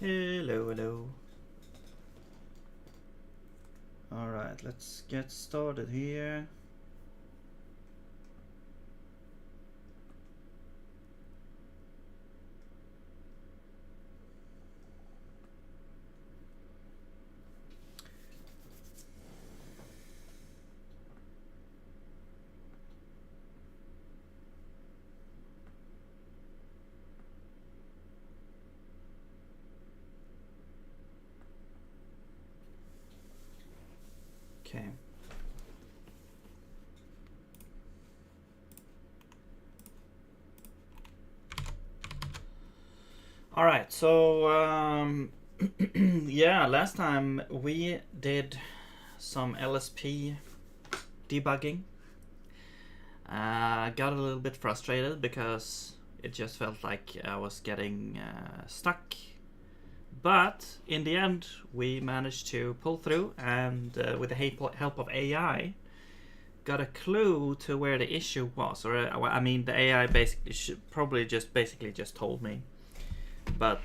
Hello, hello. Alright, let's get started here. Okay. All right, so yeah, last time we did some LSP debugging. Got a little bit frustrated because it just felt like I was getting stuck. But in the end, we managed to pull through, and with the help of AI, got a clue to where the issue was. Or I mean, the AI basically probably just told me. But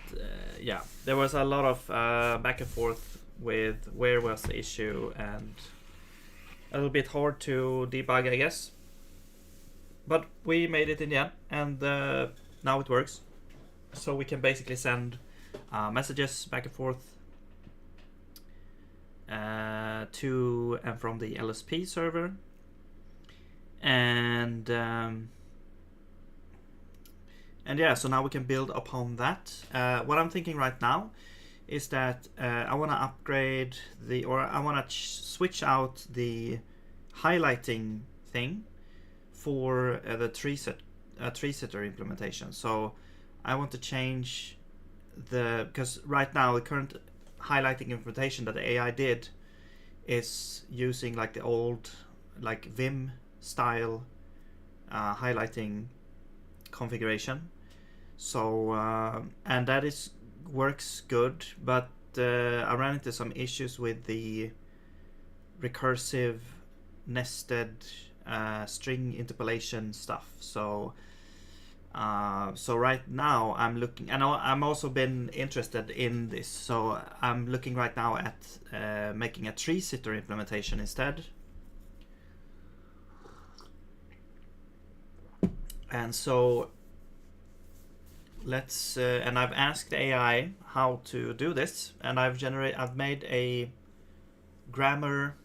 yeah, there was a lot of back and forth with where was the issue, and a little bit hard to debug, I guess. But we made it in the end, and now it works. So we can basically send messages back and forth to and from the LSP server, and yeah, so now we can build upon that. What I'm thinking right now is that I want to upgrade I want to switch out the highlighting thing for the tree setter implementation. So I want to change because right now the current highlighting implementation that the AI did is using like the old like Vim style highlighting configuration. So and that works good, but I ran into some issues with the recursive nested string interpolation stuff. So right now I'm looking, and I'm also been interested in this. So I'm looking right now at making a tree sitter implementation instead. And so let's and I've asked AI how to do this, and I've made a grammar.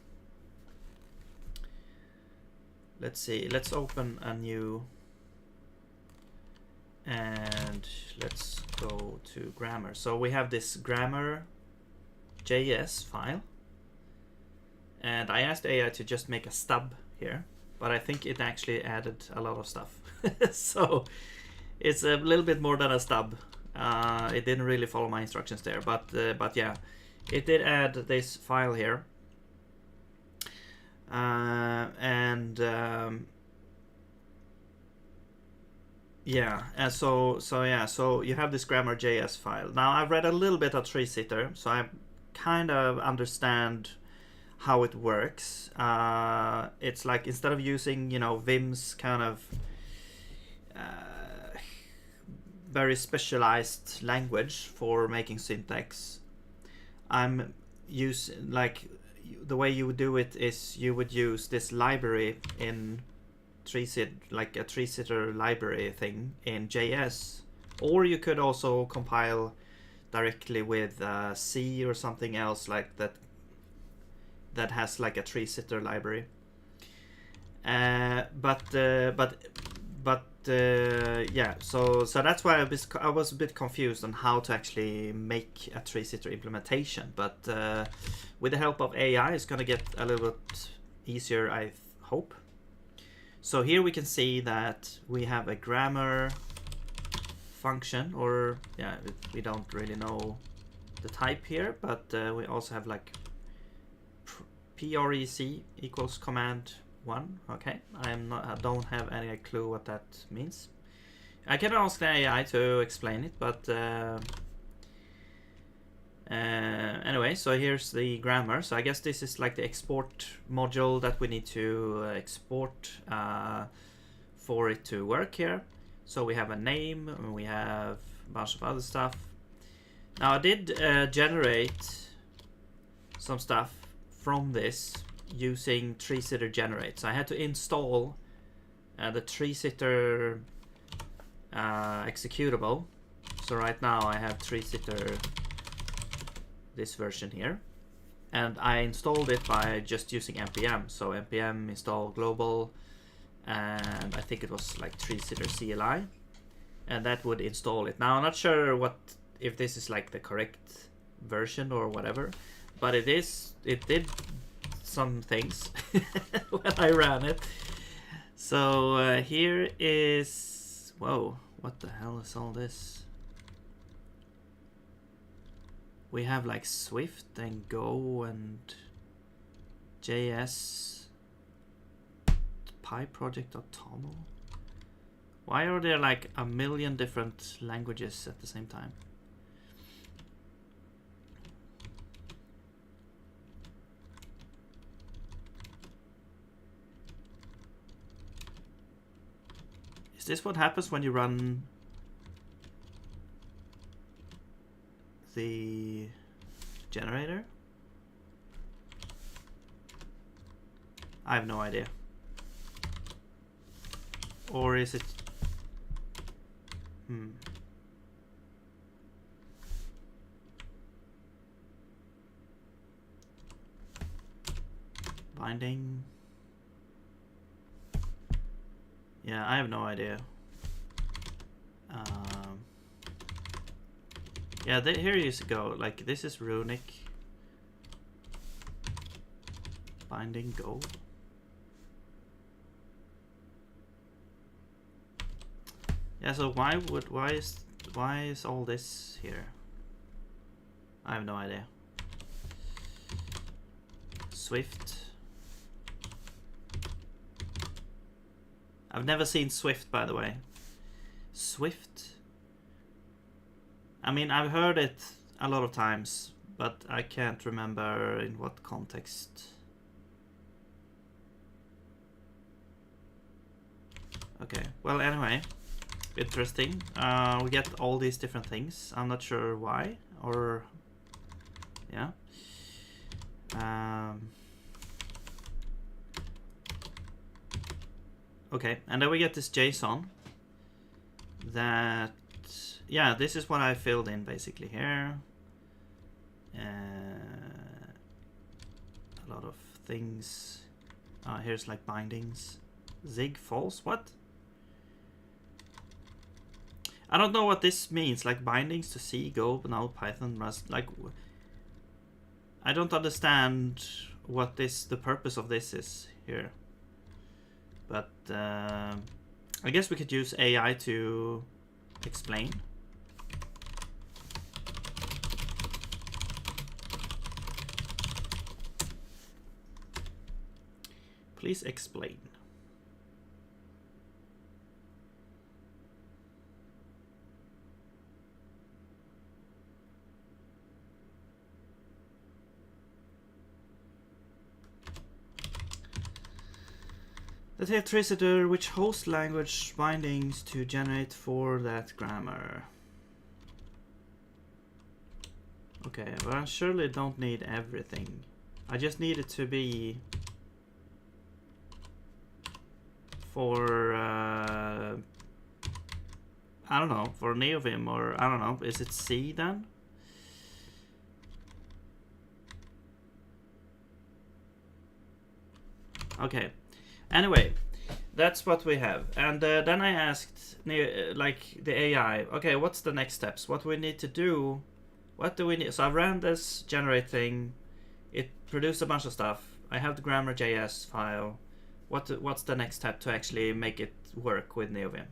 Let's see, let's open a new, and let's go to grammar. So we have this grammar JS file, and I asked AI to just make a stub here, but I think it actually added a lot of stuff. So it's a little bit more than a stub. It didn't really follow my instructions there, but yeah, it did add this file here, and yeah, and so you have this grammar JS file. Now I've read a little bit of tree sitter, so I kind of understand how it works. It's like instead of using Vim's kind of very specialized language for making syntax, I'm using like the way you would do it is you would use this library in like a tree sitter library thing in JS, or you could also compile directly with C or something else like that has like a tree sitter library. Yeah, so that's why I was a bit confused on how to actually make a tree sitter implementation. But with the help of AI, it's gonna get a little bit easier, I hope. So here we can see that we have a grammar function, or yeah, we don't really know the type here, but we also have like prec equals command 1. Okay, I don't have any clue what that means. I can ask the AI to explain it, but anyway, so here's the grammar. So I guess this is like the export module that we need to export for it to work here. So we have a name, and we have a bunch of other stuff. Now I did generate some stuff from this using tree-sitter generate. So I had to install the tree-sitter executable. So right now I have tree-sitter, this version here. And I installed it by just using npm. So npm install global, and I think it was like tree-sitter CLI. And that would install it. Now I'm not sure if this is like the correct version or whatever, but it did some things when I ran it. So here is, whoa, what the hell is all this? We have like Swift and Go and JS, PyProject.toml. Why are there like a million different languages at the same time? Is this what happens when you run the generator? I have no idea. Or is it... Binding. Yeah, I have no idea. Yeah, here you go. Like, this is runic. Binding Go. Yeah, so why is all this here? I have no idea. Swift. I've never seen Swift, by the way. Swift? I mean, I've heard it a lot of times, but I can't remember in what context. Okay, well, anyway, interesting. We get all these different things. I'm not sure why, or yeah. Okay, and then we get this JSON that, yeah, this is what I filled in basically here. A lot of things. Here's like bindings. Zig false, what? I don't know what this means, like bindings to C, Go, Node, Python, Rust, like, I don't understand what the purpose of this is here. But I guess we could use AI to explain. Please explain. Let's have tree-sitter which host language bindings to generate for that grammar. Okay, well, I surely don't need everything. I just need it to be for I don't know, for NeoVim, or I don't know, is it C then? Okay. Anyway, that's what we have. And then I asked like the AI, okay, what's the next steps? What do we need to do? What do we need? So I ran this generate thing. It produced a bunch of stuff. I have the grammar.js file. What's the next step to actually make it work with NeoVim?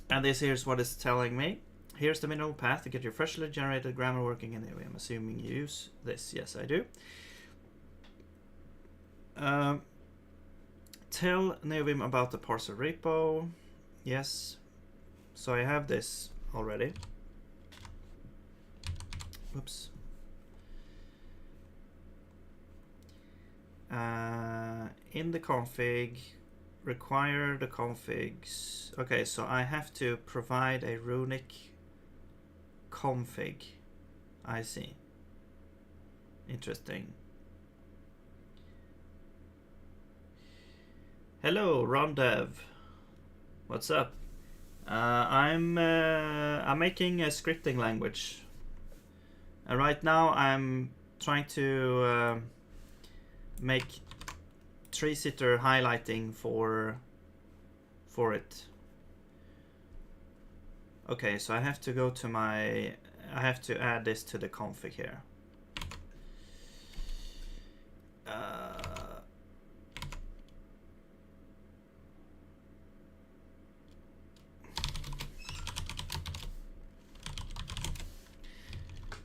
And this here's what it's telling me. Here's the minimal path to get your freshly generated grammar working in NeoVim. Assuming you use this. Yes, I do. Tell NeoVim about the parser repo. Yes. So I have this already. Oops. In the config, require the configs. Okay, so I have to provide a runic config. I see. Interesting. Hello, Rondev. What's up? I'm making a scripting language. Right now I'm trying to make tree-sitter highlighting for it. Okay, so I have to go to I have to add this to the config here.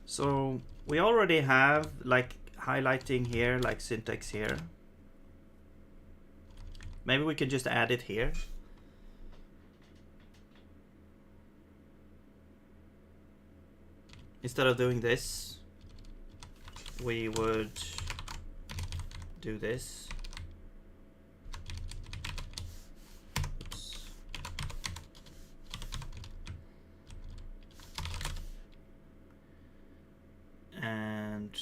So we already have like highlighting here, like syntax here. Maybe we can just add it here. Instead of doing this, we would do this. Oops. And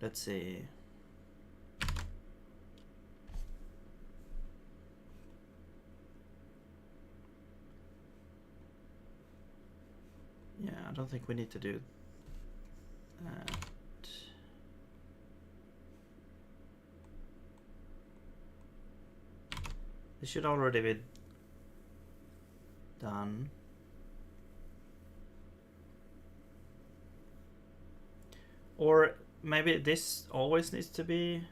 let's see. Yeah, I don't think we need to do that. This should already be done. Or maybe this always needs to be.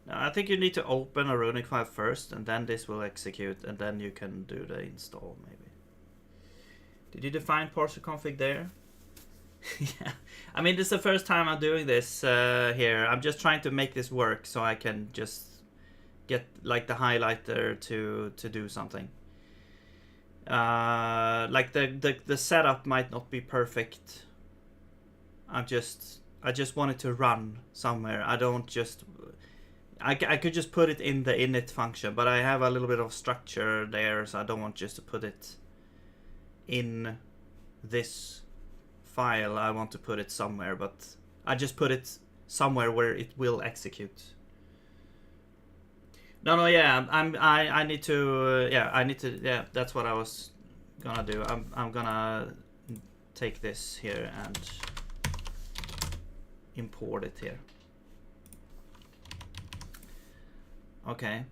No, I think you need to open a runic file first, and then this will execute, and then you can do the install, maybe. Did you define parser config there? Yeah, I mean, this is the first time I'm doing this here. I'm just trying to make this work so I can just get like the highlighter to do something. Like the setup might not be perfect. I just want it to run somewhere. I don't just. I could just put it in the init function, but I have a little bit of structure there, so I don't want just to put it in this file. I want to put it somewhere, but I just put it somewhere where it will execute. No, yeah, I need to, yeah, that's what I was gonna do. I'm gonna take this here and import it here. Okay,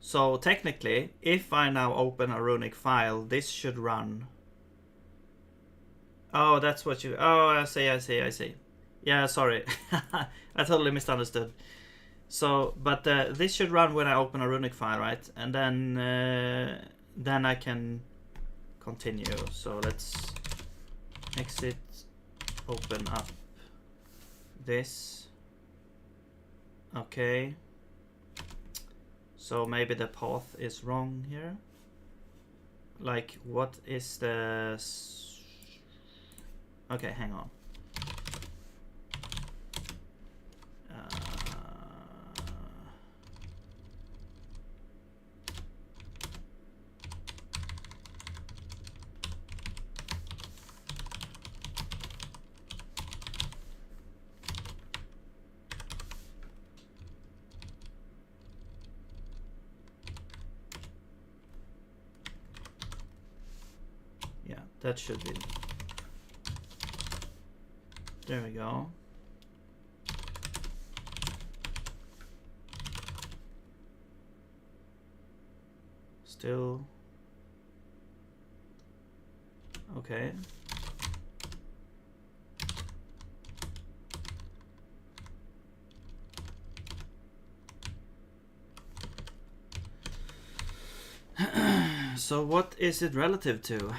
so technically, if I now open a runic file, this should run. Oh, that's what you. Oh, I see. Yeah, sorry, I totally misunderstood. So, but this should run when I open a runic file, right? And then I can continue. So let's exit, open up this. Okay. So maybe the path is wrong here. Like, what is the... Okay, hang on. That should be. There we go. Still. Okay. So what is it relative to?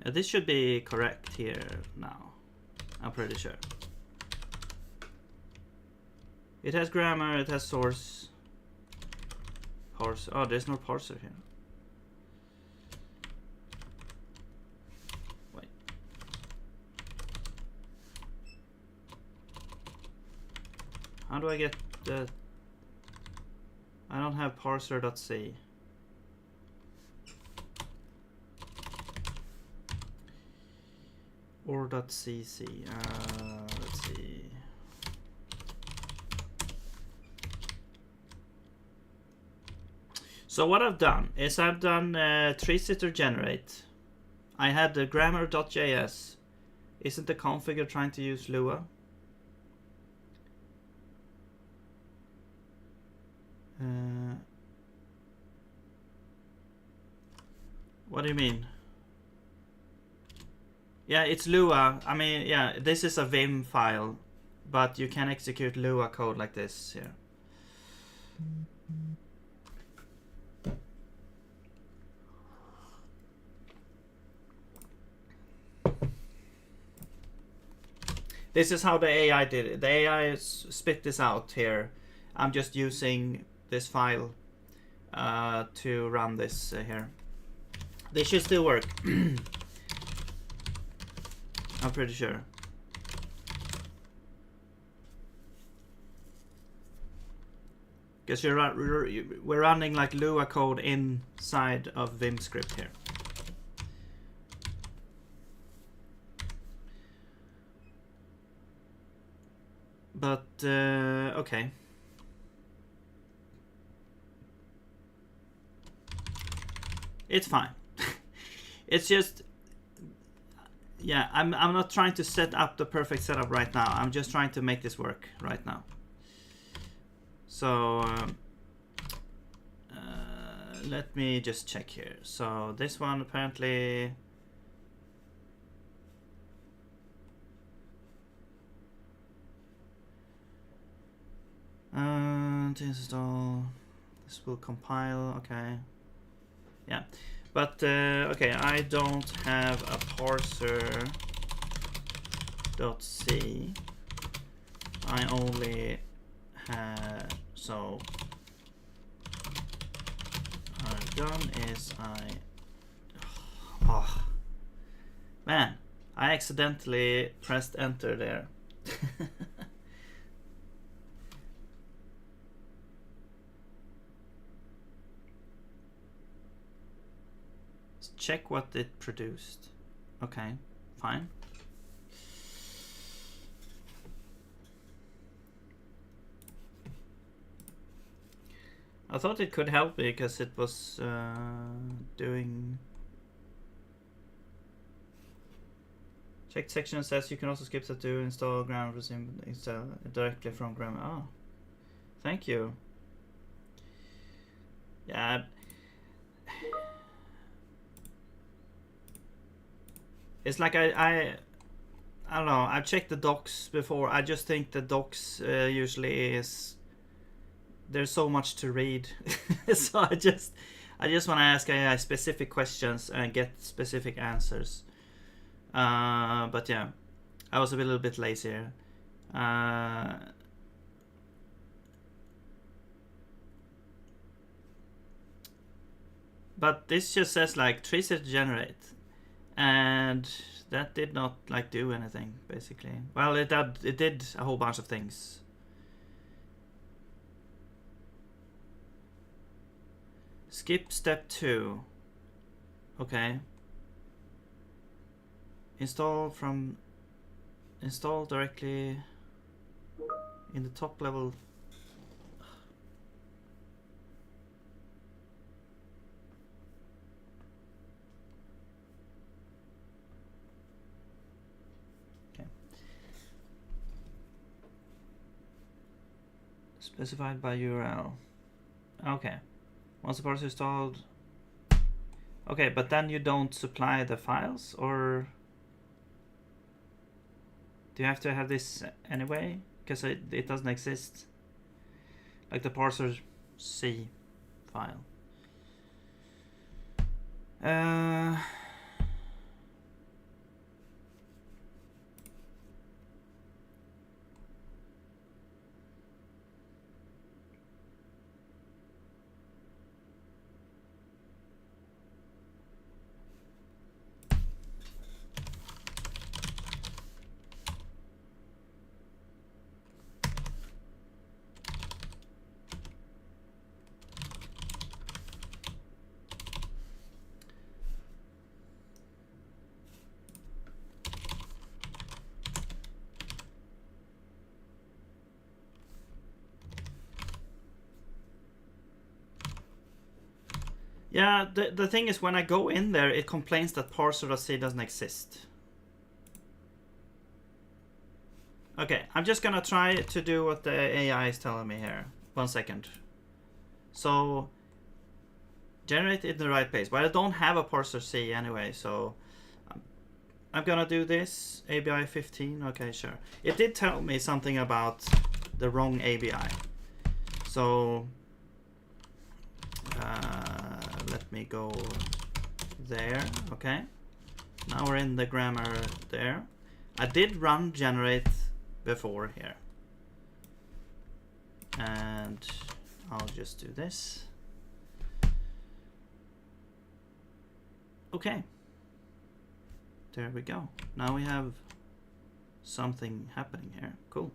This should be correct here now. I'm pretty sure. It has grammar, it has source. Parse. Oh, there's no parser here. How do I get the... I don't have parser.c. Or .cc. Let's see. So what I've done is I've done tree-sitter generate. I had the grammar.js. Isn't the configure trying to use Lua? What do you mean? Yeah, it's Lua. I mean, yeah, this is a Vim file, but you can execute Lua code like this here. This is how the AI did it. The AI spit this out here. I'm just using this file to run this here. They should still work. I'm pretty sure. Because we're running like Lua code inside of Vim script here. But okay. It's fine. It's just, yeah, I'm not trying to set up the perfect setup right now. I'm just trying to make this work right now. So let me just check here. So this one apparently to install. This will compile. Okay. Yeah, but okay, I don't have a parser.c. I only have, so what I've done is oh man, I accidentally pressed enter there. Check what it produced. Okay, fine. I thought it could help me because it was doing. Check section says you can also skip that to install grammar resume install directly from grammar. Oh, thank you. Yeah. It's like I don't know. I've checked the docs before. I just think the docs usually is, there's so much to read. So I just want to ask AI specific questions and get specific answers. But yeah, I was a little bit lazier. But this just says like tree-sitter generate. And that did not like do anything basically. Well, it did a whole bunch of things. Skip step 2. Okay. Install directly in the top level. Specified by URL. Okay. Once the parser is installed. Okay, but then you don't supply the files, or do you have to have this anyway? Because it doesn't exist. Like the parser C file. Yeah, the thing is, when I go in there, it complains that parser.c doesn't exist. Okay, I'm just gonna try to do what the AI is telling me here. 1 second. So, generate it in the right place. But I don't have a parser C anyway, so I'm gonna do this. ABI 15, okay, sure. It did tell me something about the wrong ABI. So, let me go there, okay. Now we're in the grammar there. I did run generate before here. And I'll just do this. Okay. There we go. Now we have something happening here. Cool.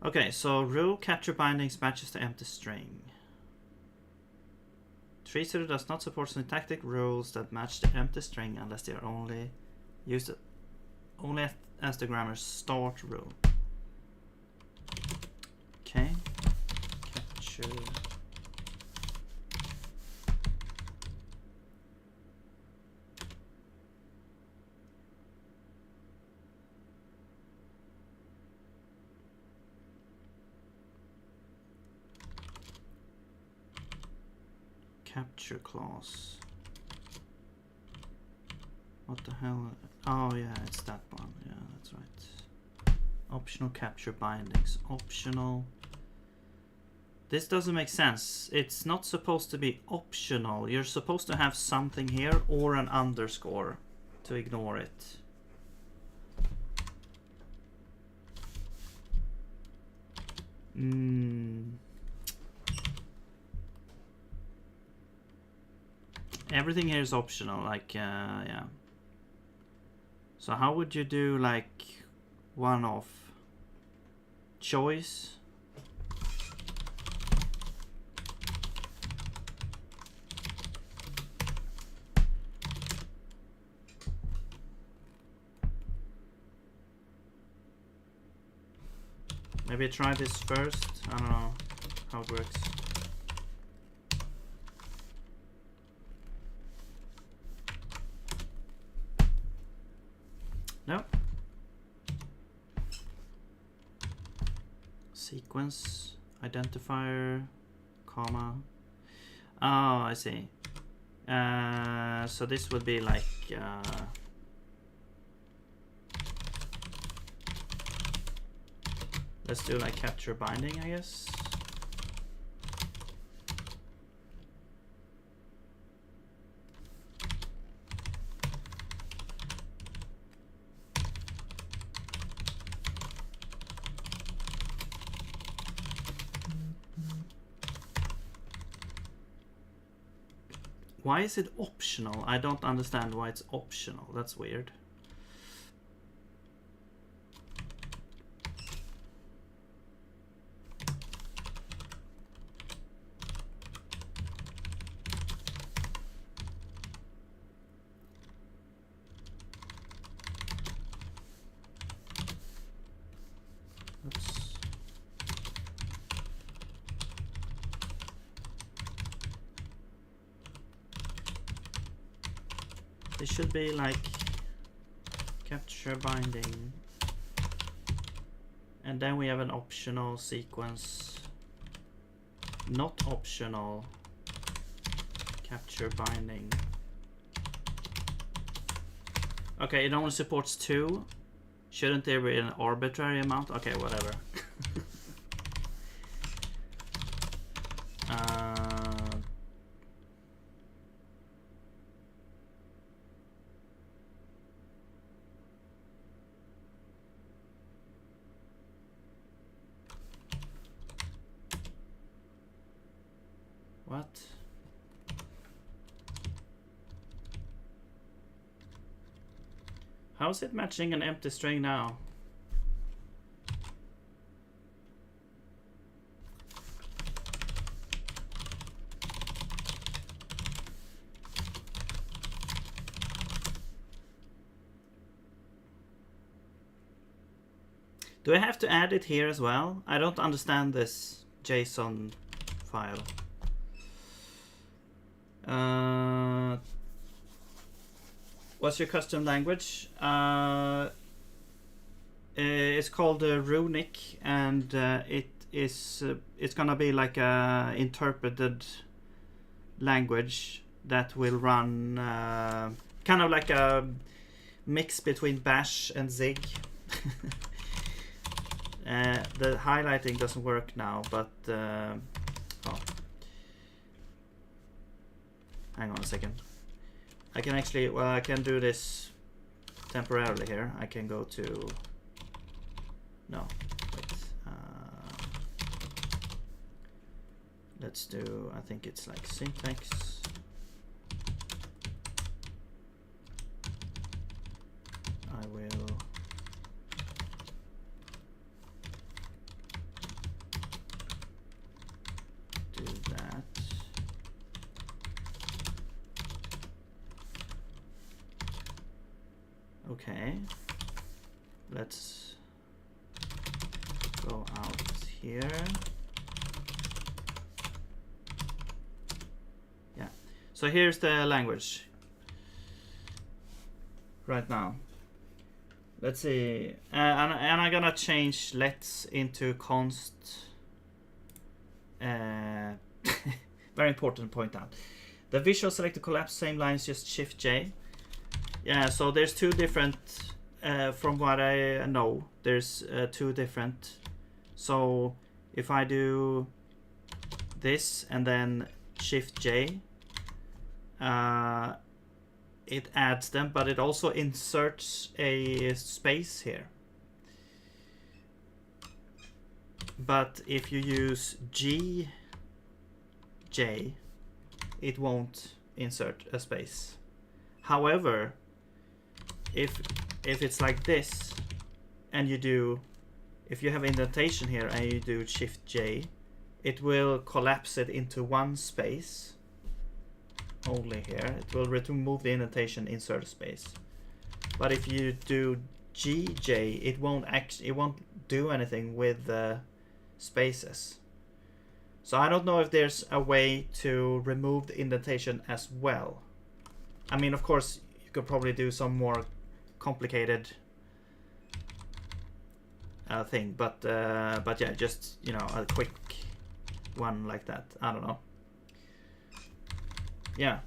Okay, so rule capture bindings matches the empty string. Treesetter does not support syntactic rules that match the empty string unless they are only used only as the grammar start rule. Okay. Capture. Capture clause. What the hell? Oh yeah, it's that one. Yeah, that's right. Optional capture bindings. Optional. This doesn't make sense. It's not supposed to be optional. You're supposed to have something here or an underscore to ignore it. Everything here is optional, like, yeah. So how would you do, like, one off? Choice? Maybe try this first. I don't know how it works. No. Sequence, identifier, comma. Oh, I see. So this would be like let's do like capture binding, I guess. Why is it optional? I don't understand why it's optional. That's weird. Oops. It should be like capture binding, and then we have an optional sequence, not optional capture binding. Okay, it only supports 2. Shouldn't there be an arbitrary amount? Okay, whatever. What? How is it matching an empty string now? Do I have to add it here as well? I don't understand this JSON file. What's your custom language? It's called Runic, and it's gonna be like a interpreted language that will run kind of like a mix between Bash and Zig. The highlighting doesn't work now, but oh. Hang on a second. I can actually, well, I can do this temporarily here. I can go to, no, wait. Let's do, I think it's like syntax. I will do that. Okay, let's go out here. Yeah, so here's the language right now. Let's see, and I'm gonna change let's into const. Very important to point out. The visual select to collapse, same lines, just shift J. Yeah, so there's two different, from what I know, there's two different. So if I do this and then shift J, it adds them, but it also inserts a space here. But if you use G, J, it won't insert a space. However, if it's like this, and you do, if you have indentation here and you do shift J, it will collapse it into one space only here. It will remove the indentation, insert a space. But if you do GJ, it won't do anything with the spaces. So I don't know if there's a way to remove the indentation as well. I mean, of course, you could probably do some more complicated thing, but yeah, just, you know, a quick one like that. I don't know. Yeah.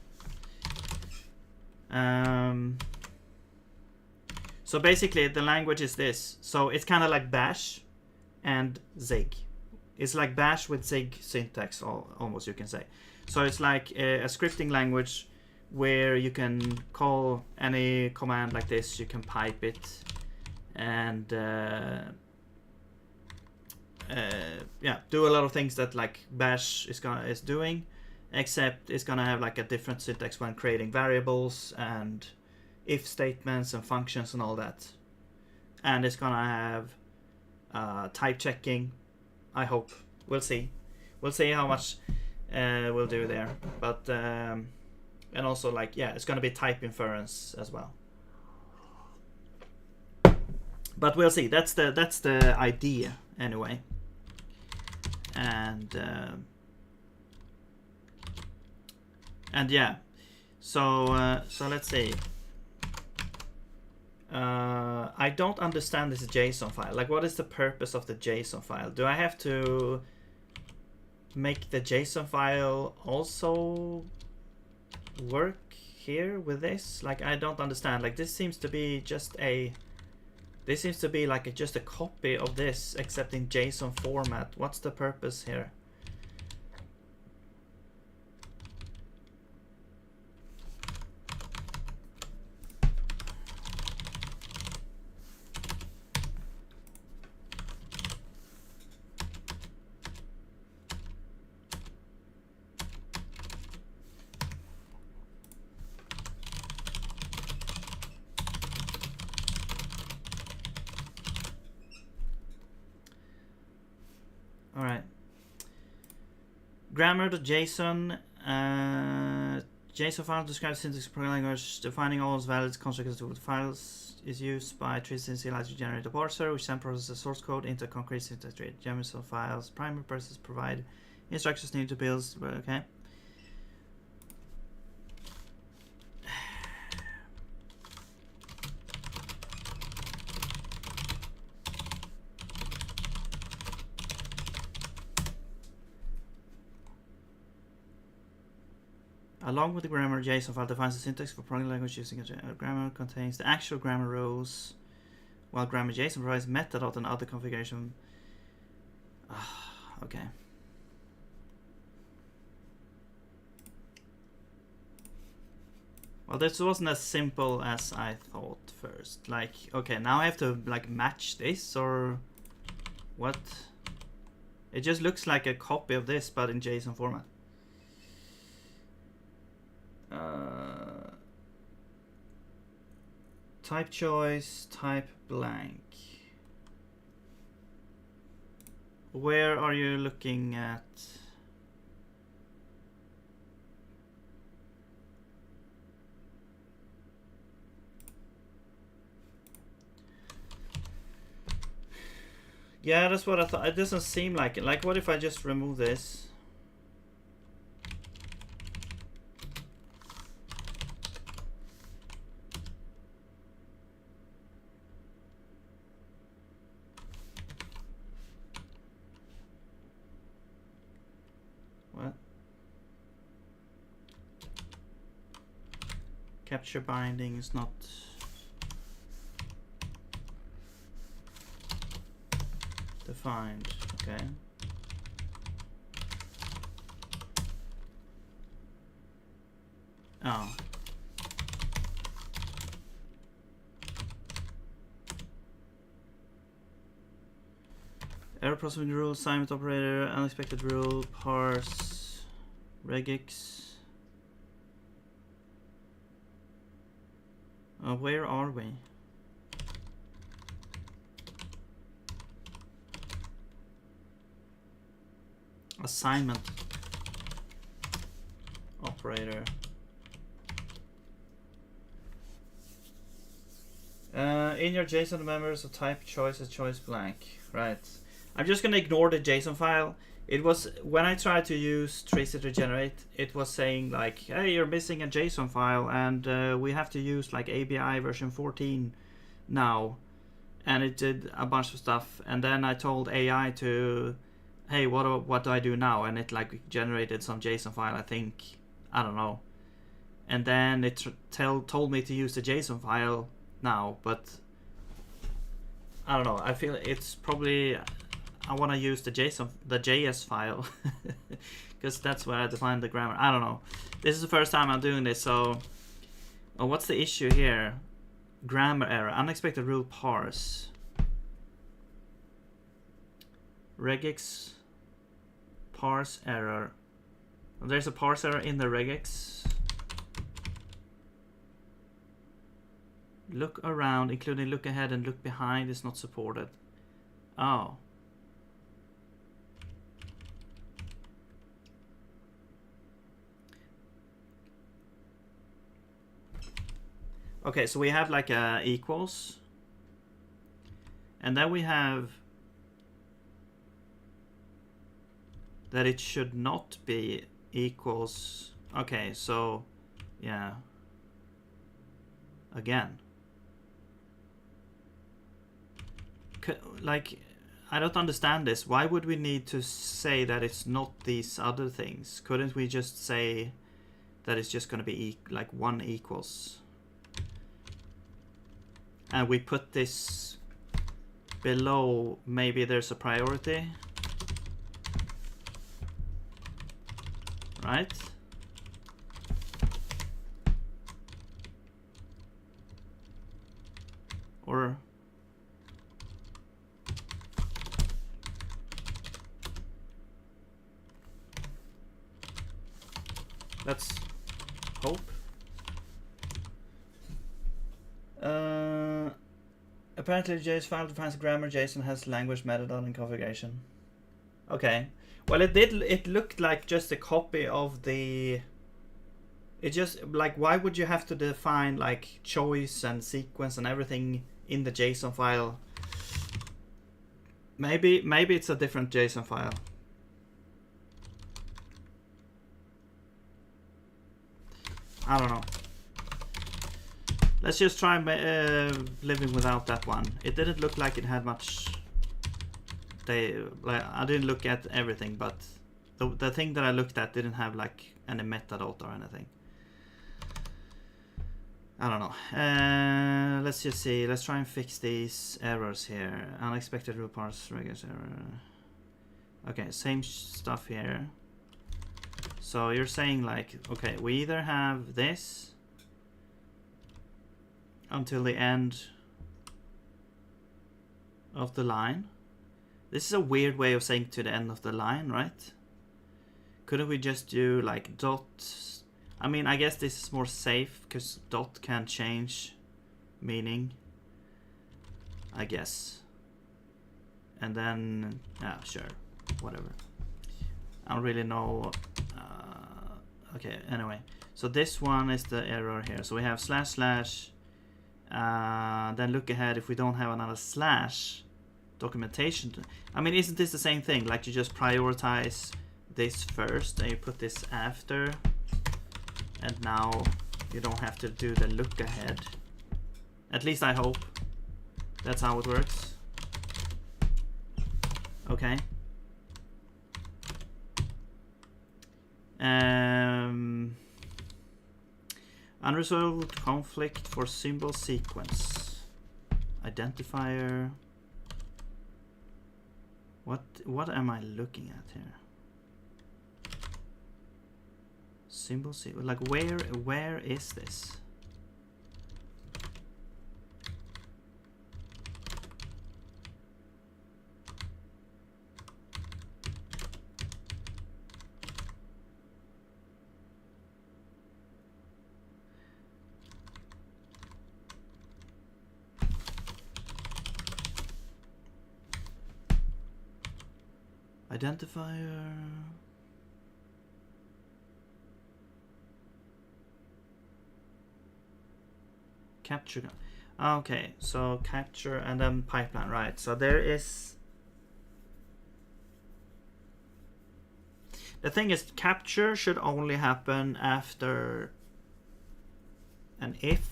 So basically, the language is this. So it's kind of like Bash and Zig. It's like Bash with Zig syntax, almost, you can say. So it's like a scripting language where you can call any command like this, you can pipe it, and yeah, do a lot of things that like Bash is doing, except it's gonna have like a different syntax when creating variables and if statements and functions and all that. And it's gonna have type checking, I hope. We'll see. We'll see how much we'll do there. But and also, like, yeah, it's gonna be type inference as well. But we'll see. That's the idea anyway. And yeah, so let's see. I don't understand this JSON file. Like, what is the purpose of the JSON file? Do I have to make the JSON file also work here with this? Like, I don't understand. Like, this seems to be just a just a copy of this, except in JSON format. What's the purpose here? Grammar.json, JSON file describes syntax of programming language, defining all valid constructors with files is used by trees to generate a parser, which then processes the source code into a concrete syntax tree. JSON files primary purposes provide Instructions need to build. Okay. Along with the grammar, JSON file defines the syntax for programming language using a grammar contains the actual grammar rows, while grammar JSON provides metadata and other configuration. Okay. Well, this wasn't as simple as I thought first. Like, okay, now I have to like match this or what? It just looks like a copy of this, but in JSON format. Type choice, type blank. Where are you looking at? Yeah, that's what I thought. It doesn't seem like it. Like, what if I just remove this? What? Capture binding is not defined. Okay. Oh. Error processing rule, assignment operator, unexpected rule, parse, regex. Where are we? Assignment operator. In your JSON members of type choice is choice blank. Right. I'm just gonna ignore the JSON file. It was when I tried to use Tracer to generate, it was saying like, hey, you're missing a JSON file, and we have to use like ABI version 14 now, and it did a bunch of stuff. And then I told AI to, hey, what do I do now? And it like generated some JSON file, I think, I don't know. And then it told me to use the JSON file now, but I don't know. I feel it's probably I want to use the JS file because that's where I define the grammar. I don't know. This is the first time I'm doing this, so what's the issue here? Grammar error, unexpected rule parse, regex parse error. There's a parse error in the regex. Look around, including look ahead and look behind, is not supported. Oh. Okay, so we have like a equals, and then we have that it should not be equals. Okay, so yeah, again, like I don't understand this. Why would we need to say that it's not these other things? Couldn't we just say that it's just going to be like one equals? And we put this below, maybe there's a priority, right? Or let's hope. Apparently JS file defines grammar, JSON has language, metadata, and configuration. Okay. Well, it looked like just a copy of the... It just, like, why would you have to define, like, choice and sequence and everything in the JSON file? Maybe it's a different JSON file. I don't know. Let's just try living without that one. It didn't look like it had much. I didn't look at everything, but the thing that I looked at didn't have like any metadata or anything. I don't know. Let's just see. Let's try and fix these errors here. Unexpected root parse regex error. Okay, same stuff here. So you're saying like, okay, we either have this until the end of the line. This is a weird way of saying to the end of the line, right? Couldn't we just do like dot? I mean, I guess this is more safe because dot can change meaning, I guess. And then, yeah, sure, whatever. I don't really know. Okay, anyway. So this one is the error here. So we have slash slash. Then look ahead if we don't have another slash documentation. I mean, isn't this the same thing? Like you just prioritize this first and you put this after, and now you don't have to do the look ahead. At least I hope that's how it works. Okay. Unresolved conflict for symbol sequence. Identifier. What am I looking at here? Symbol sequence. Like where is this? Identifier. Capture. Okay, so capture and then pipeline, right? So there is. The thing is, capture should only happen after an if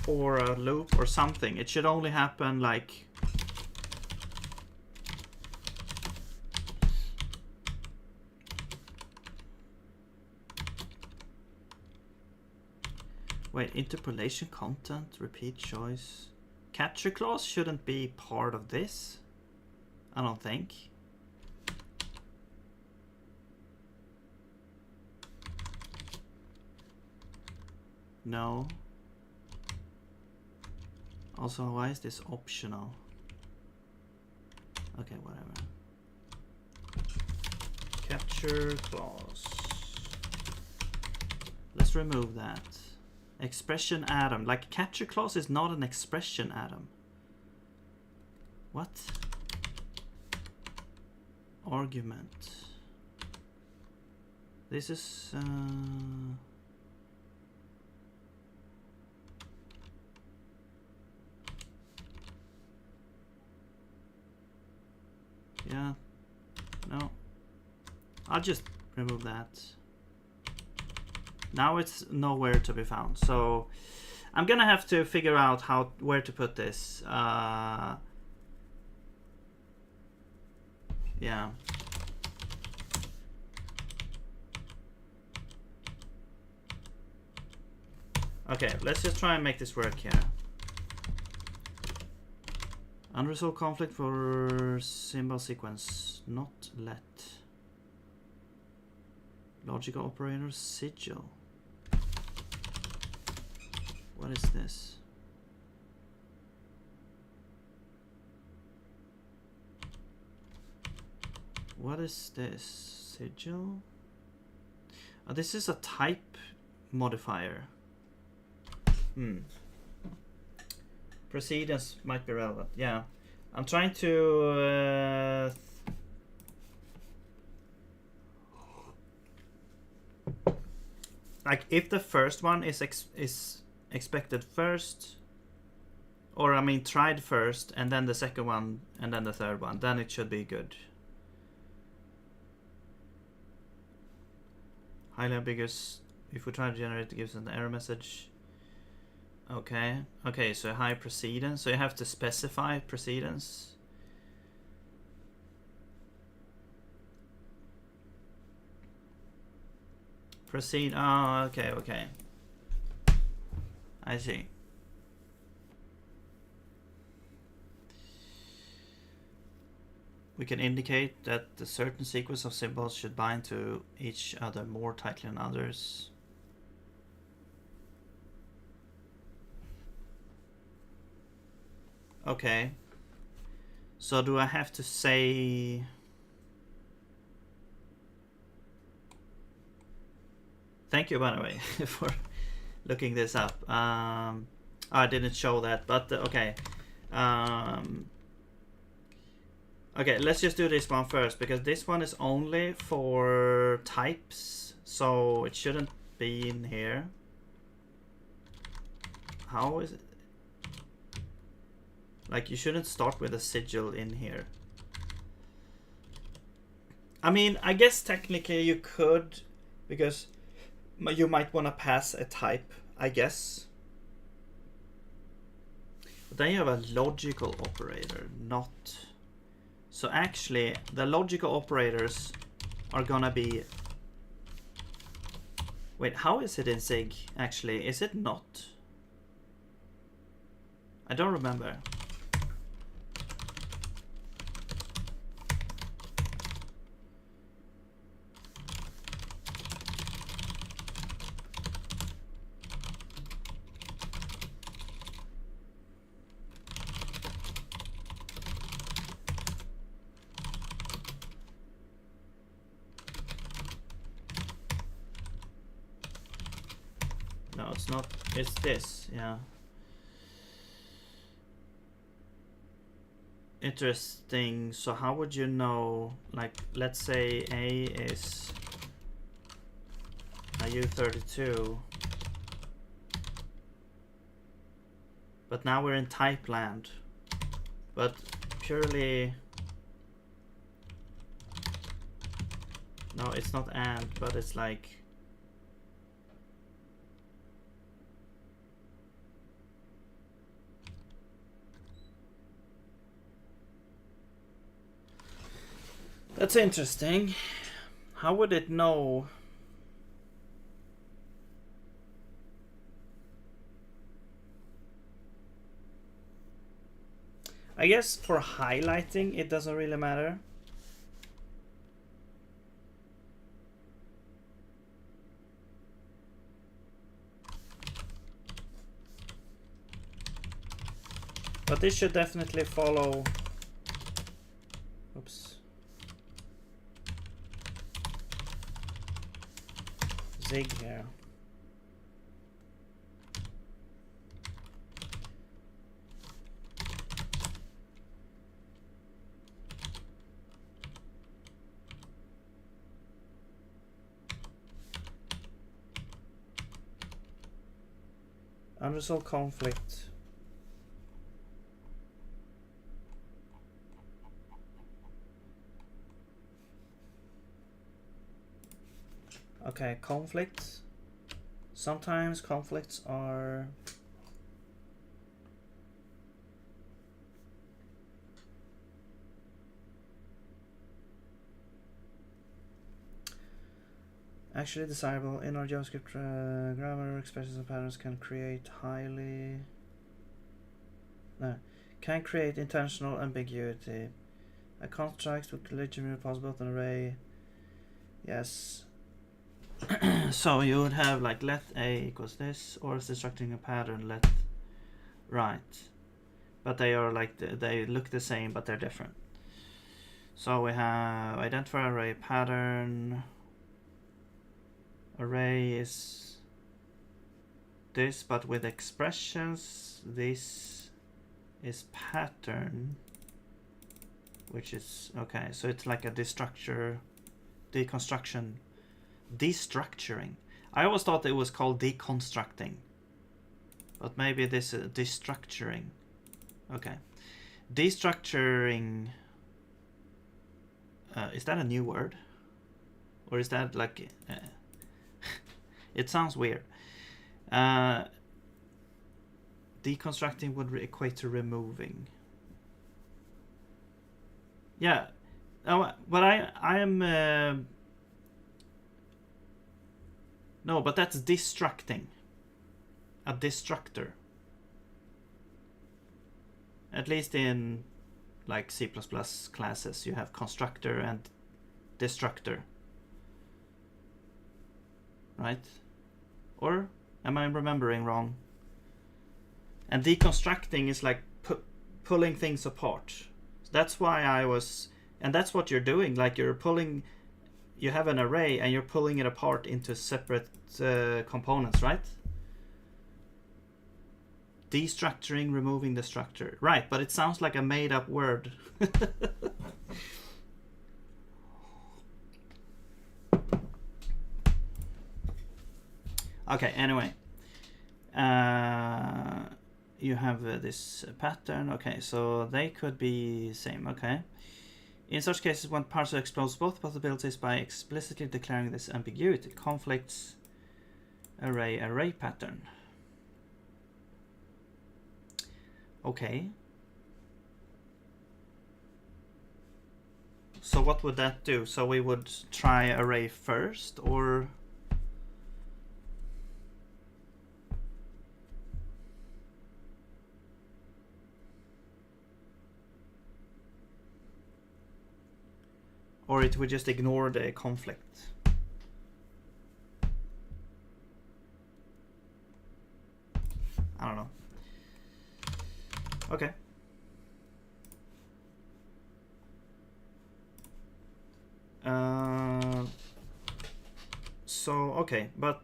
or a loop or something. It should only happen like. Wait, interpolation content, repeat choice. Capture clause shouldn't be part of this, I don't think. No. Also, why is this optional? Okay, whatever. Capture clause. Let's remove that. Expression atom. Like capture clause is not an expression atom. What? Argument. This is yeah. No. I'll just remove that. Now it's nowhere to be found. So I'm gonna have to figure out where to put this. Yeah. Okay, let's just try and make this work here. Unresolved conflict for symbol sequence. Not let. Logical operator sigil. What is this? What is this? Sigil? Oh, this is a type modifier. Precedence might be relevant. Yeah. I'm trying to like if the first one is expected first, or I mean tried first, and then the second one, and then the third one, then it should be good. Highly ambiguous. If we try to generate, it gives an error message. Okay. Okay, so high precedence. So you have to specify precedence. Proceed. Oh, okay, okay. I see. We can indicate that a certain sequence of symbols should bind to each other more tightly than others. Okay. So do I have to say... Thank you, by the way, for looking this up. I didn't show that, but okay. Okay, let's just do this one first, because this one is only for types, so it shouldn't be in here. How is it? Like, you shouldn't start with a sigil in here. I mean, I guess technically you could, because you might want to pass a type, I guess. But then you have a logical operator, not... So actually, the logical operators are gonna be... Wait, how is it in Zig, actually? Is it not? I don't remember. No, it's not. It's this, yeah. Interesting. So how would you know, like, let's say A is a U32, but now we're in type land, but purely... No, it's not and, but it's like... That's interesting. How would it know? I guess for highlighting, it doesn't really matter. But this should definitely follow... Oops. Zig here. Unresolved conflict. Okay, conflicts. Sometimes conflicts are... Actually desirable. In our JavaScript grammar, expressions and patterns can create highly... No. Can create intentional ambiguity. A construct with legitimately possible an array. Yes. So you would have like let A equals this, or is destructing a pattern let right. But they are like, they look the same, but they're different. So we have identify array pattern. Array is this, but with expressions. This is pattern, which is okay. So it's like a destructuring. I always thought it was called deconstructing, but maybe this is destructuring. Okay, destructuring. Is that a new word, or is that like? It sounds weird. Deconstructing would equate to removing. Yeah. Oh, but I am. No, but that's destructing. A destructor. At least in like C++ classes, you have constructor and destructor. Right? Or am I remembering wrong? And deconstructing is like pulling things apart. That's why I was, and that's what you're doing. Like you're pulling, you have an array and you're pulling it apart into separate components, right? Destructuring, removing the structure. Right, but it sounds like a made-up word. Okay, anyway. You have this pattern. Okay, so they could be same. Okay. In such cases, one parser explodes both possibilities by explicitly declaring this ambiguity. Conflicts array pattern. Okay. So what would that do? So we would try array first, or it would just ignore the conflict. I don't know. Okay. So okay, but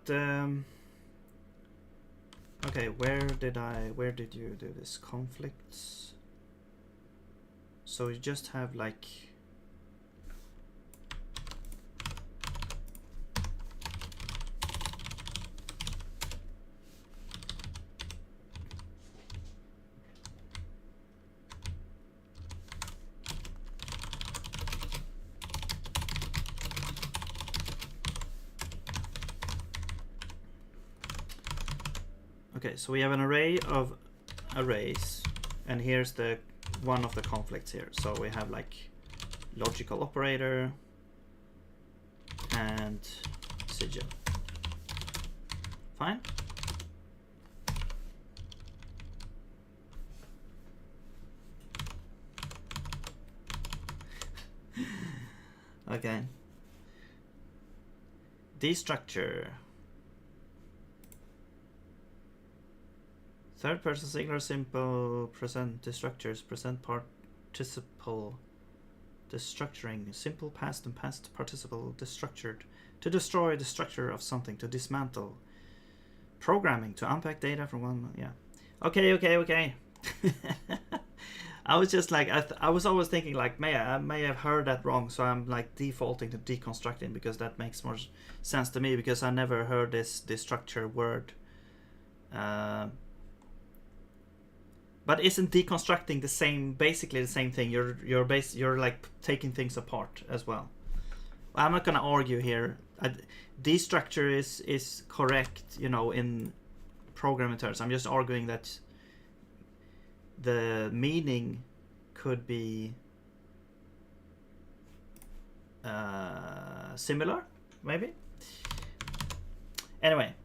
okay, where did you do this? Conflicts. So you just have like okay, so we have an array of arrays, and here's the one of the conflicts here. So we have like logical operator and sigil. Fine. Okay. Destructure. Third person singular simple present destructures present participle destructuring simple past and past participle destructured to destroy the structure of something, to dismantle programming, to unpack data from one. Yeah. Okay. I was just like I was always thinking like I may have heard that wrong, so I'm like defaulting to deconstructing because that makes more sense to me, because I never heard this destructure word. But isn't deconstructing the same, basically the same thing? You're like taking things apart as well. I'm not gonna argue here. Destructure is correct, you know, in programming terms. I'm just arguing that the meaning could be similar, maybe. Anyway.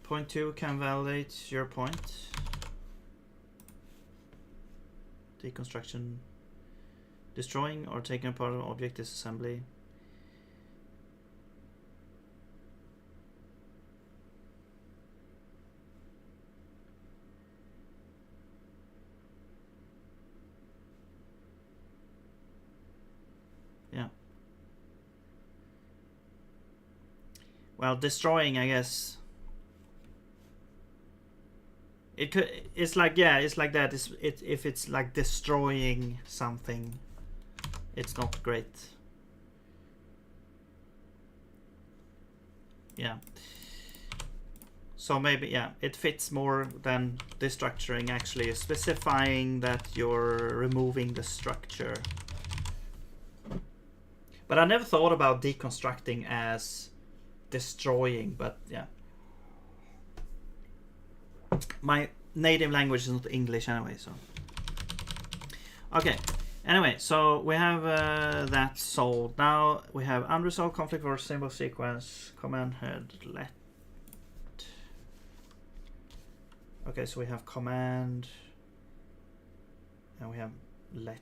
0.2 can validate your point. Deconstruction. Destroying or taking apart an object disassembly. Yeah. Well, destroying, I guess. It could. It's like, yeah, it's like that. If it's like destroying something, it's not great. Yeah. So maybe, yeah, it fits more than destructuring, actually specifying that you're removing the structure. But I never thought about deconstructing as destroying, but yeah. My native language is not English anyway, so. Okay, anyway, so we have that solved. Now we have unresolved conflict for symbol sequence, command head, let. Okay, so we have command, and we have let.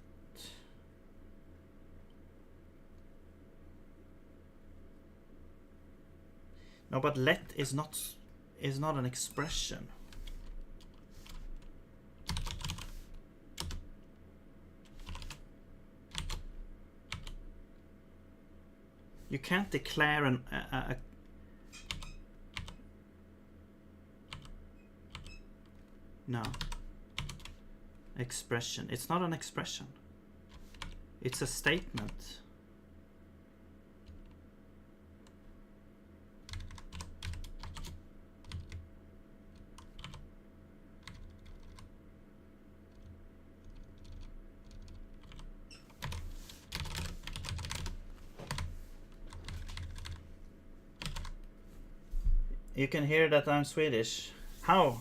No, but let is not an expression. You can't declare a no expression. It's not an expression. It's a statement. You can hear that I'm Swedish. How?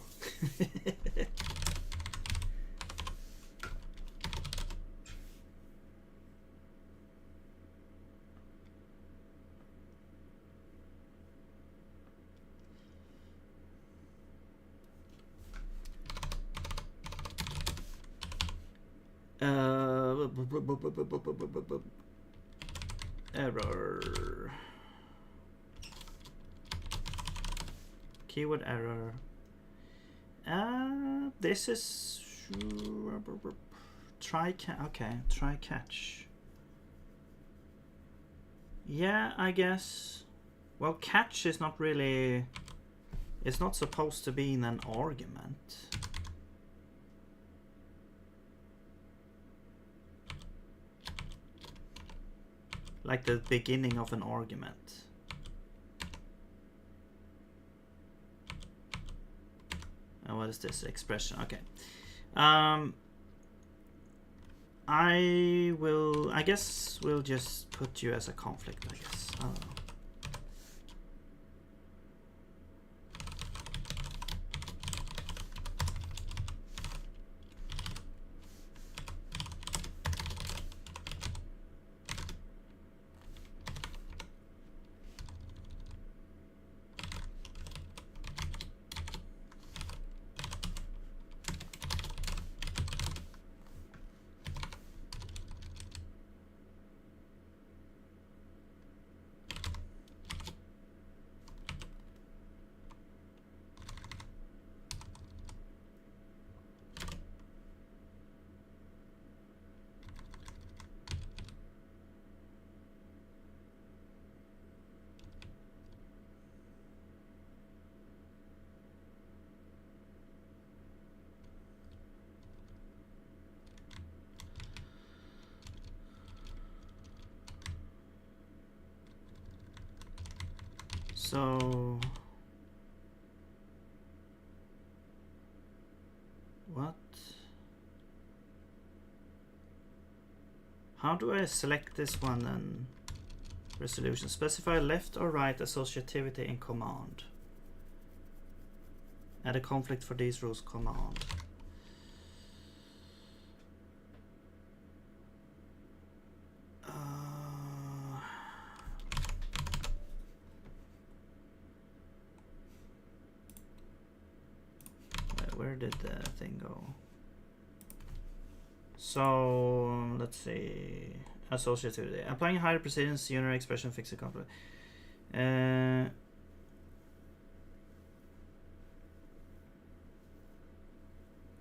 Error. Keyword error. This is try catch. Okay, try catch. Yeah, I guess. Well, catch is not really. It's not supposed to be in an argument. Like the beginning of an argument. And what is this expression? Okay. I guess we'll just put you as a conflict, I guess. I don't know. So what? How do I select this one and resolution? Specify left or right associativity in command. Add a conflict for these rules command. Where did the thing go? So let's see. Associativity. Applying higher precedence, unary expression, fix a conflict.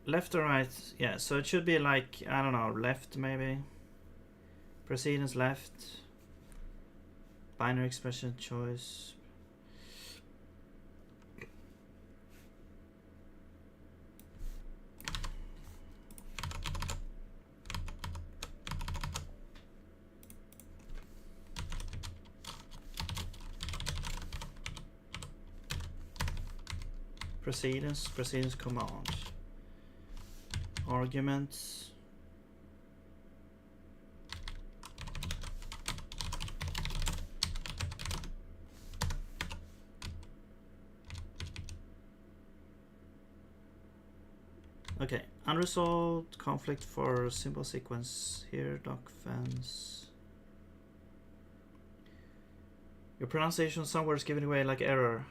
Left or right? Yeah, so it should be like, I don't know, left maybe. Precedence left. Binary expression choice. Precedence command. Arguments. Okay, unresolved conflict for symbol sequence here, doc fence. Your pronunciation somewhere is giving away like error.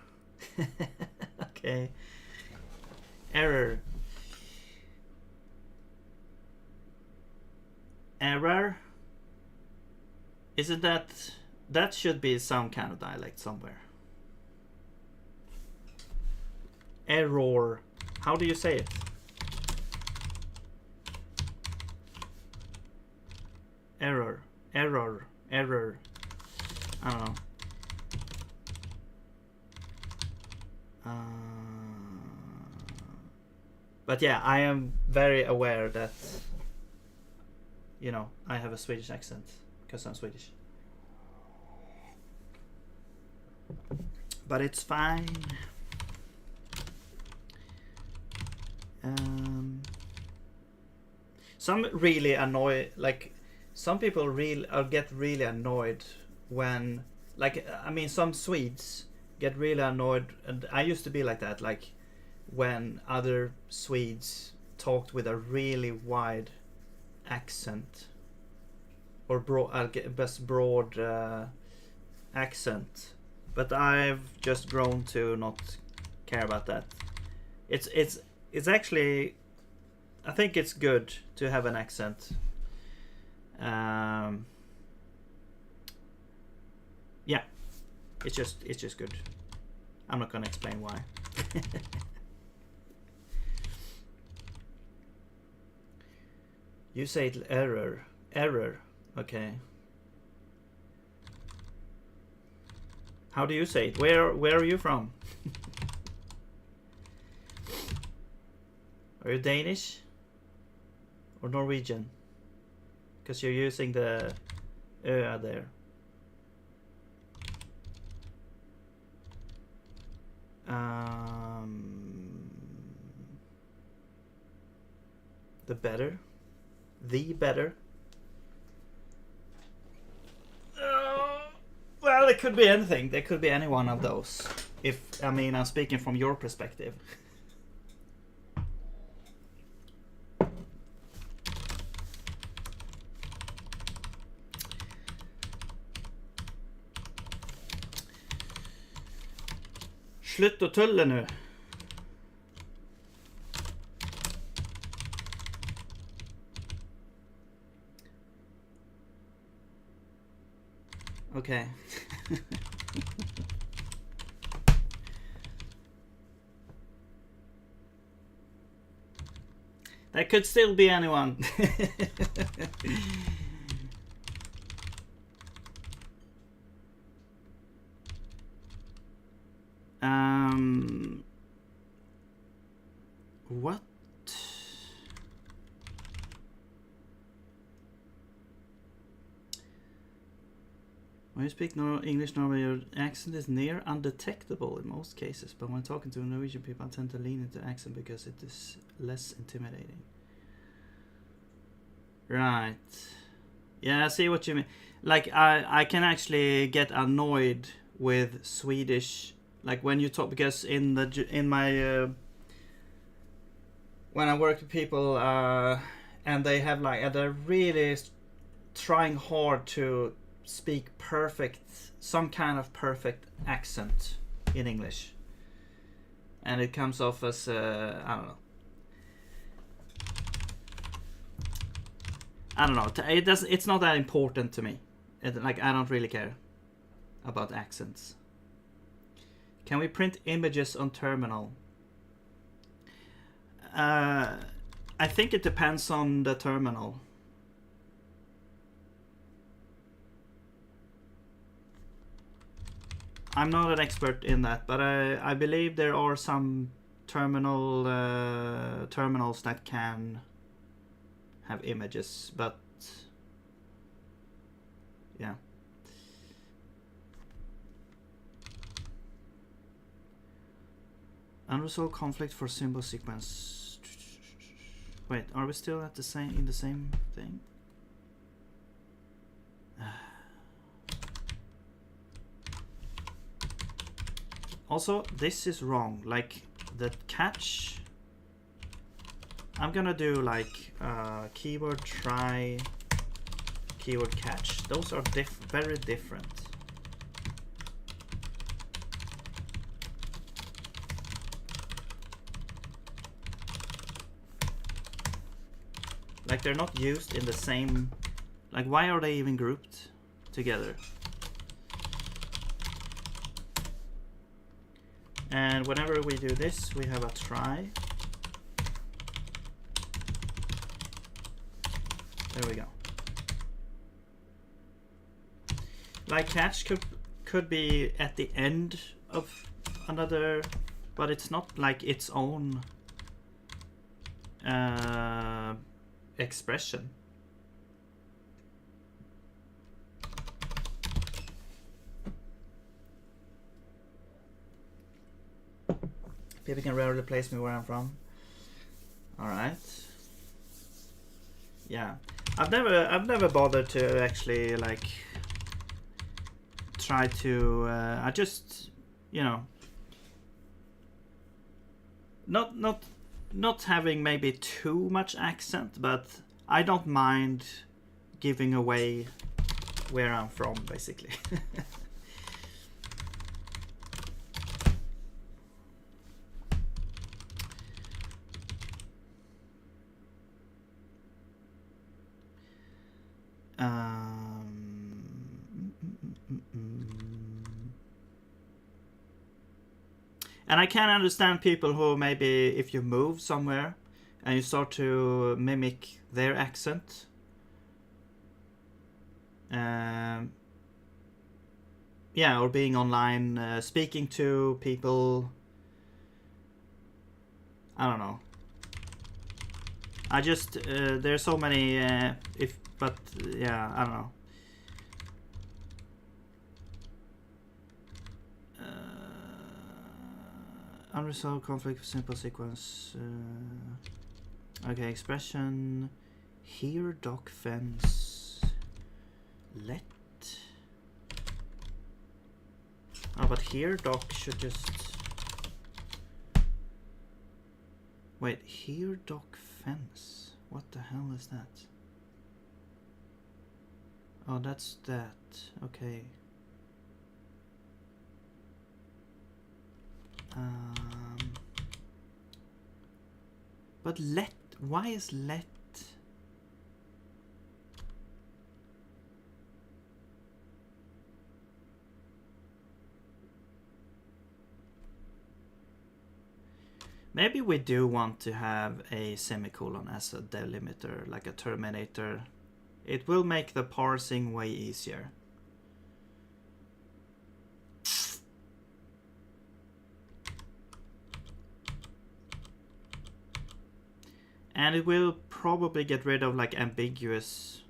Okay. Error. Error? Isn't that... That should be some kind of dialect somewhere. Error. How do you say it? Error. Error. Error. I don't know. But yeah, I am very aware that, you know, I have a Swedish accent because I'm Swedish. But it's fine. Some really annoy, like, some people really get really annoyed when, like, I mean, some Swedes get really annoyed, and I used to be like that, like when other Swedes talked with a really wide accent or broad accent, but I've just grown to not care about that. It's actually, I think it's good to have an accent. Yeah, it's just good. I'm not gonna explain why. You say it error. Okay. How do you say it? Where are you from? Are you Danish or Norwegian? Because you're using the there. The better. Well, it could be anything. There could be any one of those. If, I mean, I'm speaking from your perspective. Slutt å tulle nu. Okay. That could still be anyone. What? When you speak English normally, your accent is near undetectable in most cases, but when talking to Norwegian people, I tend to lean into accent because it is less intimidating. Right. Yeah, I see what you mean. Like, I can actually get annoyed with Swedish, like when you talk, because in my when I work with people and they have like, they're really trying hard to speak some kind of perfect accent in English, and it comes off as I don't know. It's not that important to me. Like, I don't really care about accents. Can we print images on terminal? I think it depends on the terminal. I'm not an expert in that, but I believe there are some terminals that can have images, but yeah. Unresolved conflict for symbol sequence. Wait, are we still at the same in the same thing? Also, this is wrong. Like the catch. I'm gonna do like keyword try, keyword catch. Those are very different. Like they're not used in the same. Like why are they even grouped together? And whenever we do this, we have a try. There we go. Like catch could be at the end of another, but it's not like its own expression. People can rarely place me where I'm from. All right. Yeah, I've never bothered to actually like try to. I just, you know, not having maybe too much accent, but I don't mind giving away where I'm from, basically. And I can understand people who maybe if you move somewhere and you start to mimic their accent, yeah, or being online, speaking to people, I don't know. I just there's so many but yeah, I don't know. Unresolved conflict with simple sequence. Okay, expression. Here doc fence. Let. Oh, but here doc should just. Wait, here doc fence. What the hell is that? Oh, that's that. Okay. But let, why is let? Maybe we do want to have a semicolon as a delimiter, like a terminator. It will make the parsing way easier. And it will probably get rid of like ambiguous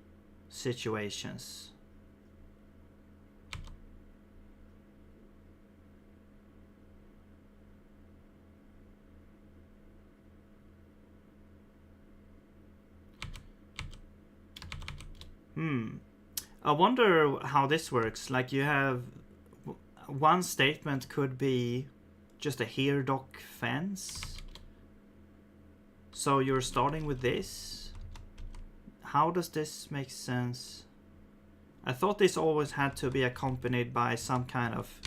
situations. I wonder how this works. Like you have one statement could be just a here doc fence. So you're starting with this. How does this make sense? I thought this always had to be accompanied by some kind of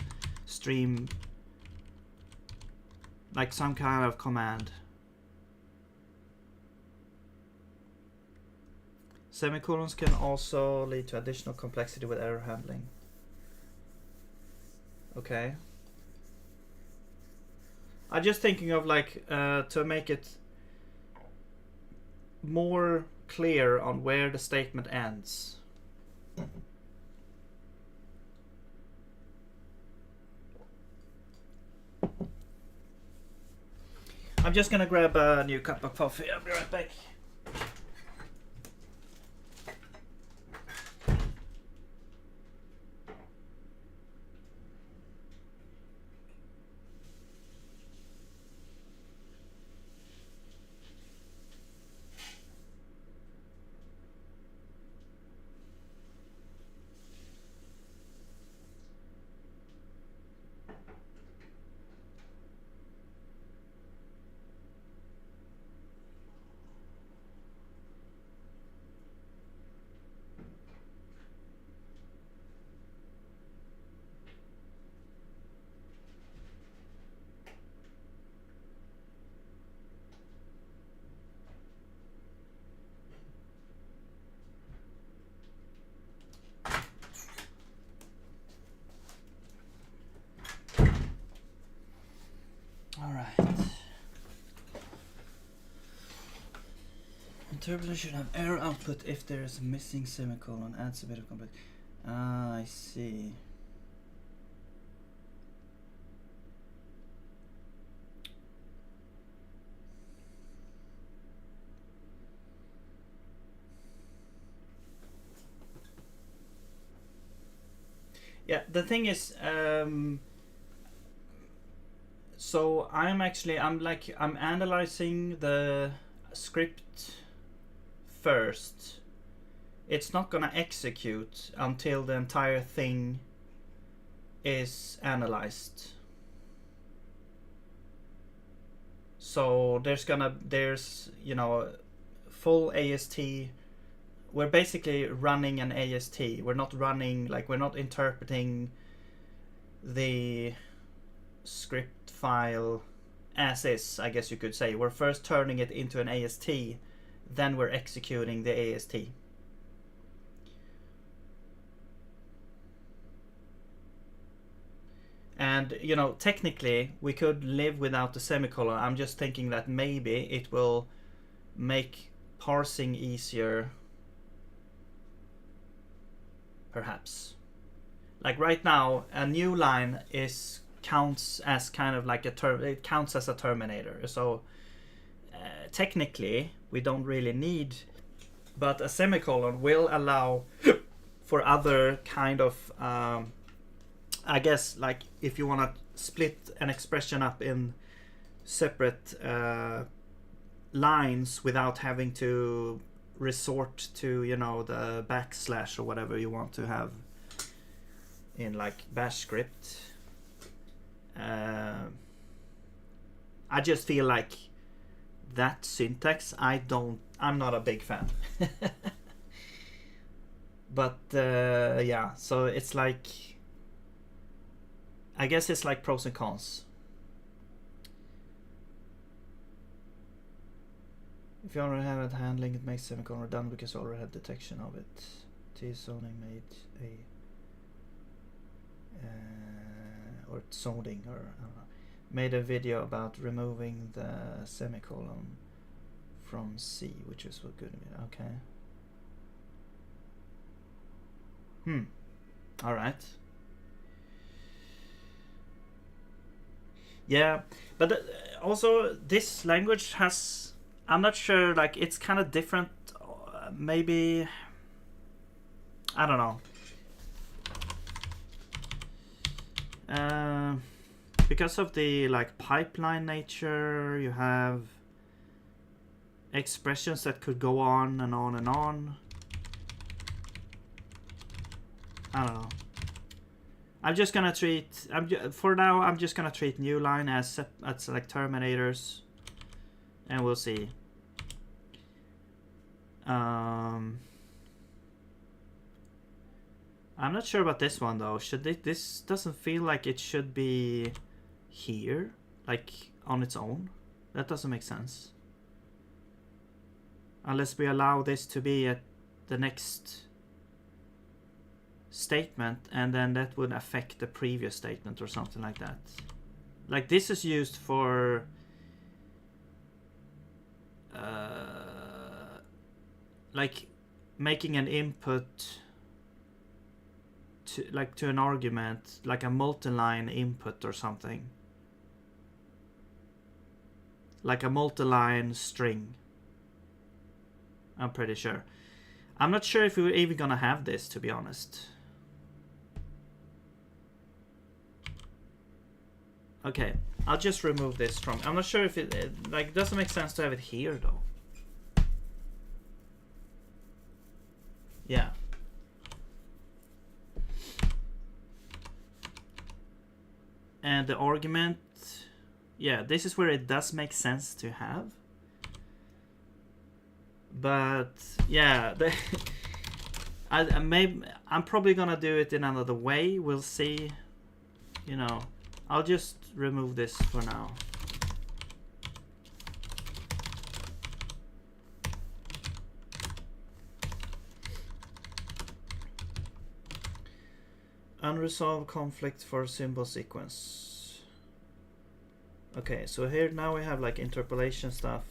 stream, like some kind of command. Semicolons can also lead to additional complexity with error handling. Okay. I'm just thinking of like to make it more clear on where the statement ends. I'm just gonna grab a new cup of coffee. I'll be right back. interpreter should have error output if there is a missing semicolon. Adds a bit of complexity. Ah, I see. Yeah, the thing is, so I'm analyzing the script first. It's not gonna execute until the entire thing is analyzed. So there's you know, full AST. We're basically running an AST. We're not running, like, we're not interpreting the script file as is, I guess you could say. We're first turning it into an AST, then we're executing the AST. And, you know, technically we could live without the semicolon. I'm just thinking that maybe it will make parsing easier, perhaps. Like right now, a new line counts as kind of like it counts as a terminator. So technically we don't really need, but a semicolon will allow for other kind of I guess, like, if you want to split an expression up in separate lines without having to resort to, you know, the backslash or whatever you want to have in, like, bash script. I just feel like that syntax, I'm not a big fan. But yeah, so it's like, I guess it's like pros and cons. If you already have it handling, it makes semicolon redundant because you already have detection of it. T-zoning made or zoning, or I don't know, made a video about removing the semicolon from C, which is what good. Okay. All right. Yeah, but also this language has, I'm not sure, like, it's kind of different. Maybe, I don't know. Because of the, like, pipeline nature, you have expressions that could go on and on and on. I don't know. I'm just gonna treat, for now, I'm just gonna treat new line as like terminators, and we'll see. I'm not sure about this one though. This doesn't feel like it should be here, like on its own. That doesn't make sense. Unless we allow this to be at the next statement, and then that would affect the previous statement or something like that. Like, this is used for like making an input to an argument, like a multi-line input or something, like a multi-line string. I'm pretty sure. I'm not sure if we're even gonna have this, to be honest. Okay, I'll just remove this from. I'm not sure if it like, doesn't make sense to have it here though. Yeah. And the argument, yeah, this is where it does make sense to have. But yeah, I'm probably gonna do it in another way. We'll see. You know, I'll just remove this for now. Unresolved conflict for symbol sequence. Okay, so here now we have like interpolation stuff.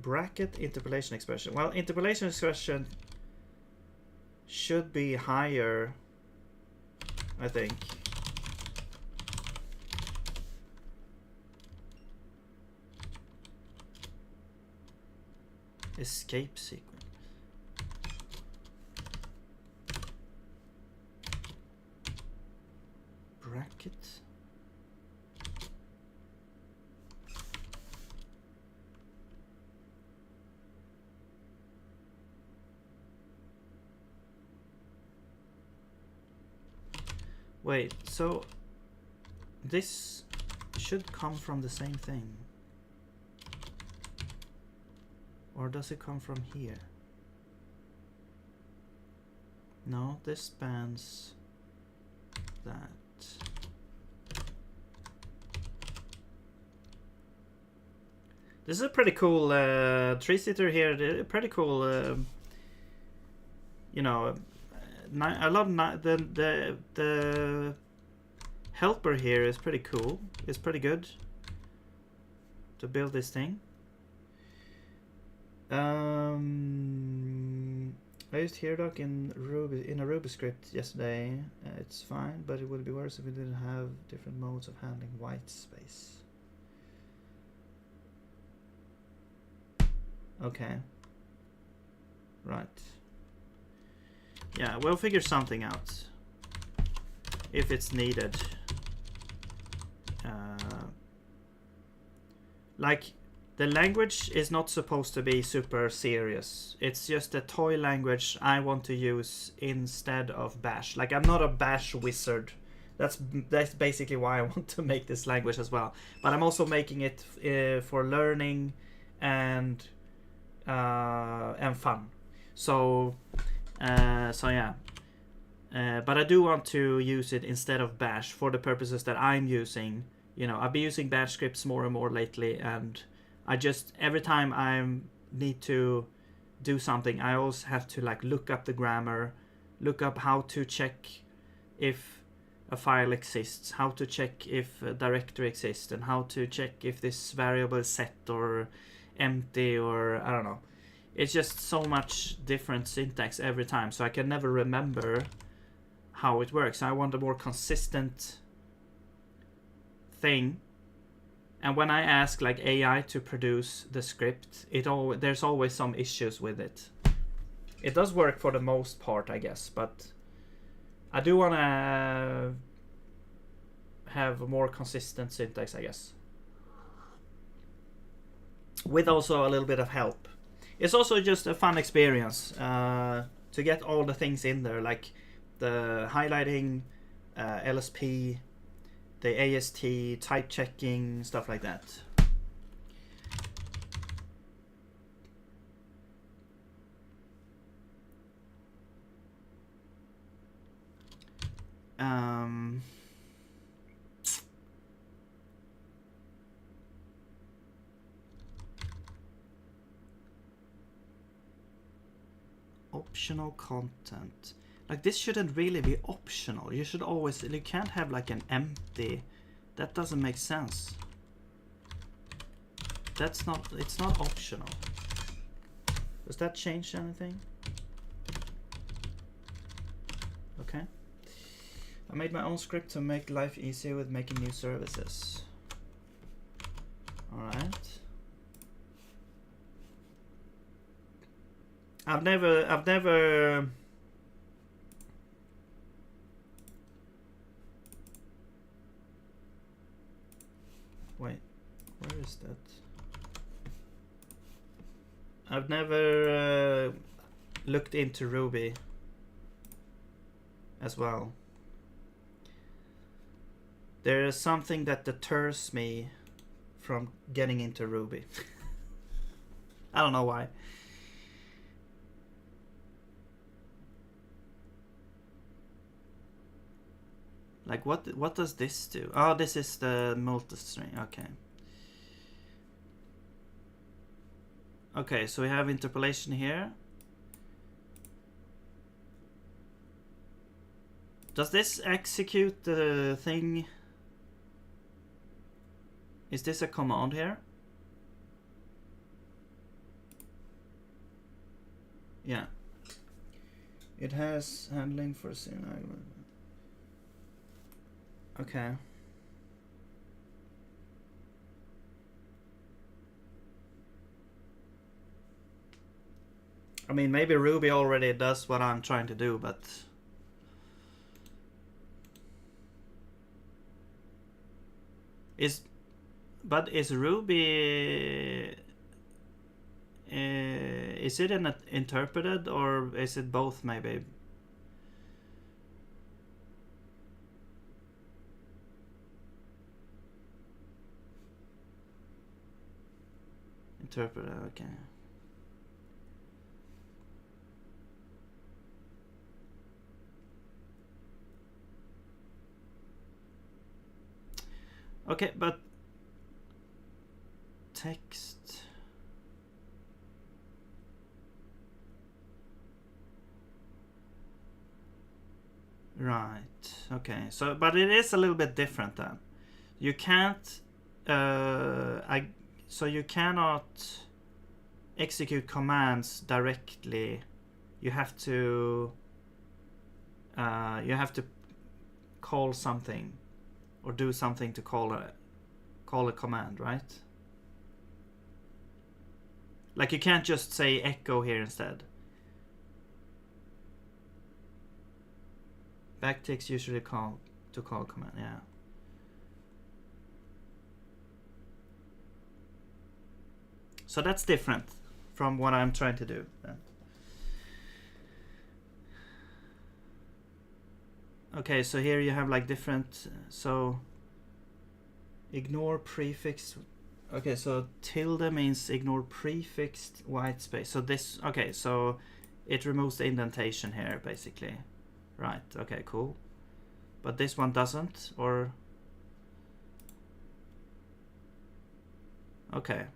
bracket interpolation expression. Well, interpolation expression should be higher, I think. Escape sequence. Bracket. Wait, so this should come from the same thing. Or does it come from here? No, this spans that. This is a pretty cool three-seater here. Pretty cool, you know. I love the helper here is pretty cool. It's pretty good to build this thing. I used HereDoc in a Ruby script yesterday. It's fine, but it would be worse if we didn't have different modes of handling white space. Okay. Right. Yeah, we'll figure something out if it's needed. Like, the language is not supposed to be super serious. It's just a toy language I want to use instead of Bash. Like, I'm not a Bash wizard. That's basically why I want to make this language as well. But I'm also making it for learning and fun. So yeah. But I do want to use it instead of Bash for the purposes that I'm using. You know, I've been using Bash scripts more and more lately, and I just, every time I need to do something, I always have to like look up the grammar, look up how to check if a file exists, how to check if a directory exists, and how to check if this variable is set or empty, or I don't know. It's just so much different syntax every time, so I can never remember how it works. I want a more consistent thing. And when I ask like AI to produce the script, there's always some issues with it. It does work for the most part, I guess, but I do want to have a more consistent syntax, I guess, with also a little bit of help. It's also just a fun experience to get all the things in there, like the highlighting, LSP, the AST, type checking, stuff like that. Optional content. Like, this shouldn't really be optional. You should always, you can't have like an empty. That doesn't make sense. That's not, it's not optional. Does that change anything? Okay. I made my own script to make life easier with making new services. Alright. I've never wait, where is that? I've never looked into Ruby as well. There is something that deters me from getting into Ruby. I don't know why. Like, what does this do? Oh, this is the multi-string. Okay. Okay, so we have interpolation here. Does this execute the thing? Is this a command here? Yeah. It has handling for synonym. Okay. I mean, maybe Ruby already does what I'm trying to do, but is Ruby is it interpreted, or is it both? Maybe. Interpreted. Okay. Okay, but text. Right. Okay. So, but it is a little bit different then. You can't. So you cannot execute commands directly. You have to. You have to call something, or do something to call a command, right? Like you can't just say echo here instead. Backticks usually call command, yeah. So that's different from what I'm trying to do. Okay, so here you have like different, so ignore prefix. Okay, so tilde means ignore prefixed white space. So this, okay, so it removes the indentation here basically. Right, okay, cool. But this one doesn't, or? Okay,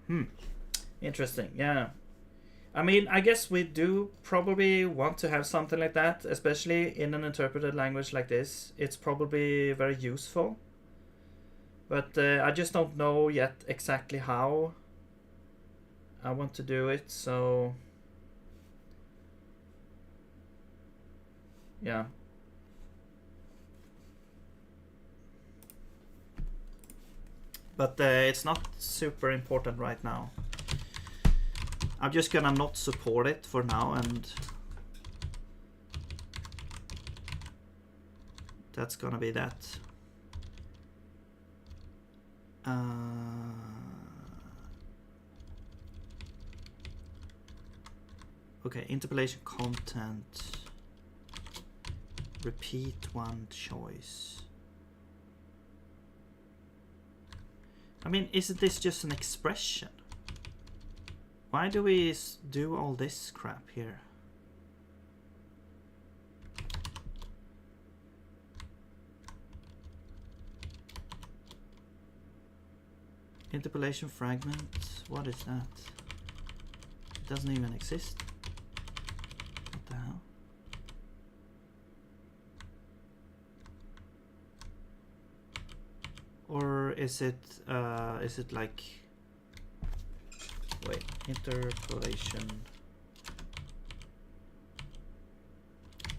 interesting, yeah. I mean, I guess we do probably want to have something like that, especially in an interpreted language like this. It's probably very useful. But I just don't know yet exactly how I want to do it, so yeah. But it's not super important right now. I'm just gonna not support it for now, and that's gonna be that. Okay, interpolation content. Repeat one choice. I mean, isn't this just an expression? Why do we do all this crap here? Interpolation fragment, what is that? It doesn't even exist. What the hell? Or is it like, wait, interpolation.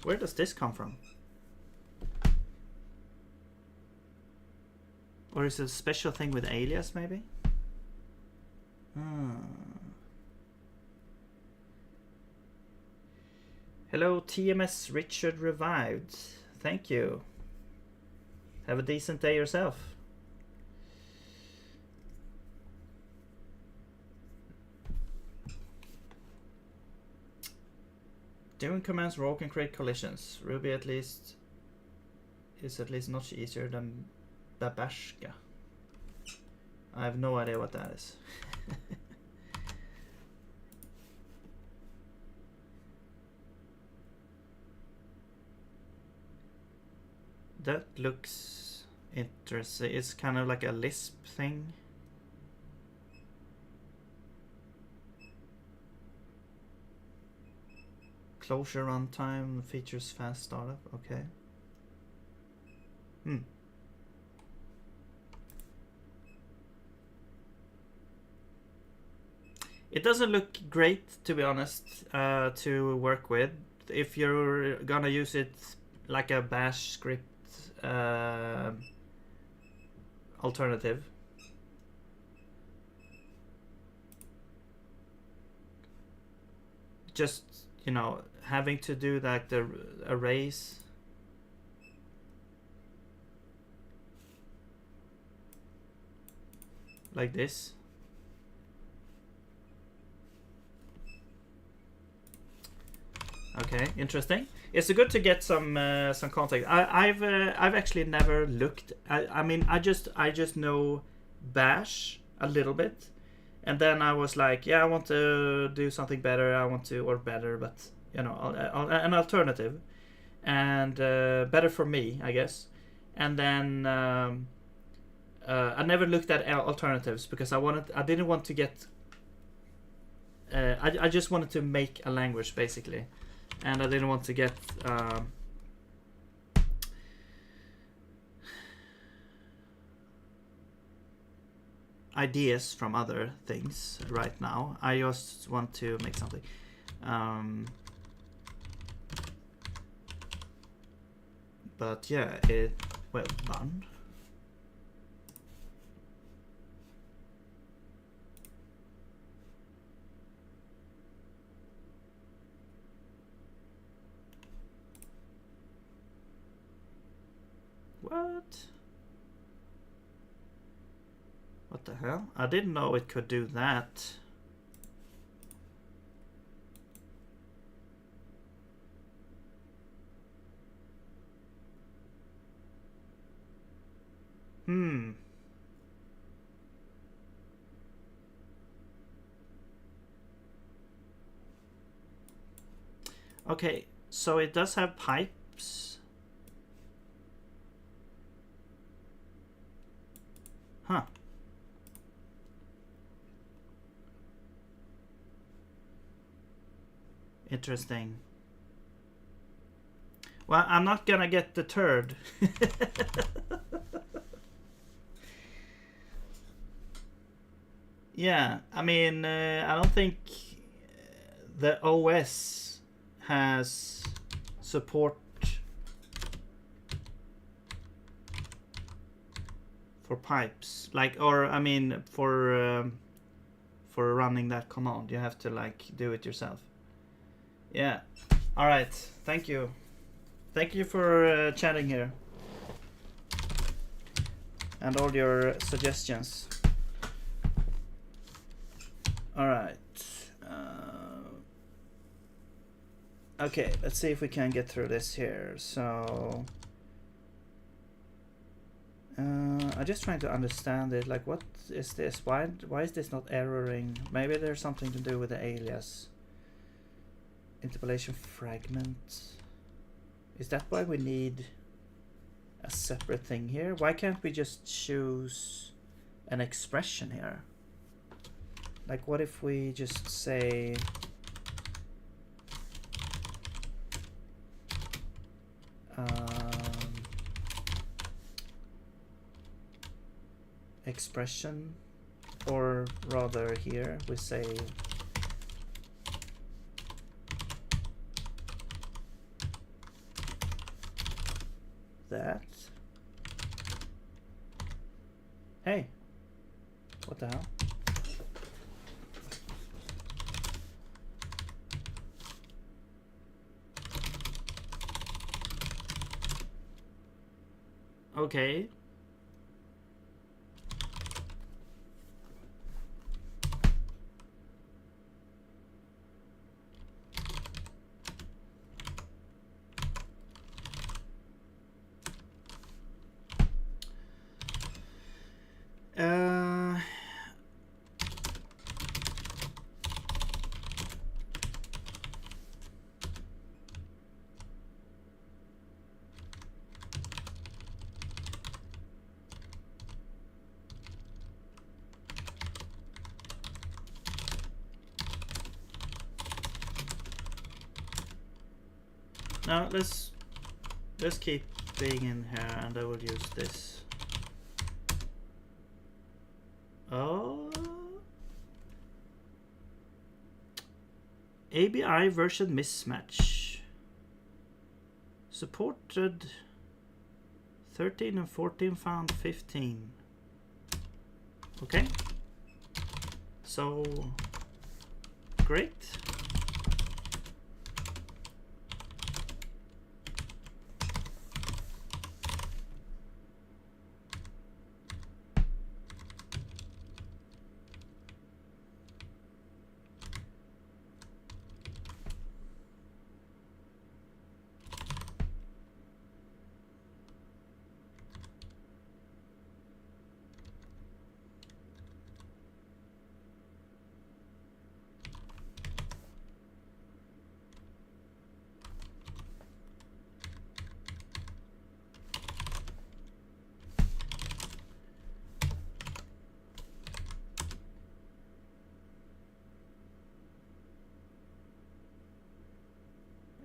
Where does this come from? Or is it a special thing with alias, maybe? Hello, TMS Richard Revived. Thank you. Have a decent day yourself. Doing commands raw can create collisions. Ruby is at least much easier than Babashka. I have no idea what that is. That looks interesting. It's kind of like a Lisp thing. Closure runtime features fast startup. Okay. It doesn't look great, to be honest, to work with. If you're gonna use it like a bash script alternative. Just, you know, having to do like the arrays. Like this. Okay, interesting. It's good to get some context. I've actually never looked. I mean, I just know Bash a little bit, and then I was like, yeah, I want to do something better. I want to, or better, but you know, an alternative, and better for me, I guess. And then I never looked at alternatives because I didn't want to get. I just wanted to make a language basically. And I didn't want to get ideas from other things right now. I just want to make something. But yeah, well done. What the hell? I didn't know it could do that. Okay, so it does have pipes. Huh. Interesting. Well, I'm not gonna get deterred. Yeah, I mean, I don't think the OS has support for pipes, like, or I mean, for running that command, you have to like do it yourself. Yeah. All right. Thank you. Thank you for chatting here and all your suggestions. All right. Okay, let's see if we can get through this here. So I'm just trying to understand it. Like, what is this? Why is this not erroring? Maybe there's something to do with the alias. Interpolation fragment. Is that why we need a separate thing here? Why can't we just choose an expression here? Like, what if we just say expression, or rather here we say that. Hey, what the hell? Okay. Now let's keep being in here, and I will use this. Oh, ABI version mismatch. Supported 13 and 14, found 15. Okay. So, great.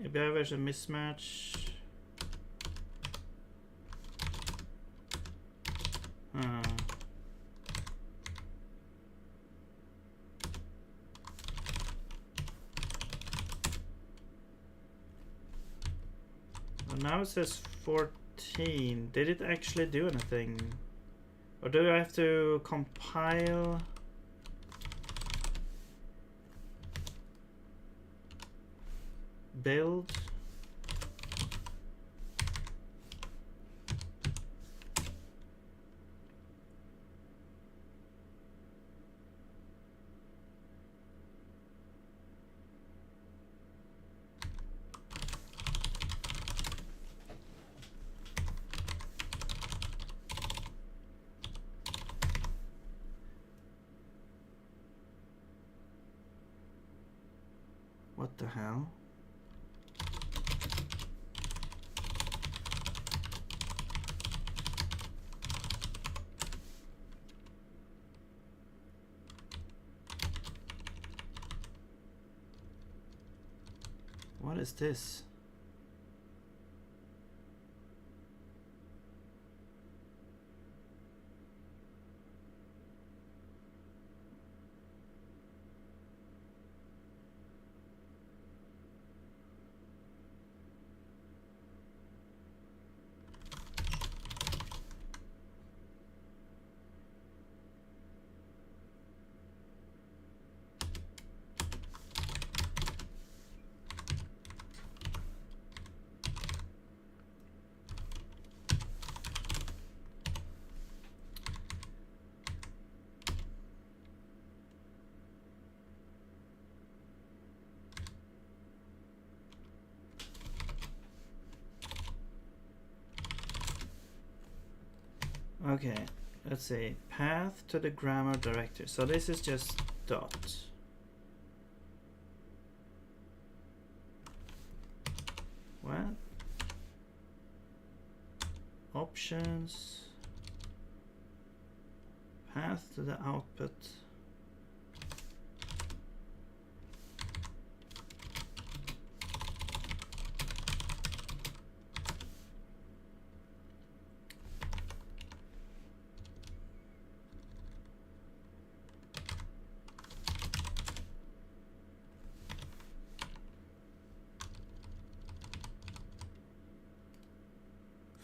ABI version mismatch. Well, now it says 14. Did it actually do anything? Or do I have to compile? Build? What the hell? What is this? Okay, let's see. Path to the grammar directory. So this is just dot. What? Options. Path to the output.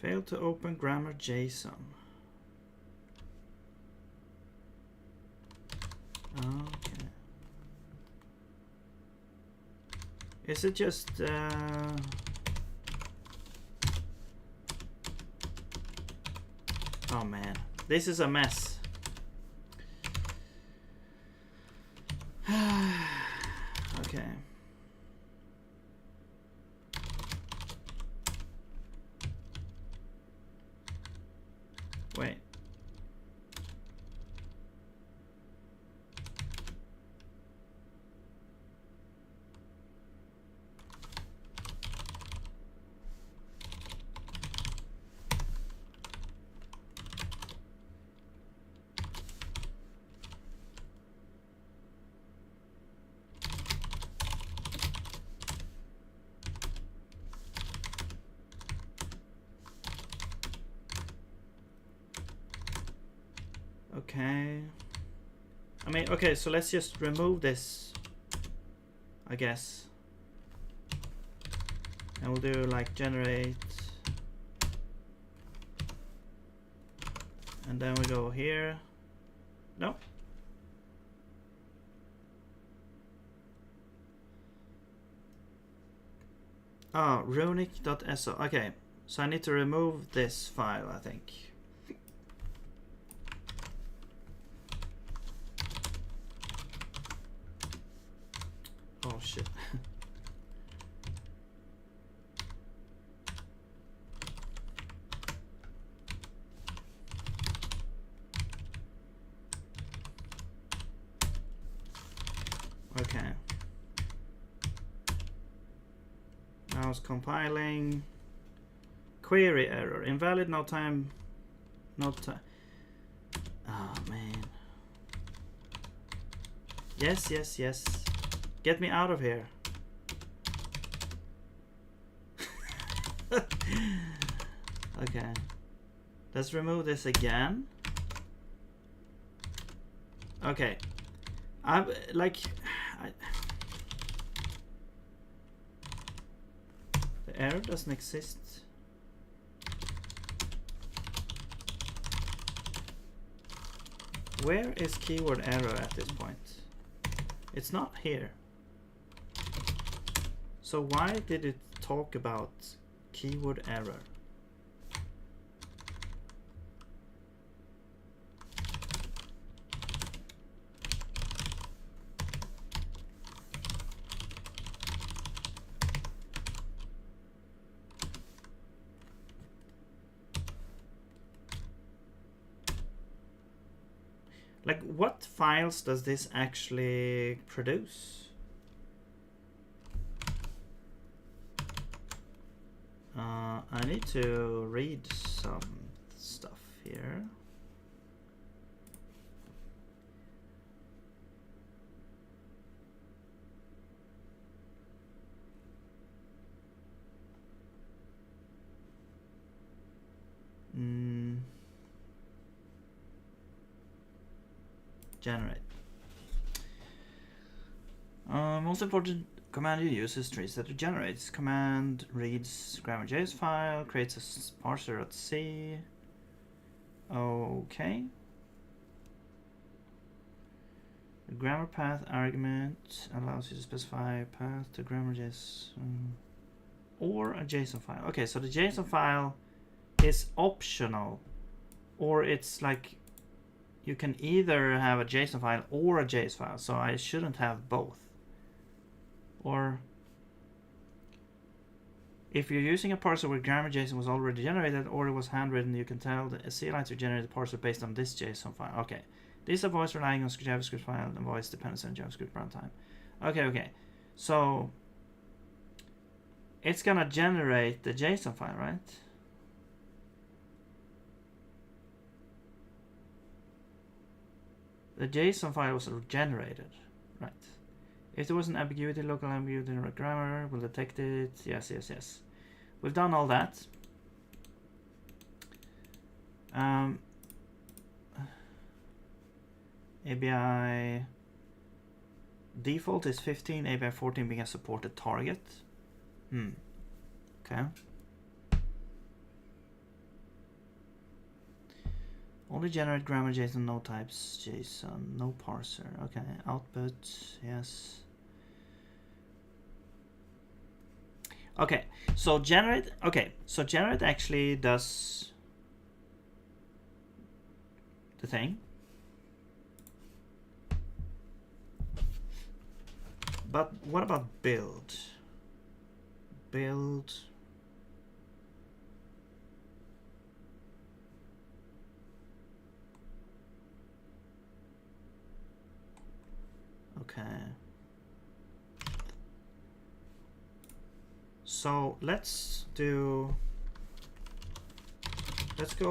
Failed to open grammar JSON. Okay. Is it just oh man, this is a mess. Okay. Wait. Okay. I mean, okay, so let's just remove this. I guess. And we'll do like generate. And then we go here. No. Oh, runic.so. Okay, so I need to remove this file, I think. Oh shit. Okay. Now it's compiling. Query error. Invalid, no time. No time. Oh man. Yes, yes, yes. Get me out of here. Okay. Let's remove this again. Okay. I'm like... the error doesn't exist. Where is keyword error at this point? It's not here. So why did it talk about keyword error? Like, what files does this actually produce? I need to read some stuff here. Generate. Most important command you use is treeset to generate. Command reads grammar.js file, creates a parser.c. Okay. The grammar path argument allows you to specify a path to grammar.js or a JSON file. Okay, so the JSON file is optional, or it's like you can either have a JSON file or a JS file, so I shouldn't have both. Or if you're using a parser where grammar.json was already generated or it was handwritten, you can tell the CLI to generate a parser based on this JSON file. Okay, this avoids relying on JavaScript file and avoids dependency on JavaScript runtime. Okay, so it's gonna generate the JSON file, right? The JSON file was generated, right? If there was an ambiguity, local ambiguity in the grammar, we'll detect it. Yes. We've done all that. ABI default is 15, ABI 14 being a supported target. Okay. Only generate grammar JSON, no types JSON, no parser. Okay, output, yes. Okay, so generate. Okay, so generate actually does the thing. But what about build? Build. Okay. So let's go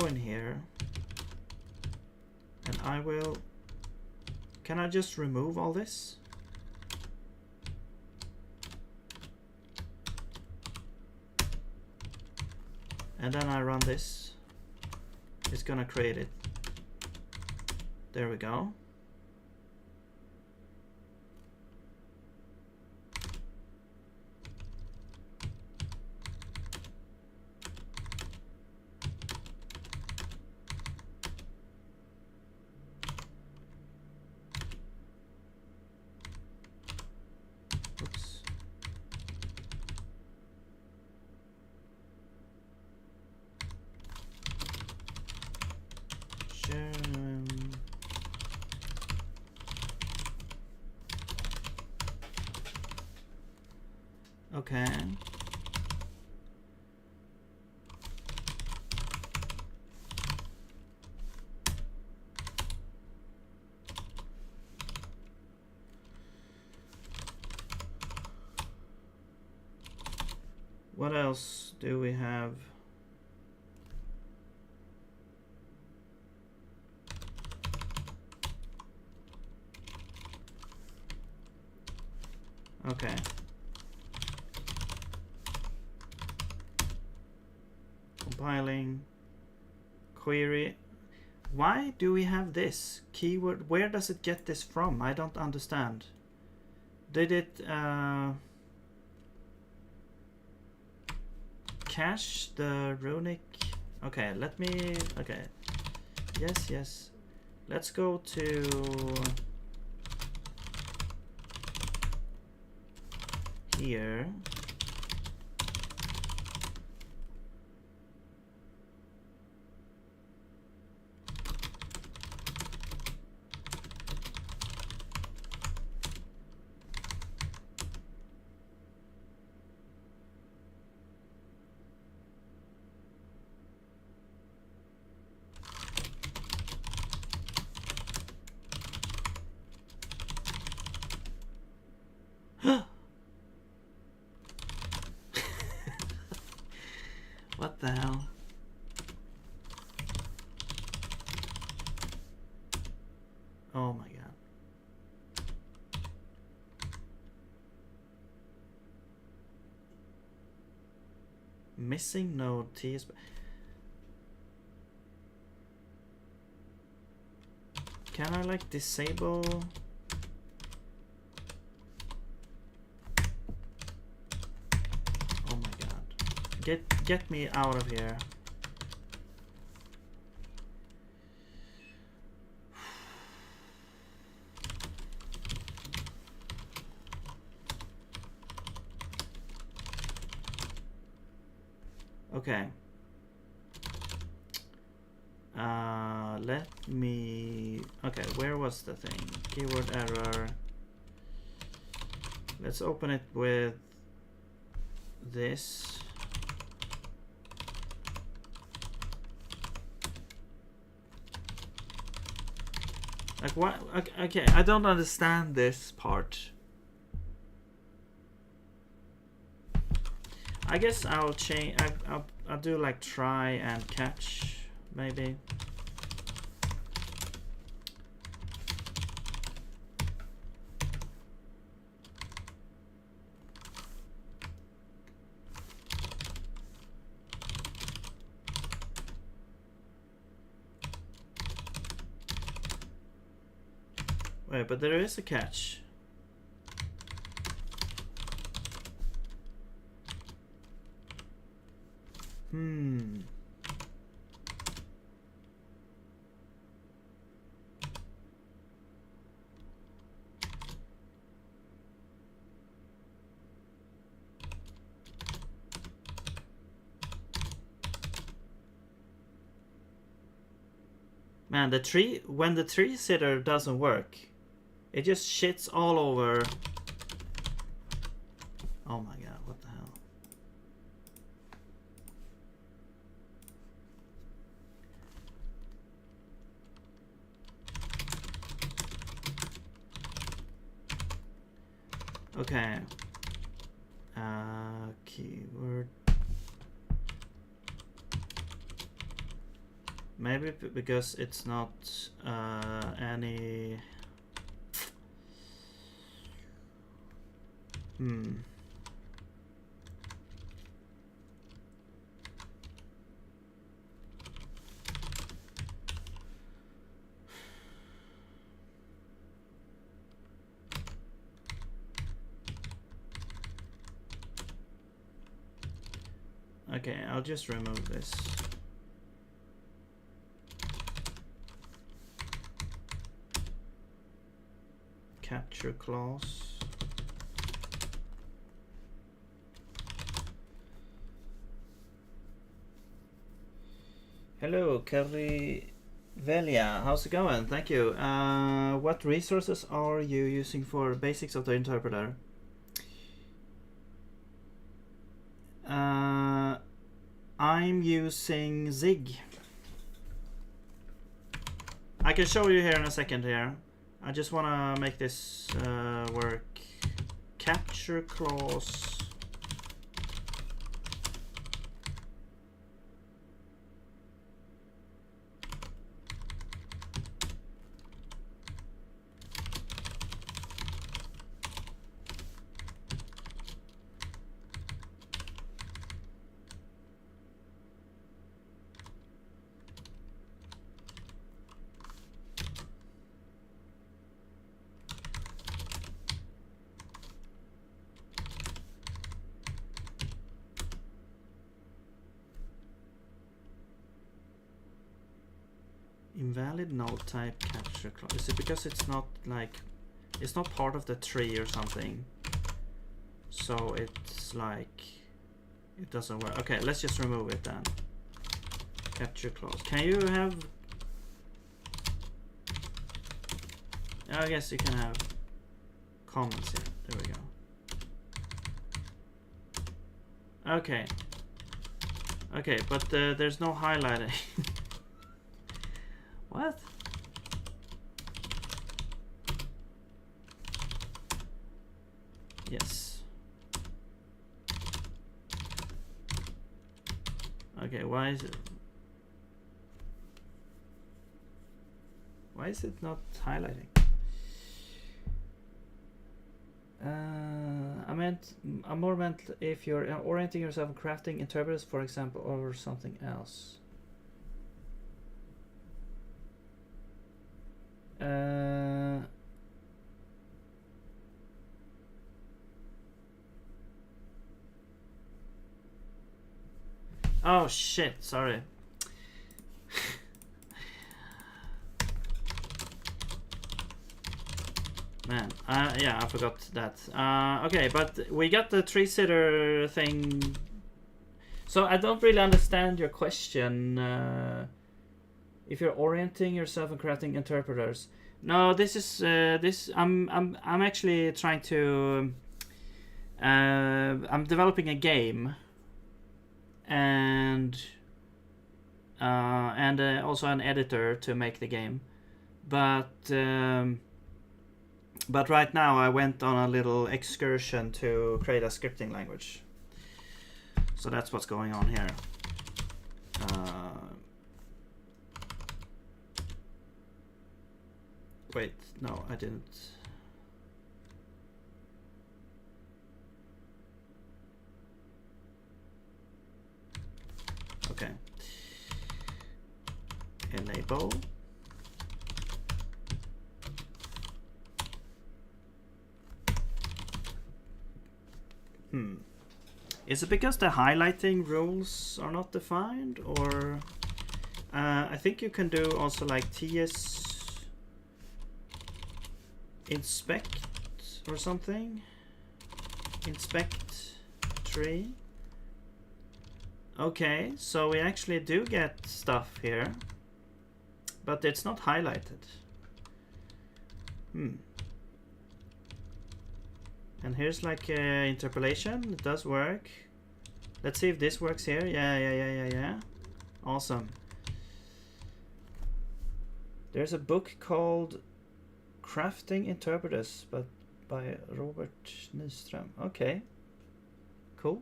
in here and can I just remove all this? And then I run this. It's gonna create it. There we go. Okay. What else do we have? Okay. Compiling. Query. Why do we have this keyword? Where does it get this from? I don't understand. Did it cache the runic? Okay, let me. Okay. Yes, yes. Let's go to here. What the hell? Oh my god. Missing node T is. Can I like disable? Oh my god. Get me out of here. Okay. Let me. Okay, where was the thing? Keyword error. Let's open it with this. Like what? Okay, I don't understand this part. I guess I'll change. I'll do like try and catch, maybe. Wait, but there is a catch. Man, the tree, when the tree sitter doesn't work, it just shits all over. Oh my god, what the hell? Okay. Keyword. Maybe because it's not any. Okay, I'll just remove this. Capture clause. Hello, Kerry Velia. How's it going? Thank you. What resources are you using for basics of the interpreter? I'm using Zig. I can show you here in a second here. I just want to make this work. Capture clause. Invalid node type capture clause. Is it because it's not like, it's not part of the tree or something? So it's like, it doesn't work. Okay, let's just remove it then. Capture clause. Can you have, I guess you can have comments here. There we go. Okay. Okay, but there's no highlighting. What? Yes. Okay, why is it not highlighting? I more meant if you're orienting yourself in crafting interpreters, for example, or something else. Oh shit, sorry. Man, yeah, I forgot that. Okay, but we got the tree sitter thing. So I don't really understand your question. If you're orienting yourself in crafting interpreters. No, this is this. I'm actually trying to. I'm developing a game. And also an editor to make the game, but right now I went on a little excursion to create a scripting language. So that's what's going on here. Wait, no, I didn't. Okay. Enable. Is it because the highlighting rules are not defined, or I think you can do also like ts inspect or something. Inspect tree. Okay, so we actually do get stuff here, but it's not highlighted. And here's like interpolation. It does work. Let's see if this works here. Yeah. Awesome. There's a book called Crafting Interpreters, but by Robert Nyström. Okay, cool.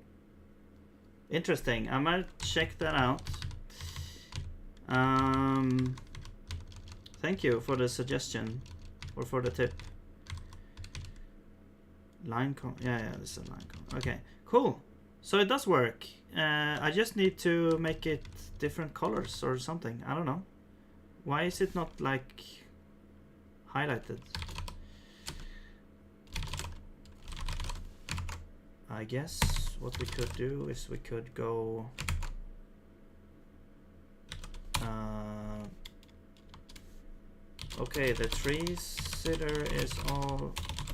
Interesting. I might check that out. Thank you for the suggestion, or for the tip. Line com. Yeah, this is a line com. Okay, cool. So it does work. I just need to make it different colors or something. I don't know. Why is it not like highlighted? I guess what we could do is we could go okay, the tree sitter is all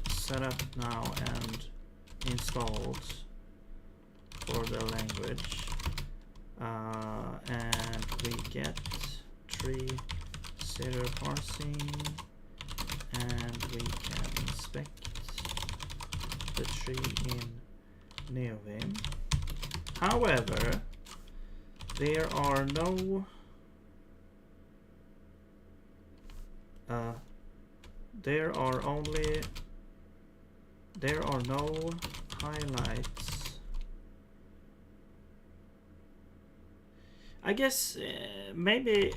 set up now and installed for the language, and we get tree sitter parsing, and we can inspect the tree in Neovim, However, there are no there are no highlights. I guess maybe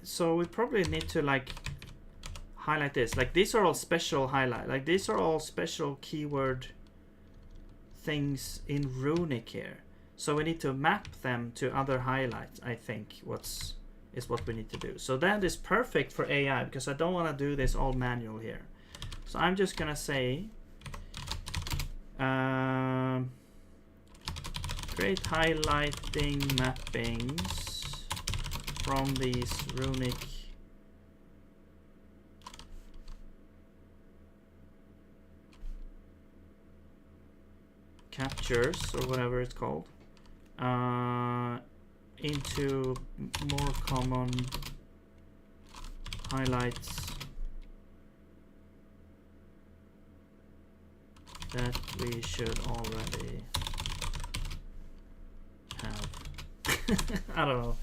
so we probably need to like highlight this. Like these are all special highlight. Like these are all special keyword things in Runic here. So we need to map them to other highlights, I think, is what we need to do. So that is perfect for AI because I don't want to do this all manual here. So I'm just gonna say create highlighting mappings from these Runic captures or whatever it's called into more common highlights that we should already have. I don't know.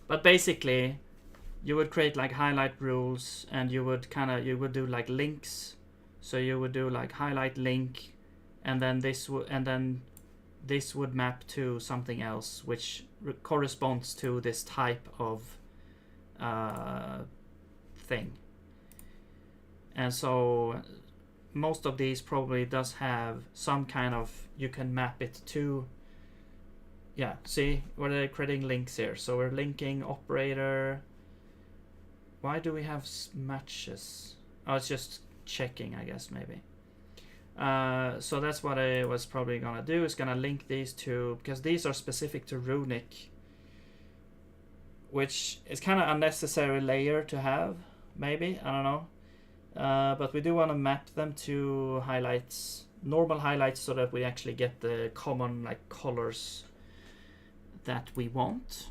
But basically you would create like highlight rules, and you would do like links. So you would do like highlight link, and then this would map to something else which corresponds to this type of thing. And so most of these probably does have some kind of, you can map it to. Yeah, see, we're creating links here. So we're linking operator. Why do we have matches? Oh, it's just checking, I guess, maybe. So that's what I was probably gonna do, is gonna link these two, because these are specific to Runic, which is kind of unnecessary layer to have, maybe, I don't know. But we do want to map them to highlights, normal highlights, so that we actually get the common like colors that we want.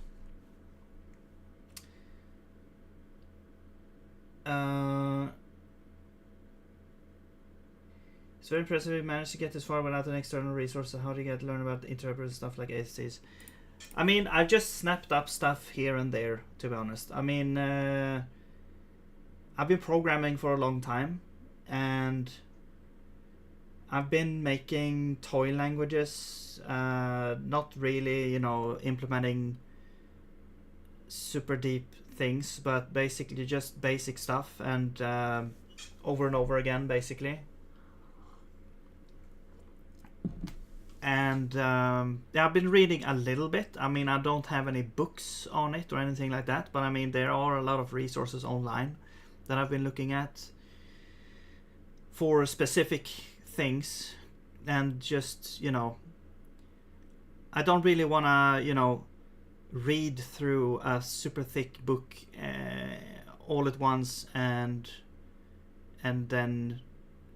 It's very impressive you managed to get this far without an external resource. So how do you learn about interpreters stuff like ACs? I mean, I've just snapped up stuff here and there, to be honest. I mean, I've been programming for a long time, and I've been making toy languages, not really, implementing super deep things, but basically just basic stuff, and over and over again, basically. And yeah, I've been reading a little bit. I mean, I don't have any books on it or anything like that, but I mean, there are a lot of resources online that I've been looking at for specific things. And just, I don't really want to, read through a super thick book all at once and then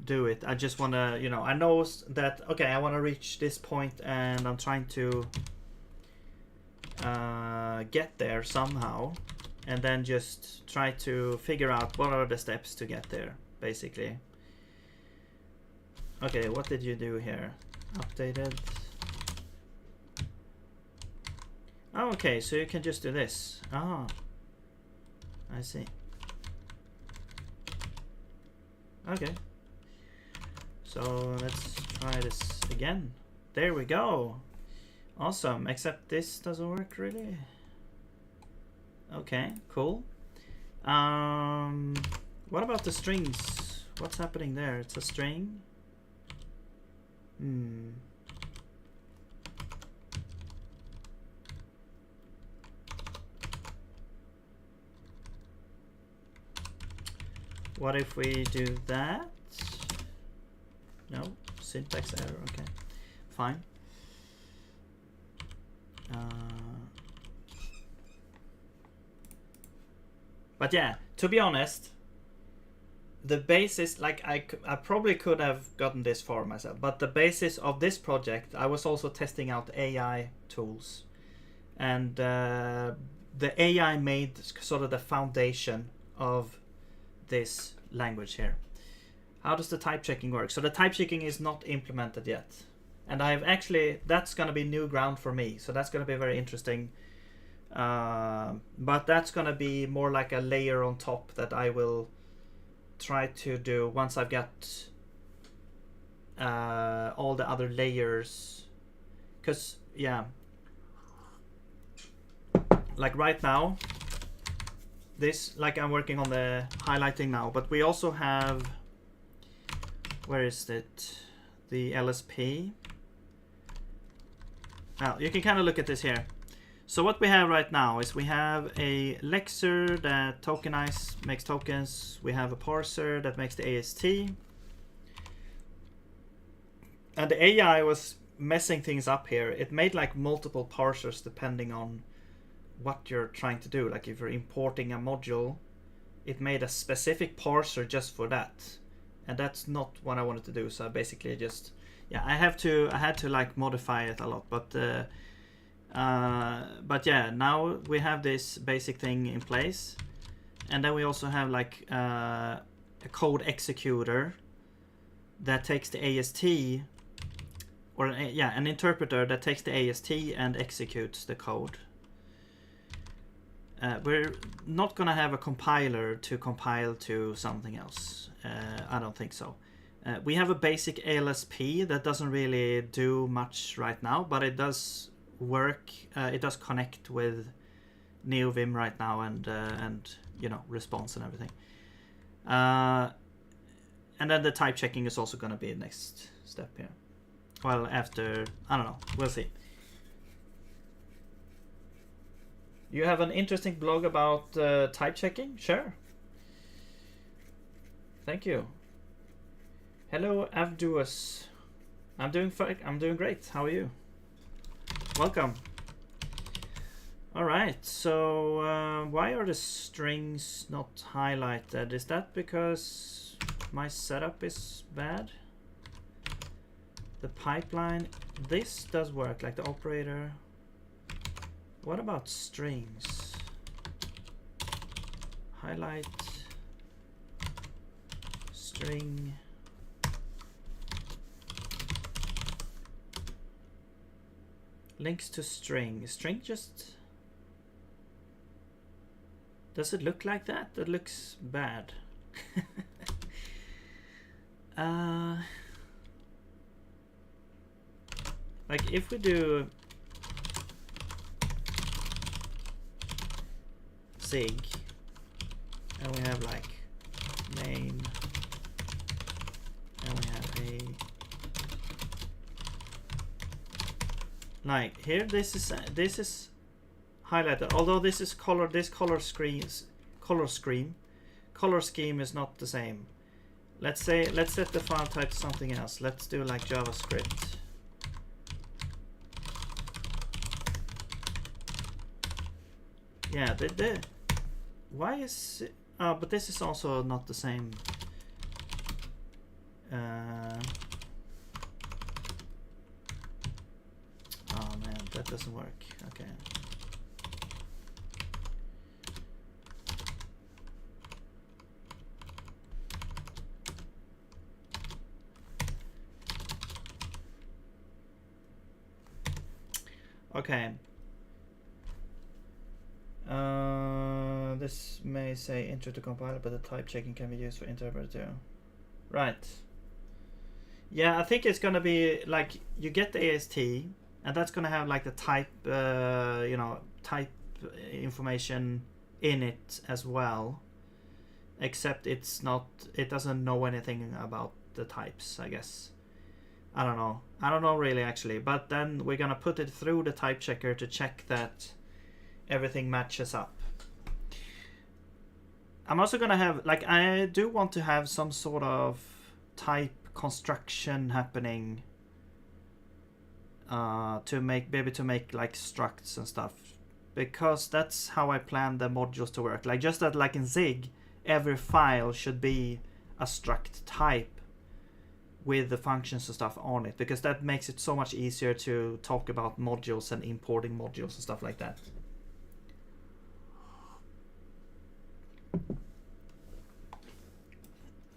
do it. I just want to, I know that, okay, I want to reach this point, and I'm trying to get there somehow, and then just try to figure out what are the steps to get there, basically. Okay, what did you do here? Updated. Oh, okay, so you can just do this. Ah, I see. Okay. So let's try this again. There we go. Awesome, except this doesn't work really. Okay, cool. What about the strings? What's happening there? It's a string. What if we do that? No, syntax error. Okay, fine. But yeah, to be honest, the basis, like I probably could have gotten this for myself, but the basis of this project, I was also testing out AI tools, and the AI made sort of the foundation of this language here. How does the type checking work? So the type checking is not implemented yet, and I've actually, that's going to be new ground for me, so that's going to be very interesting. But that's going to be more like a layer on top that I will try to do once I've got all the other layers, because yeah, like right now this, like I'm working on the highlighting now, but we also have, where is it, the LSP. Now you can kind of look at this here. So what we have right now is we have a lexer that makes tokens. We have a parser that makes the AST. And the AI was messing things up here. It made like multiple parsers depending on what you're trying to do. Like if you're importing a module, it made a specific parser just for that. And that's not what I wanted to do. So I basically just, yeah, I had to like modify it a lot, but yeah, now we have this basic thing in place, and then we also have like a code executor that takes the AST, or an interpreter that takes the AST and executes the code. We're not gonna have a compiler to compile to something else. I don't think so. We have a basic ALSP that doesn't really do much right now, but it does work. It does connect with NeoVim right now, and you know, response and everything. And then the type checking is also going to be the next step here. Well, after, I don't know, we'll see. You have an interesting blog about type checking? Sure. Thank you. Hello, Avduus. I'm doing great. How are you? Welcome. All right. So why are the strings not highlighted? Is that because my setup is bad? The pipeline. This does work, like the operator. What about strings? Highlight string. Links to string. String just... Does it look like that? That looks bad. Like if we do zig, and we have like main, and we have a, like here, this is highlighted, although this is color, this color scheme is not the same. Let's set the file type to something else. Let's do like JavaScript. Yeah, why is it, oh, but this is also not the same. Oh man, that doesn't work. Okay. Okay. This may say intro to compiler, but the type checking can be used for interpreter too. Right. Yeah, I think it's gonna be like you get the AST, and that's gonna have like the type, you know, type information in it as well. Except it's not. It doesn't know anything about the types, I guess. I don't know. I don't know really actually. But then we're gonna put it through the type checker to check that everything matches up. I'm also gonna have, like, I do want to have some sort of type construction happening to make like structs and stuff, because that's how I plan the modules to work. Like just that, like in Zig, every file should be a struct type with the functions and stuff on it, because that makes it so much easier to talk about modules and importing modules and stuff like that.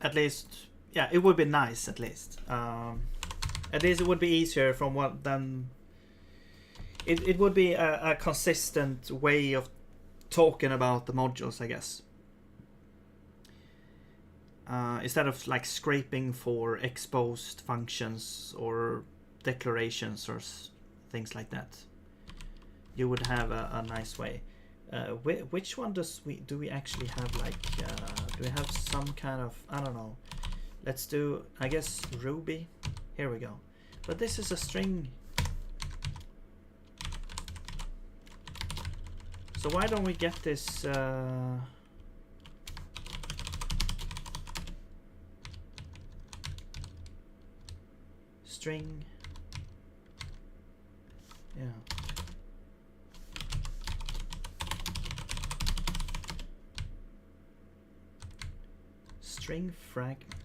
At least, yeah, it would be nice. At least it would be easier from what then. It would be a consistent way of talking about the modules, I guess. Instead of like scraping for exposed functions or declarations or things like that, you would have a nice way. Which one do we actually have? Like, do we have some kind of, I don't know. Let's do, I guess, Ruby. Here we go. But this is a string. So why don't we get this? String. Yeah. String fragment.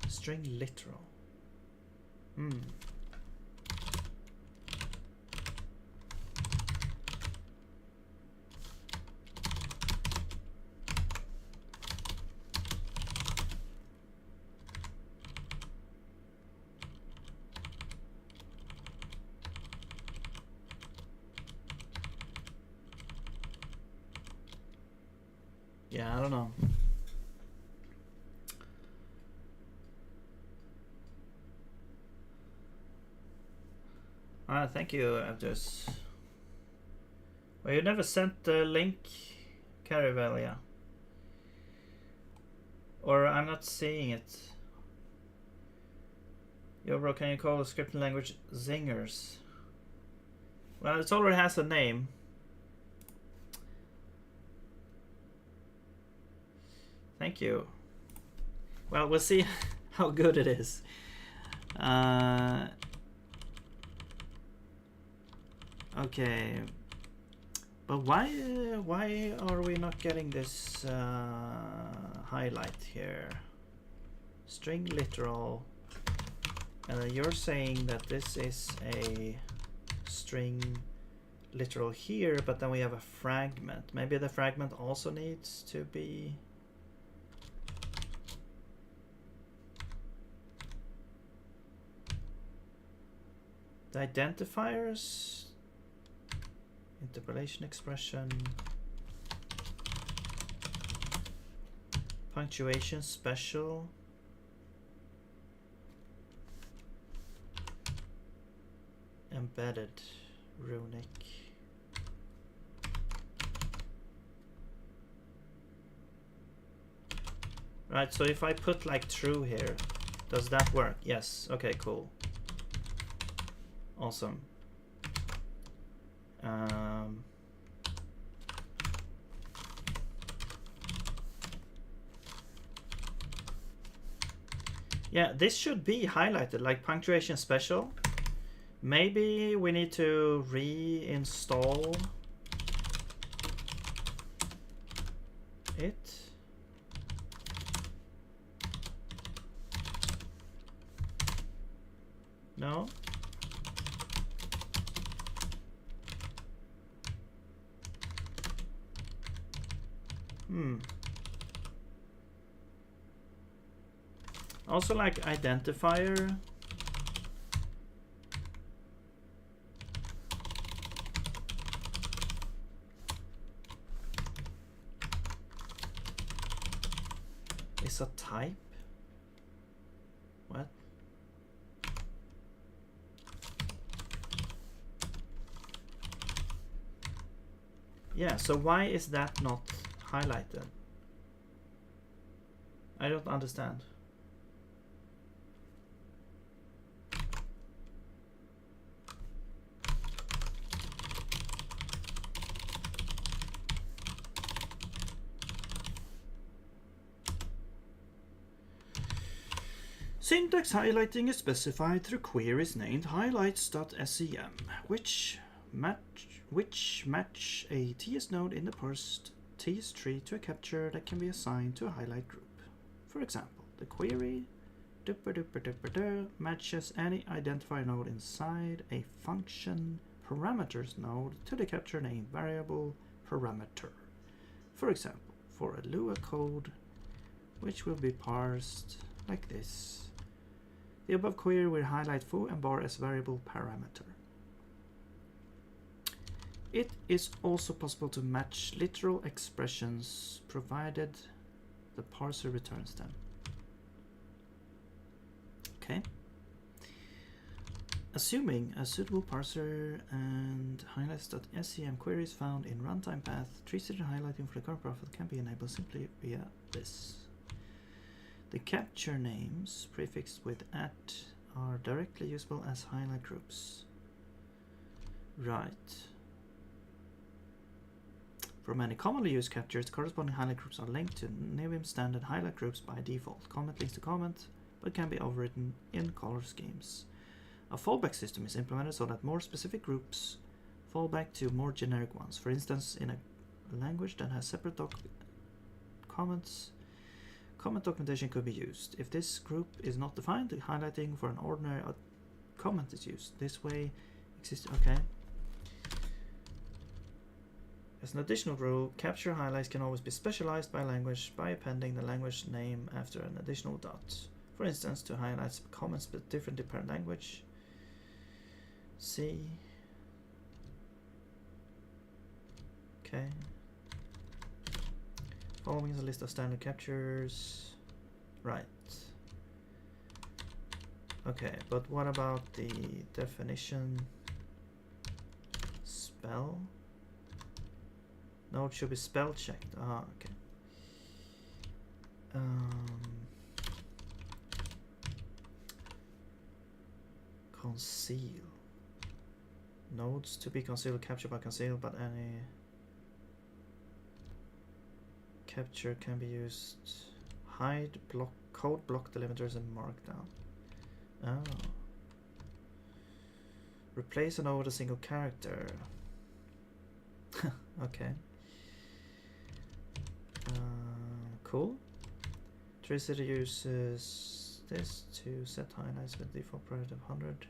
String literal. Yeah, I don't know. Alright, thank you, Abdus. Well, you never sent the link, Caravelia. Or I'm not seeing it. Yo, bro, can you call the scripting language zingers? Well, it already has a name. Thank you. Well, we'll see how good it is. Okay, but why are we not getting this highlight here? String literal, and you're saying that this is a string literal here, but then we have a fragment. Maybe the fragment also needs to be. The identifiers, interpolation expression, punctuation special, embedded, runic. Right, so if I put like true here, does that work? Yes, okay, cool. Awesome. Yeah, this should be highlighted like punctuation special. Maybe we need to reinstall it. No? Also like identifier. Is a type? What? Yeah, so why is that not highlighted? I don't understand. Syntax highlighting is specified through queries named highlights.sem, which match a TS node in the parsed TS tree to a capture that can be assigned to a highlight group. For example, the query matches any identifier node inside a function parameters node to the capture name variable parameter. For example, for a Lua code, which will be parsed like this. The above query will highlight foo and bar as variable parameter. It is also possible to match literal expressions provided the parser returns them. Okay. Assuming a suitable parser and highlights.scm queries found in runtime path, tree-seated highlighting for the current profile can be enabled simply via this. The capture names prefixed with @ are directly usable as highlight groups. Right. For many commonly used captures, corresponding highlight groups are linked to NVIDIA standard highlight groups by default. Comment links to comment, but can be overwritten in color schemes. A fallback system is implemented so that more specific groups fall back to more generic ones. For instance, in a language that has separate comments, comment documentation could be used. If this group is not defined, the highlighting for an ordinary comment is used. This way exists. Okay. As an additional rule, capture highlights can always be specialized by language by appending the language name after an additional dot. For instance, to highlight comments but differently per language. C. Okay. Following is a list of standard captures. Right. Okay, but what about the definition? Spell? No, it should be spell checked. Ah, okay. Conceal. Nodes to be concealed, captured by conceal, but any capture can be used. Hide, block, code block delimiters and markdown. Oh. Replace a node with a single character. Okay. Cool. Tree-seated uses this to set highlights with default priority of 100.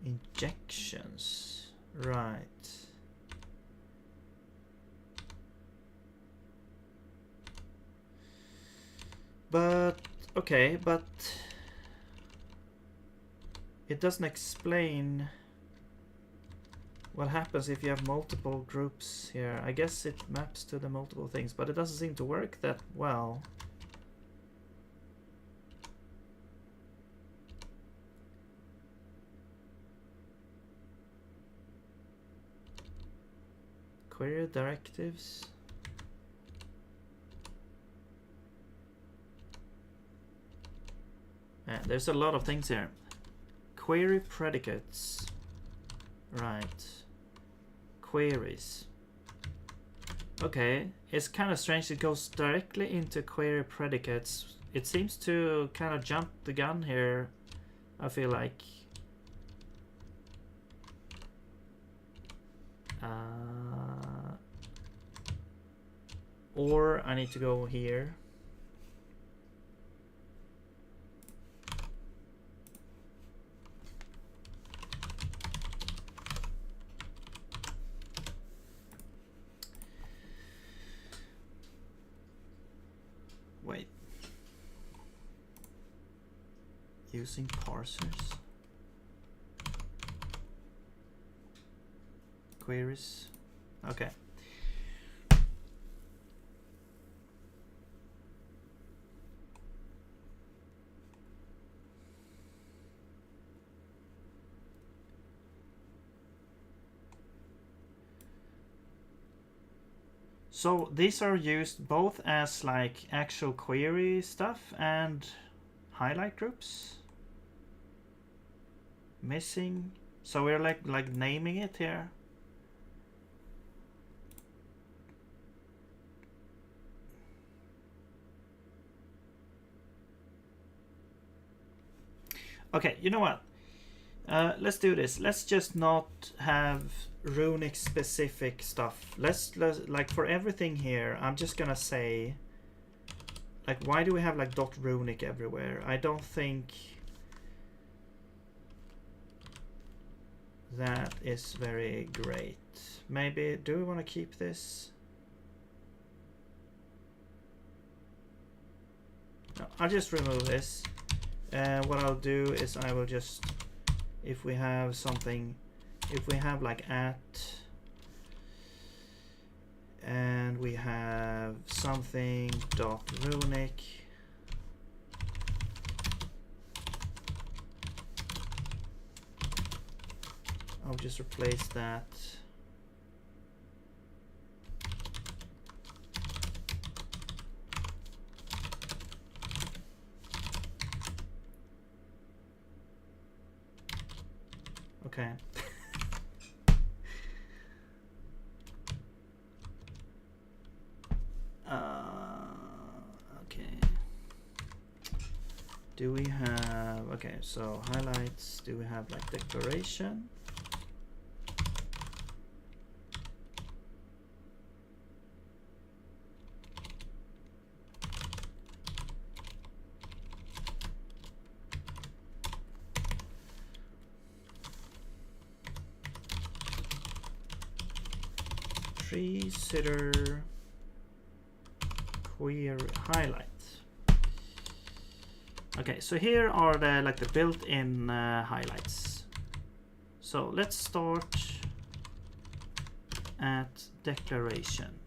Injections. Right. But, okay, but it doesn't explain what happens if you have multiple groups here. I guess it maps to the multiple things, but it doesn't seem to work that well. Query directives. There's a lot of things here. Query predicates. Right. Queries. Okay, it's kind of strange it goes directly into query predicates. It seems to kind of jump the gun here, I feel like. Or I need to go here. Wait. Using parsers. Queries. Okay. So these are used both as like actual query stuff and highlight groups. Missing. So we're like naming it here. Okay, you know what? Let's do this. Let's just not have runic specific stuff. Let's like for everything here, I'm just gonna say, like, why do we have like .runic everywhere? I don't think that is very great. Maybe, do we want to keep this? No, I'll just remove this. What I'll do is I will just, if we have something, if we have like at, and we have something .runic, I'll just replace that. Okay. Okay. Do we have, okay, so highlights, do we have like declaration? Tree sitter query highlight. Okay, so here are the like the built-in highlights. So let's start at declaration.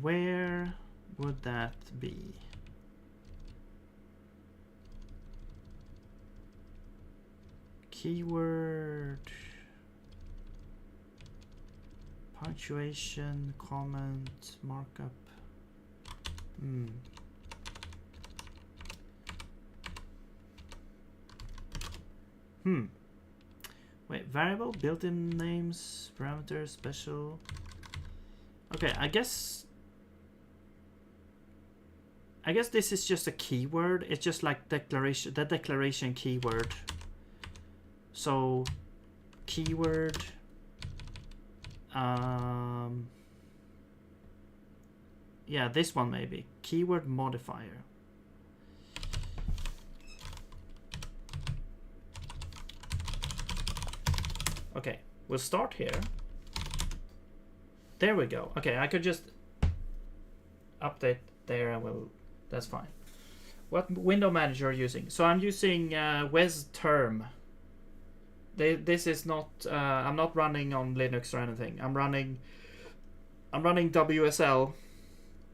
Where would that be? Keyword, punctuation, comment, markup. Wait, variable, built-in names, parameters, special. Okay, I guess this is just a keyword. It's just like declaration, the declaration keyword. So keyword, yeah, this one maybe, keyword modifier. Okay, we'll start here. There we go. Okay, I could just update there and we'll, that's fine. What window manager are you using? So I'm using WesTerm. This is not, I'm not running on Linux or anything. I'm running WSL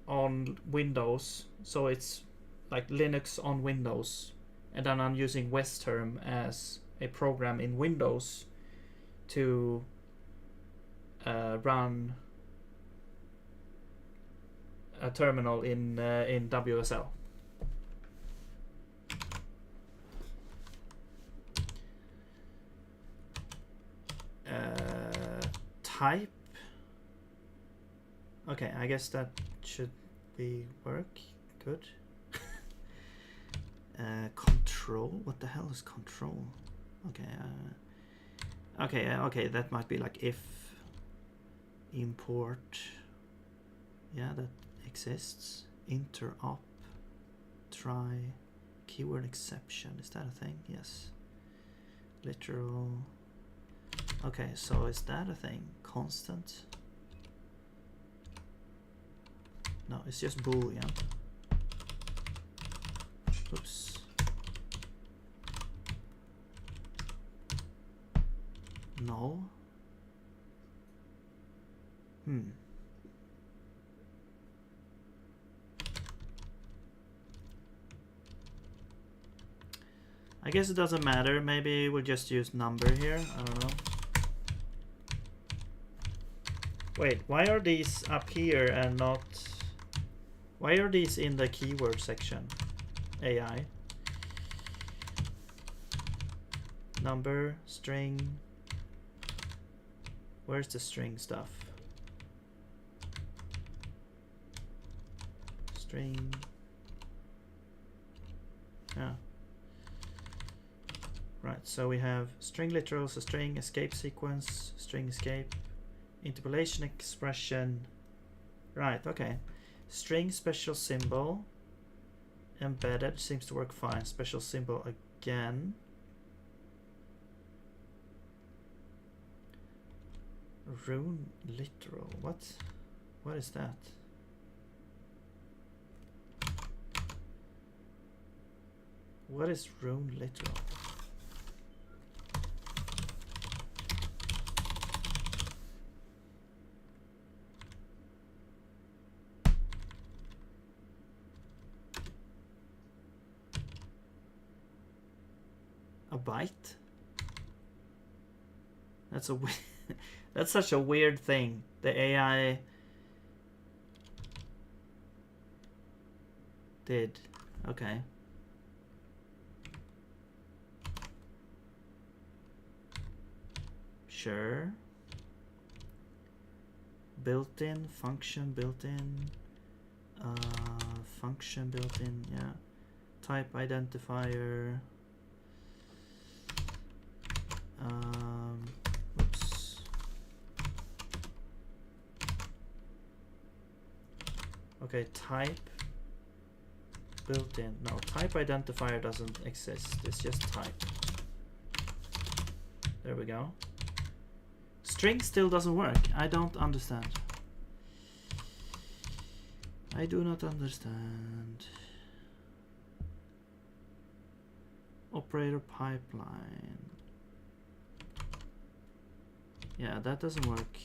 on Windows, so it's like Linux on Windows, and then I'm using WesTerm as a program in Windows to run a terminal in WSL. Type. Okay, I guess that should be work. Good. Control. What the hell is control? Okay. Okay. That might be like if import. Yeah, that exists. Interop. Try. Keyword exception. Is that a thing? Yes. Literal. Okay, so is that a thing? Constant? No, it's just Boolean. Oops. No. I guess it doesn't matter. Maybe we'll just use number here. I don't know. Wait, why are these up here and not... Why are these in the keyword section? AI. Number, string. Where's the string stuff? String, Yeah. Right, so we have string literals, a string, escape sequence, string escape, interpolation expression. Right, okay. String special symbol, embedded seems to work fine. Special symbol again. Rune literal, what? What is that? What is rune literal? A byte? That's a that's such a weird thing. The AI did. Okay. Sure. Built-in, function built-in, function built-in, yeah. Type identifier. Oops. Okay, type built-in. No, type identifier doesn't exist. It's just type. There we go. String still doesn't work. I don't understand. I do not understand. Operator pipeline. Yeah, that doesn't work.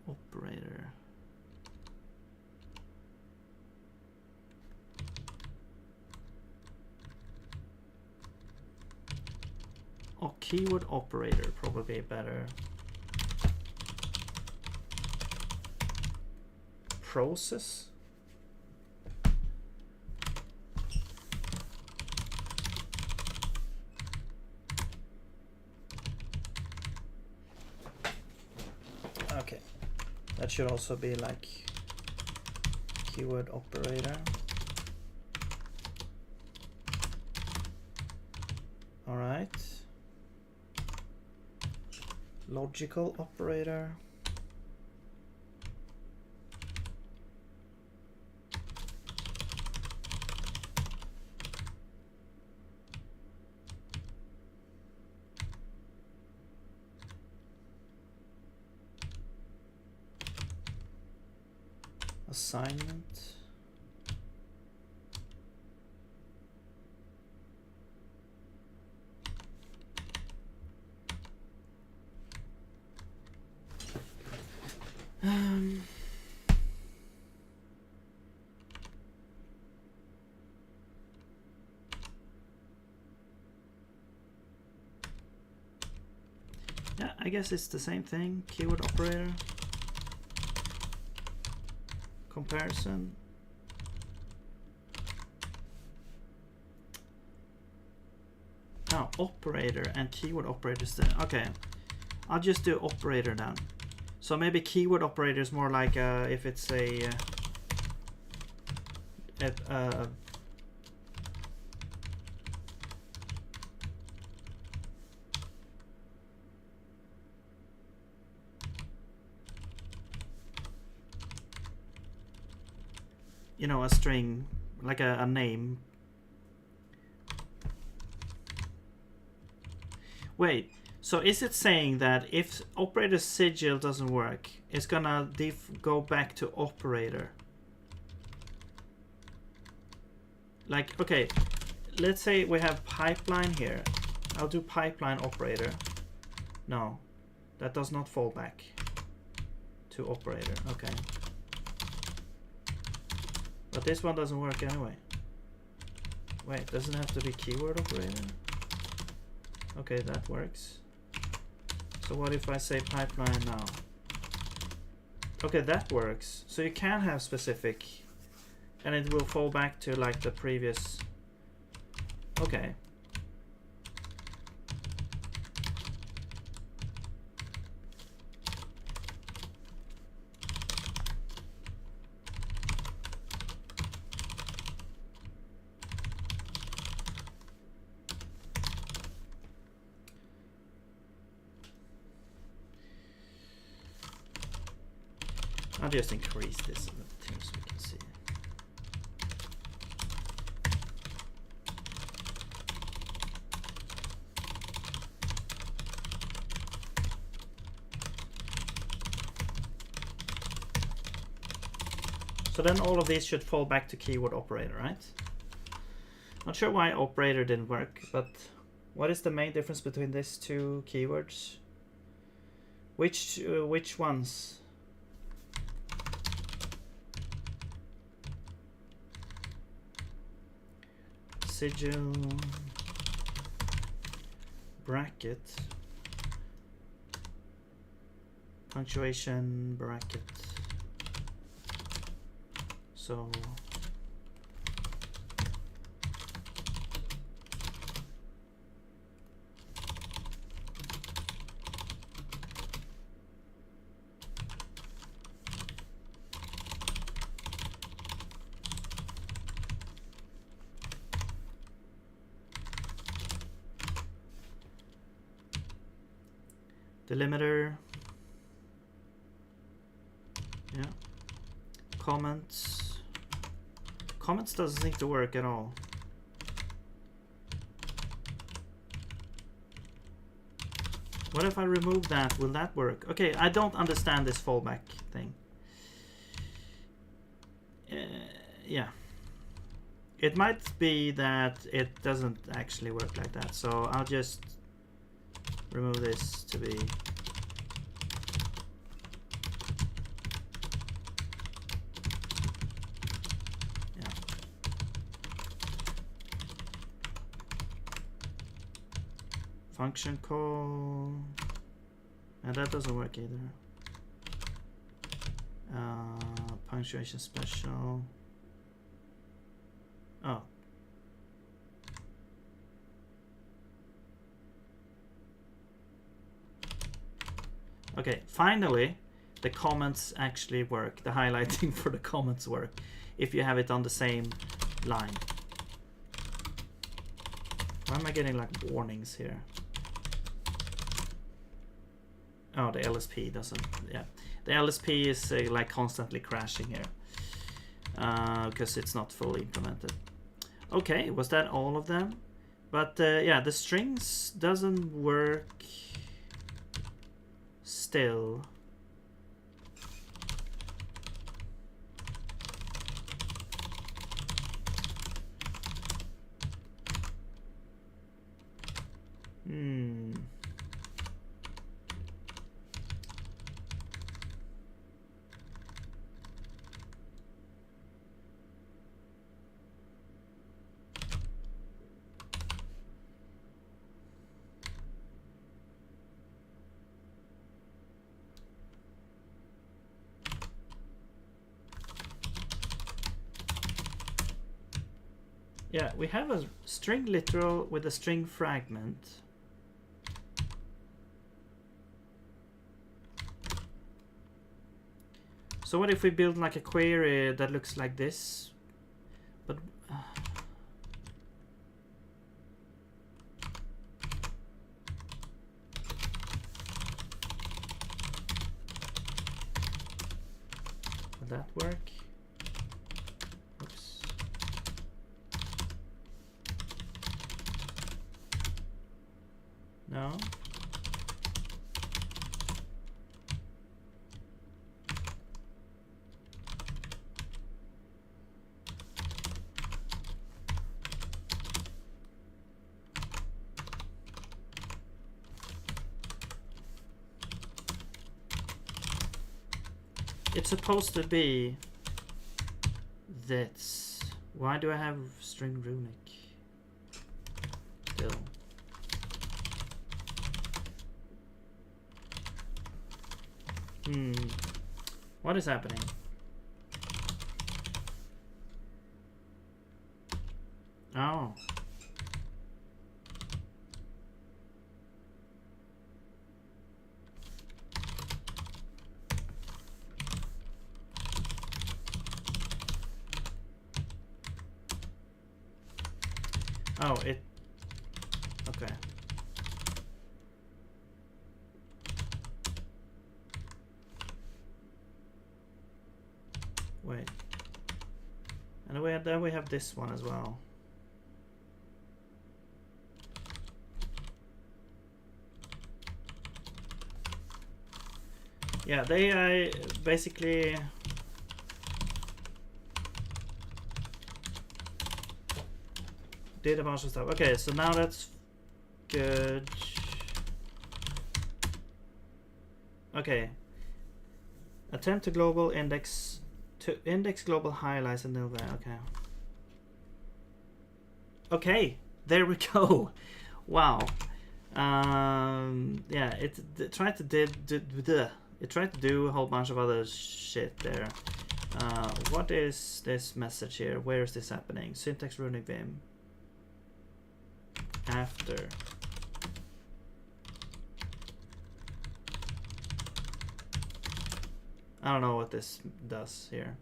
Operator. Oh, keyword operator probably better. Process. Okay, that should also be like keyword operator. All right. Logical operator. Assignment. Yeah, I guess it's the same thing. Keyword operator. Comparison. Oh, operator and keyword operator. Okay, I'll just do operator then. So maybe keyword operator is more like if it's a you know, a string, like a name. Wait, so is it saying that if operator sigil doesn't work, it's gonna go back to operator? Like, okay, let's say we have pipeline here. I'll do pipeline operator. No, that does not fall back to operator. Okay. But this one doesn't work anyway. Wait, doesn't have to be keyword operator? Okay, that works. So what if I say pipeline now? Okay, that works. So you can have specific, and it will fall back to like the previous. Okay. I'll just increase this a little too so we can see. So then all of these should fall back to keyword operator, right? Not sure why operator didn't work, but what is the main difference between these two keywords? Which ones? Sigil, bracket, punctuation, bracket. So delimiter, yeah, comments. Comments doesn't seem to work at all. What if I remove that? Will that work? Okay, I don't understand this fallback thing. Yeah. It might be that it doesn't actually work like that. So I'll just remove this to be... function call, and that doesn't work either. Punctuation special. Oh. Okay, finally the comments actually work. The highlighting for the comments work if you have it on the same line. Why am I getting like warnings here? Oh, the LSP doesn't, yeah. The LSP is like constantly crashing here because it's not fully implemented. Okay, was that all of them? But yeah, the strings doesn't work still. Yeah, we have a string literal with a string fragment. So what if we build like a query that looks like this? But would that work? Oops. No. It's supposed to be this. Why do I have string runic? Still. What is happening? Oh. Oh, it... Okay. And then we have this one as well. Yeah, they basically did a bunch of stuff. Okay, so now that's good. Okay. Attempt to global index global highlights and then okay. Okay, there we go. Wow. Yeah, it tried to do a whole bunch of other shit there. What is this message here? Where is this happening? Syntax runic vim. After. I don't know what this does here.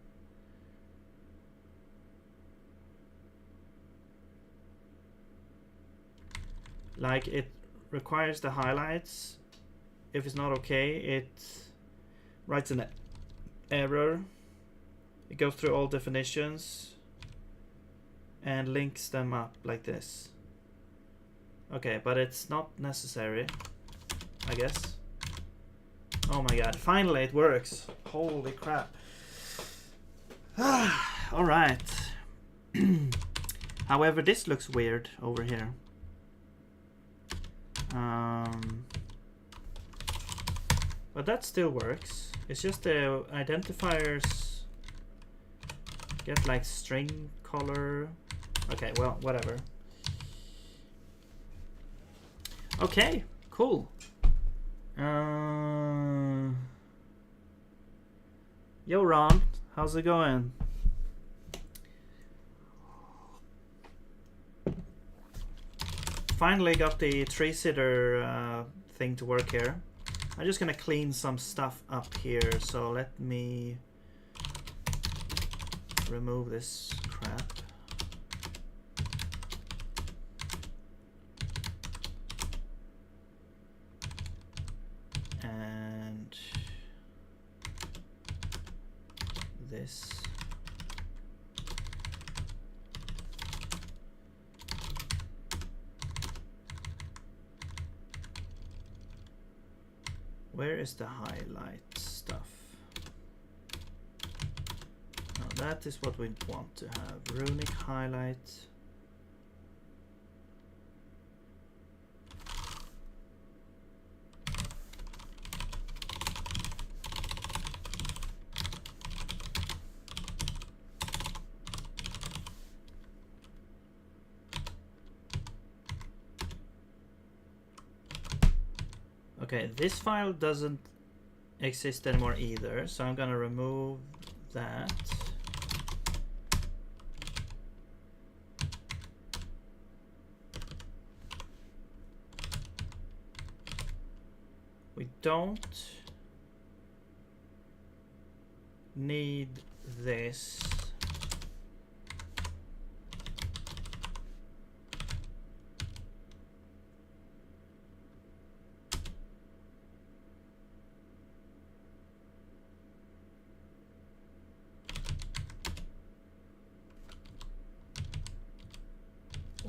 Like, it requires the highlights. If it's not okay, it writes an error. It goes through all definitions and links them up like this. Okay, but it's not necessary, I guess. Oh my god, finally it works. Holy crap. Alright. However, this looks weird over here. But that still works. It's just the identifiers get like string color. Okay, well, whatever. Okay, cool. Yo, Ron, how's it going? Finally got the tree sitter thing to work here. I'm just gonna clean some stuff up here, so let me remove this crap. And this. Where is the highlight stuff? Now that is what we want to have. Runic highlight. Okay, this file doesn't exist anymore either, so I'm gonna remove that. We don't need this.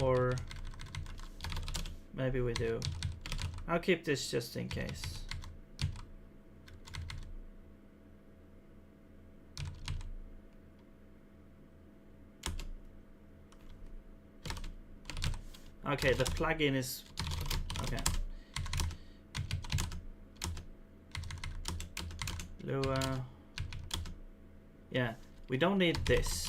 Or maybe we do. I'll keep this just in case. Okay, the plugin is okay. Lua. Yeah, we don't need this.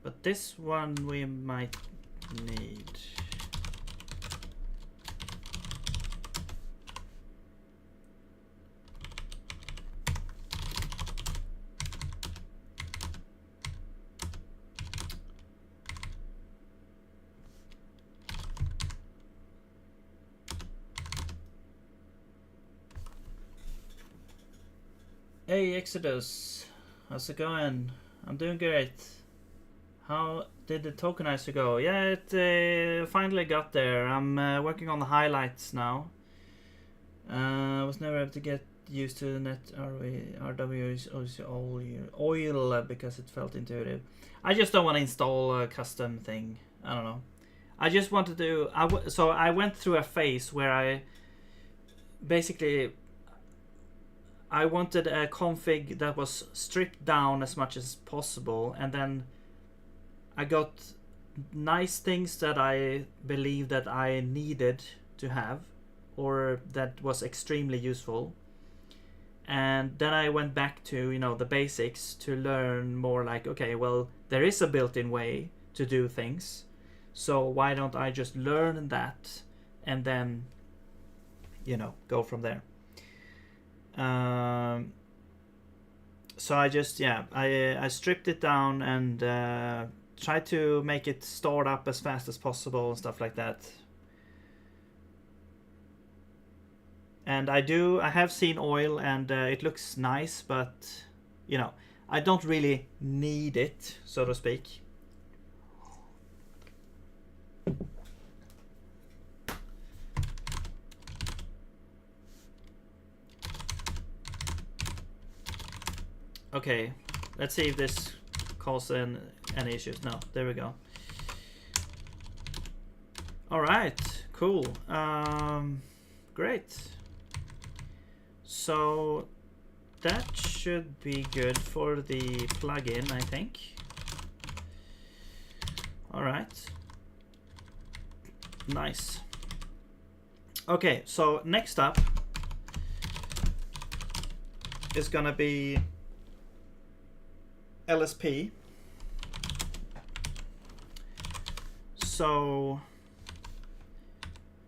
But this one we might need. Hey Exodus, how's it going? I'm doing great. How did the tokenizer go? Yeah, it finally got there. I'm working on the highlights now. Was never able to get used to the net RW is also oil because it felt intuitive. I just don't want to install a custom thing. I don't know. I just wanted to. So I went through a phase where I basically I wanted a config that was stripped down as much as possible, and then I got nice things that I believe that I needed to have, or that was extremely useful. And then I went back to, the basics to learn more, like, okay, well, there is a built-in way to do things, so why don't I just learn that and then, go from there. So I just, I stripped it down and tried to make it start up as fast as possible and stuff like that. And I have seen oil, and it looks nice, but I don't really need it, so to speak. Okay, let's see if this causes any issues. No, there we go. All right, cool. Great. So that should be good for the plugin, I think. All right. Nice. Okay, so next up is gonna be LSP. So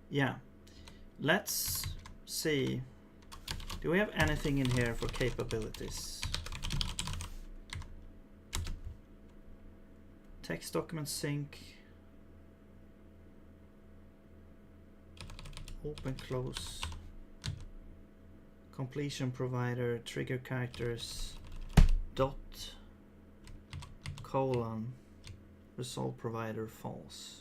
yeah, let's see. Do we have anything in here for capabilities? Text document sync. Open close. Completion provider, trigger characters, dot, colon, result provider, false.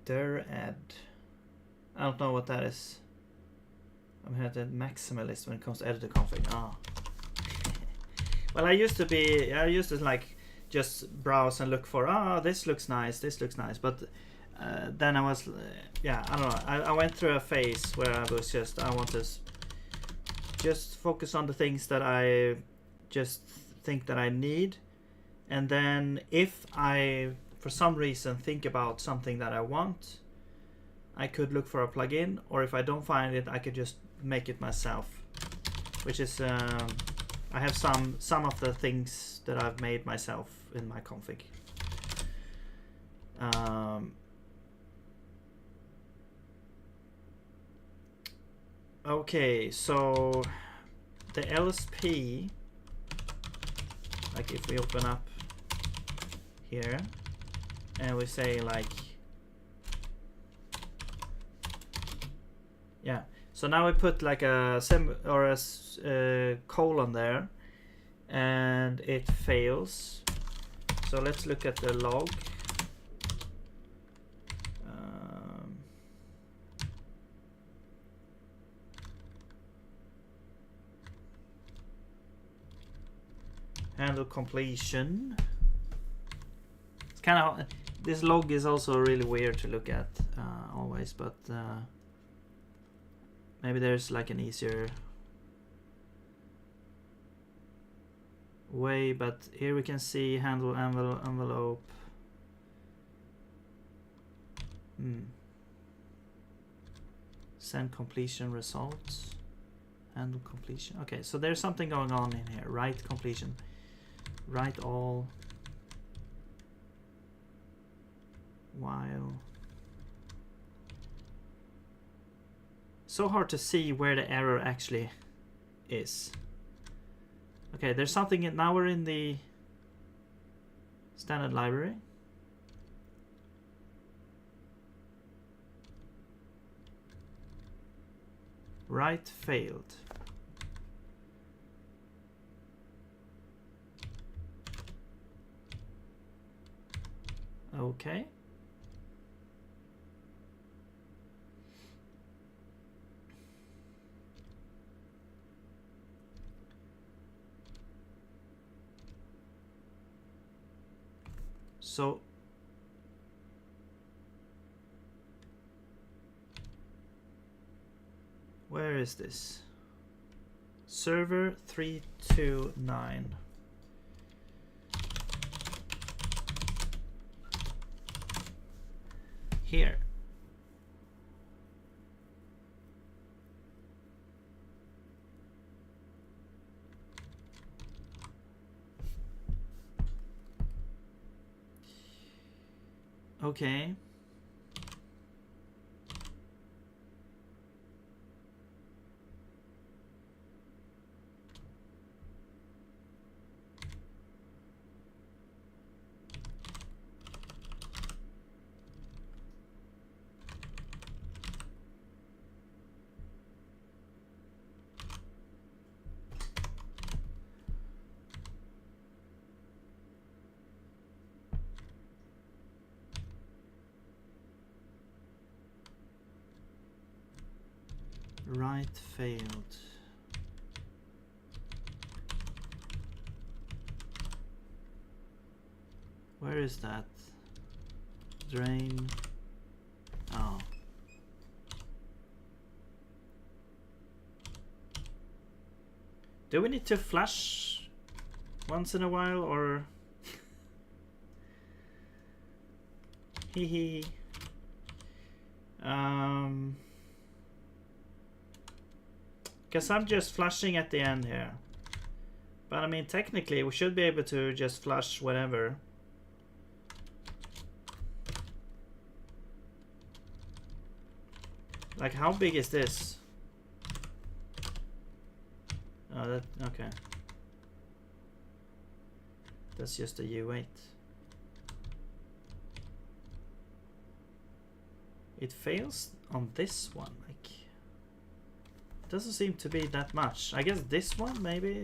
Dir add. I don't know what that is. I'm here at the maximalist when it comes to editor config. Well, I used to like just browse and look for, this looks nice, but then I was, I don't know, I went through a phase where I was I want to just focus on the things that I just think that I need, and then if I for some reason think about something that I want, I could look for a plugin, or if I don't find it, I could just make it myself, which is I have some of the things that I've made myself in my config. Okay, so the LSP, like if we open up here and we say like, so now we put like a colon there, and it fails. So let's look at the log. Handle completion. It's kind of, this log is also really weird to look at always, but maybe there's like an easier way, but here we can see handle envelope. Send completion results. Handle completion. Okay, so there's something going on in here. Write completion. Write all. While. So hard to see where the error actually is. Okay, there's something in, now we're in the standard library. Write failed. Okay. So where is this? Server 329. Here. Okay. Right failed. Where is that? Drain. Oh. Do we need to flush once in a while or? Hee hee. Guess I'm just flushing at the end here. But I mean, technically, we should be able to just flush whenever. Like, how big is this? Oh, that, okay. That's just a U8. It fails on this one, like, doesn't seem to be that much. I guess this one, maybe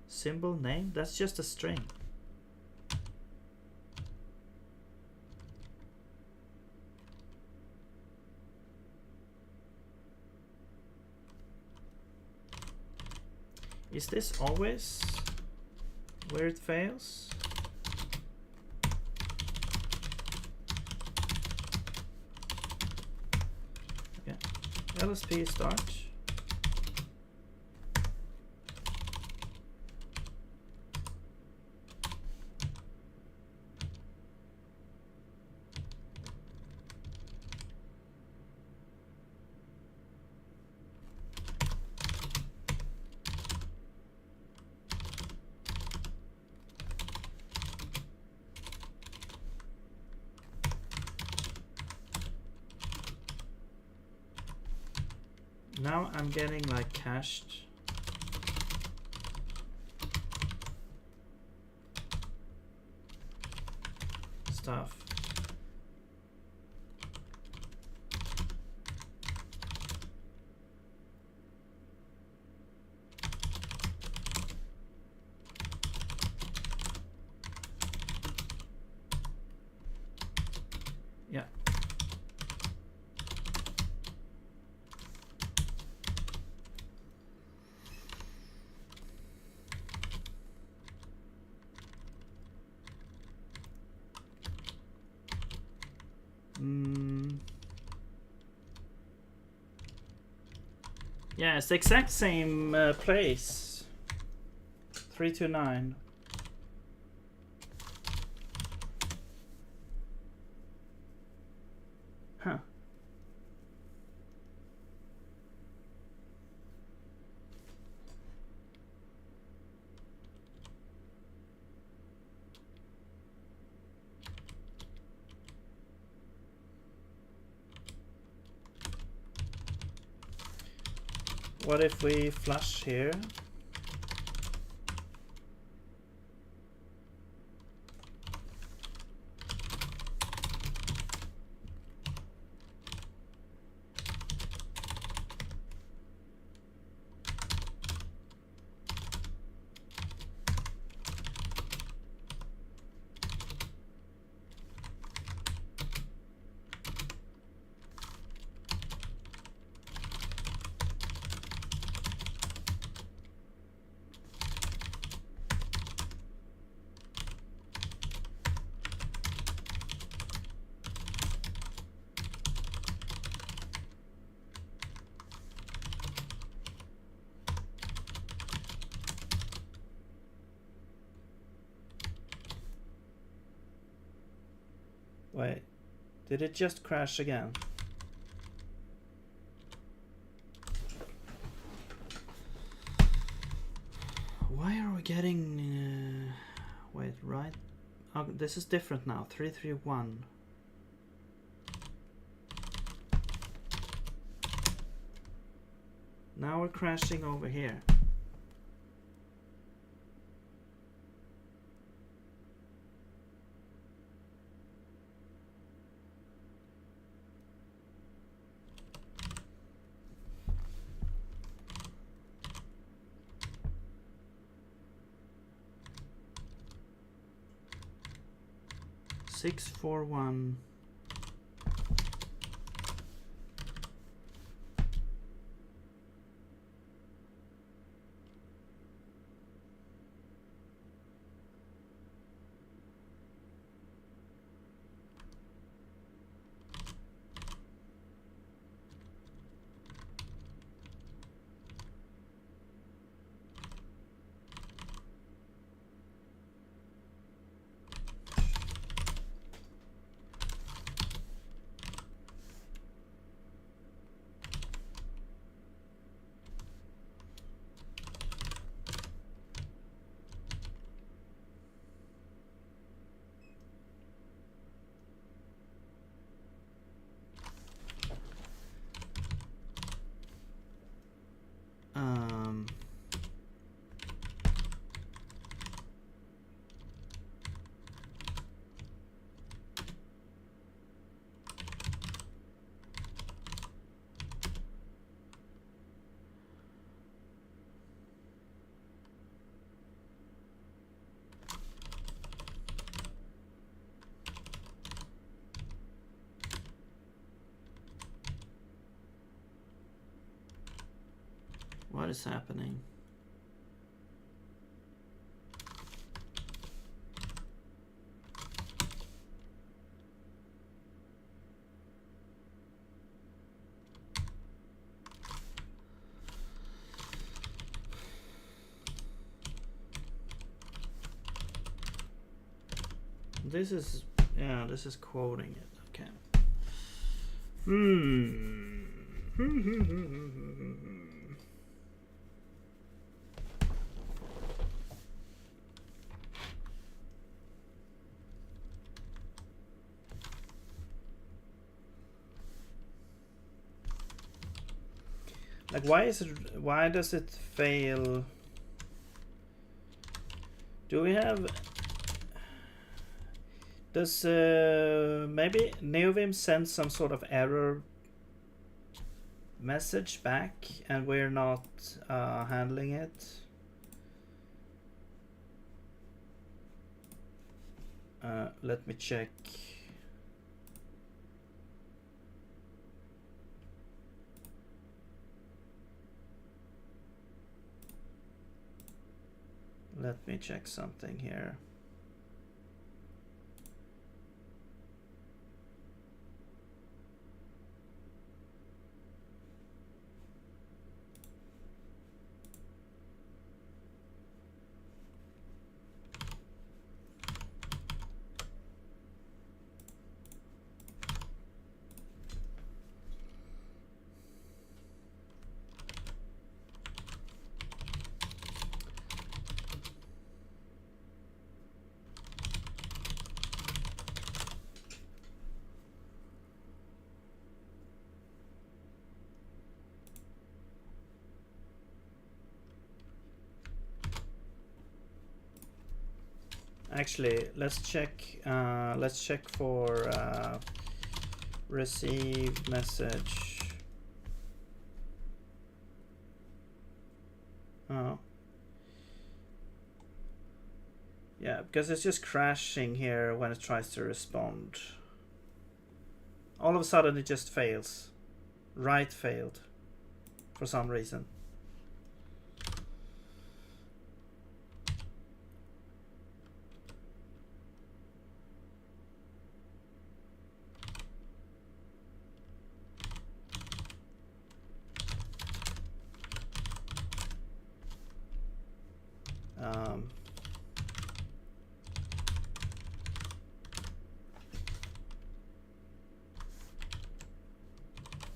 symbol name, that's just a string. Is this always where it fails? Okay, LSP start. Now I'm getting like cached. Stuff. Yeah. Yeah, it's the exact same place. 329. Huh. What if we flush here? Wait, did it just crash again? Why are we getting... wait, right? Oh, this is different now. 331. Now we're crashing over here. Six, 4, 1. What is happening? This is, yeah, this is quoting it. Okay. Like, why does it fail? Do we have, does maybe NeoVim send some sort of error message back and we're not handling it? Let me check. Let me check something here. Actually, let's check for receive message. Oh. Yeah, because it's just crashing here when it tries to respond. All of a sudden it just fails. Write failed for some reason.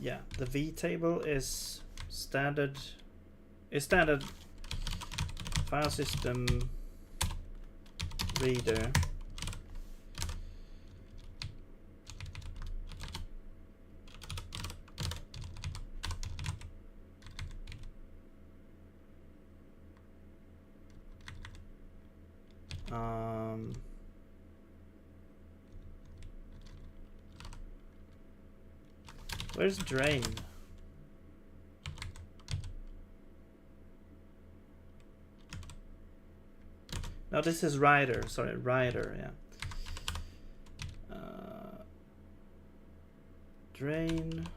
yeah, the V table is standard file system reader. Where's drain? No, this is writer. Sorry, writer. Yeah. Drain.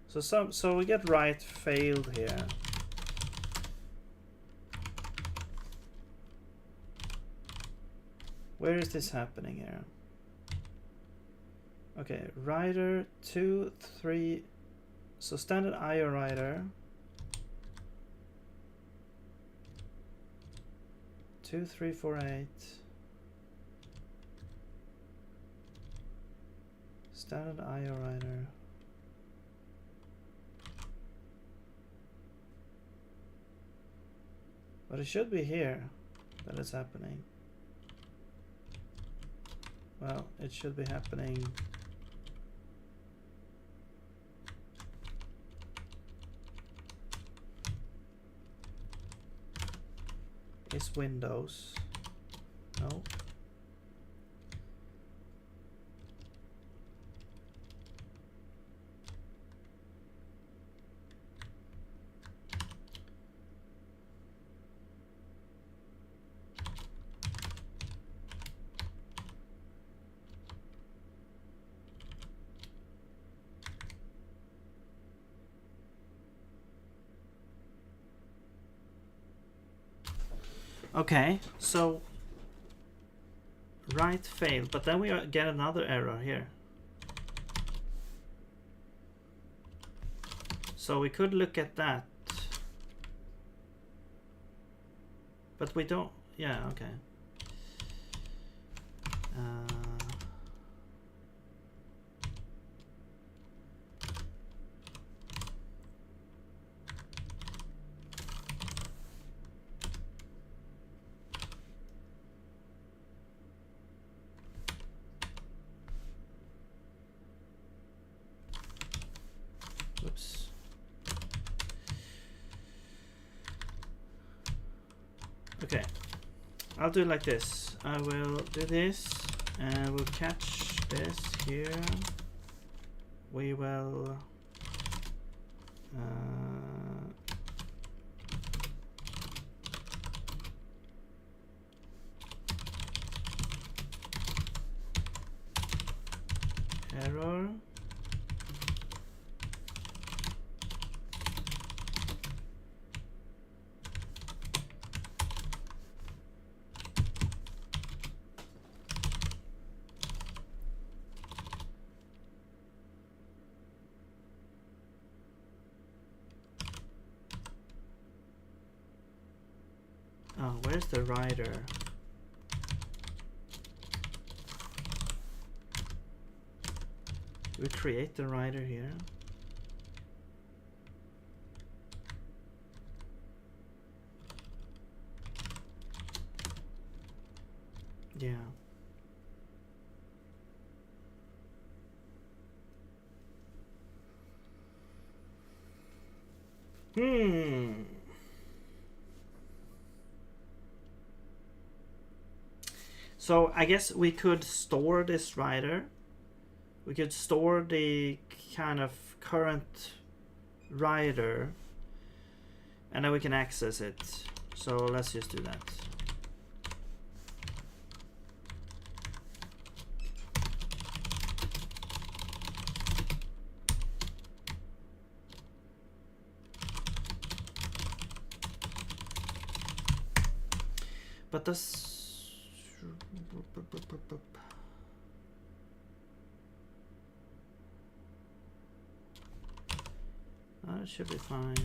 So we get write failed here. Where is this happening here? Okay, writer 2, 3. So standard IO writer 2, 3, 4, 8. Standard IO writer. But it should be here that it's happening. Well, it should be happening. Is Windows? No. Okay, so write failed, but then we get another error here. So we could look at that, but we don't. Yeah, okay. Oops. Okay, I'll do it like this. I will do this, and we'll catch this here. We will error. Oh, where's the writer? Do we create the writer here? Yeah. So I guess we could store this writer. We could store the kind of current writer, and then we can access it. So let's just do that. But this it should be fine.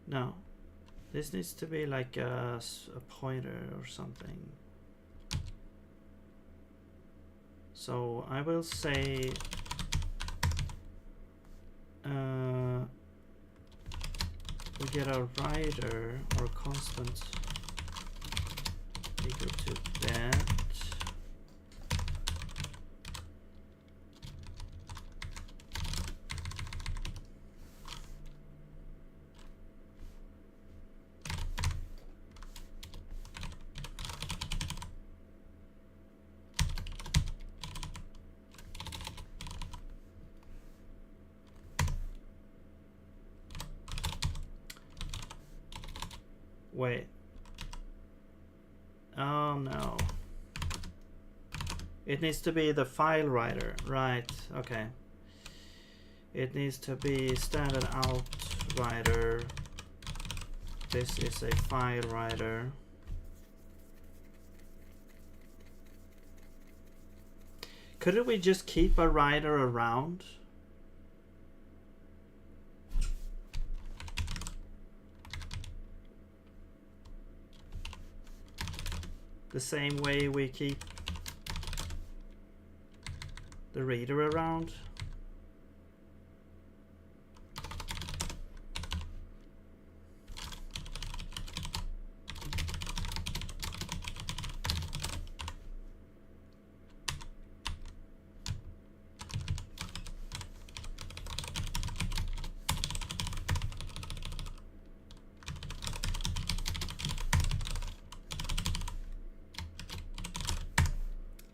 No, this needs to be like a pointer or something. So I will say we get a rider or a constant equal to that. Wait. Oh no. It needs to be the file writer. Right, okay. It needs to be standard out writer. This is a file writer. Couldn't we just keep a writer around? The same way we keep the reader around.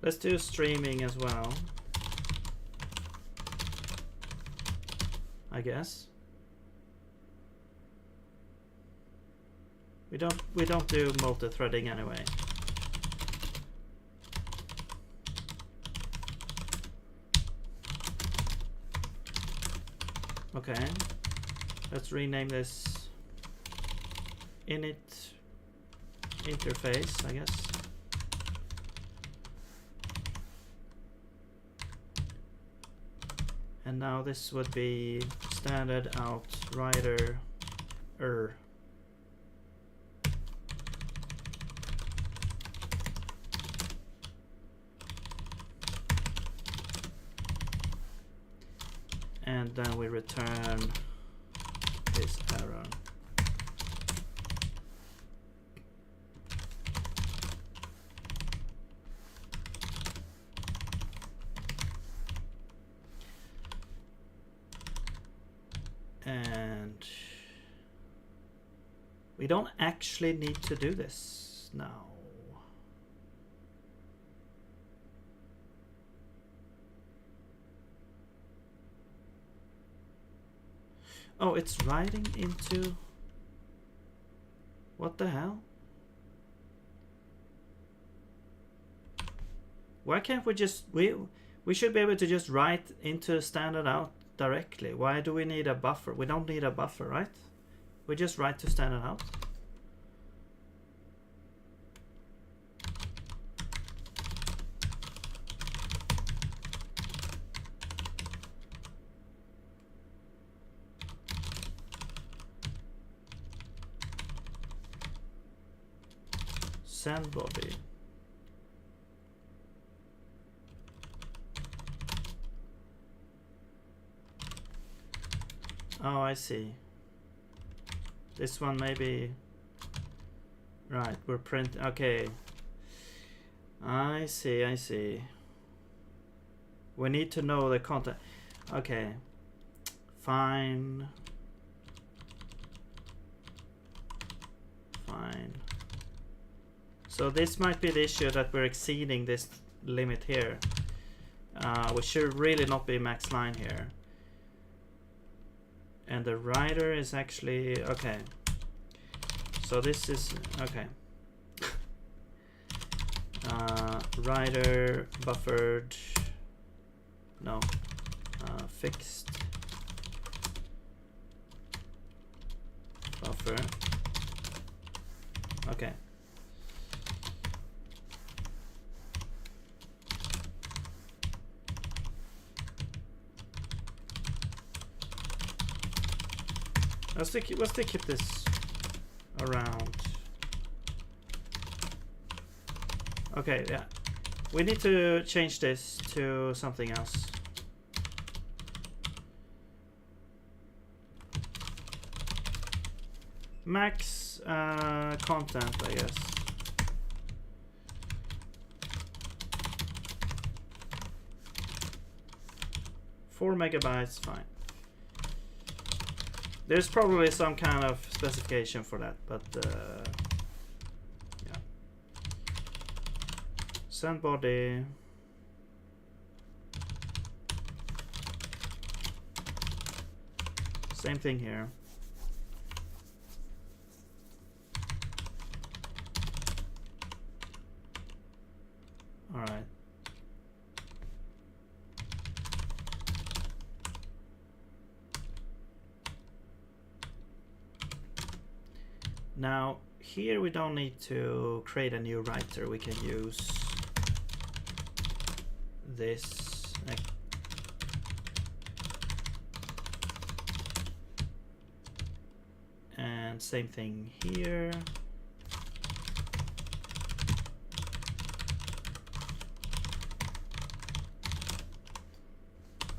Let's do streaming as well, I guess. We don't do multi-threading anyway. Okay, let's rename this init interface, I guess. And now this would be standard out writer and then we return this error. And we don't actually need to do this now. Oh, it's writing into... What the hell? Why can't we just... We should be able to just write into standard out directly. Why do we need a buffer? We don't need a buffer, right? We just write to standard out. Send body. Oh, I see. This one maybe... Right, we're print... Okay. I see, I see. We need to know the content. Okay. Fine. Fine. So this might be the issue, that we're exceeding this limit here. We should really not be max line here. And the writer is actually... Okay. So this is... Okay. Writer buffered... No. Fixed. Buffer. Okay. Let's keep this around. Okay, yeah. We need to change this to something else. Max content, I guess. Four megabytes, fine. There's probably some kind of specification for that, but yeah. Send body. Same thing here. All right. Now, here we don't need to create a new writer. We can use this. And same thing here.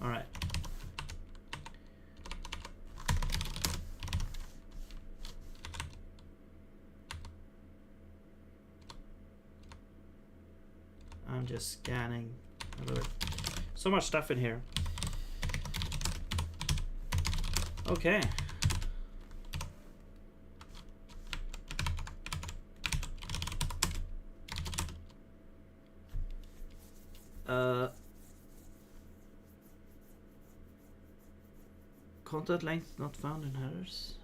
All right. I'm just scanning. So much stuff in here. Okay. Content length not found in headers.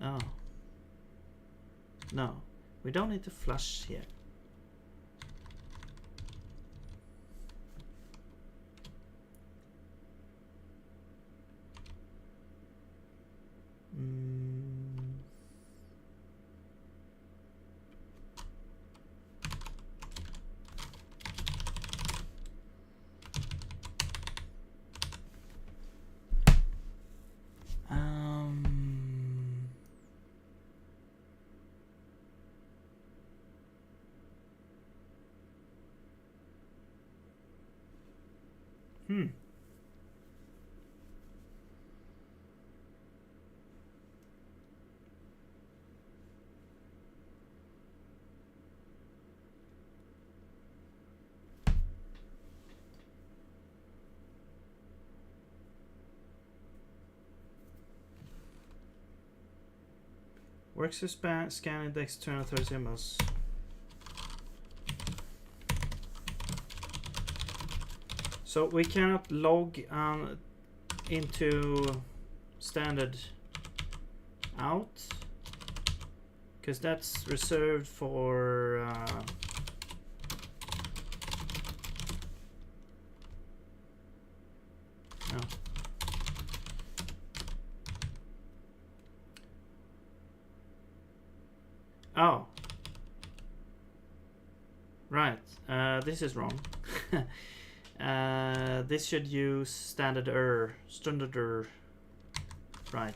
Oh. No, we don't need to flush here. Works to scan index 230 symbols. So we cannot log into standard out because that's reserved for no. Oh, right. This is wrong. This should use standard error. Right.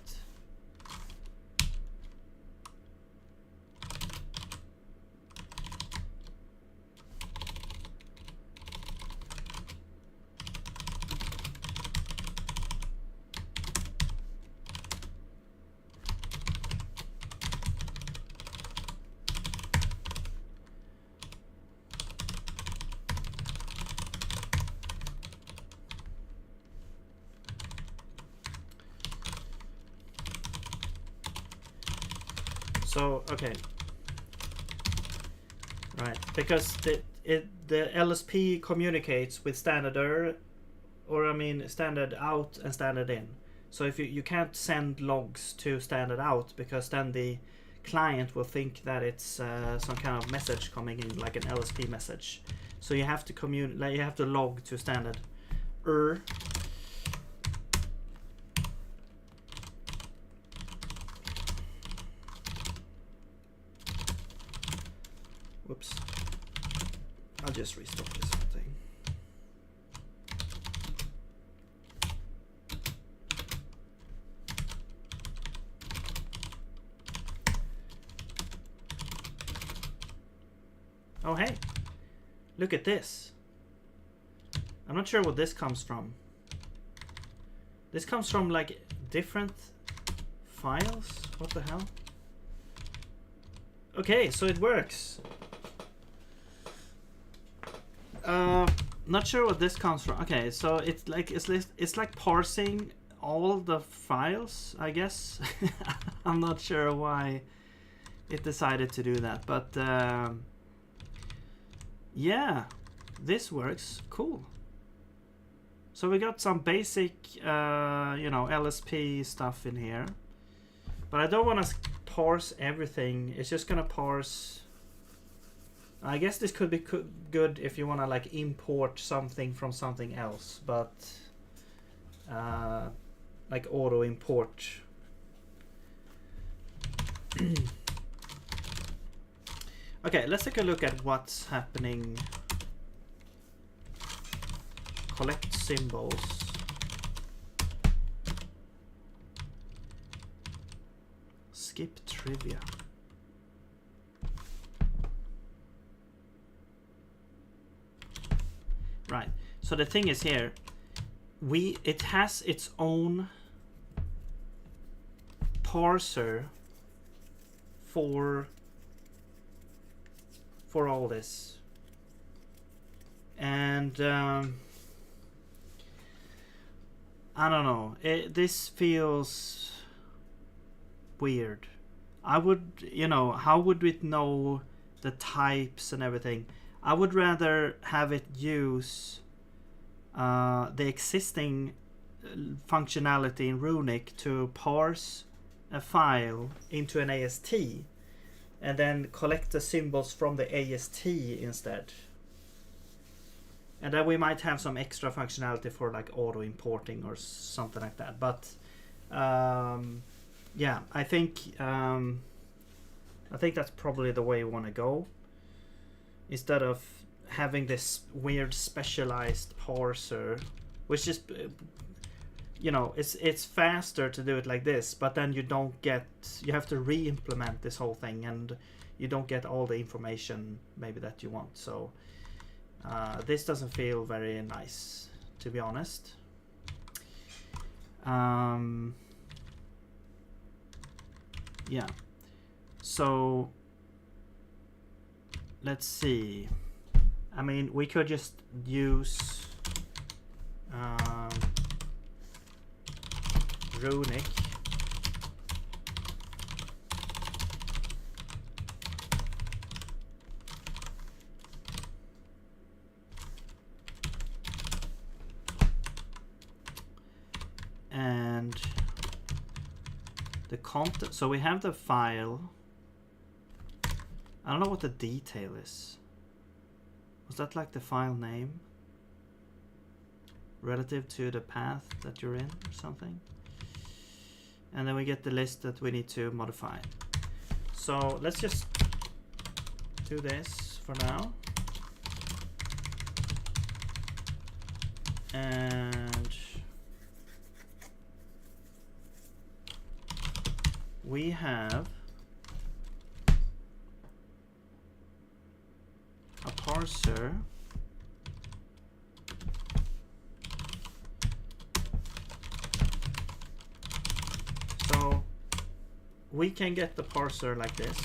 So okay, right, because the LSP communicates with standard error, or I mean standard out and standard in. So if you can't send logs to standard out because then the client will think that it's some kind of message coming in, like an LSP message. So you have to you have to log to standard error. I'll just restart this whole thing. Oh hey, look at this. I'm not sure what this comes from. This comes from like different files? What the hell? Okay, so it works. Not sure what this comes from. Okay, so it's like parsing all the files, I guess. I'm not sure why it decided to do that, but yeah, this works. Cool. So we got some basic, you know, LSP stuff in here, but I don't want to parse everything. It's just gonna parse. I guess this could be good if you want to like import something from something else, but like auto import. Okay, let's take a look at what's happening. Collect symbols. Skip trivia. Right. So the thing is here, it has its own parser for all this, and I don't know. This feels weird. I would, you know, how would it know the types and everything? I would rather have it use the existing functionality in Runic to parse a file into an AST and then collect the symbols from the AST instead. And then we might have some extra functionality for like auto importing or something like that. But yeah, I think that's probably the way we want to go. Instead of having this weird specialized parser, which is, you know, it's faster to do it like this, but then you have to re-implement this whole thing, and you don't get all the information maybe that you want. So this doesn't feel very nice, to be honest. Yeah. So let's see. I mean, we could just use Runic. And the content. So we have the file. I don't know what the detail is. Was that like the file name? Relative to the path that you're in or something? And then we get the list that we need to modify. So let's just do this for now. And we have a parser so we can get the parser like this,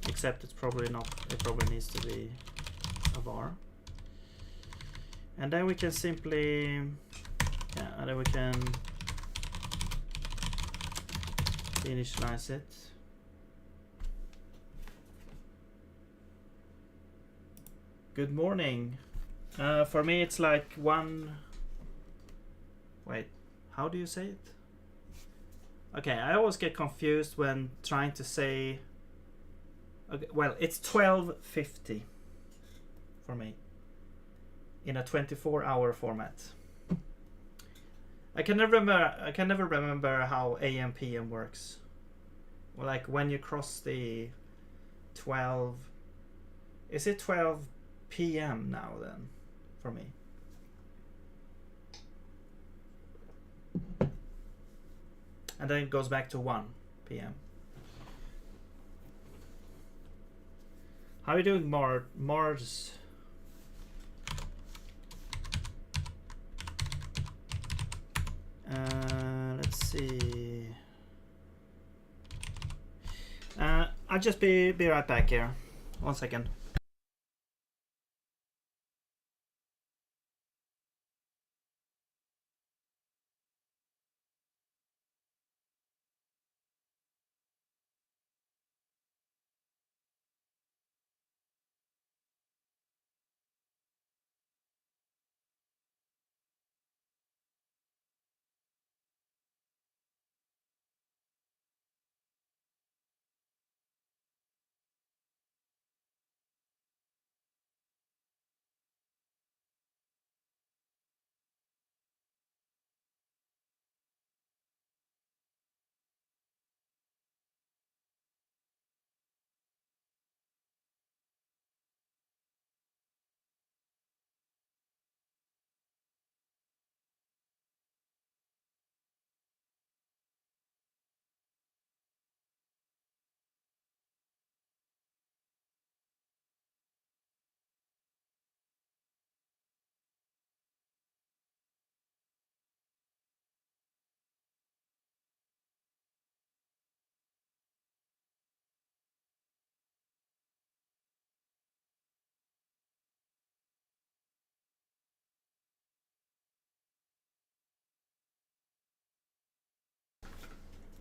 except it's probably not, it probably needs to be a var, and then we can simply and then we can initialize it. Good morning. For me it's like one... Wait, how do you say it? Okay, I always get confused when trying to say... Okay, well, it's 12:50 for me in a 24-hour format. I can never remember how AM PM works. Like when you cross the 12 Is it 12 p.m. now then for me? And then it goes back to 1 p.m. How are you doing, Mars? Let's see. I'll just be right back here. 1 second.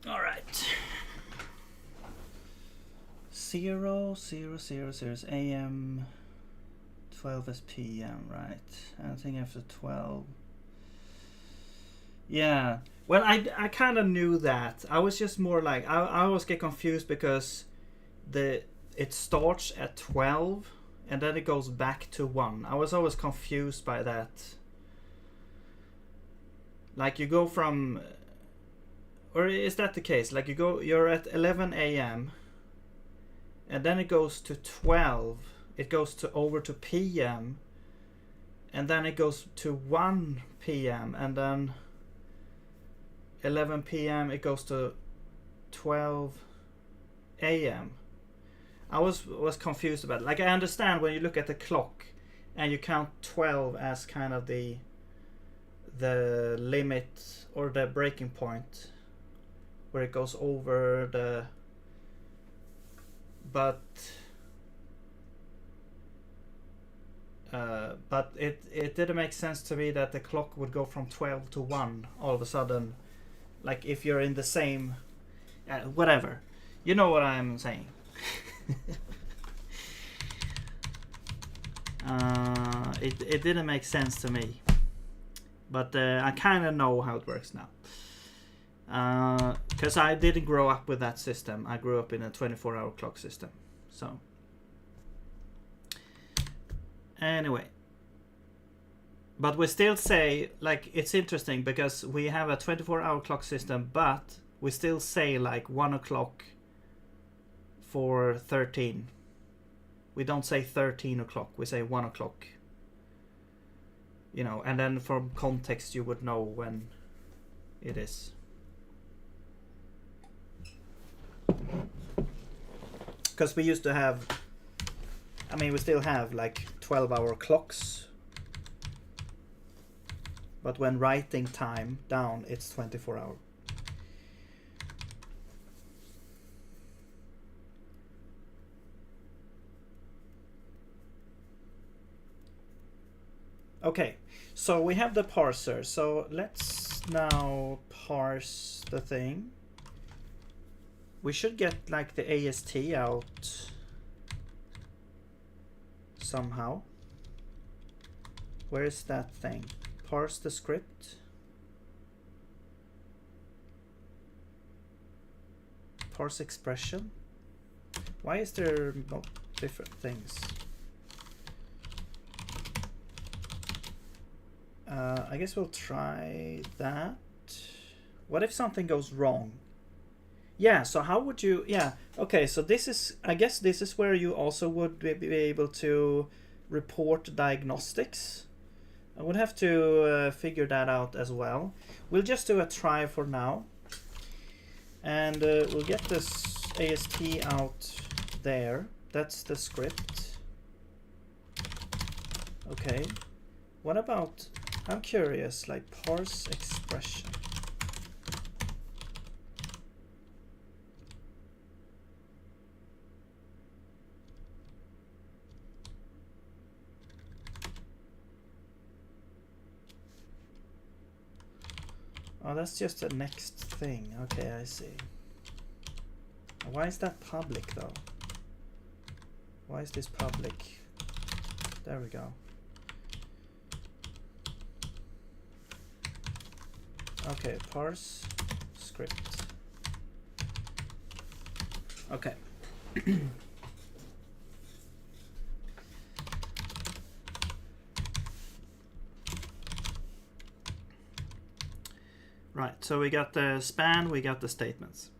All right. 0, 0, 0, 0 is AM. 12 is PM, right? Anything after 12. Yeah. Well, I kind of knew that. I was just more like I always get confused because it starts at 12 and then it goes back to 1. I was always confused by that. Like you go from, or is that the case? Like you're at 11 a.m. and then it goes to 12. It goes to over to PM, and then it goes to 1 p.m. and then 11 p.m. it goes to 12 a.m. I was confused about it. Like I understand when you look at the clock and you count 12 as kind of the limit or the breaking point where it goes over the, but it didn't make sense to me that the clock would go from 12 to 1 all of a sudden, like if you're in the same whatever, you know what I'm saying. It didn't make sense to me, but I kind of know how it works now, because I didn't grow up with that system. I grew up in a 24-hour clock system. So anyway, but we still say, like, it's interesting because we have a 24-hour clock system, but we still say like 1 o'clock for 13. We don't say 13 o'clock, we say 1 o'clock. You know, and then from context you would know when it is. Because we used to have, I mean, we still have like 12-hour clocks, but when writing time down, it's 24-hour. Okay, so we have the parser. So let's now parse the thing. We should get like the AST out somehow. Where is that thing? Parse the script. Parse expression. Why is there no different things? I guess we'll try that. What if something goes wrong? Yeah, so how would you, yeah, okay, so this is, I guess this is where you also would be able to report diagnostics. I would have to figure that out as well. We'll just do a try for now. And we'll get this AST out there. That's the script. Okay. What about, I'm curious, like parse expression. Oh, that's just the next thing. Okay, I see. Why is that public though? Why is this public? There we go. Okay, parse script. Okay. Right, so we got the span, we got the statements.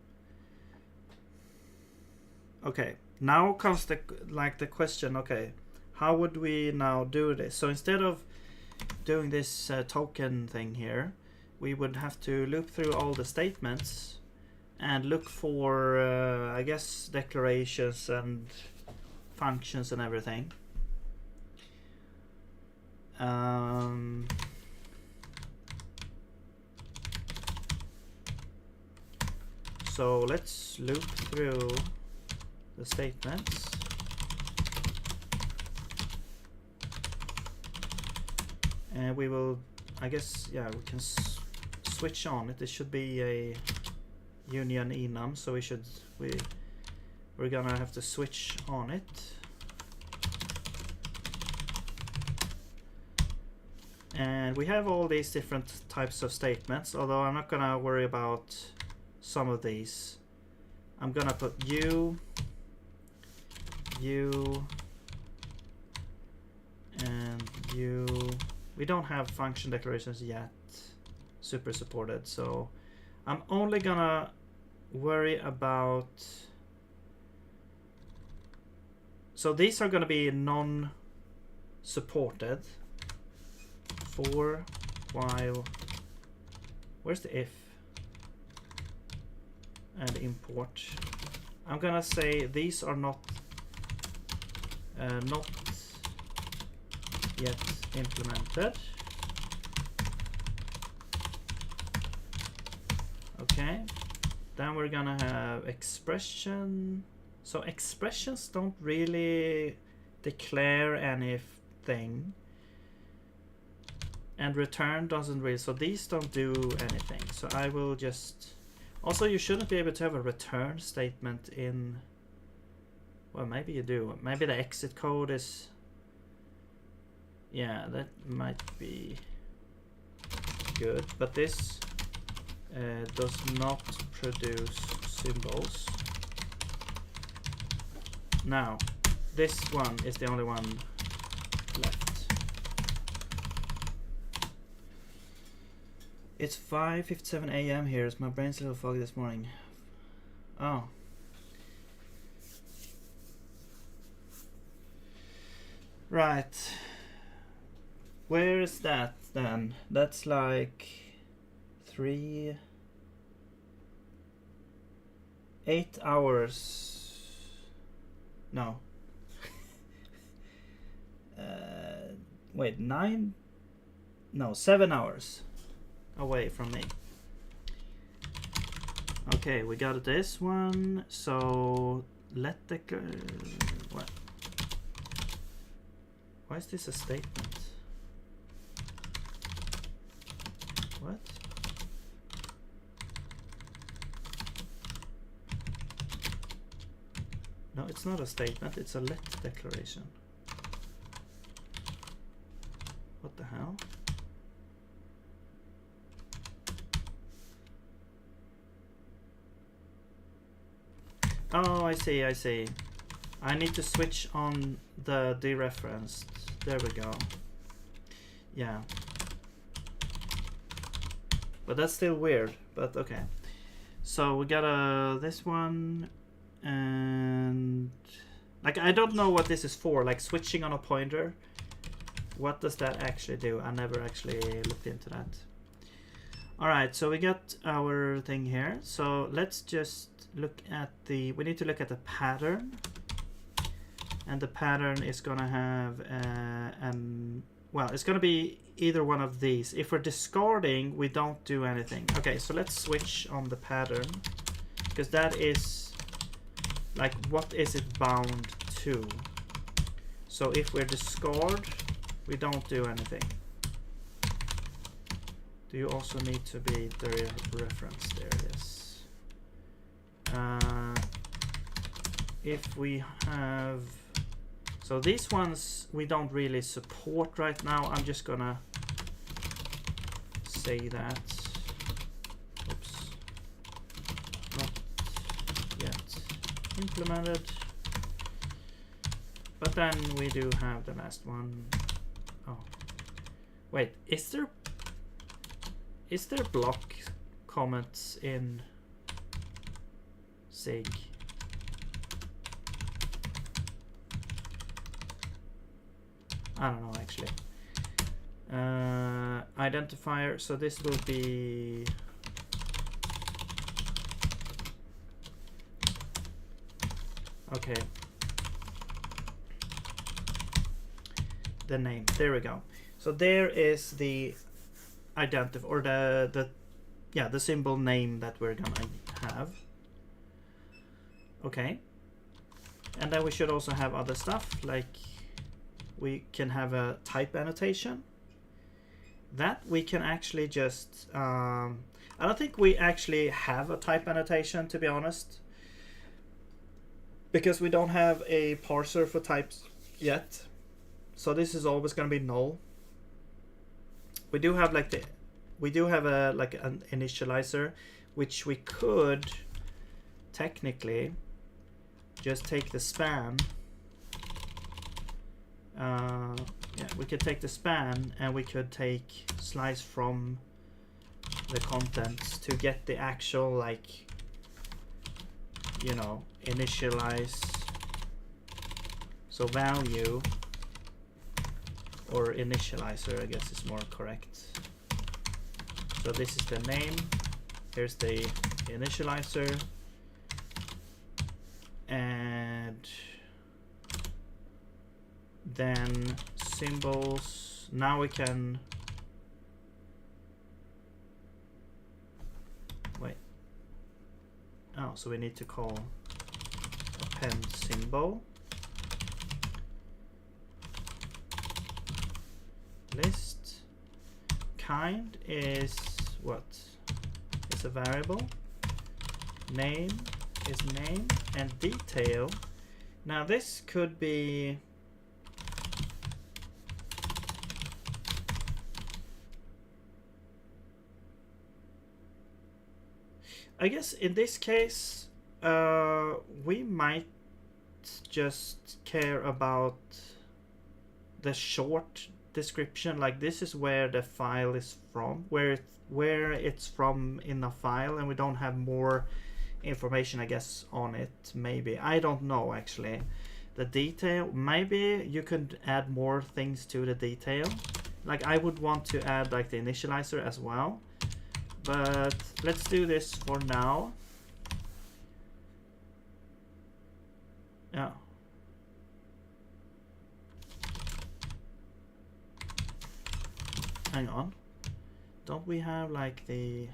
Okay, now comes the question, okay, how would we now do this? So instead of doing this token thing here, we would have to loop through all the statements and look for, I guess, declarations and functions and everything. So let's loop through the statements. And we will, I guess, yeah, we can switch on it. It should be a union enum, so we're gonna have to switch on it. And we have all these different types of statements, although I'm not gonna worry about some of these. I'm gonna put you, and you. We don't have function declarations yet, super supported, so I'm only gonna worry about, so these are gonna be non-supported for while, where's the if? And import. I'm gonna say these are not yet implemented. Okay, then we're gonna have expression. So expressions don't really declare anything, and return doesn't really, so these don't do anything. So I will just, also you shouldn't be able to have a return statement in, well, maybe you do. Maybe the exit code is, yeah, that might be good, but this does not produce symbols. Now, this one is the only one left. It's 5:57 a.m. here. My brain's a little foggy this morning. Oh. Right. Where is that then? That's like 8 hours. No. Wait, 9? No, 7 hours away from me. Okay, we got this one. So let the what? Why is this a statement? What? No, it's not a statement, it's a let declaration. What the hell? Oh, I see, I see. I need to switch on the dereferenced. There we go. Yeah. But that's still weird, but okay. So we got this one, and like I don't know what this is for. Like switching on a pointer. What does that actually do? I never actually looked into that. Alright, so we got our thing here. So let's just look at the... We need to look at the pattern. And the pattern is going to have well, it's going to be either one of these. If we're discarding, we don't do anything. Okay, so let's switch on the pattern. Because that is... Like, what is it bound to? So if we're discard... We don't do anything. Do you also need to be the reference there? Yes. If we have... So these ones we don't really support right now. I'm just gonna say that. Oops. Not yet implemented. But then we do have the last one. Oh, wait, is there block comments in Zig? I don't know actually. Identifier, so this will be okay. The name. There we go. So there is the identifier, or the symbol name that we're gonna have. Okay. And then we should also have other stuff, like we can have a type annotation. That we can actually just I don't think we actually have a type annotation, to be honest, because we don't have a parser for types yet. So this is always going to be null. We do have like an initializer, which we could technically just take the span. Yeah, we could take the span and we could take slice from the contents to get the actual, like, you know, initialize. So value, or initializer, I guess is more correct. So this is the name, here's the initializer, and then symbols. Now we can wait. Oh, so we need to call append symbol. List kind is what? It's a variable. Name is name, and detail. Now this could be I guess in this case we might just care about the short description, like this is where the file is from, where it's from in a file, and we don't have more information, I guess, on it. Maybe, I don't know actually. The detail, maybe you could add more things to the detail. Like I would want to add like the initializer as well, but let's do this for now. Yeah. Hang on. Don't we have like the...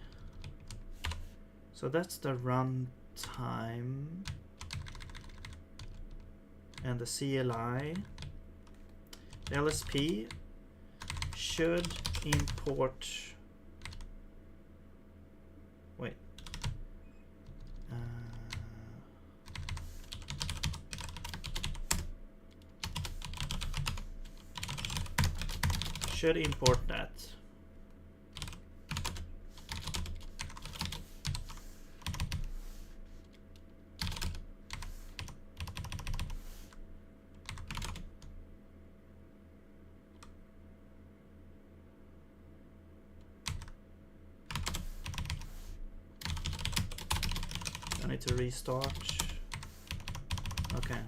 So that's the runtime and the CLI. The LSP should import... Wait. Should import that. to restart. Okay.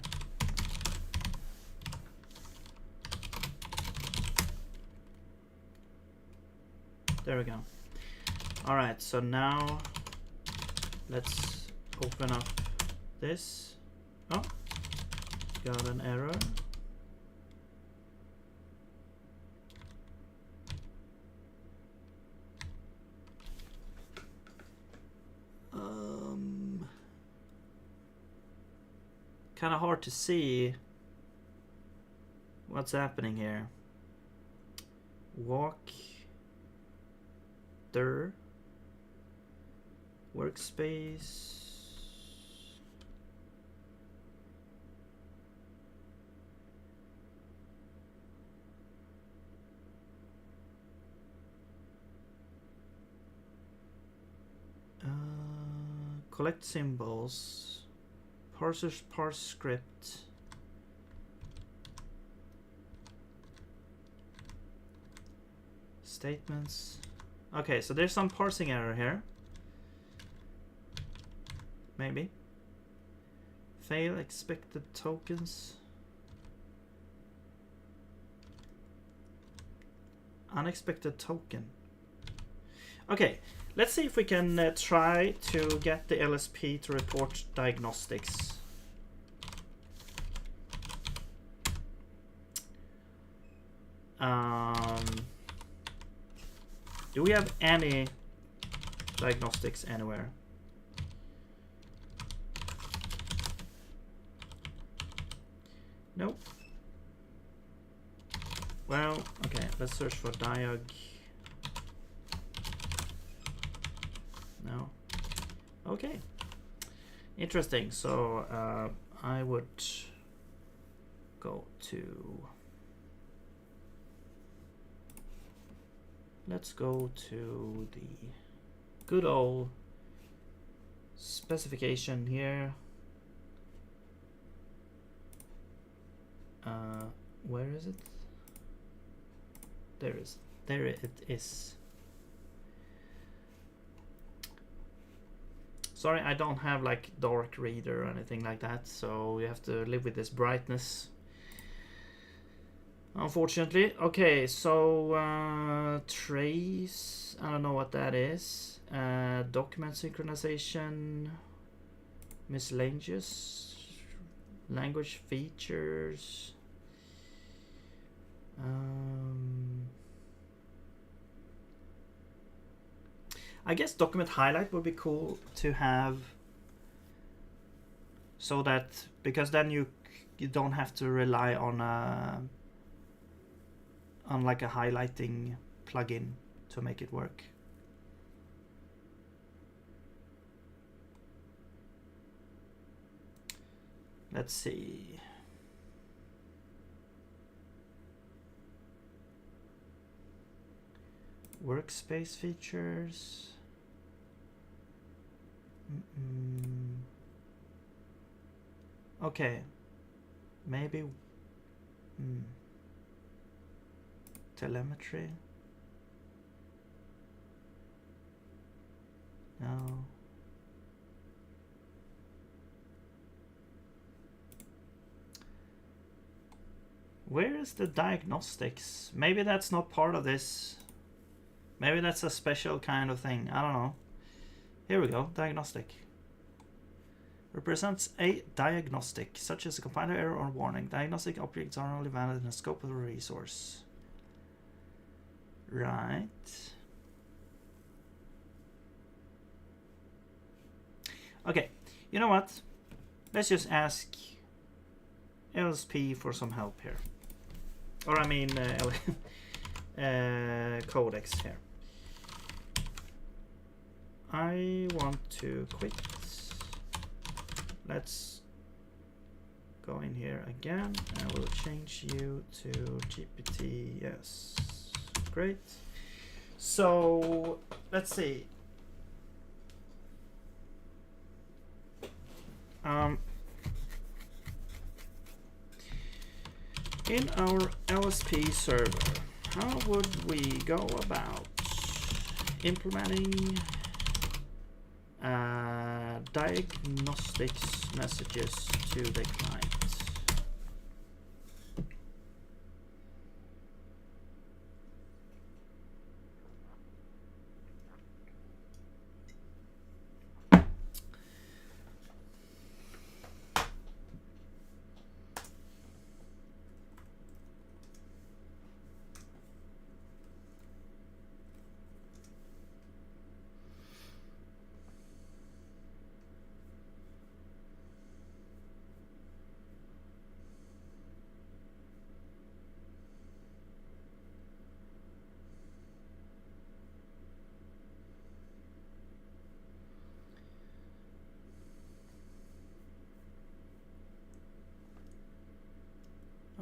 There we go. All right, so now let's open up this. Oh, got an error. Kind of hard to see what's happening here. Walk there. Workspace. Collect symbols. Parsers parse script. Statements. Okay, so there's some parsing error here. Maybe. Fail expected tokens. Unexpected token. Okay, let's see if we can try to get the LSP to report diagnostics. Do we have any diagnostics anywhere? Nope. Well, okay, let's search for diag. No. Okay. Interesting. So I would go to. Let's go to the good old specification here. Where is it? There it is. Sorry, I don't have like dark reader or anything like that, so you have to live with this brightness. Unfortunately. Okay, so trace, I don't know what that is. Document synchronization, miscellaneous, language features. I guess document highlight would be cool to have, so that, because then you don't have to rely on like a highlighting plugin to make it work. Let's see. Workspace features. Okay, maybe telemetry. No. Where is the diagnostics? Maybe that's not part of this. Maybe that's a special kind of thing. I don't know. Here we go. Diagnostic. Represents a diagnostic, such as a compiler error or warning. Diagnostic objects are only valid in the scope of the resource. Right. Okay. You know what? Let's just ask LSP for some help here. Or I mean codex here. I want to quit. Let's go in here again and we'll change you to GPT. Yes, great. So let's see. In our LSP server, how would we go about implementing diagnostics messages to the client.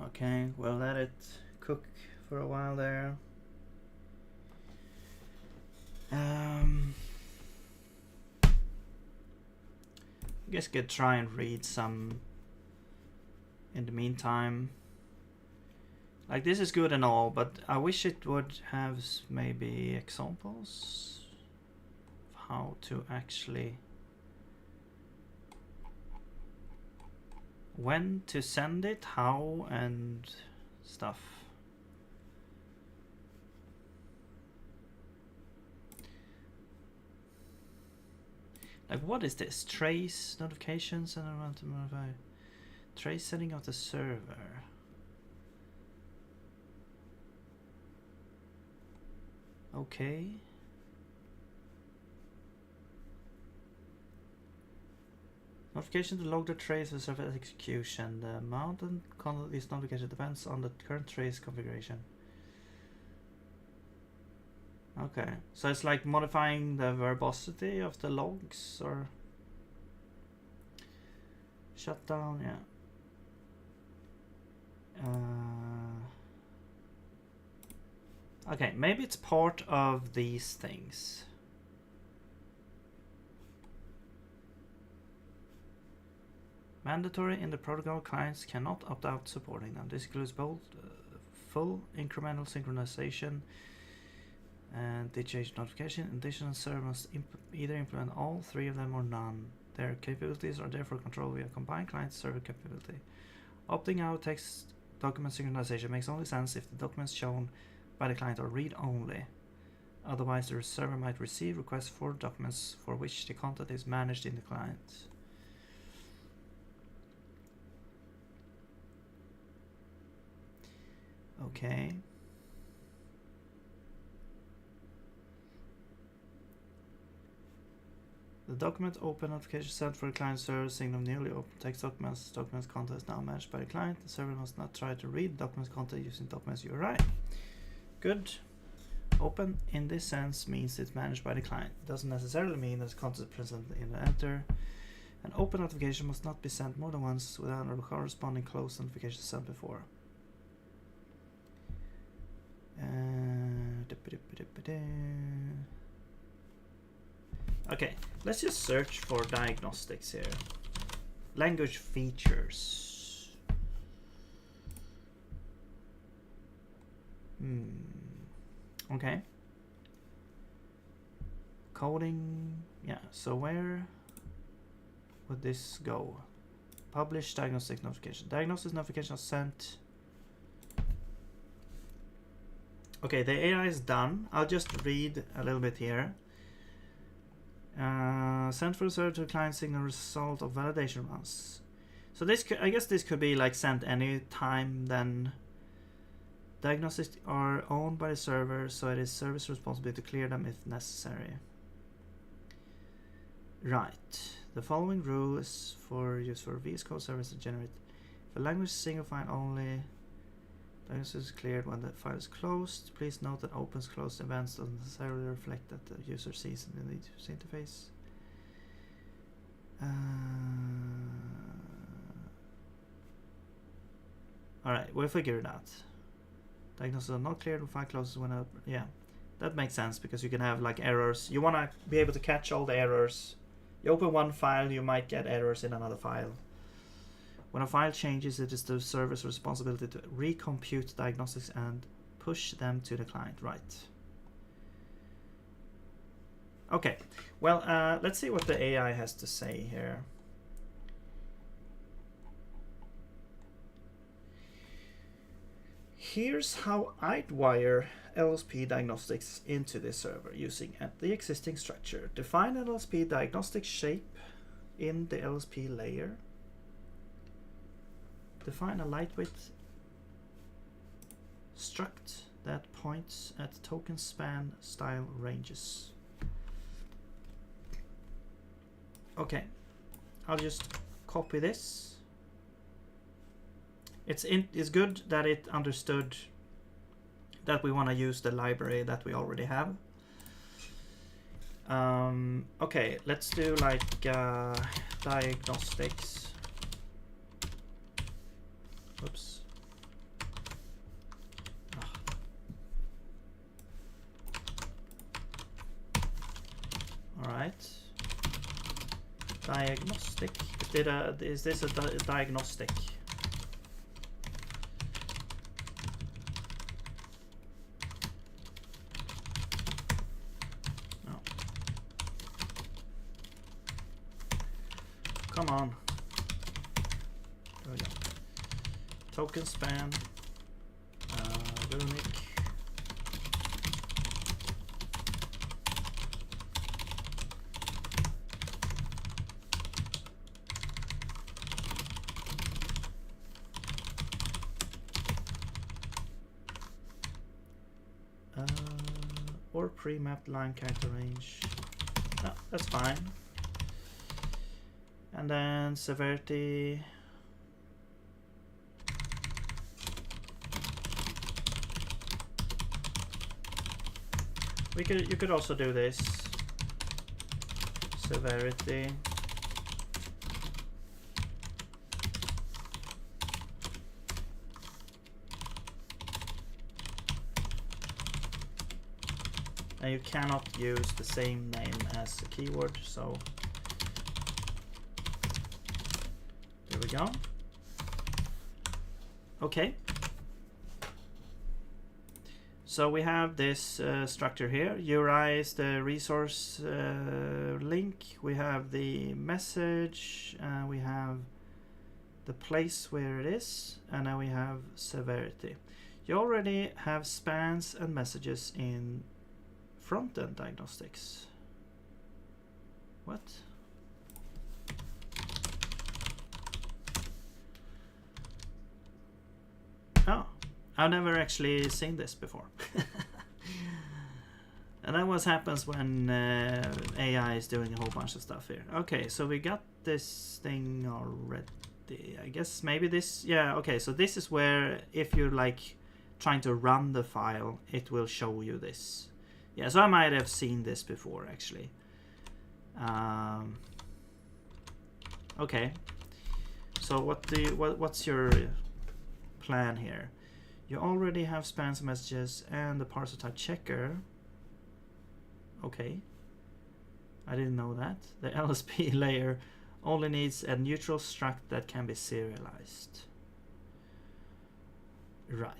Okay, we'll let it cook for a while there. I guess I could try and read some in the meantime. Like, this is good and all, but I wish it would have maybe examples of how to actually, when to send it, how, and stuff. Like, what is this? Trace notifications and I want to modify trace setting of the server. Okay. Notification to log the trace of server execution. The amount and content of this notification depends on the current trace configuration. Okay, so it's like modifying the verbosity of the logs, or shutdown, yeah. Okay, maybe it's part of these things. Mandatory in the protocol, clients cannot opt out supporting them. This includes both full incremental synchronization and DHH notification. In addition, the server must either implement all three of them or none. Their capabilities are therefore controlled via combined client-server capability. Opting out text document synchronization makes only sense if the documents shown by the client are read-only. Otherwise, the server might receive requests for documents for which the content is managed in the client. Okay. The document open notification sent for the client server signal newly open text documents. Documents content is now managed by the client. The server must not try to read documents content using documents URI. Good. Open in this sense means it's managed by the client. It doesn't necessarily mean that the content is present in the enter. An open notification must not be sent more than once without a corresponding closed notification sent before. Okay, let's just search for diagnostics here. Language features. Okay. Coding. Yeah, so where would this go? Publish diagnostic notification. Diagnostic notification is sent. Okay, the AI is done. I'll just read a little bit here. Sent for the server to the client signal result of validation runs. So this could, I guess this could be like sent any time. Then diagnostics are owned by the server, so it is service responsibility to clear them if necessary. Right. The following rule is for use for VS Code service to generate. If a language is single file only, diagnosis is cleared when the file is closed. Please note that opens closed events doesn't necessarily reflect that the user sees in the user interface. Alright, we'll figure it out. Diagnosis are not cleared when file closes when yeah, that makes sense because you can have like errors. You want to be able to catch all the errors. You open one file, you might get errors in another file. When a file changes, it is the server's responsibility to recompute diagnostics and push them to the client. Right. Okay, well, let's see what the AI has to say here. Here's how I'd wire LSP diagnostics into this server using the existing structure. Define LSP diagnostic shape in the LSP layer. Define a lightweight struct that points at token span style ranges. Okay, I'll just copy this. It's good that it understood that we want to use the library that we already have. Okay, let's do like diagnostics. Oops. All right. Diagnostic. Is this a diagnostic? No. Come on. There we go. Token span. Runic. Or pre-mapped line character range. No, that's fine. And then severity. You could also do this. Severity. And you cannot use the same name as the keyword, so there we go. Okay. So we have this structure here. URI is the resource link. We have the message. We have the place where it is. And now we have severity. You already have spans and messages in front-end diagnostics. What? Oh, I've never actually seen this before. And that what happens when AI is doing a whole bunch of stuff here. Okay, so we got this thing already. I guess maybe this, yeah, okay, so this is where if you're like trying to run the file, it will show you this. Yeah, so I might have seen this before actually. Okay, so what's your plan here? You already have spans messages and the parser type checker. Okay, I didn't know that. The LSP layer only needs a neutral struct that can be serialized. Right.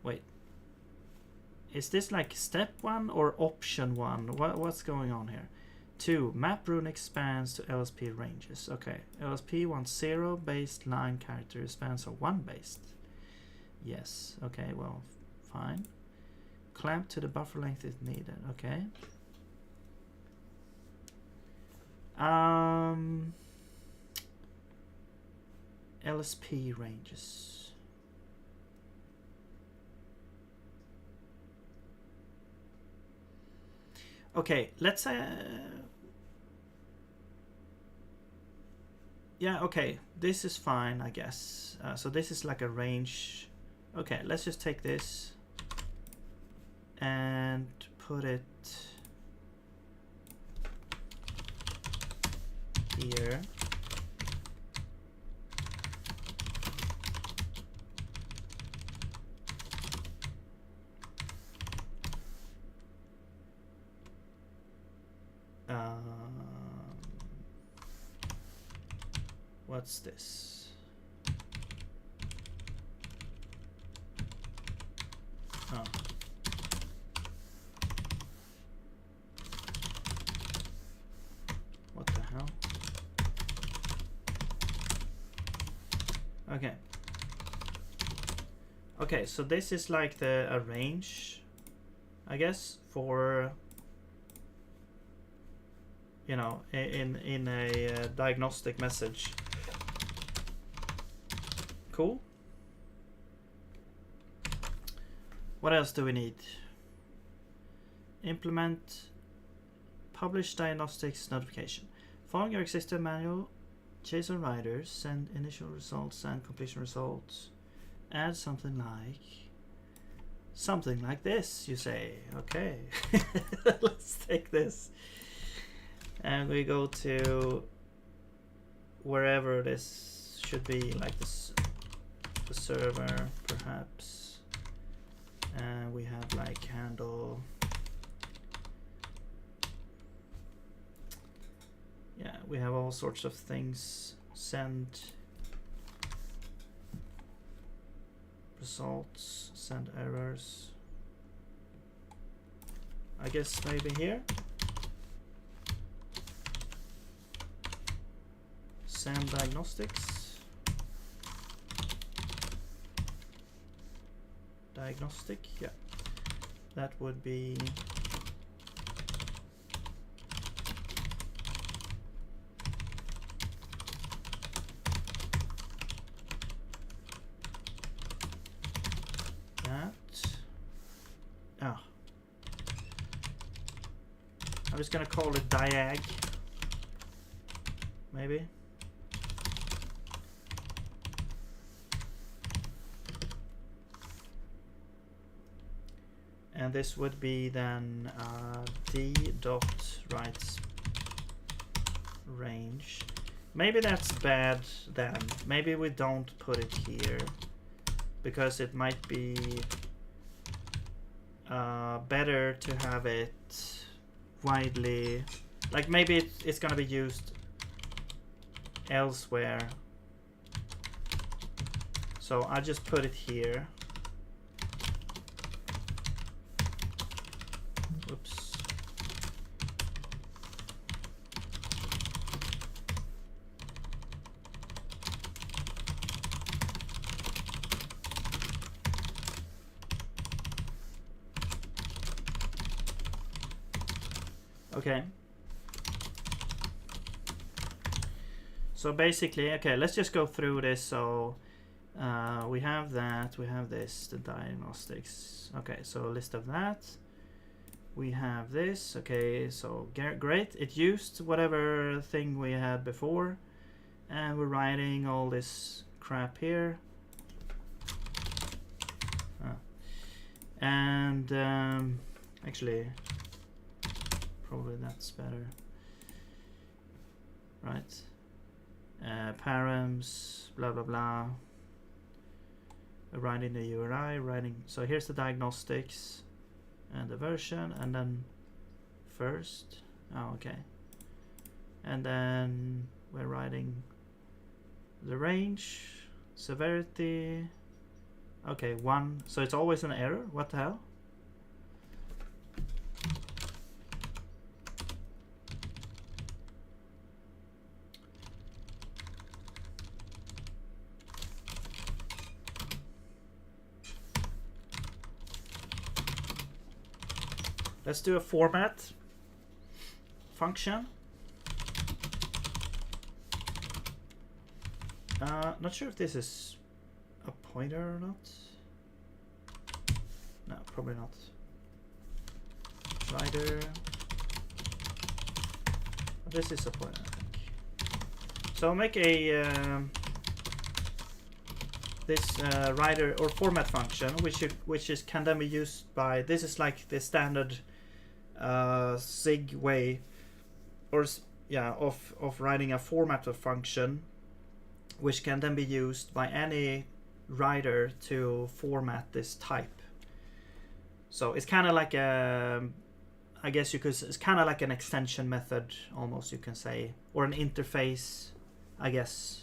Wait. Is this like step 1 or option 1? What's going on here? 2. Map runic spans to LSP ranges. Okay. LSP wants 0 based line character spans are 1 based. Yes. Okay, well, fine. Clamp to the buffer length if needed. Okay. LSP ranges. Okay, let's yeah, okay, this is fine, I guess. So this is like a range. Okay, let's just take this and put it here. What's this? Oh. Okay. Okay, so this is like a range, I guess, for, you know, in a diagnostic message. Cool. What else do we need? Implement publish diagnostics notification. Following your existing manual, JSON writers, send initial results and completion results. Add something like this, you say. Okay. Let's take this. And we go to wherever this should be, like this, the server, perhaps. And we have like handle. Yeah, we have all sorts of things. Send results, send errors. I guess maybe here. Send diagnostics. Diagnostic, yeah. That would be I'm just gonna call it diag, maybe. And this would be then d dot writes range. Maybe that's bad then. Maybe we don't put it here because it might be better to have it widely, like maybe it's gonna be used elsewhere. So I'll just put it here. Oops. Okay. So basically, okay, let's just go through this. So we have that, we have this, the diagnostics. Okay, so a list of that. We have this. Okay, so great. It used whatever thing we had before, and we're writing all this crap here. And actually, probably that's better, right? Params, blah blah blah. Writing the URI, writing. So here's the diagnostics and the version, and then first. Oh, okay. And then we're writing the range, severity. Okay, 1. So it's always an error. What the hell? Let's do a format function. Not sure if this is a pointer or not. No, probably not. Writer. This is a pointer, I think. So I'll make a this writer or format function, which can then be used by. This is like the standard zig way, or yeah, of writing a formatter function, which can then be used by any writer to format this type. So it's kind of like a, I guess you could, it's kind of like an extension method almost, you can say, or an interface, I guess.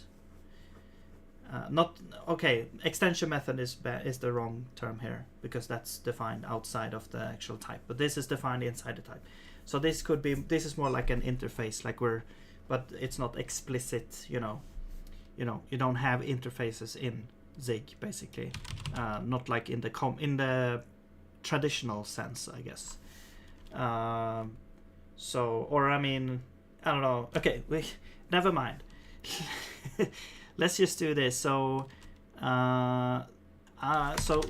Not okay. Extension method is the wrong term here because that's defined outside of the actual type. But this is defined inside the type. So this could be. This is more like an interface, like but it's not explicit. You know, you don't have interfaces in Zig basically, not like in the traditional sense, I guess. So, or I mean, I don't know. Okay, never mind. Let's just do this. So, so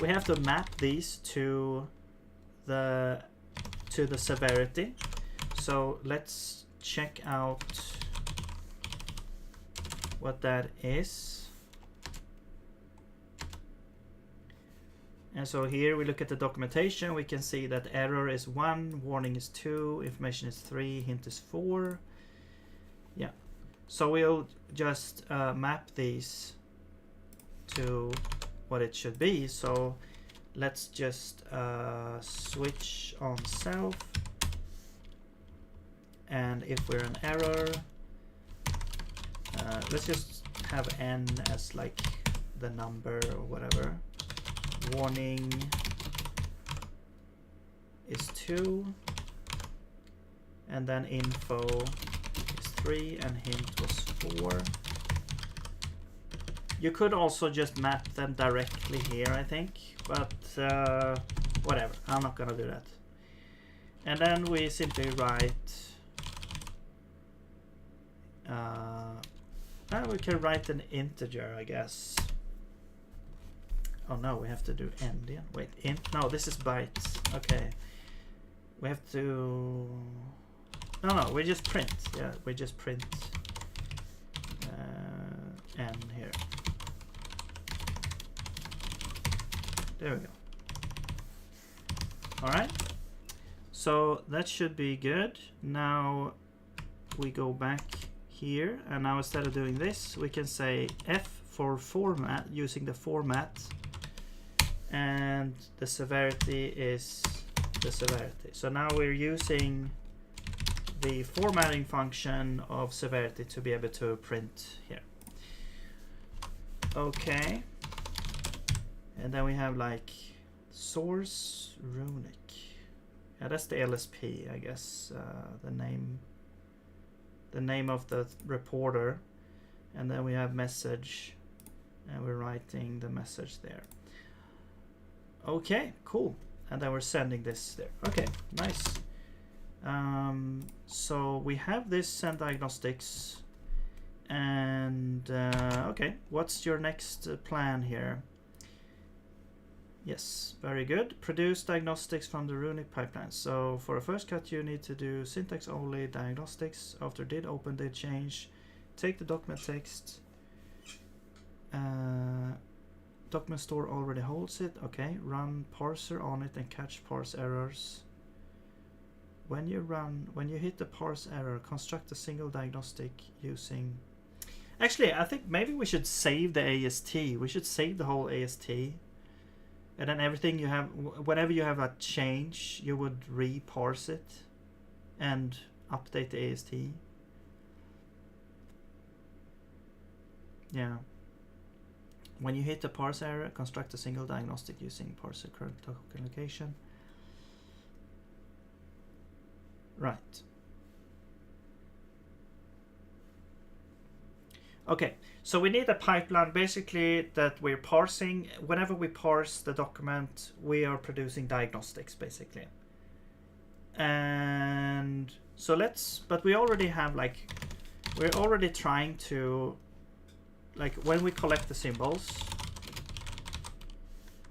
we have to map these to the severity. So let's check out what that is. And so here we look at the documentation. We can see that error is 1, warning is 2, information is 3, hint is 4. Yeah. So we'll just map these to what it should be. So let's just switch on self. And if we're an error, let's just have n as like the number or whatever. Warning is 2, and then info is 3, and hint was 4. You could also just map them directly here, I think, but whatever, I'm not gonna do that. And then we simply write we can write an integer, I guess. Oh no, we have to do endian. Wait, int? No, this is bytes. Okay. We have to... No, we just print. Yeah, we just print n here. There we go. Alright. So that should be good. Now we go back here, and now instead of doing this, we can say F for format, using the format, and the severity is the severity. So now we're using the formatting function of severity to be able to print here. Okay. And then we have like source runic. Yeah, that's the LSP, I guess, the name of the reporter. And then we have message, and we're writing the message there. Okay, cool. And then we're sending this there. Okay, nice. So we have this send diagnostics, and okay, what's your next plan here? Yes, very good. Produce diagnostics from the runic pipeline. So for a first cut, you need to do syntax only diagnostics. After did, open, did change. Take the document text. Document store already holds it. Okay, run parser on it and catch parse errors. When you hit the parse error, construct a single diagnostic using... Actually, I think maybe we should save the AST. We should save the whole AST. And then everything you have, whenever you have a change, you would re-parse it and update the AST. Yeah. When you hit the parse error, construct a single diagnostic using parser current location. Right. Okay, so we need a pipeline basically that we're parsing. Whenever we parse the document, we are producing diagnostics basically. And so but we already have we're already trying to, when we collect the symbols,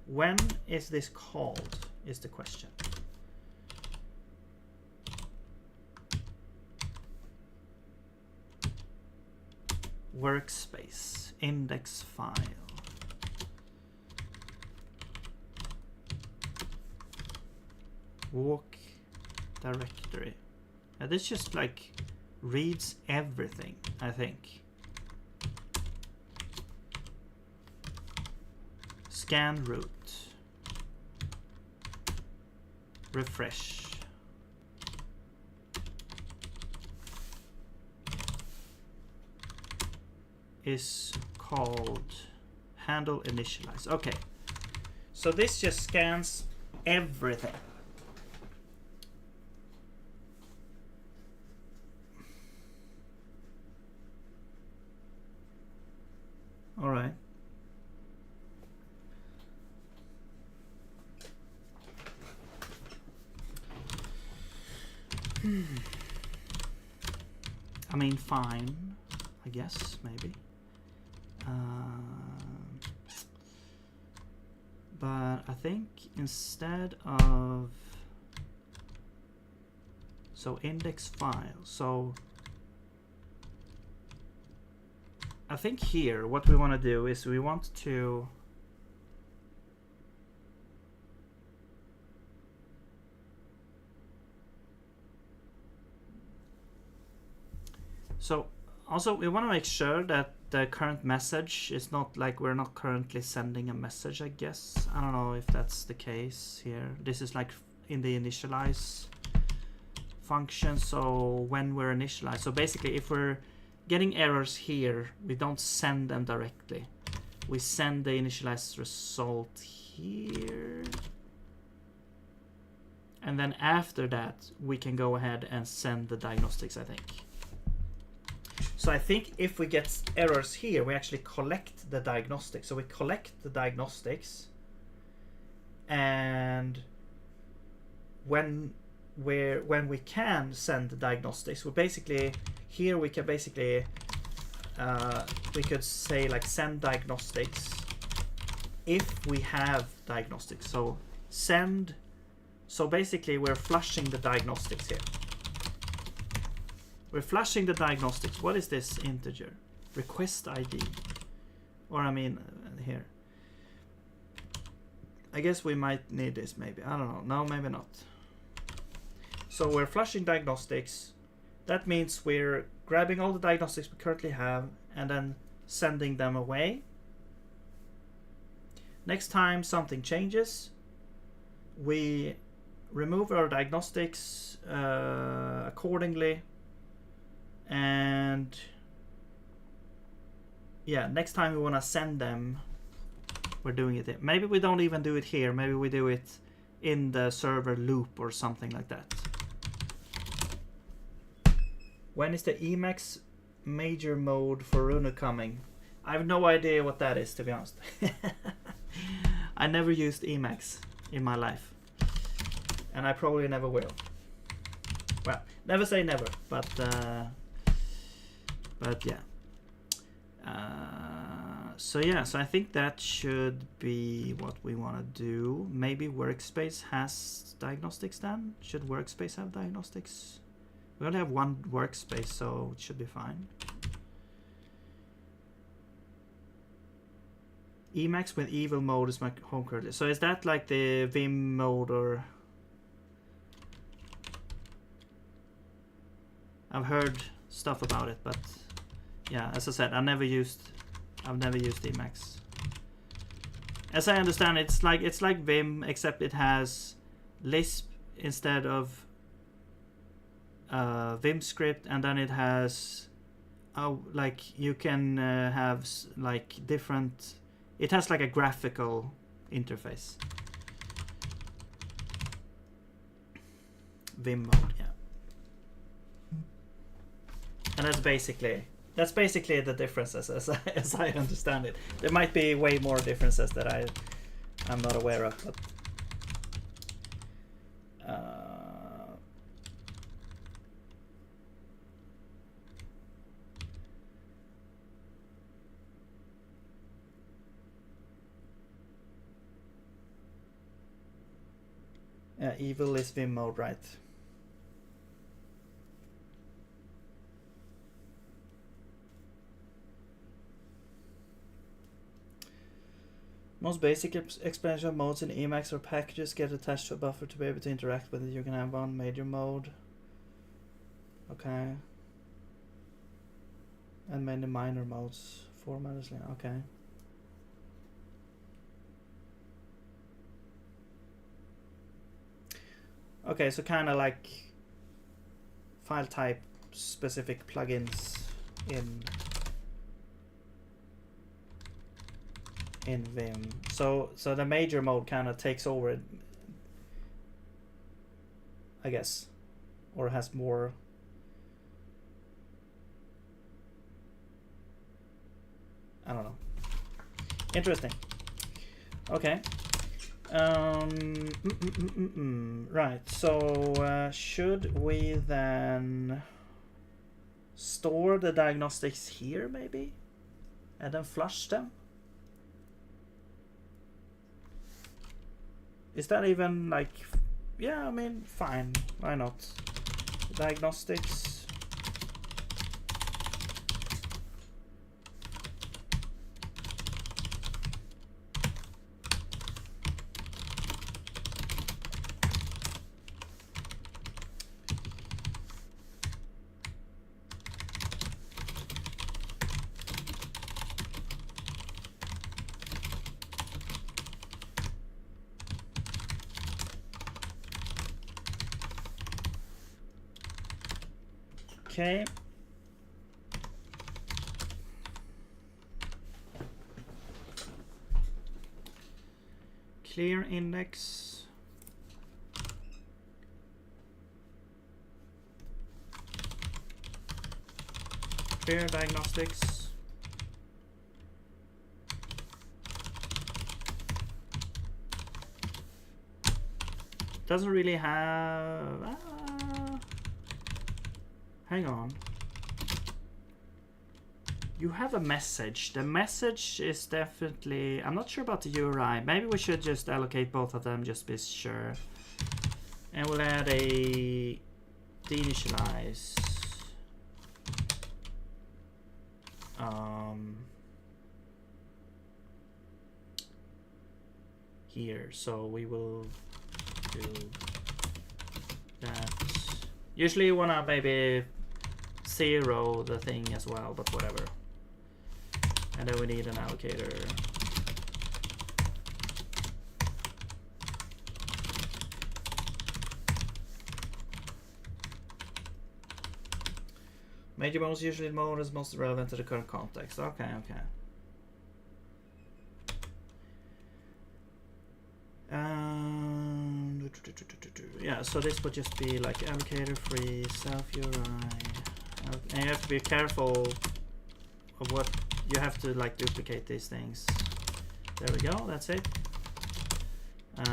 when is this called is the question. Workspace, index file. Walk directory. This just reads everything, I think. Scan root. Refresh. Is called handle initialize. Okay, so this just scans everything. All right. I mean, fine, I guess, maybe. But I think instead of, so index file, so I think here what we want to do is we want to so also we want to make sure that the current message is not like we're not currently sending a message, I guess. I don't know if that's the case here. This is like in the initialize function, so when we're initialized, so basically if we're getting errors here, we don't send them directly. We send the initialized result here. And then after that, we can go ahead and send the diagnostics, I think. So I think if we get errors here, we actually collect the diagnostics. So we collect the diagnostics, and when we can send the diagnostics, we basically here we can basically we could say like send diagnostics if we have diagnostics. So send. So basically we're flushing the diagnostics here. We're flushing the diagnostics. What is this integer? Request ID. Or I mean, here. I guess we might need this maybe. I don't know. No, maybe not. So we're flushing diagnostics. That means we're grabbing all the diagnostics we currently have and then sending them away. Next time something changes, we remove our diagnostics accordingly. And yeah, next time we want to send them, we're doing it here. Maybe we don't even do it here. Maybe we do it in the server loop or something like that. When is the Emacs major mode for Runu coming? I have no idea what that is, to be honest. I never used Emacs in my life, and I probably never will. Well, never say never, but yeah. So yeah, so I think that should be what we want to do. Maybe Workspace has diagnostics then? Should Workspace have diagnostics? We only have one workspace, so it should be fine. Emacs with evil mode is my home currently. So is that like the Vim mode, or? I've heard stuff about it, but yeah, as I said, I've never used Emacs. As I understand, it's like Vim, except it has Lisp instead of Vim script, and then it has like you can have like different. It has like a graphical interface. Vim mode, yeah. And that's basically the differences as I understand it. There might be way more differences that I'm not aware of, but yeah, evil is Vim mode, right? Most basic expansion of modes in Emacs or packages get attached to a buffer to be able to interact with it. You can have one major mode. Okay. And many minor modes. Format is okay. Okay, so kind of like file type specific plugins in Vim. So the major mode kind of takes over it, I guess, or has more. I don't know. Interesting. Okay. Right. So should we then store the diagnostics here, maybe, and then flush them? Is that even like? Yeah, I mean, fine. Why not? Diagnostics. Okay. Clear index. Clear diagnostics. Doesn't really have. Hang on. You have a message. The message is definitely... I'm not sure about the URI. Maybe we should just allocate both of them, just be sure. And we'll add a deinitialize. Here. So we will do that. Usually you wanna maybe 0 the thing as well, but whatever. And then we need an allocator. Major bonus usually mode is most relevant to the current context. Okay, okay. Yeah, so this would just be like allocator free self URI, and you have to be careful of what you have to like duplicate these things. There we go. That's it.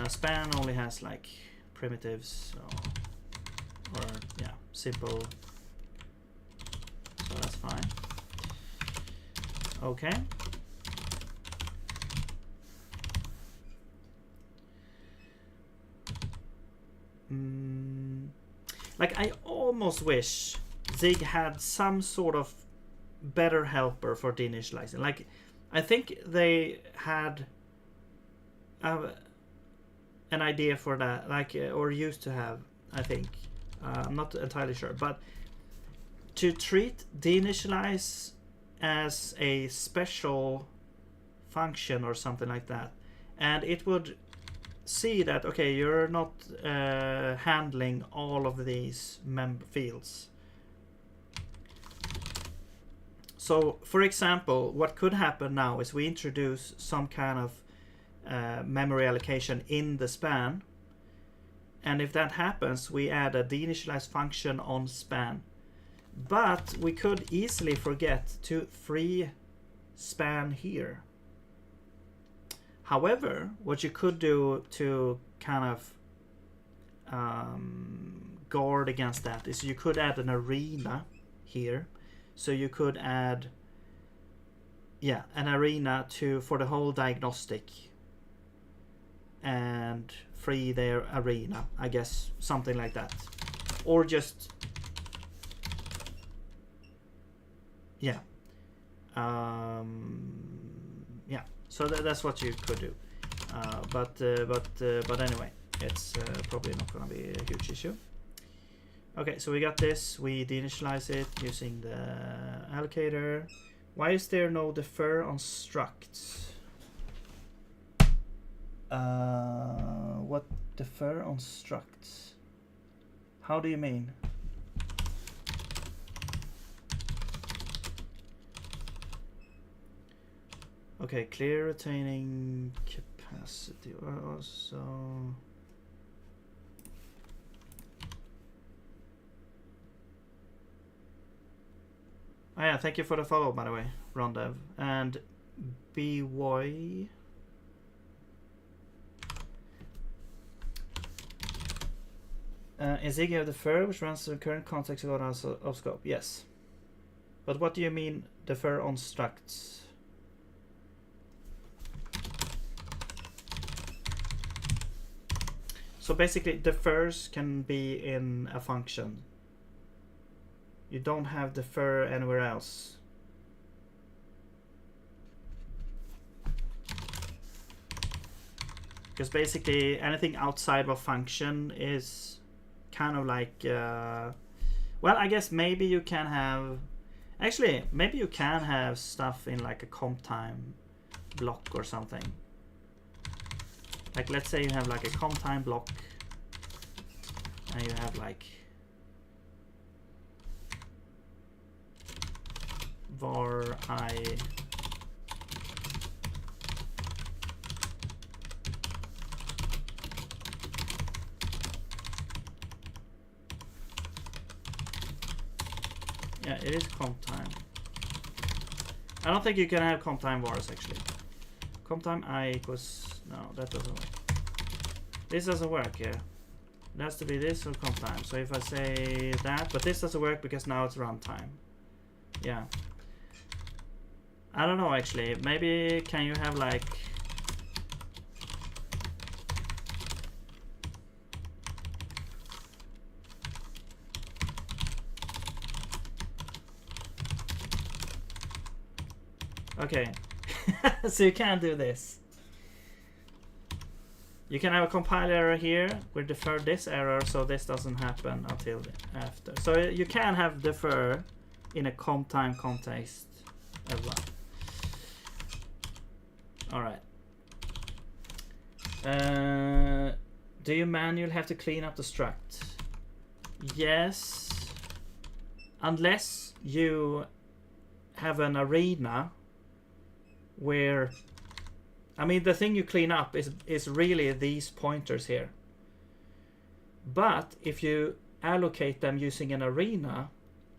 Span only has like primitives, so, or yeah, simple. So that's fine. Okay. Like I almost wish Zig had some sort of better helper for deinitializing. Like I think they had an idea for that, like or used to have. I think I'm not entirely sure, but to treat deinitialize as a special function or something like that, and it would see that okay, you're not handling all of these fields. So for example, what could happen now is we introduce some kind of memory allocation in the span, and if that happens we add a deinitialize function on span, but we could easily forget to free span here. However, what you could do to kind of guard against that is you could add an arena here. So you could add, yeah, an arena for the whole diagnostic and free their arena, I guess, something like that. Or just, yeah. Yeah. So that's what you could do, but anyway, it's probably not going to be a huge issue. Okay, so we got this. We deinitialize it using the allocator. Why is there no defer on struct? What defer on struct? How do you mean? Okay, clear retaining capacity. Also, oh yeah, thank you for the follow, by the way, Rondev. And by in Zig you have the defer, which runs the current context of scope. Yes. But what do you mean defer on structs? So basically defers can be in a function. You don't have defer anywhere else. Because basically anything outside of a function is kind of like, well, I guess maybe you can have, actually, maybe you can have stuff in like a comp time block or something. Like let's say you have like a comp time block and you have like var I yeah, it is comp time. I don't think you can have comp time vars actually. Comp time I equals, no, that doesn't work. This doesn't work here. It has to be this or comp time. So if I say that, but this doesn't work because now it's runtime. Yeah. I don't know actually. Maybe can you have like okay. So you can't do this. You can have a compile error here. We defer this error so this doesn't happen until after. So you can have defer in a comp time context as well. Alright. Do you manually have to clean up the struct? Yes. Unless you have an arena where, I mean, the thing you clean up is really these pointers here. But if you allocate them using an arena,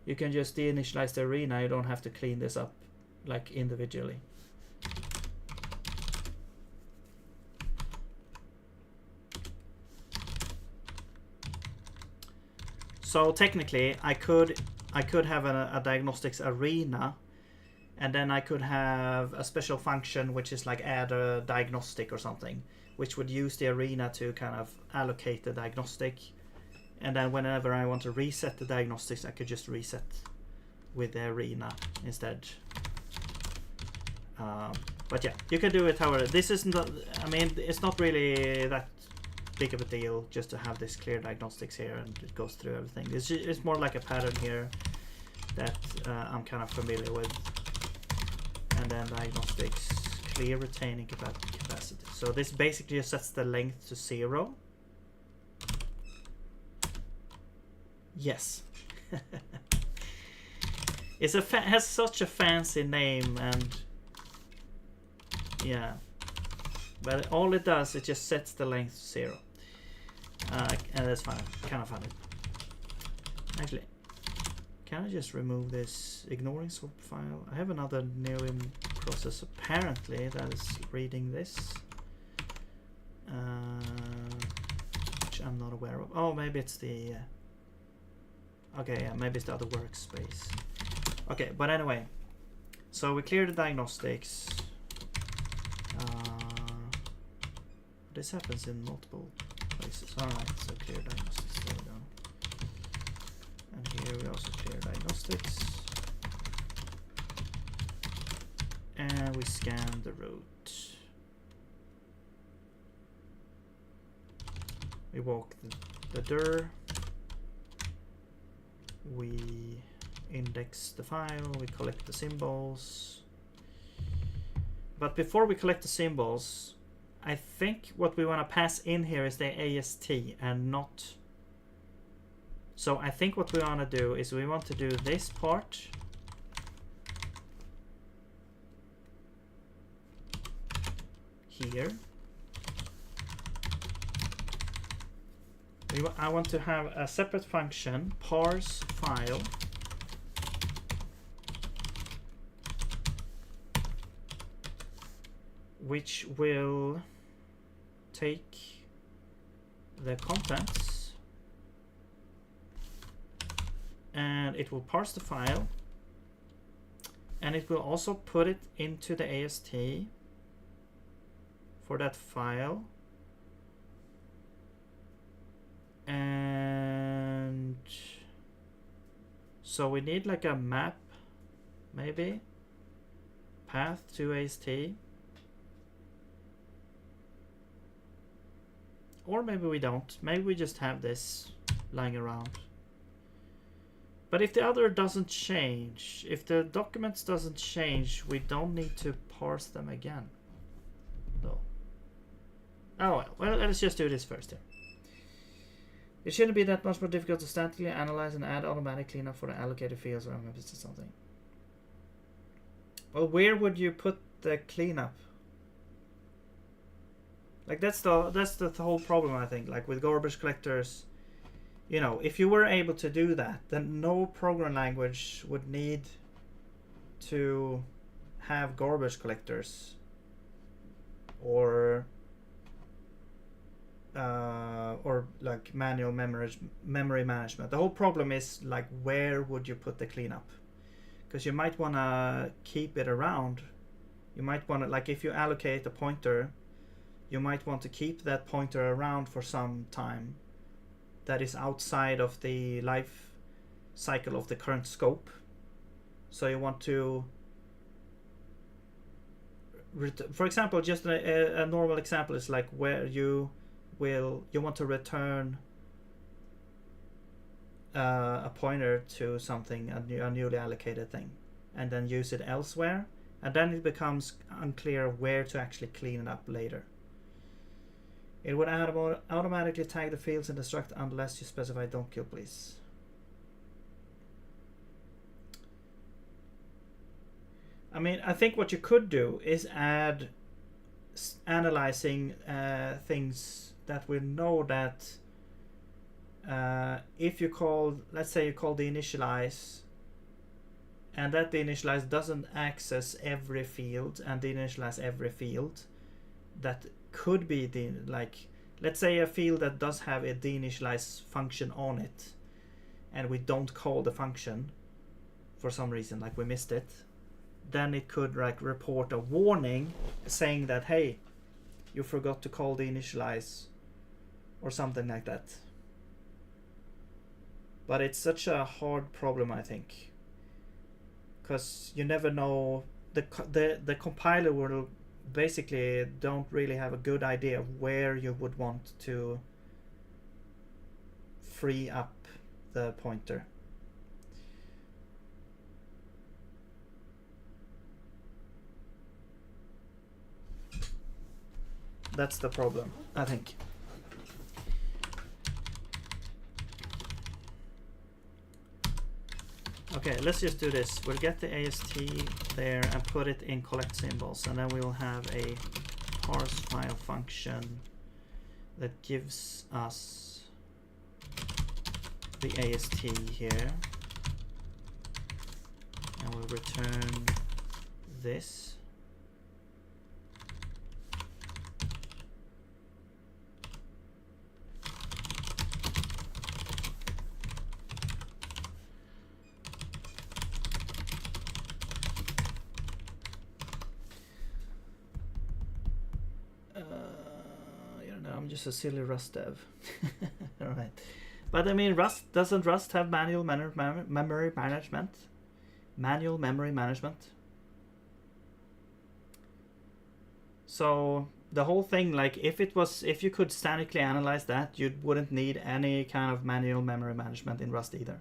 you can just deinitialize the arena. You don't have to clean this up like individually. So technically, I could have a diagnostics arena, and then I could have a special function which is like add a diagnostic or something, which would use the arena to kind of allocate the diagnostic. And then whenever I want to reset the diagnostics, I could just reset with the arena instead. But yeah, you can do it however. This isn't, I mean, it's not really that big of a deal just to have this clear diagnostics here and it goes through everything. It's more like a pattern here that I'm kind of familiar with. And then diagnostics, clear retaining capacity. So this basically just sets the length to 0. Yes. It has such a fancy name, and yeah, but all it does, it just sets the length to 0. And that's fine, kind of funny. Actually, can I just remove this ignoring swap file? I have another neoim process apparently that is reading this, which I'm not aware of. Oh, maybe it's the okay, yeah, maybe it's the other workspace. Okay, but anyway, so we clear the diagnostics. This happens in multiple places. Alright, so clear diagnostics, there we go. And here we also clear diagnostics. And we scan the route. We walk the dir. We index the file, we collect the symbols. But before we collect the symbols, I think what we want to pass in here is the AST and not. So I think what we want to do is we want to do this part. Here. I want to have a separate function, parse file. which will take the contents and it will parse the file, and it will also put it into the AST for that file. And so we need like a map, maybe path to AST, or maybe we don't. Maybe we just have this lying around. But if the other doesn't change, if the documents doesn't change, we don't need to parse them again. No. Oh well, let's just do this first here. It shouldn't be that much more difficult to statically analyze and add automatic cleanup for the allocated fields or something. Well, where would you put the cleanup? Like that's the whole problem, I think. Like with garbage collectors, you know, if you were able to do that, then no program language would need to have garbage collectors or like manual memory management. The whole problem is like, where would you put the cleanup? Because you might want to keep it around. You might want to, like, if you allocate a pointer, you might want to keep that pointer around for some time that is outside of the life cycle of the current scope. So you want to, for example, just a normal example is like where you want to return a pointer to something, a newly allocated thing, and then use it elsewhere, and then it becomes unclear where to actually clean it up later. It would automatically tag the fields in the struct unless you specify don't kill, please. I mean, I think what you could do is add analyzing things that will know that if you call, let's say you call the initialize, and that the initialize doesn't access every field and deinitialize every field, that could be the, like, let's say a field that does have a deinitialize function on it, and we don't call the function for some reason, like we missed it, then it could like report a warning saying that, hey, you forgot to call the initialize or something like that. But it's such a hard problem, I think, because you never know. The compiler will basically don't really have a good idea of where you would want to free up the pointer. That's the problem, I think. Okay, let's just do this. We'll get the AST there and put it in collect symbols, and then we will have a parse file function that gives us the AST here, and we'll return this. I'm just a silly Rust dev. All right, but I mean, doesn't Rust have manual memory management? Manual memory management. So the whole thing, like, if you could statically analyze that, you wouldn't need any kind of manual memory management in Rust either.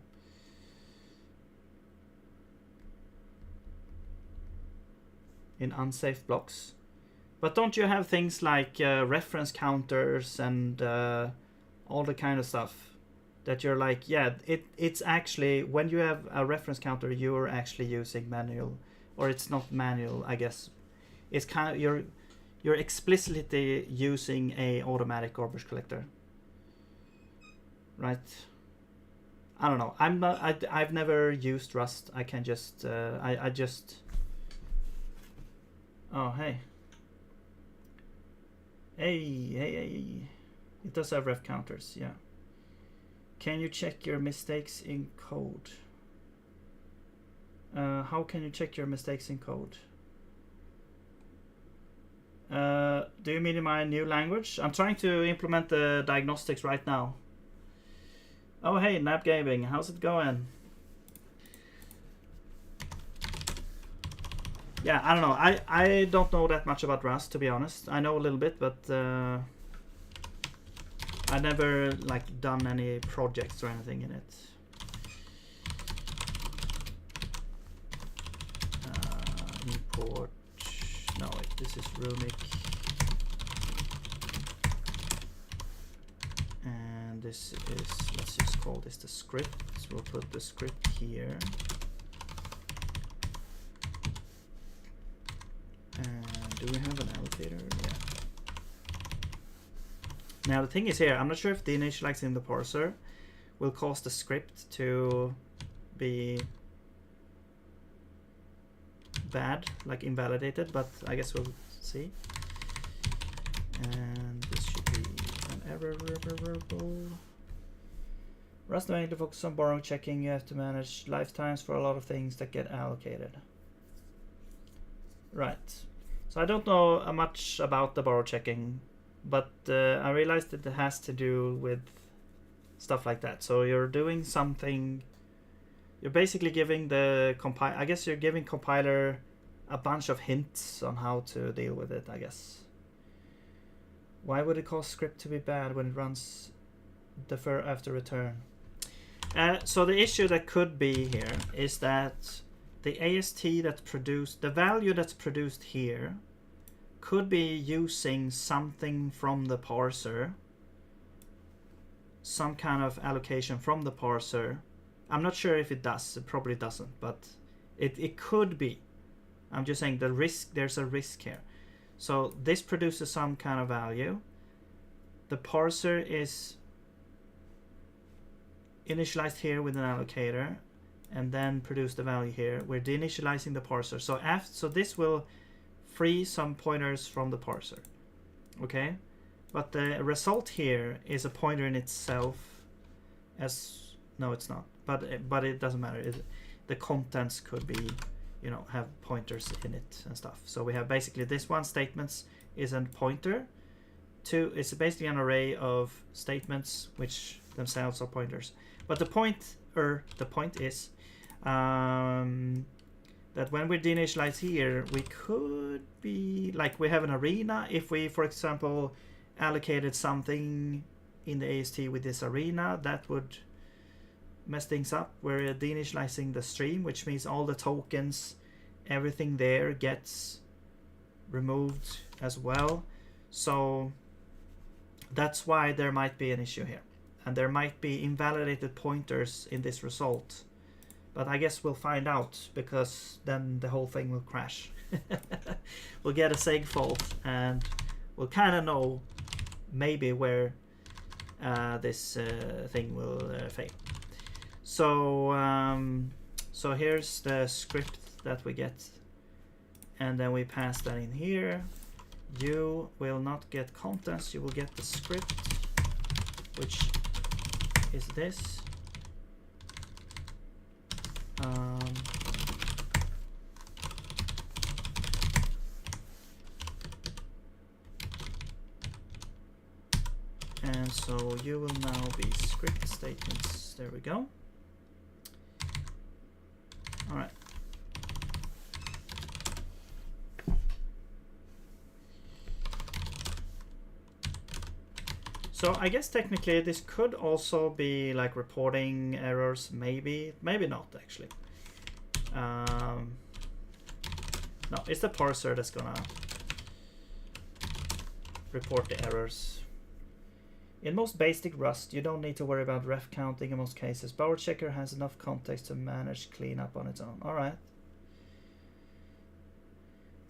In unsafe blocks. But don't you have things like reference counters and all the kind of stuff that you're like, yeah, it's actually, when you have a reference counter, you're actually using manual, or it's not manual, I guess. It's kind of, you're explicitly using a automatic garbage collector, right? I don't know. I've never used Rust. I can just I just. Oh, hey. Hey. It does have ref counters, yeah. Can you check your mistakes in code? How can you check your mistakes in code? Do you mean in my new language? I'm trying to implement the diagnostics right now. Oh hey, Nap Gaming, how's it going? Yeah, I don't know. I don't know that much about Rust, to be honest. I know a little bit, but I never like done any projects or anything in it. Import. No, wait, this is Runic. And this is, let's just call this the script. So we'll put the script here. And do we have an allocator? Yeah. Now the thing is here, I'm not sure if the initializing the parser will cause the script to be bad, like invalidated, but I guess we'll see. And this should be an error variable. Rust doing to focus on borrow checking. You have to manage lifetimes for a lot of things that get allocated. Right. So I don't know much about the borrow checking, but I realized that it has to do with stuff like that. So you're doing something. You're basically giving the I guess you're giving compiler a bunch of hints on how to deal with it, I guess. Why would it cause script to be bad when it runs defer after return? So the issue that could be here is that the AST that's produced, the value that's produced here, could be using something from the parser, some kind of allocation from the parser. I'm not sure if it does. It probably doesn't, but it could be. I'm just saying the risk. There's a risk here. So this produces some kind of value. The parser is initialized here with an allocator, and then produce the value here. We're deinitializing the parser. So this will free some pointers from the parser. Okay, but the result here is a pointer in itself. No, it's not. But it doesn't matter. The contents could be, you know, have pointers in it and stuff. So we have basically this one statements is a pointer. Two, it's basically an array of statements which themselves are pointers. But the point is that when we deinitialize here, we could be like we have an arena. If we, for example, allocated something in the AST with this arena, that would mess things up. We're deinitializing the stream, which means all the tokens, everything there gets removed as well. So that's why there might be an issue here, and there might be invalidated pointers in this result. But I guess we'll find out, because then the whole thing will crash. We'll get a seg fault, and we'll kind of know maybe where this thing will fail. So here's the script that we get, and then we pass that in here. You will not get contents, you will get the script, which is this. And so you will now be script statements. There we go. All right. So I guess technically this could also be like reporting errors, maybe not actually. No, it's the parser that's gonna report the errors. In most basic Rust, you don't need to worry about ref counting in most cases. Power Checker has enough context to manage cleanup on its own. All right.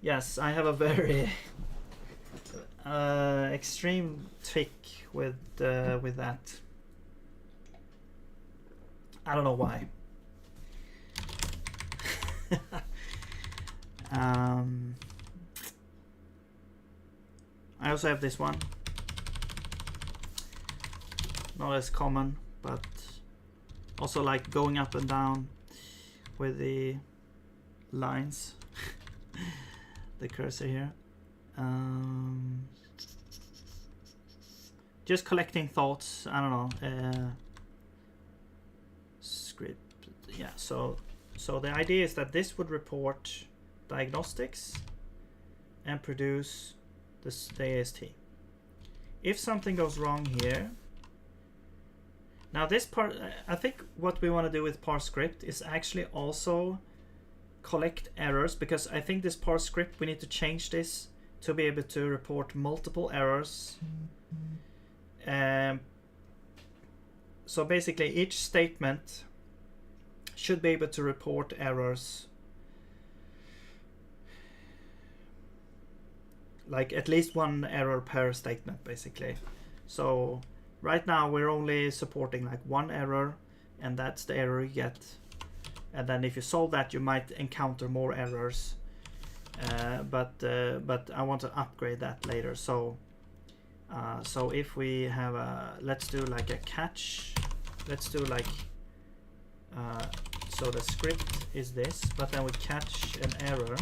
Yes, I have a very extreme trick with that. I don't know why. I also have this one. Not as common, but also like going up and down with the lines. The cursor here. Just collecting thoughts. I don't know. Script. Yeah. So the idea is that this would report diagnostics and produce the AST. If something goes wrong here. Now this part, I think what we want to do with parse script is actually also collect errors, because I think this parse script, we need to change this to be able to report multiple errors. So basically each statement should be able to report errors, like at least one error per statement basically. So right now we're only supporting like one error, and that's the error you get. And then if you solve that, you might encounter more errors. But I want to upgrade that later. So if we have a, let's do like a catch. Let's do like, so the script is this, but then we catch an error.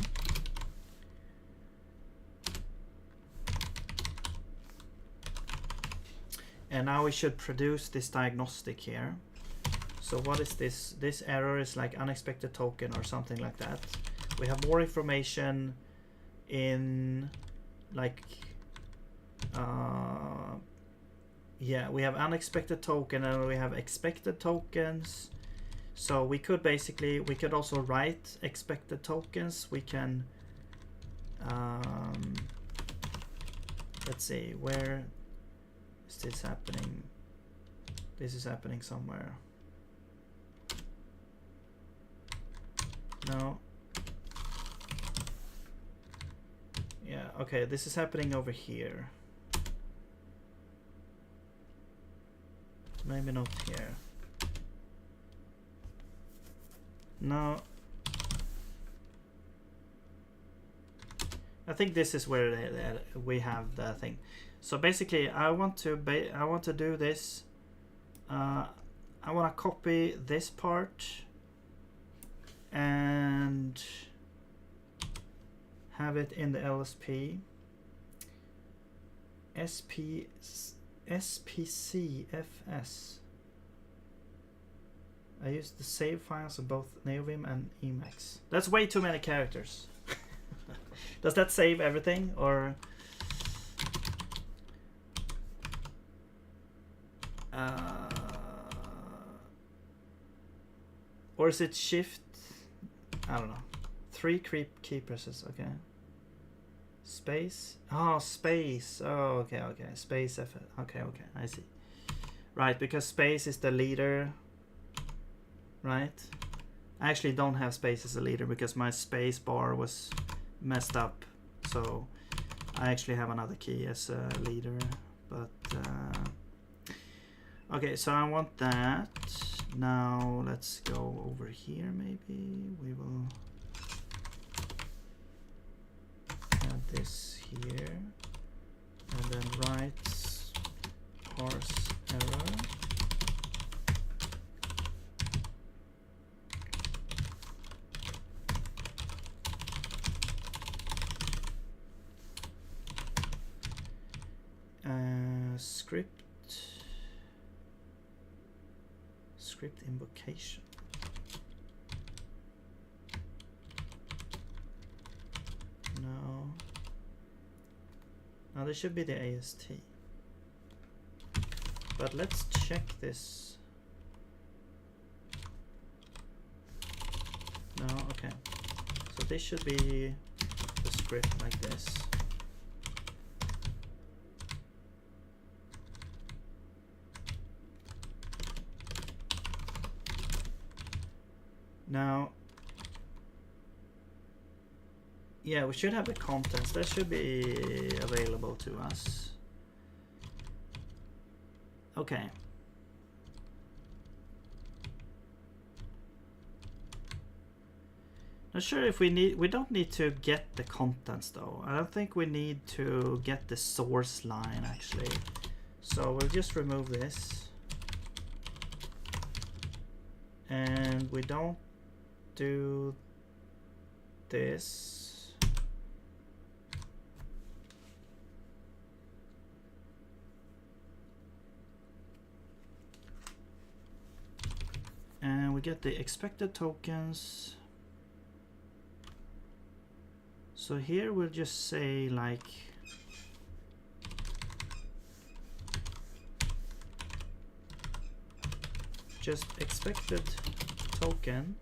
And now we should produce this diagnostic here. So what is this? This error is like unexpected token or something like that. We have more information in like, yeah, we have unexpected token and we have expected tokens. So we could basically, we could also write expected tokens. We can, let's see, where is this happening? This is happening somewhere. No. Yeah, okay, this is happening over here. Maybe not here. No. I think this is where we have the thing. So basically, I want to do this. I want to copy this part and have it in the LSP. SPCFS. I used the save files of both Neovim and Emacs. That's way too many characters. Does that save everything, or is it shift? I don't know. 3 key presses. Okay. Space. Oh, space. Oh, okay. Space F. Okay. I see. Right, because space is the leader. Right. I actually don't have space as a leader because my space bar was messed up. So I actually have another key as a leader. But okay, so I want that. Now let's go over here. Maybe we will add this here and then write parse error. Script invocation. No. Now there should be the AST. But let's check this. No, okay. So this should be the script like this. Now, yeah, we should have the contents. That should be available to us. Okay. Not sure if we don't need to get the contents though. I don't think we need to get the source line actually. So we'll just remove this. And we don't do this. And we get the expected tokens. So here we'll just say like just expected token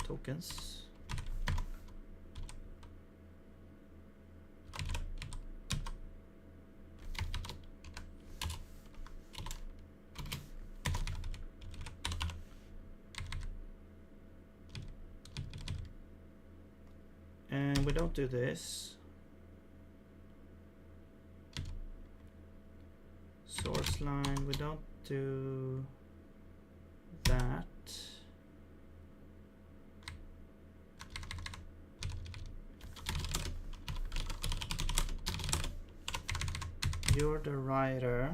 tokens. And we don't do this. Source line, we don't do that. You're the writer.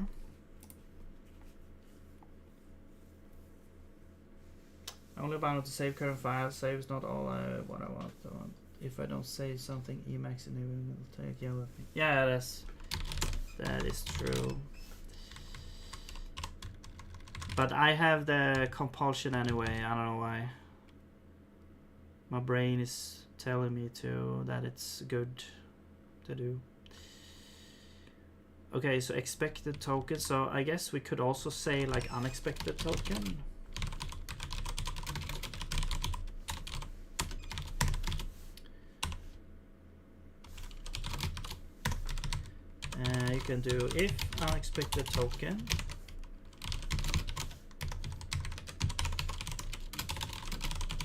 Only bound to save current file. Save is not all what I want. If I don't save something, Emacs and it will take yeah with me. Yeah, that is true. But I have the compulsion anyway. I don't know why. My brain is telling me that it's good to do. Okay, so expected token. So I guess we could also say like unexpected token. You can do if unexpected token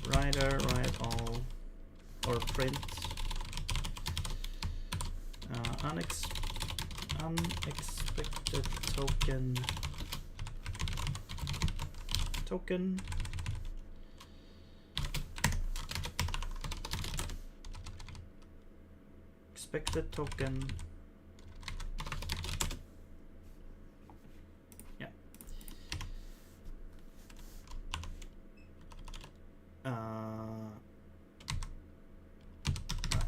writer write all or print unexpected token expected token.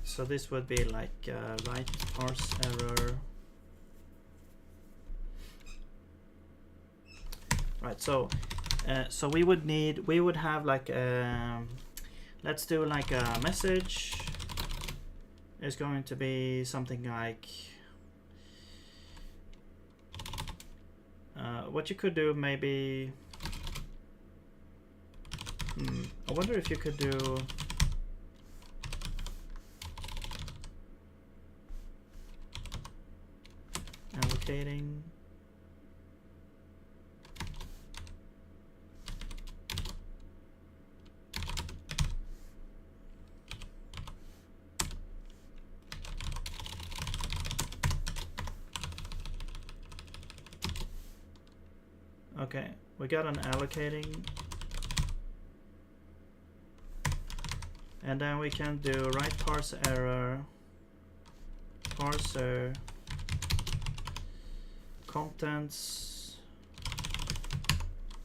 So this would be like write parse error. Right. So we would have like let's do like a message. It's going to be something like what you could do maybe. I wonder if you could do allocating. Okay, we got an allocating. And then we can do write parse error, parser, contents.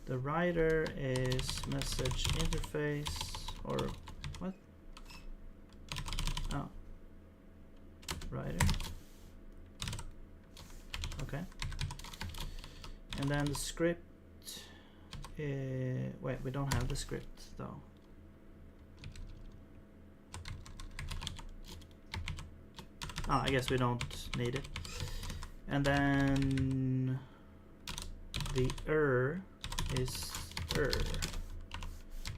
The writer is message interface or what? Oh, writer. Okay. And then the script. Wait, we don't have the script though. Oh, I guess we don't need it. And then the is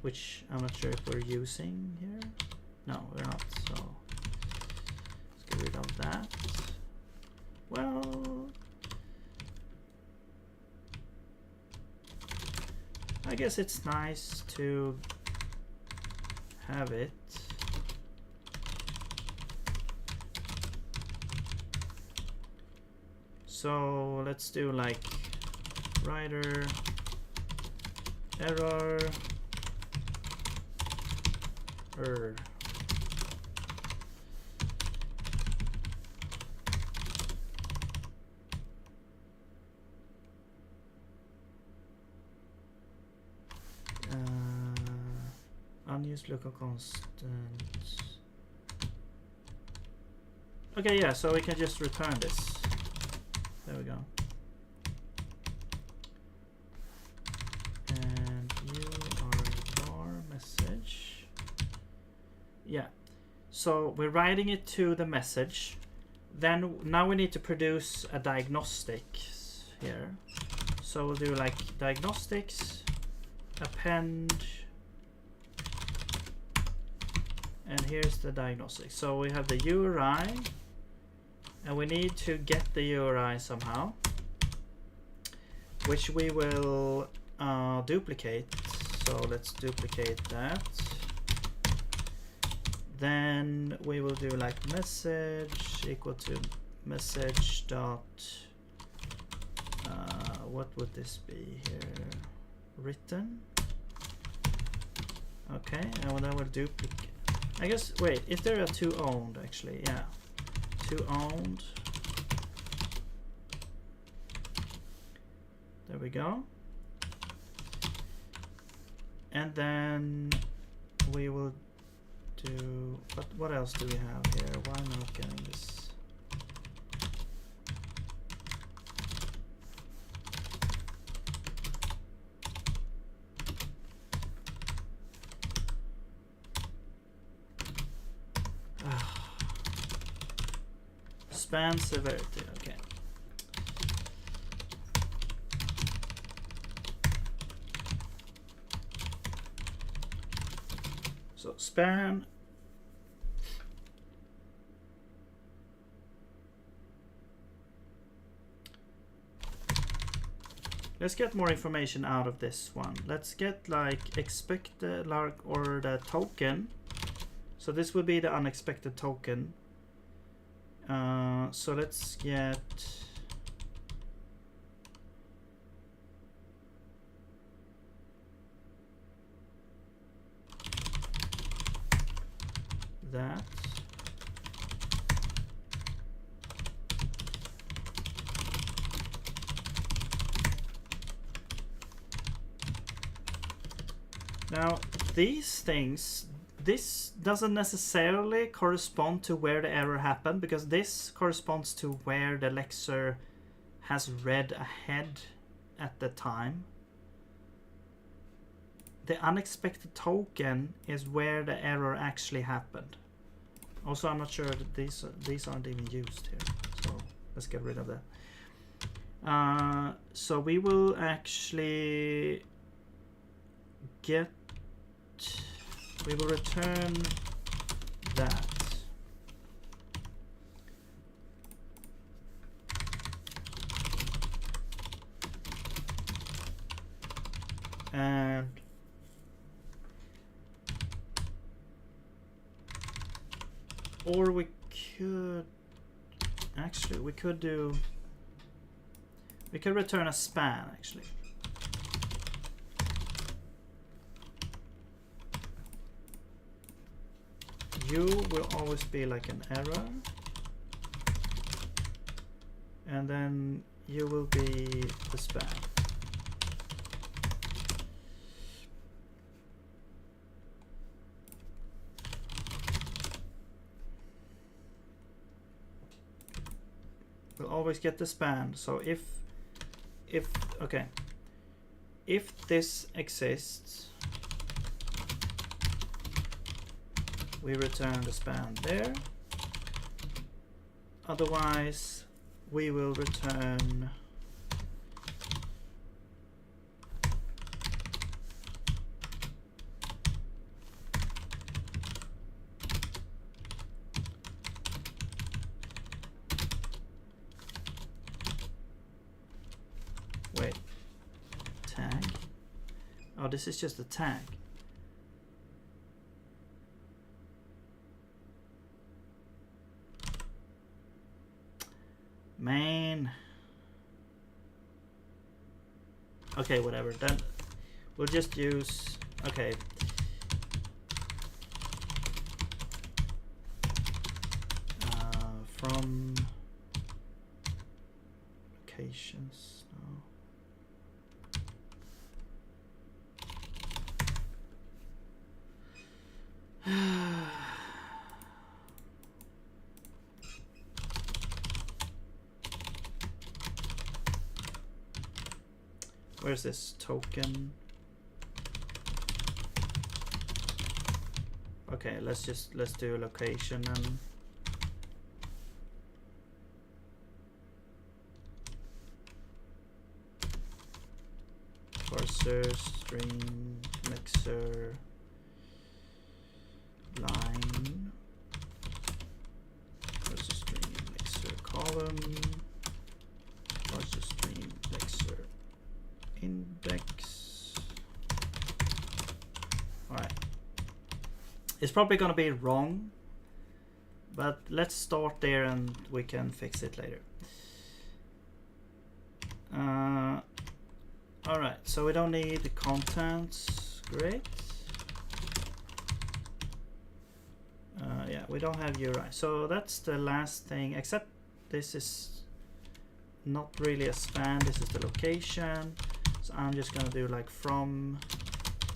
which I'm not sure if we're using here. No, we're not. So let's get rid of that. Well, I guess it's nice to have it. So let's do like writer error unused local constant. Okay, yeah, so we can just return this. There we go. And you are var message. Yeah. So we're writing it to the message. Then now we need to produce a diagnostic here. So we'll do like diagnostics, append, and here's the diagnostic. So we have the URI, and we need to get the URI somehow, which we will duplicate. So let's duplicate that. Then we will do like message equal to message dot what would this be here? Written. Okay, and then we'll duplicate. I guess, wait, is there a to owned actually? Yeah, to owned. There we go. And then we will do, what else do we have here? Why am I not getting this? Span severity, okay. So span let's get more information out of this one. Let's get like expected or the token. So this would be the unexpected token. So let's get that. Now these things, this doesn't necessarily correspond to where the error happened, because this corresponds to where the Lexer has read ahead at the time. The unexpected token is where the error actually happened. Also, I'm not sure that these aren't even used here, so let's get rid of that. So we will actually get. We will return that. And or we could actually we could return a span actually. U will always be like an error, and then U will be the span. We'll always get the span. So if okay, if this exists, we return the span there. Otherwise, we will return tag. Oh, this is just a tag. Man. Okay, whatever. Then we'll just use, okay. From locations, no. Where's this token? Okay, let's do a location and parser, stream, mixer, line, parser, stream, mixer, column, parser, stream, mixer, index. All right. It's probably going to be wrong, but let's start there and we can fix it later. All right, so we don't need the contents. Great. Yeah, we don't have URI. So that's the last thing, except this is not really a span. This is the location. So I'm just going to do like from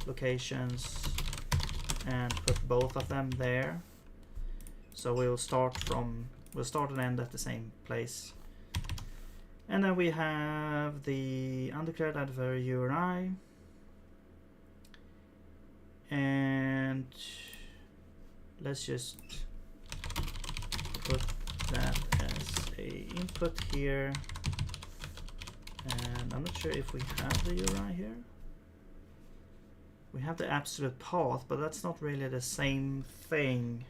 locations and put both of them there. So we'll start and end at the same place. And then we have the undeclared adverbal URI. And let's just put that as a input here. And I'm not sure if we have the URI here. We have the absolute path, but that's not really the same thing.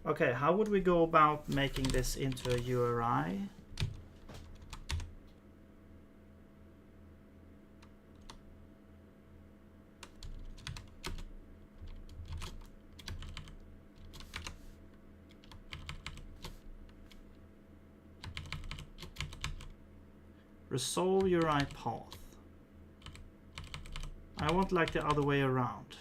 Okay, how would we go about making this into a URI? Resolve URI path. I want like the other way around.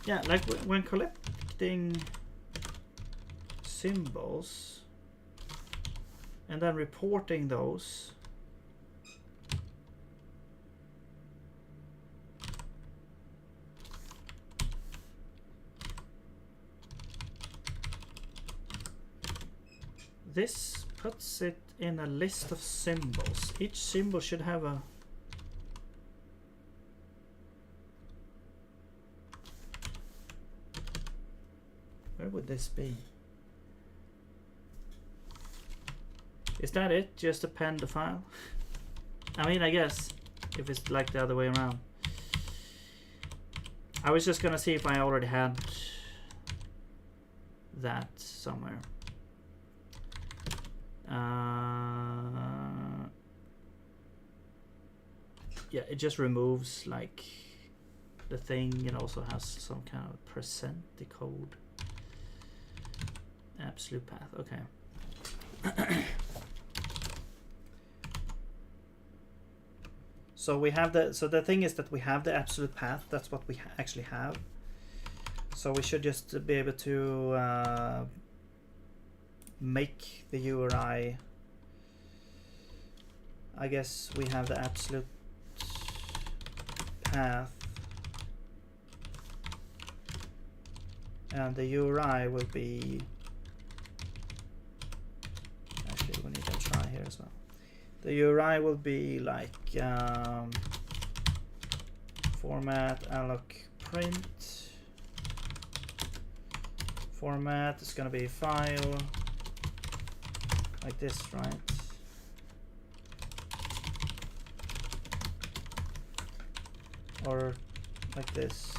Yeah, like when collecting symbols and then reporting those, this puts it in a list of symbols. Each symbol should have a where would this be? Is that it? Just append the file? I mean, I guess if it's like the other way around. I was just gonna see if I already had that somewhere. Yeah, it just removes like the thing. It also has some kind of percent decode. Absolute path. Okay. So we have the thing is that we have the absolute path. That's what we actually have. So we should just be able to make the URI. I guess we have the absolute path, and the URI will be. Actually, we need to try here as well. The URI will be like format alloc print. Format is going to be file. like this, right? Or like this.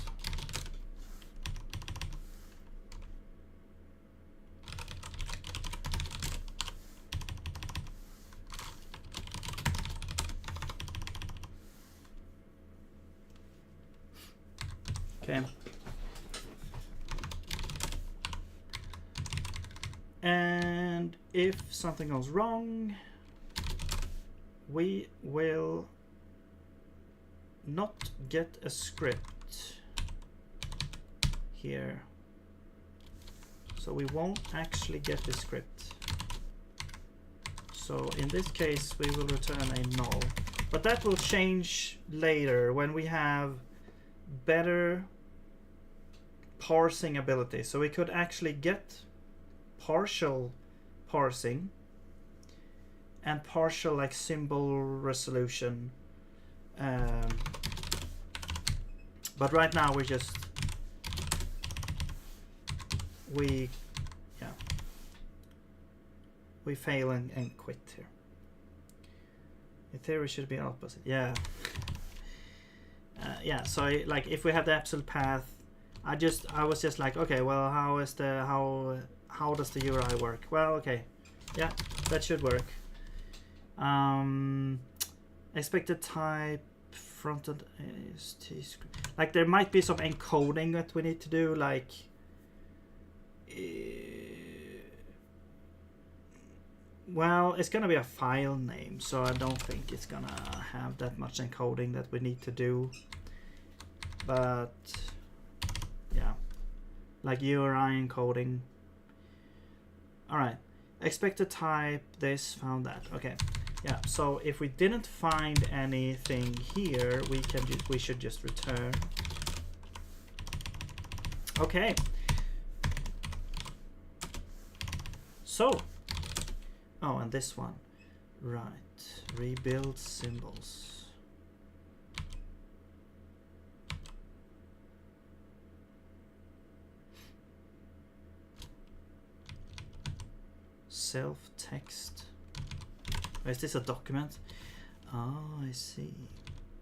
Okay. And if something goes wrong, we will not get a script here. So we won't actually get the script. So in this case, we will return a null. But that will change later when we have better parsing ability. So we could actually get partial parsing and partial like symbol resolution. But right now we fail and quit here. In theory should be opposite. Yeah. Yeah, so like if we have the absolute path, I was just like, okay, well, how does the URI work? Well, okay, yeah, that should work. Expected type fronted AST script. Like there might be some encoding that we need to do, like well, it's gonna be a file name, so I don't think it's gonna have that much encoding that we need to do. But yeah, like URI encoding. All right, expected type this, found that. Okay, yeah. So if we didn't find anything here, we should just return. Okay. So, oh, and this one, right? Rebuild symbols. Self-text. Is this a document? Oh, I see.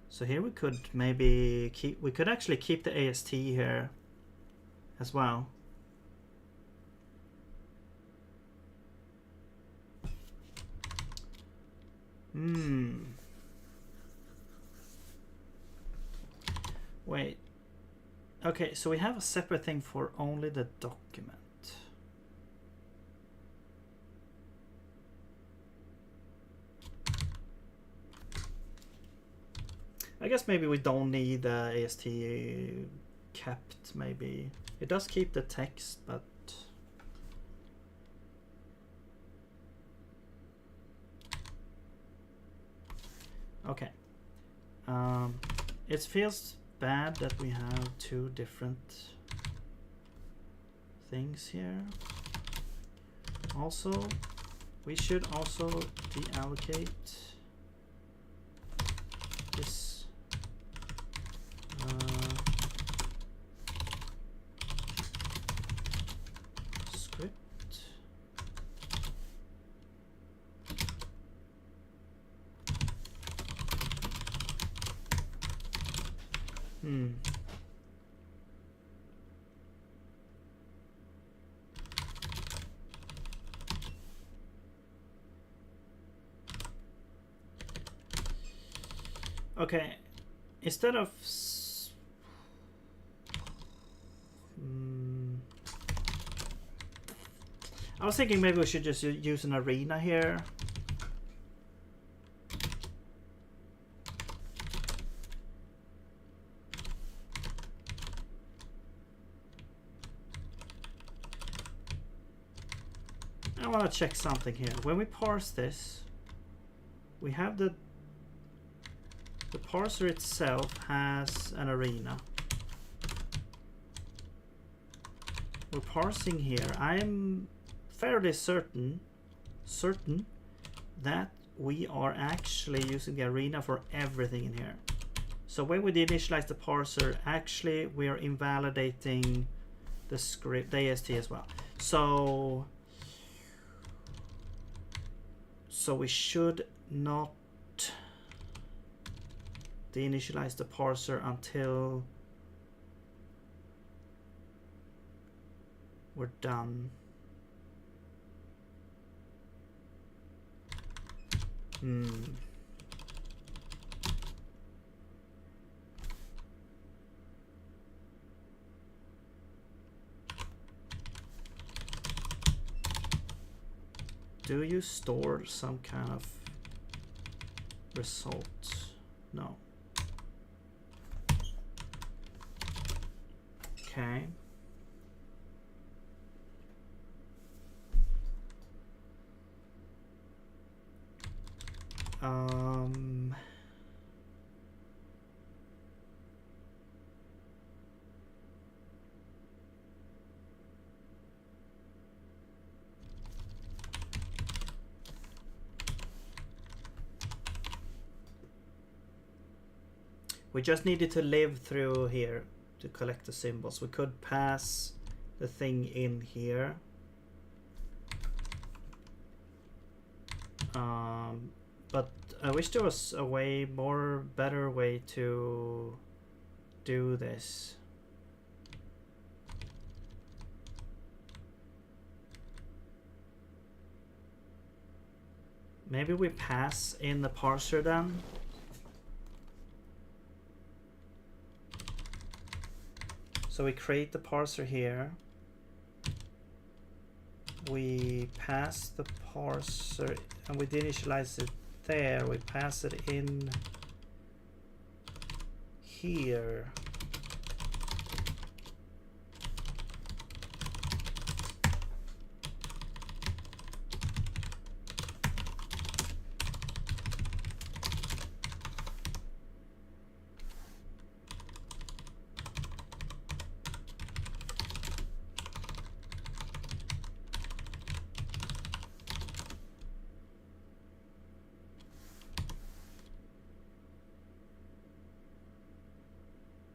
So here we could maybe keep. We could actually keep the AST here as well. Wait. Okay, so we have a separate thing for only the document. I guess maybe we don't need the AST kept, maybe. It does keep the text, but... Okay. It feels bad that we have two different things here. Also, we should also deallocate this script. Okay, instead of I was thinking maybe we should just use an arena here. I want to check something here. When we parse this, we have the parser itself has an arena. We're parsing here. I'm fairly certain that we are actually using the arena for everything in here. So when we initialize the parser, actually we are invalidating the script, the AST as well. So So we should not deinitialize the parser until we're done. Do you store some kind of result? No. Okay. We just needed to live through here to collect the symbols. We could pass the thing in here. But I wish there was a way, better way to do this. Maybe we pass in the parser then. So we create the parser here. We pass the parser and we initialize it there. We pass it in here.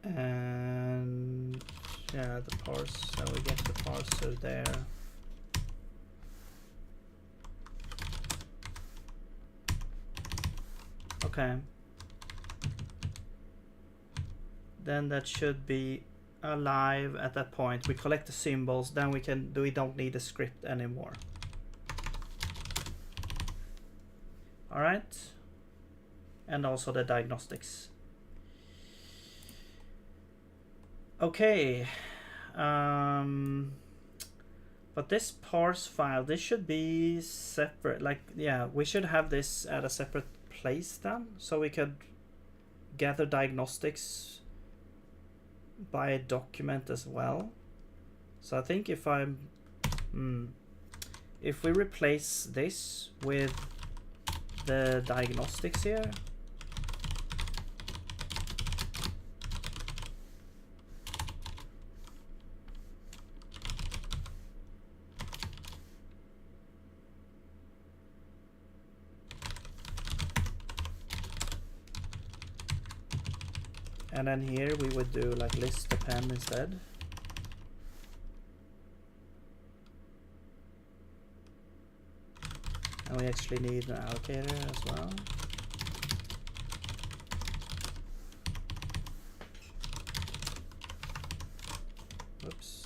And yeah, the parser, we get the parser there. Okay. Then that should be alive at that point. We collect the symbols, then we don't need the script anymore. All right. And also the diagnostics. Okay, but this parse file, this should be separate. Like, yeah, we should have this at a separate place then, so we could gather diagnostics by a document as well. So I think if if we replace this with the diagnostics here. And then here we would do like list append instead. And we actually need an allocator as well. Whoops.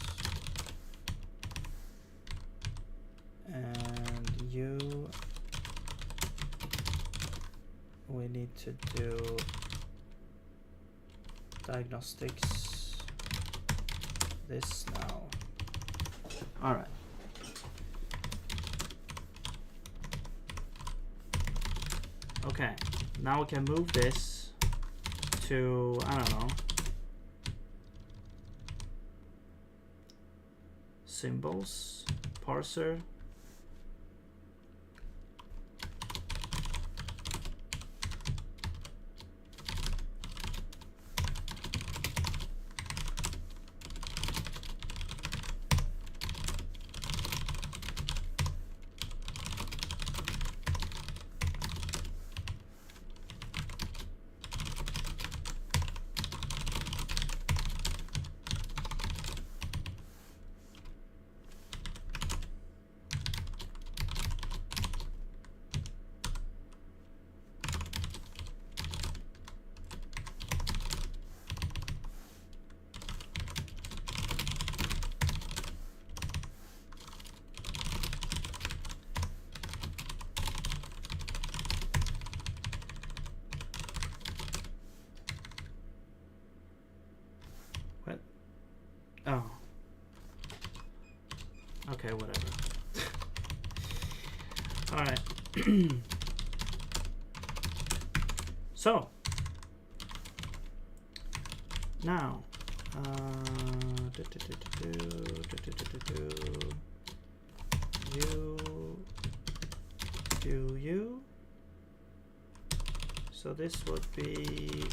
And you, we need to do diagnostics this now. All right. Okay, now we can move this to, I don't know, symbols, parser. Okay, whatever. All right. So now, you. So this would be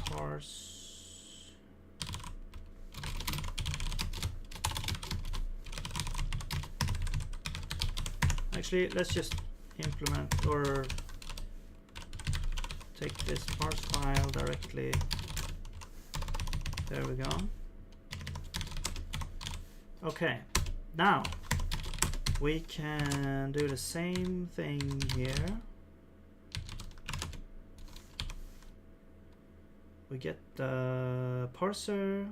parse. Actually, let's just implement or take this parse file directly. There we go. Okay, now we can do the same thing here. We get the parser.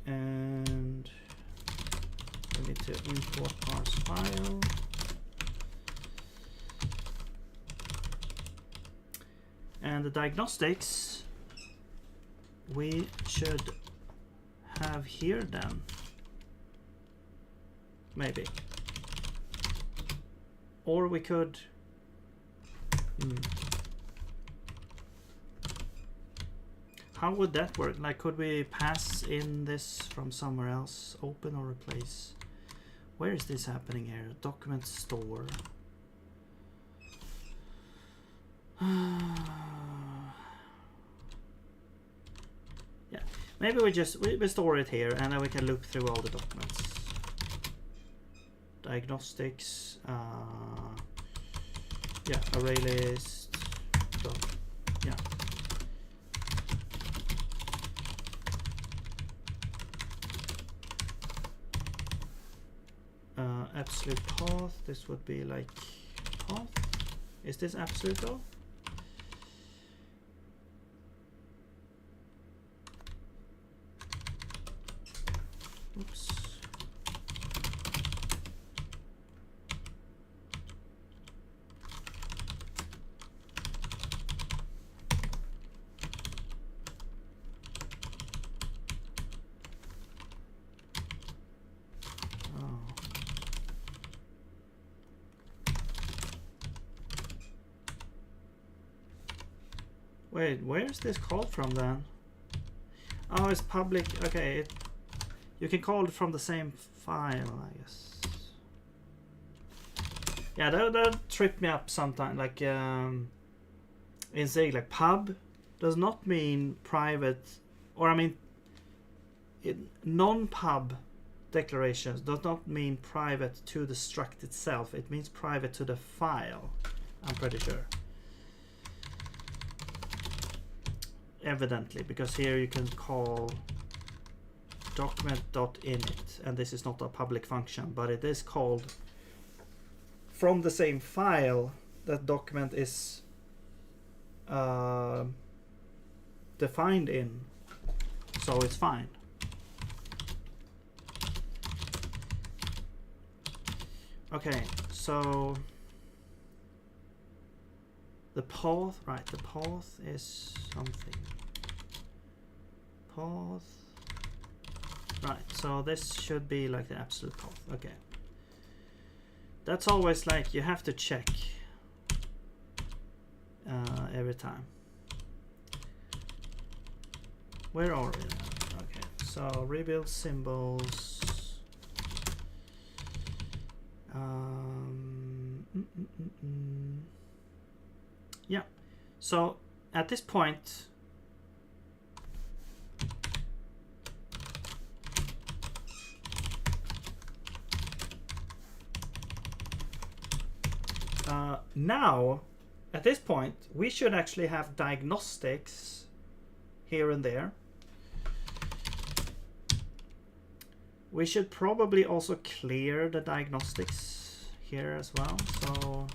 And we need to import parse file. And the diagnostics we should have here then. Maybe. Or we could how would that work? Like, could we pass in this from somewhere else? Open or replace? Where is this happening here? Document store. Yeah, maybe we store it here, and then we can look through all the documents. Diagnostics, yeah, array list, yeah. Absolute path, this would be like path. Is this absolute though? Oops. Wait, where's this called from then? Oh, it's public. Okay, you can call it from the same file, I guess. Yeah, that tripped me up sometimes. Like in zig-like, pub does not mean private, or I mean, non-pub declarations does not mean private to the struct itself. It means private to the file. I'm pretty sure. Evidently, because here you can call document.init, and this is not a public function, but it is called from the same file that document is defined in, so it's fine. Okay, so the path, right, the path is something. Path. Right, so this should be like the absolute path. Okay. That's always like you have to check every time. Where are we now? Okay, so rebuild symbols. Yeah, so at this point, now at this point we should actually have diagnostics here and there. We should probably also clear the diagnostics here as well. So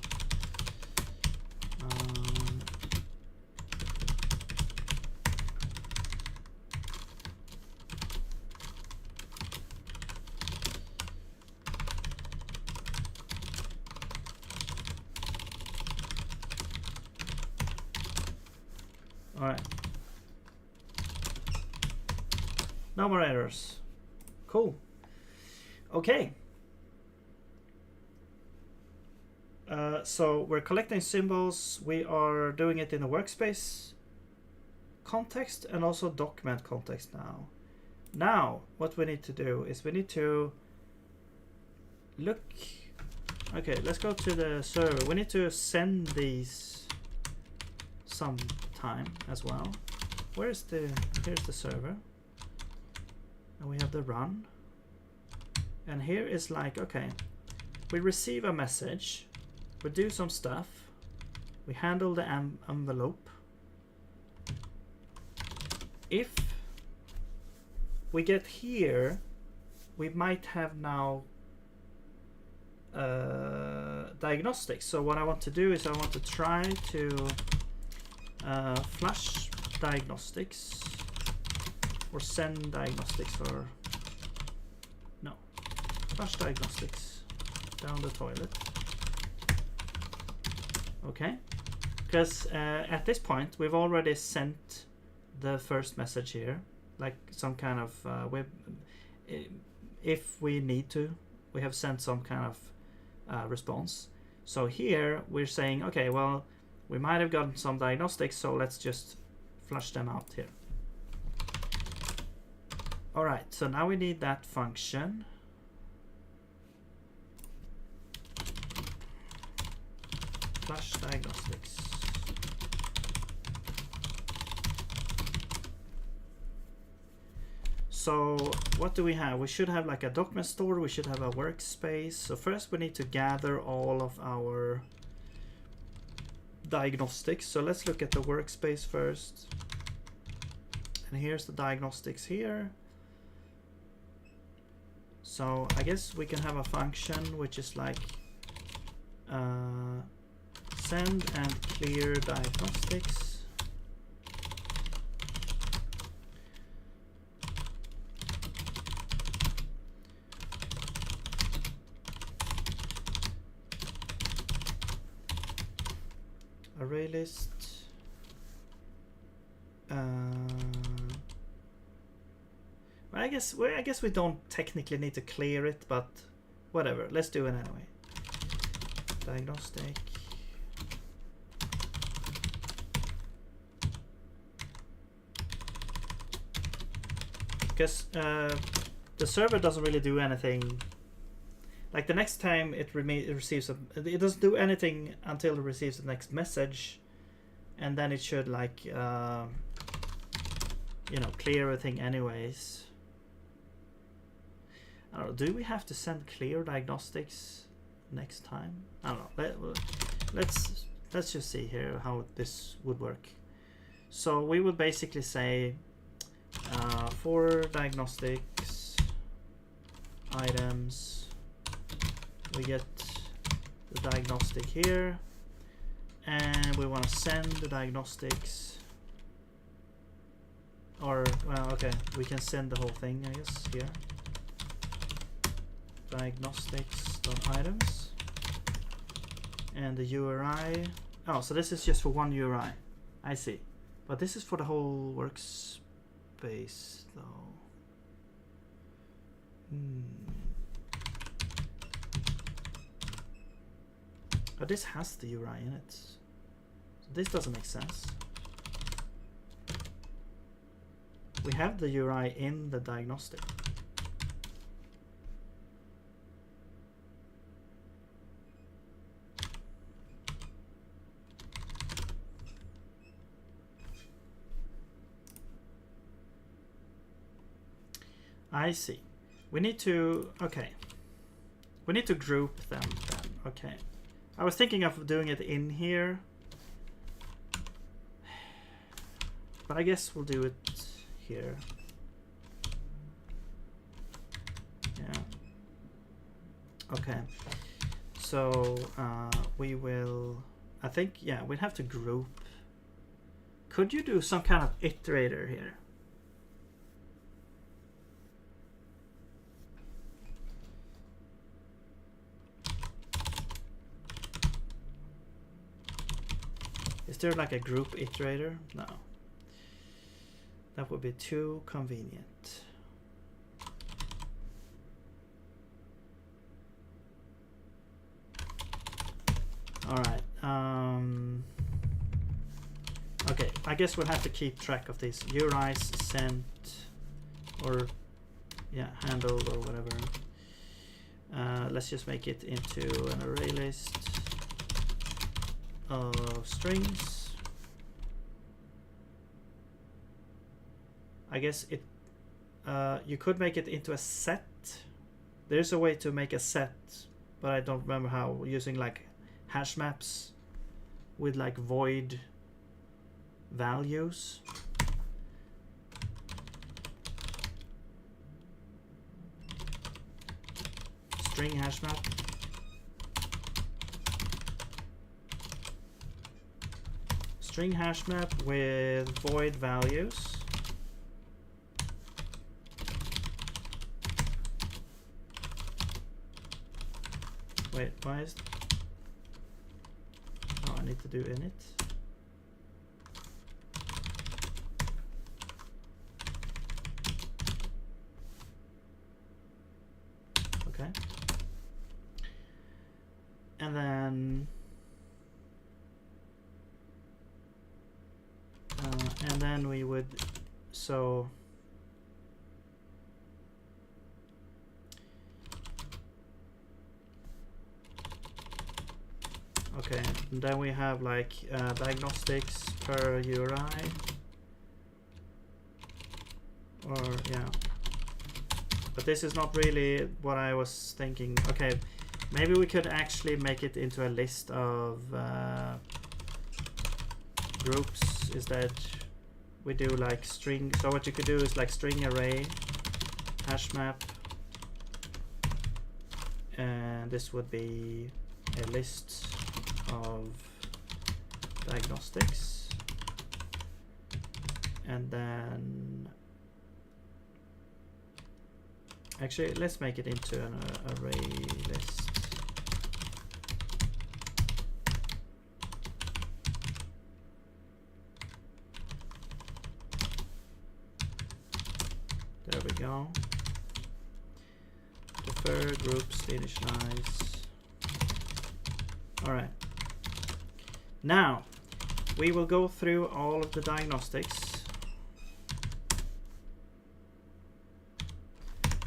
all right. No more errors. Cool. Okay. So we're collecting symbols. We are doing it in a workspace context and also document context now. Now, what we need to do is we need to look. Okay, let's go to the server. We need to send these sometime as well. Here's the server. And we have the run. And here is like, okay, we receive a message. We do some stuff. We handle the envelope. If we get here, we might have now diagnostics. So what I want to do is I want to try to flush diagnostics or send diagnostics, or no, flush diagnostics down the toilet. Okay, because at this point we've already sent the first message here, like some kind of if we need to, we have sent some kind of response. So here we're saying, okay, well, we might have gotten some diagnostics, so let's just flush them out here. All right, so now we need that function. Flush diagnostics. So what do we have? We should have like a document store. We should have a workspace. So first we need to gather all of our diagnostics. So let's look at the workspace first. And here's the diagnostics here. So I guess we can have a function which is like send and clear diagnostics. Array list. I guess we don't technically need to clear it, but whatever. Let's do it anyway. Diagnostic. Because the server doesn't really do anything. Like the next time it receives it doesn't do anything until it receives the next message, and then it should like you know, clear everything anyways. I don't know. Do we have to send clear diagnostics next time? I don't know. Let's just see here how this would work. So we would basically say for diagnostics items, we get the diagnostic here, and we want to send the diagnostics, or well, okay, we can send the whole thing, I guess, here. Diagnostics.items, and the URI. Oh, so this is just for one URI. I see, but this is for the whole workspace, though. But this has the URI in it. So this doesn't make sense. We have the URI in the diagnostic. I see. We need to, okay. We need to group them then, okay. I was thinking of doing it in here, but I guess we'll do it here. Yeah. Okay. So we will, I think, yeah, we'd have to group. Could you do some kind of iterator here? Is there like a group iterator? No. That would be too convenient. All right. Okay, I guess we'll have to keep track of this. URIs sent, or yeah, handled or whatever. Let's just make it into an array list of strings. I guess it. You could make it into a set. There's a way to make a set, but I don't remember how. Using like hash maps with like void values. String hash map. String hash map with void values. Wait, why is... Oh, I need to do init. Okay. And then we would, so okay, and then we have like diagnostics per URI, or yeah, but this is not really what I was thinking. Okay, maybe we could actually make it into a list of groups instead. We do like string, so what you could do is like string array hash map, and this would be a list of diagnostics, and then actually let's make it into an array list. There we go. Defer groups, initialize. All right. Now we will go through all of the diagnostics.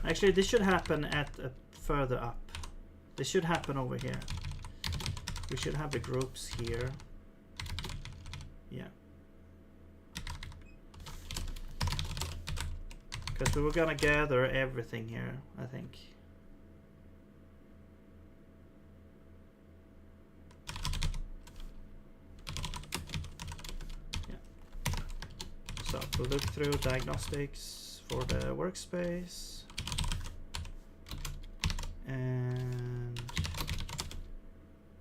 Actually, this should happen at further up. This should happen over here. We should have the groups here. Yeah. Because we were gonna gather everything here, I think. Yeah. So we'll look through diagnostics for the workspace. And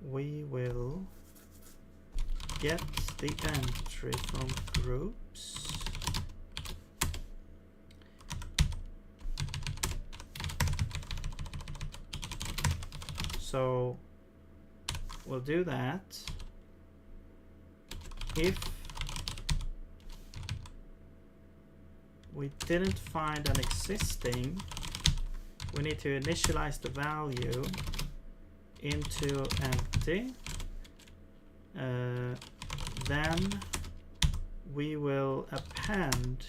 we will get the entry from groups. So we'll do that. If we didn't find an existing, we need to initialize the value into empty. Then we will append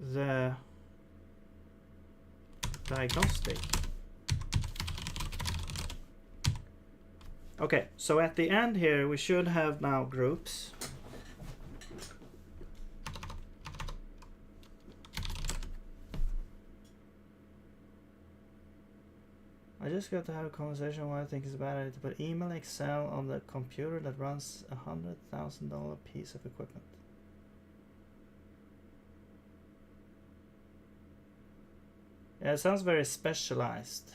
the diagnostic. Okay, so at the end here we should have now groups. I just got to have a conversation why I think it's a bad idea to put email Excel on the computer that runs $100,000 piece of equipment. Yeah, it sounds very specialized.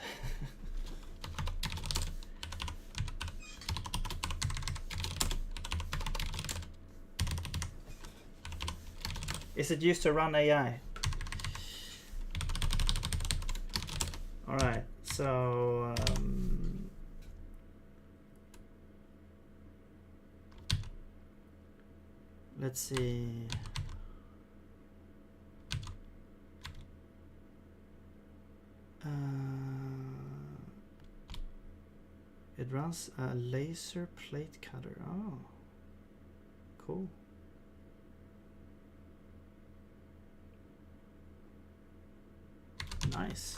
Is it used to run AI? All right, so let's see. It runs a laser plate cutter. Oh, cool. Nice.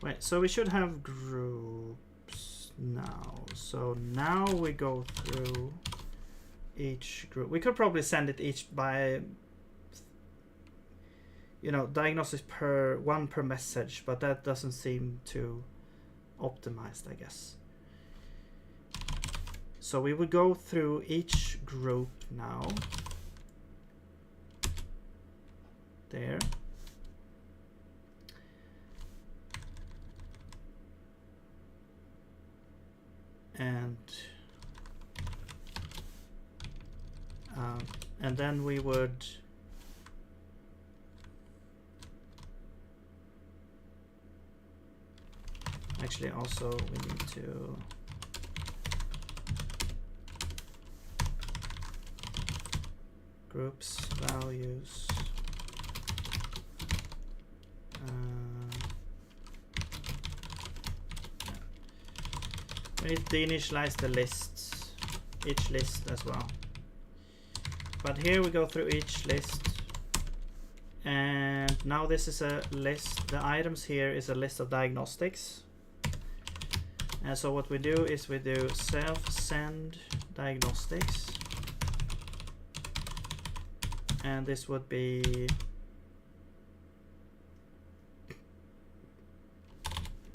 Wait, so we should have groups now. So now we go through each group. We could probably send it each by, you know, diagnostics per one per message, but that doesn't seem too optimized, I guess. So we would go through each group now. There. And then we would actually also we need to groups values we need to initialize the lists, each list as well. But here we go through each list, and now this is a list. The items here is a list of diagnostics. And so what we do is we do self send diagnostics, and this would be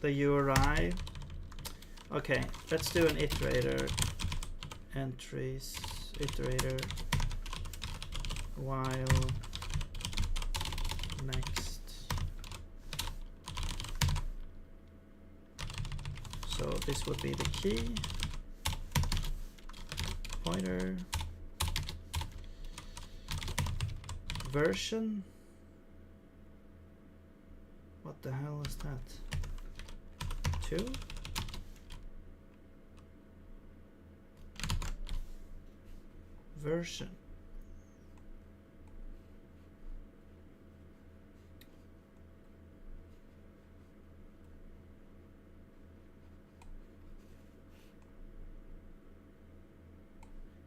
the URI. Okay, let's do an iterator entries iterator while next. So this would be the key pointer version. What the hell is that? 2? Version.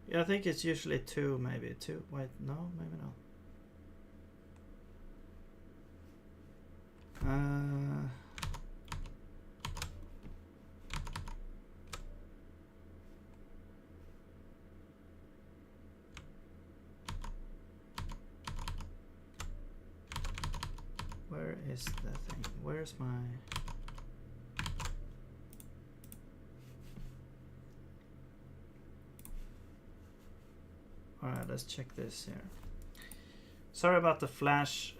Yeah, I think it's usually 2, maybe 2. Wait, no, maybe not. Where is the thing? Where's my... Alright, let's check this here. Sorry about the flash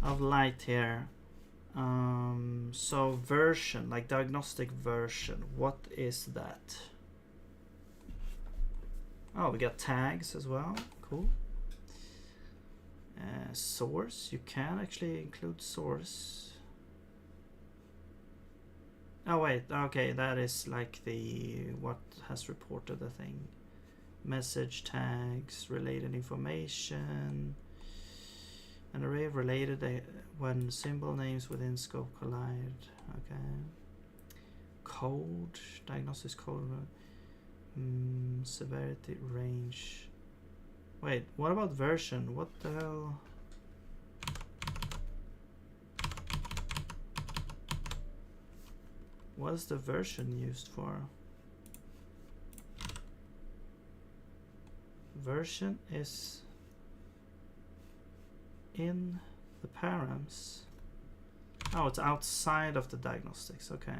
of light here. So version, like diagnostic version, what is that? Oh, we got tags as well. Cool. Source, you can actually include source. Oh wait, okay, that is like the what has reported the thing. Message tags, related information, an array of related when symbol names within scope collide. Okay. Code, diagnosis code, severity range. Wait, what about version? What the hell? What is the version used for? Version is in the params. Oh, it's outside of the diagnostics. Okay.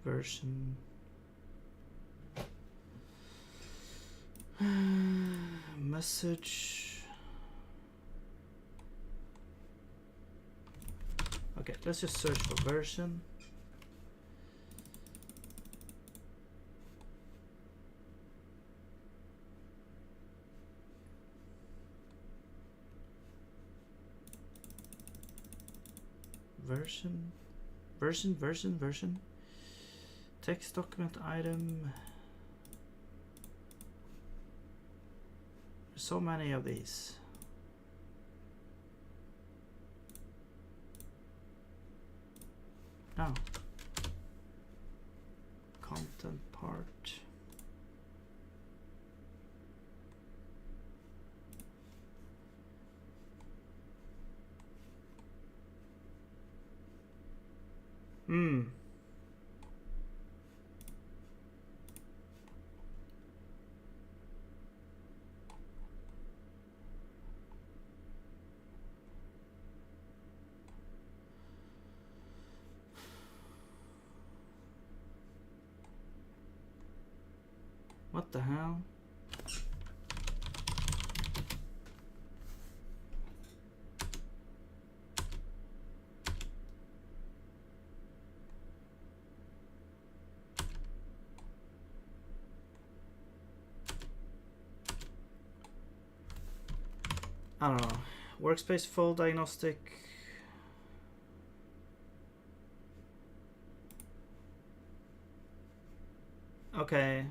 Version. Message. Okay, let's just search for version. version. Text document item. There's so many of these. No. Content part. What the hell? I don't know. Workspace full diagnostic. Okay.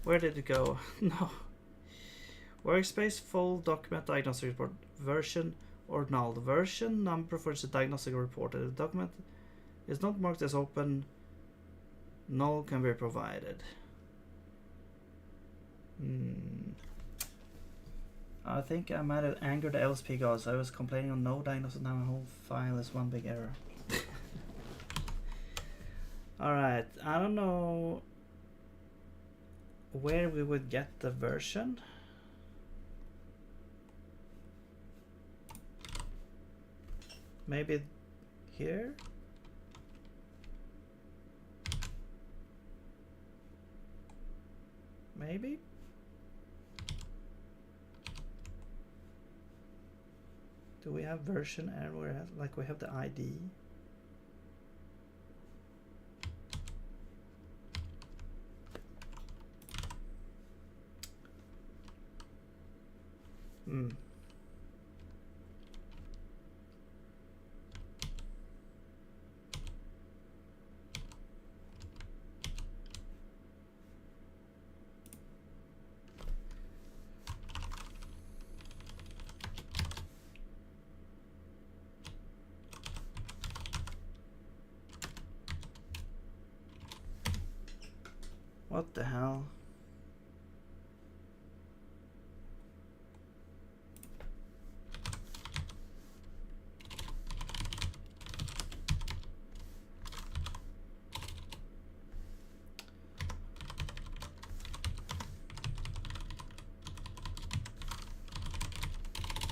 Where did it go? No. Workspace full document diagnostic report version or null. The version number for the diagnostic report. The document is not marked as open. Null can be provided. I think I might have angered the LSP gods. I was complaining on no diagnosis. Now the whole file is one big error. Alright, I don't know where we would get the version. Maybe here? Maybe? Do we have version everywhere? Like we have the ID? What the hell?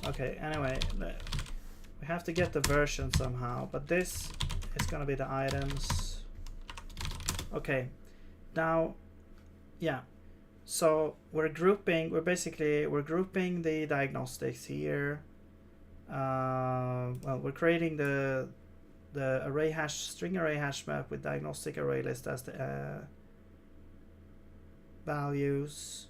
Okay, anyway, we have to get the version somehow, but this is gonna be the items. Okay, now, yeah, so we're grouping the diagnostics here. Well, we're creating the array hash, string array hash map with diagnostic array list as the values.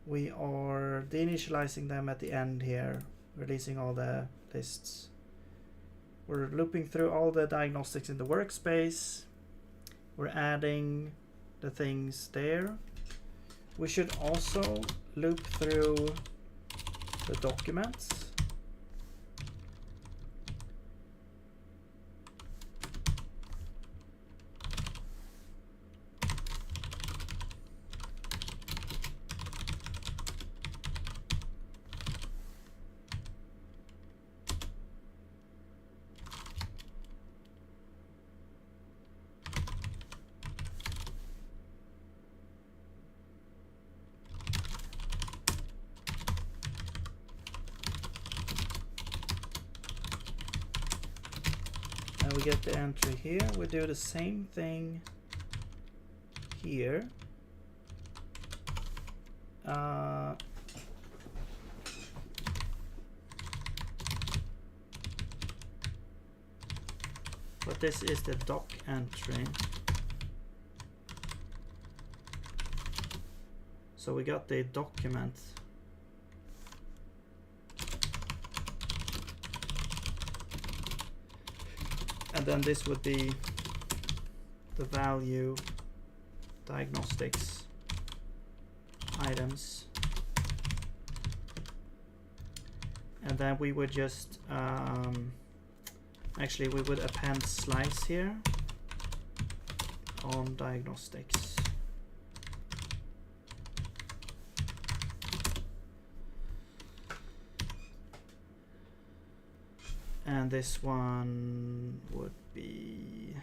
We are deinitializing them at the end here, releasing all the lists. We're looping through all the diagnostics in the workspace. We're adding the things there. We should also loop through the documents. We get the entry here. We do the same thing here. but this is the doc entry. So we got the document. And then this would be the value diagnostics items. And then we would just actually we would append slice here on diagnostics. And this one would be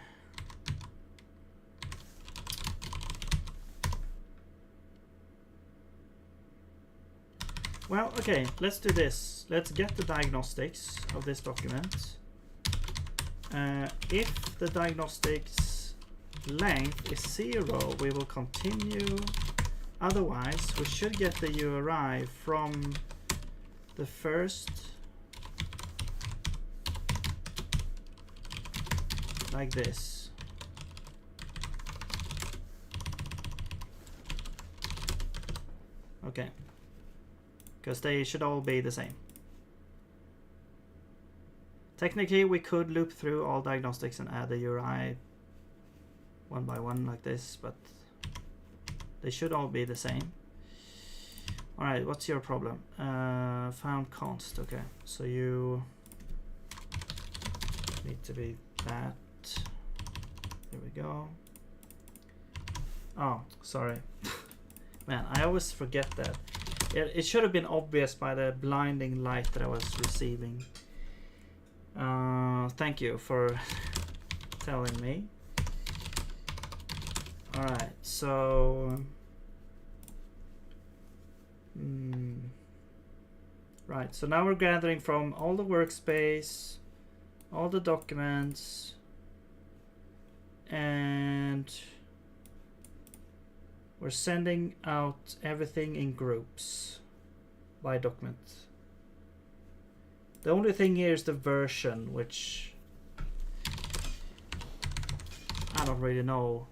well, okay, let's do this. Let's get the diagnostics of this document. If the diagnostics length is 0, we will continue. Otherwise, we should get the URI from the first, like this. Okay. Because they should all be the same. Technically, we could loop through all diagnostics and add the URI one by one like this, but they should all be the same. Alright, what's your problem? Found const, okay. So you need to be that. There we go. Oh, sorry. Man, I always forget that. It should have been obvious by the blinding light that I was receiving. Thank you for telling me. Alright, so right, so now we're gathering from all the workspace, all the documents, and we're sending out everything in groups by document. The only thing here is the version, which I don't really know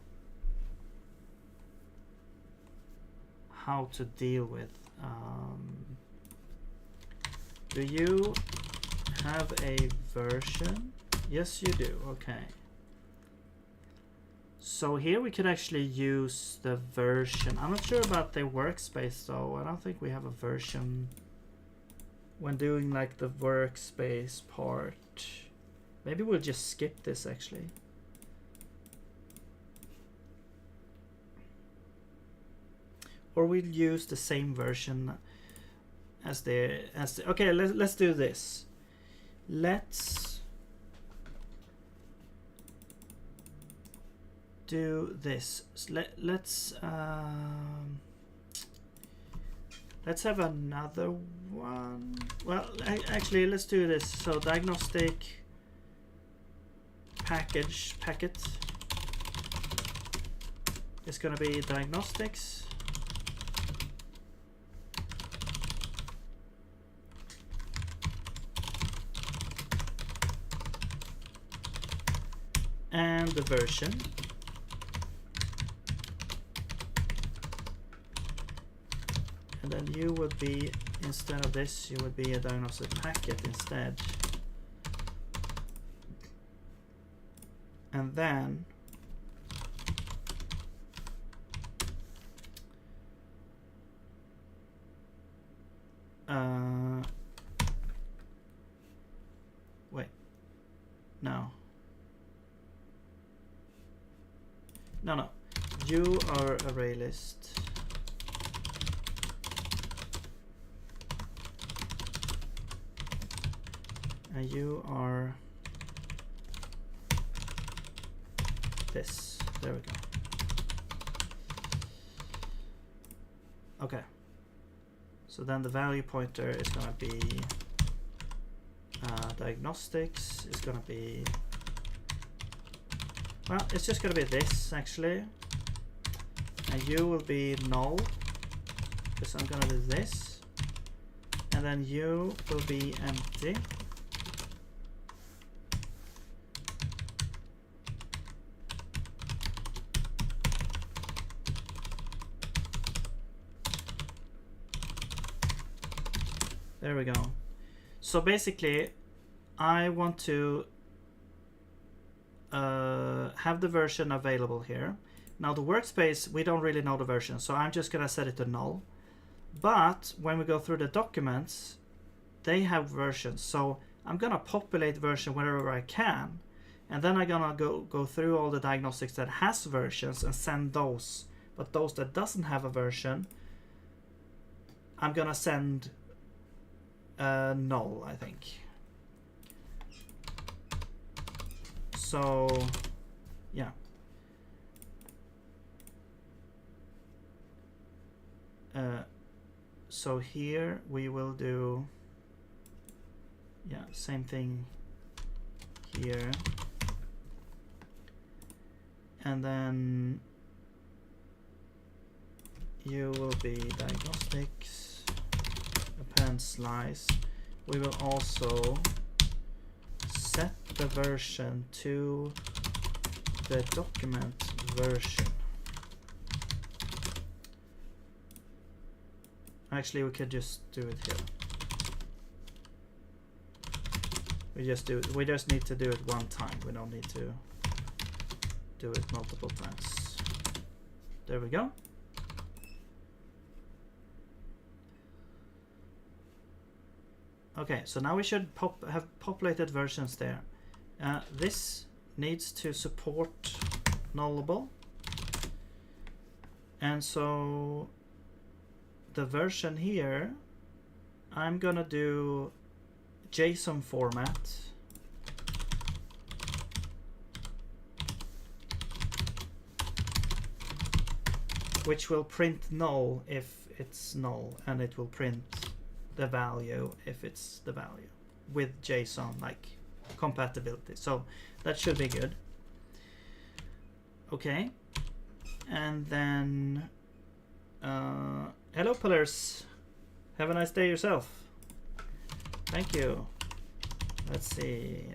how to deal with. Do you have a version? Yes, you do. Okay. So here we could actually use the version. I'm not sure about the workspace though. I don't think we have a version when doing like the workspace part. Maybe we'll just skip this actually. Or we'll use the same version as the okay, let's do this. Let's do this. Let's have another one. Well, actually, let's do this. So diagnostic packet is going to be diagnostics. And the version. And then you would be, instead of this, you would be a diagnostic packet instead. And then wait, no. No, you are array list. And you are this. There we go. Okay. So then the value pointer is going to be diagnostics. Is going to be, well, it's just going to be this actually. And you will be null because I'm going to do this. And then you will be empty. There we go. So basically, I want to have the version available here. Now the workspace, we don't really know the version, so I'm just gonna set it to null. But when we go through the documents, they have versions. So I'm gonna populate version wherever I can, and then I'm gonna go through all the diagnostics that has versions and send those. But those that doesn't have a version, I'm gonna send null, I think. So yeah. So here we will do, yeah, same thing here. And then you will be diagnostics, append slice. We will also set the version to the document version. Actually, we could just do it here. We just need to do it one time. We don't need to do it multiple times. There we go. Okay, so now we should have populated versions there. This needs to support nullable. And so the version here, I'm gonna do JSON format, which will print null if it's null, and it will print the value if it's the value with JSON like compatibility. So that should be good. Okay, and then hello Pillars, have a nice day yourself. Thank you. Let's see,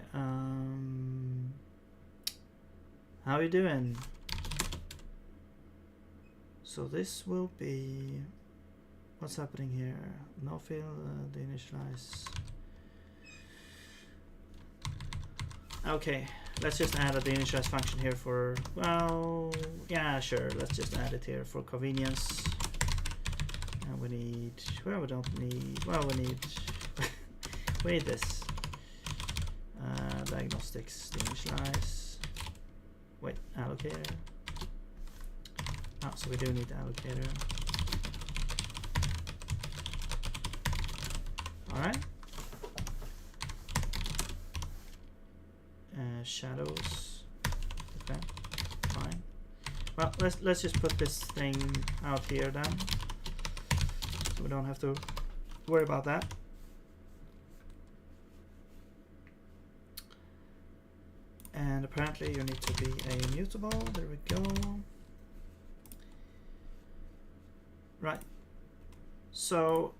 how you doing? So this will be, what's happening here? No field, deinitialize. Okay, let's just add a deinitialize function here for, well, yeah, sure, let's just add it here for convenience. And we need, well, we don't need, well, we need we need this. Diagnostics, deinitialize. Wait, allocator. Oh, so we do need the allocator. All right. Shadows. Okay, fine. Well, let's just put this thing out here then, so we don't have to worry about that. And apparently you need to be a mutable. There we go. Right. So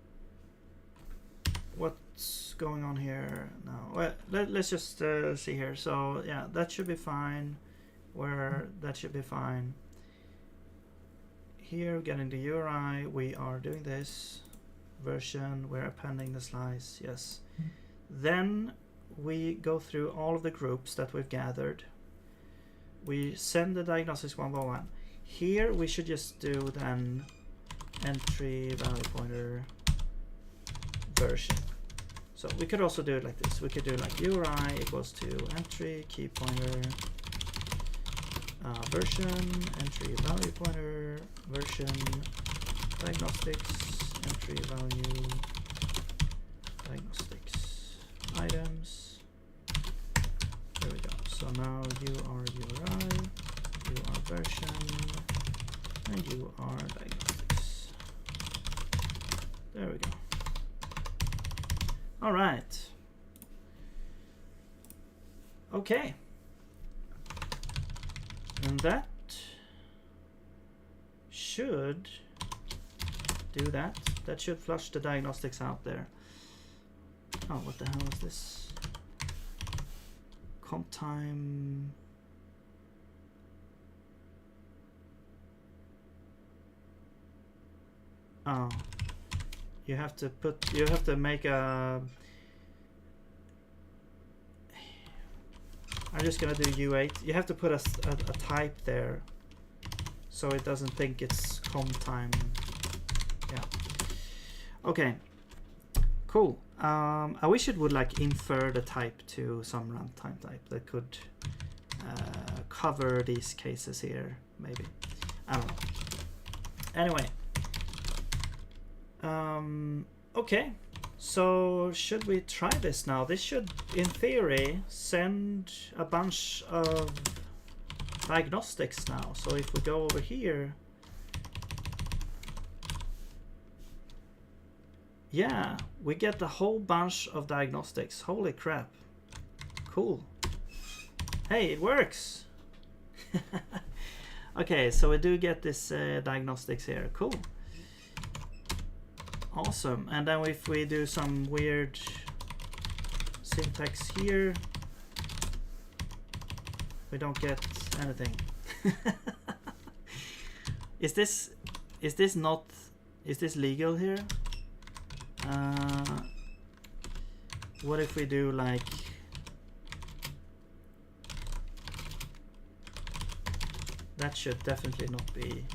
what's going on here now? Well, let's just see here. So yeah, that should be fine. Where that should be fine. Here, getting the URI, we are doing this version. We're appending the slice. Yes. Then we go through all of the groups that we've gathered. We send the diagnostics one by one. Here we should just do then entry value pointer version. So we could also do it like this. We could do like URI equals to entry key pointer version, entry value pointer version, diagnostics, entry value, diagnostics, items. There we go. So now you are URI, you are version, and you are diagnostics. There we go. All right. Okay. And that should do that. That should flush the diagnostics out there. Oh, what the hell is this? Comp time. Oh, you have to make a. I'm just gonna do U8. You have to put a type there, so it doesn't think it's com time. Yeah. Okay. Cool. I wish it would like infer the type to some runtime type that could cover these cases here. Maybe. I don't know. Anyway. Okay. So should we try this now? This should, in theory, send a bunch of diagnostics now. So if we go over here, yeah, we get a whole bunch of diagnostics. Holy crap. Cool. Hey, it works. Okay, so we do get this diagnostics here. Cool. Awesome. And then if we do some weird syntax here, we don't get anything. Is this legal here? What if we do like that? Should definitely not be.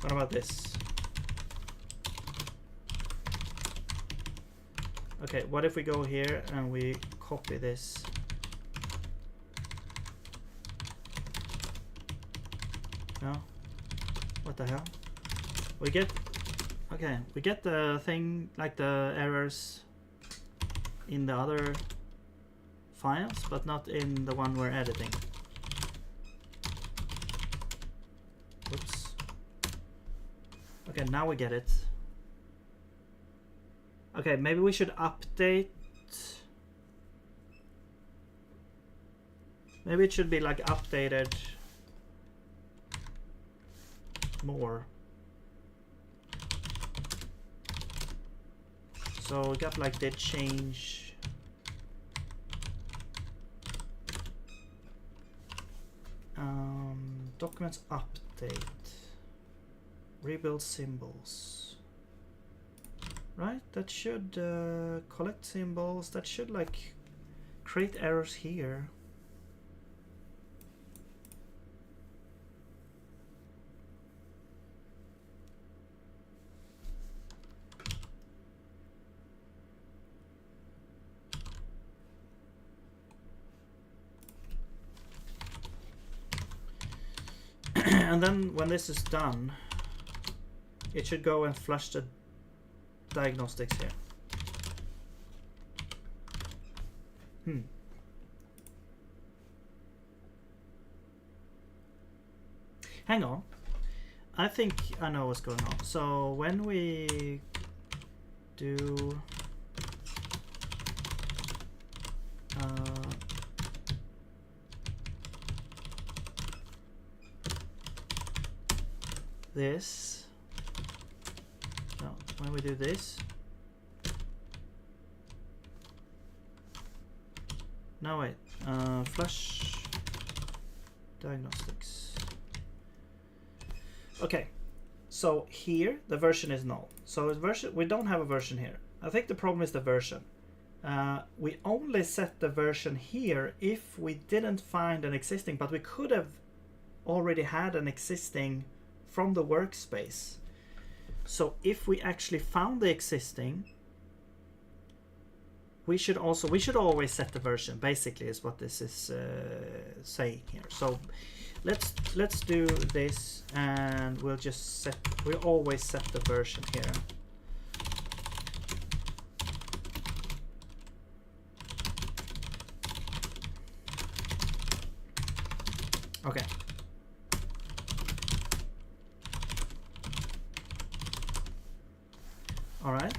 What about this? Okay, what if we go here and we copy this? No? What the hell? We get, okay, we get the thing, like the errors in the other files, but not in the one we're editing. Oops. Okay, now we get it. Okay, maybe we should update. Maybe it should be like updated more. So we got like did change. Documents update. Rebuild symbols. Right, that should collect symbols. That should like create errors here. And then when this is done, it should go and flush the diagnostics here. Hang on. I think I know what's going on. So when we do this, no, when we do this, no wait, flush diagnostics. Okay, so here the version is null. So version, we don't have a version here. I think the problem is the version. We only set the version here if we didn't find an existing, but we could have already had an existing from the workspace. So if we actually found the existing, we should always set the version, basically, is what this is saying here. So let's do this, and we'll just set, we always set the version here. Okay. All right,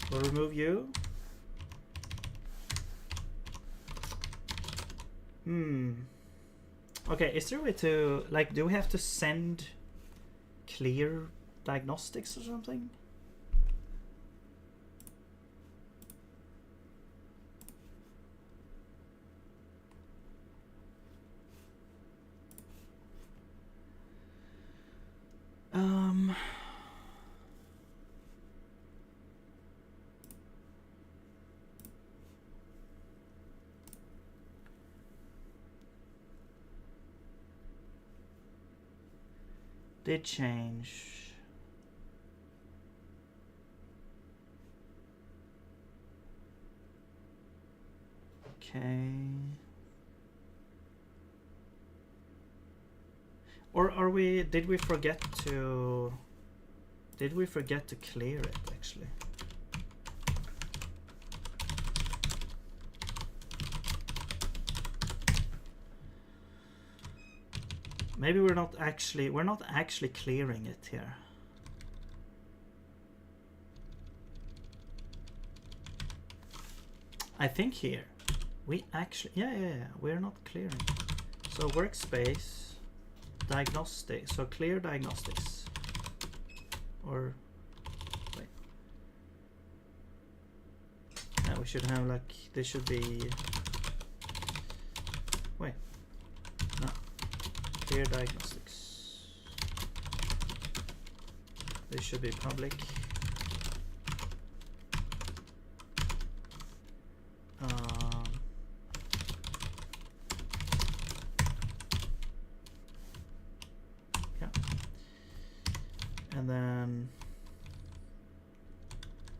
we'll remove you. Okay, is there a way to, like, do we have to send clear diagnostics or something? did change. Okay. Or are we, did we forget to clear it actually? Maybe we're not actually clearing it here. I think here we actually, yeah, we're not clearing. So workspace, diagnostics, so clear diagnostics. Or wait. Yeah, we should have like, this should be, wait, no, clear diagnostics. This should be public. Yeah. And then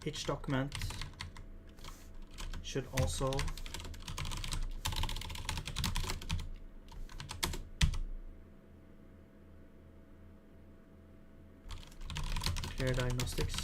each document should also clear diagnostics.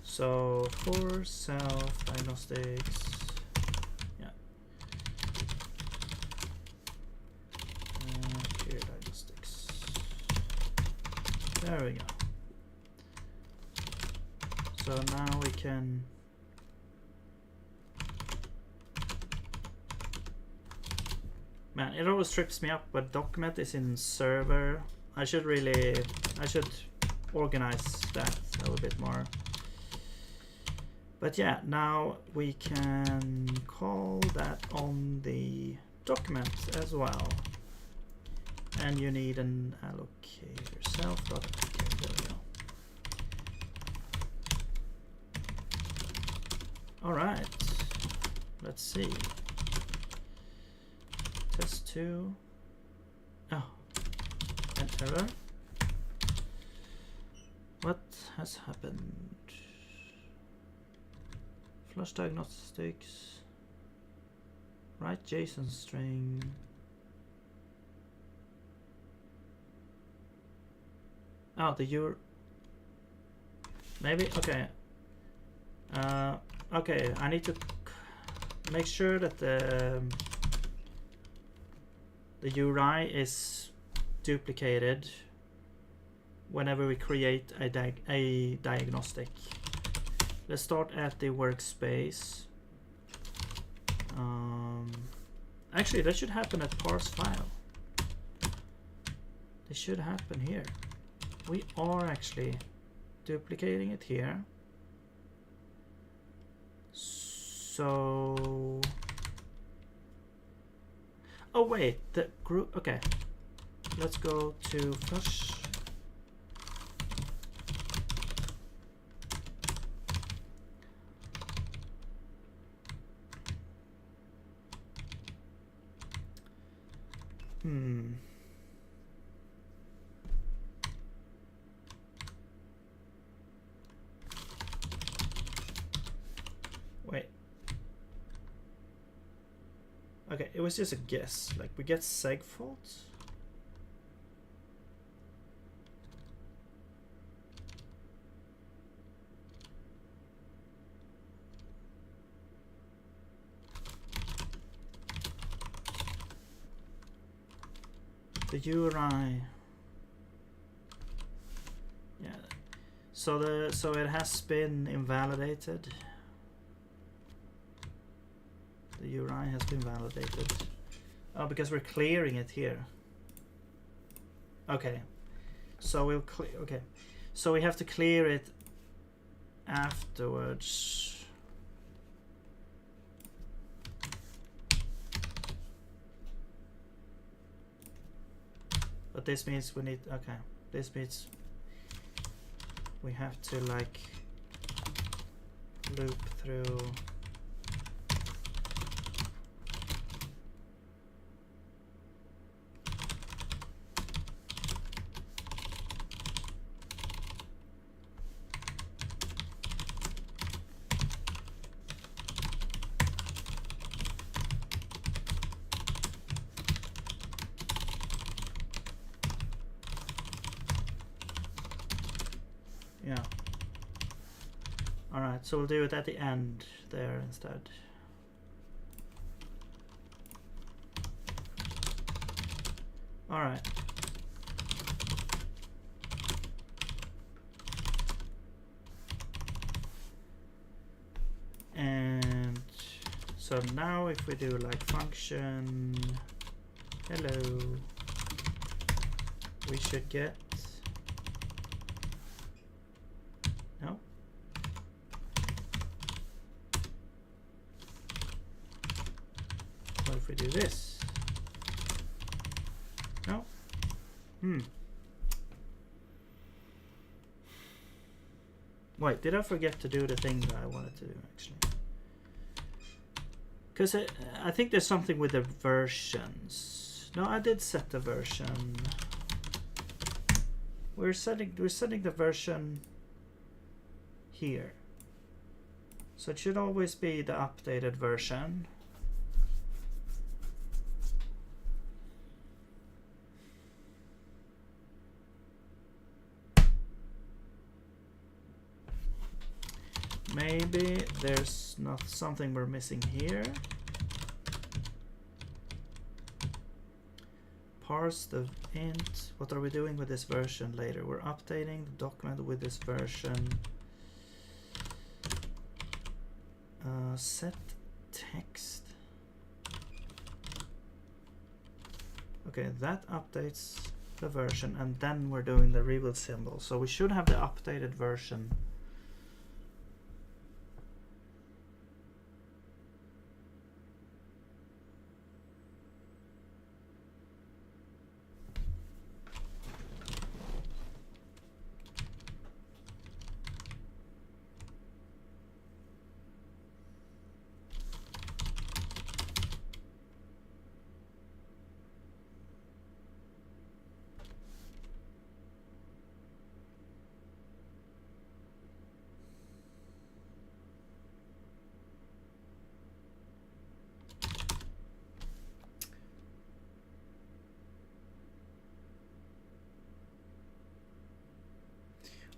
So for self-diagnostics, yeah, clear diagnostics. There we go. So now we can man, it always trips me up, but document is in server. I should organize that a little bit more. But yeah, now we can call that on the document as well. And you need an allocator, self.allocator, there we go. All right, let's see. Test 2. Oh, an error. What has happened? Flush diagnostics. Write JSON string. Oh, the URL. Maybe, okay. Okay, I need to make sure that the URI is duplicated whenever we create a diagnostic. Let's start at the workspace. Actually, that should happen at parse file. This should happen here. We are actually duplicating it here. So, oh wait, the group, okay. Let's go to flush. Wait. Okay, it was just a guess. Like, we get seg faults. The URI. Yeah. So it has been invalidated. The URI has been validated. Oh, because we're clearing it here. Okay. So we'll clear. Okay. So we have to clear it afterwards. this means we need, okay, this means we have to like loop through. Yeah. All right, so we'll do it at the end there instead. All right. And so now if we do like function hello, we should get, no? What if we do this? No? Wait, did I forget to do the thing that I wanted to do actually? Because I think there's something with the versions. No, I did set the version. We're setting the version here. So it should always be the updated version. Maybe there's not something we're missing here. Parse the int. What are we doing with this version later? We're updating the document with this version. Set text. Okay, that updates the version, and then we're doing the rebuild symbol. So we should have the updated version.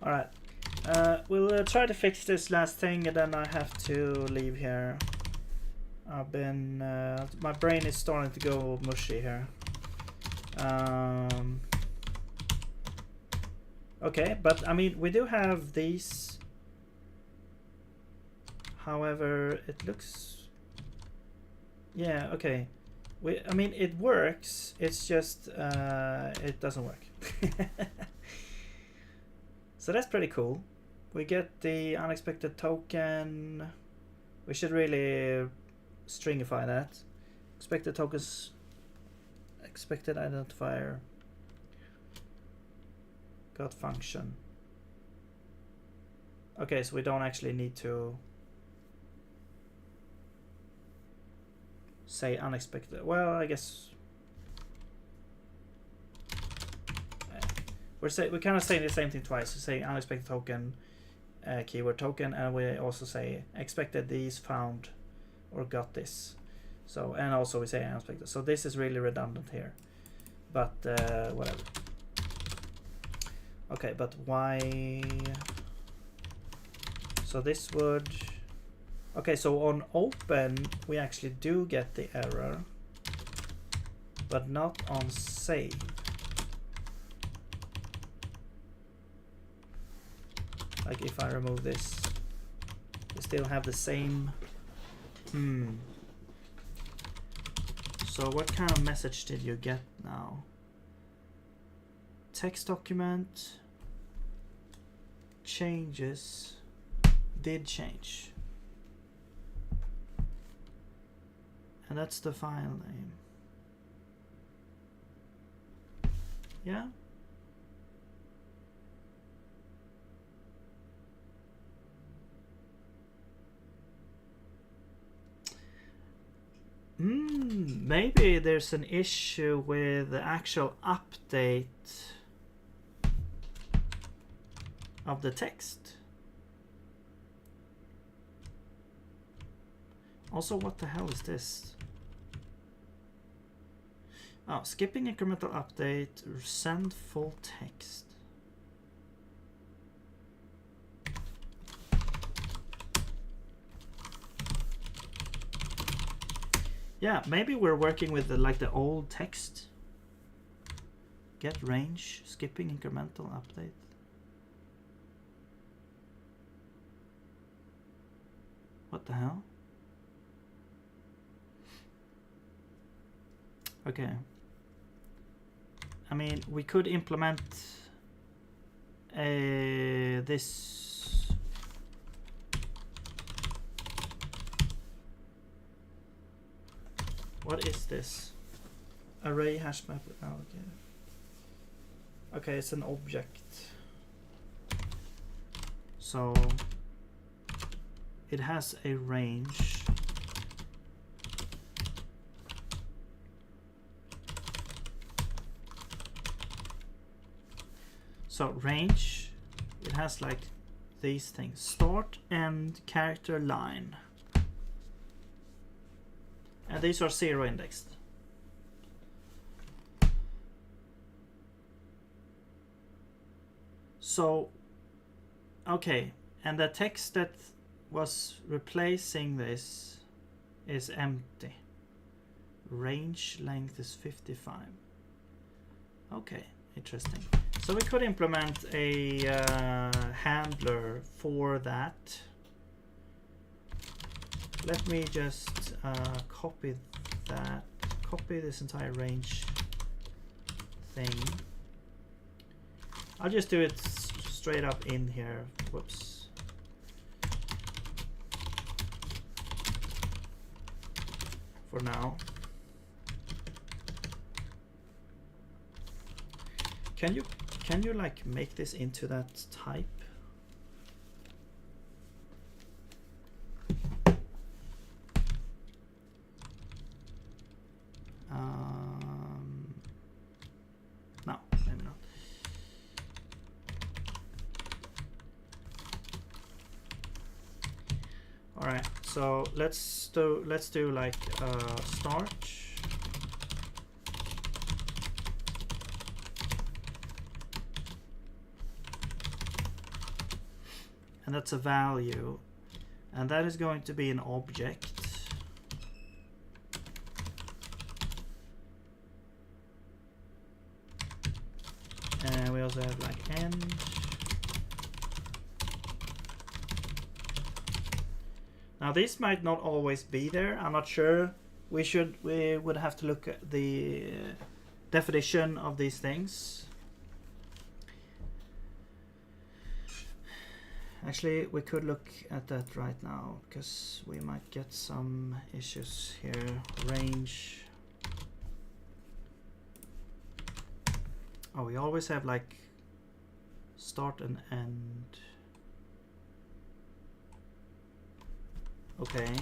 All right, we'll try to fix this last thing, and then I have to leave here. I've been, my brain is starting to go mushy here. Okay, but I mean, we do have these. However, it looks, yeah, okay. I mean, it works. It's just it doesn't work. So that's pretty cool. We get the unexpected token. We should really stringify that. Expected tokens, expected identifier, got function. Okay, so we don't actually need to say unexpected. Well, I guess we're kind of saying the same thing twice. We say unexpected token, keyword token, and we also say expected these, found, or got this. So, and also we say unexpected. So this is really redundant here, but whatever. Okay, but why? So this would, okay, so on open we actually do get the error, but not on save. Like if I remove this, we still have the same. So what kind of message did you get now? Text document changes did change, and that's the file name. Yeah. Maybe there's an issue with the actual update of the text. Also, what the hell is this? Oh, skipping incremental update, send full text. Yeah, maybe we're working with like the old text. Get range, skipping incremental update. What the hell? Okay. I mean, we could implement this. What is this? Array hash map. Oh, okay. Okay, it's an object. So it has a range. So range, it has like these things: start, end, character, line. And these are 0 indexed. So, okay, and the text that was replacing this is empty. Range length is 55. Okay, interesting. So we could implement a handler for that. Let me just copy that. Copy this entire range thing. I'll just do it straight up in here. Whoops. For now. Can you like make this into that type? No, maybe not. All right, so let's do like start. And that's a value, and that is going to be an object. And we also have like end. Now this might not always be there. I'm not sure. We would have to look at the definition of these things. Actually, we could look at that right now because we might get some issues here. Range. Oh, we always have like start and end. Okay,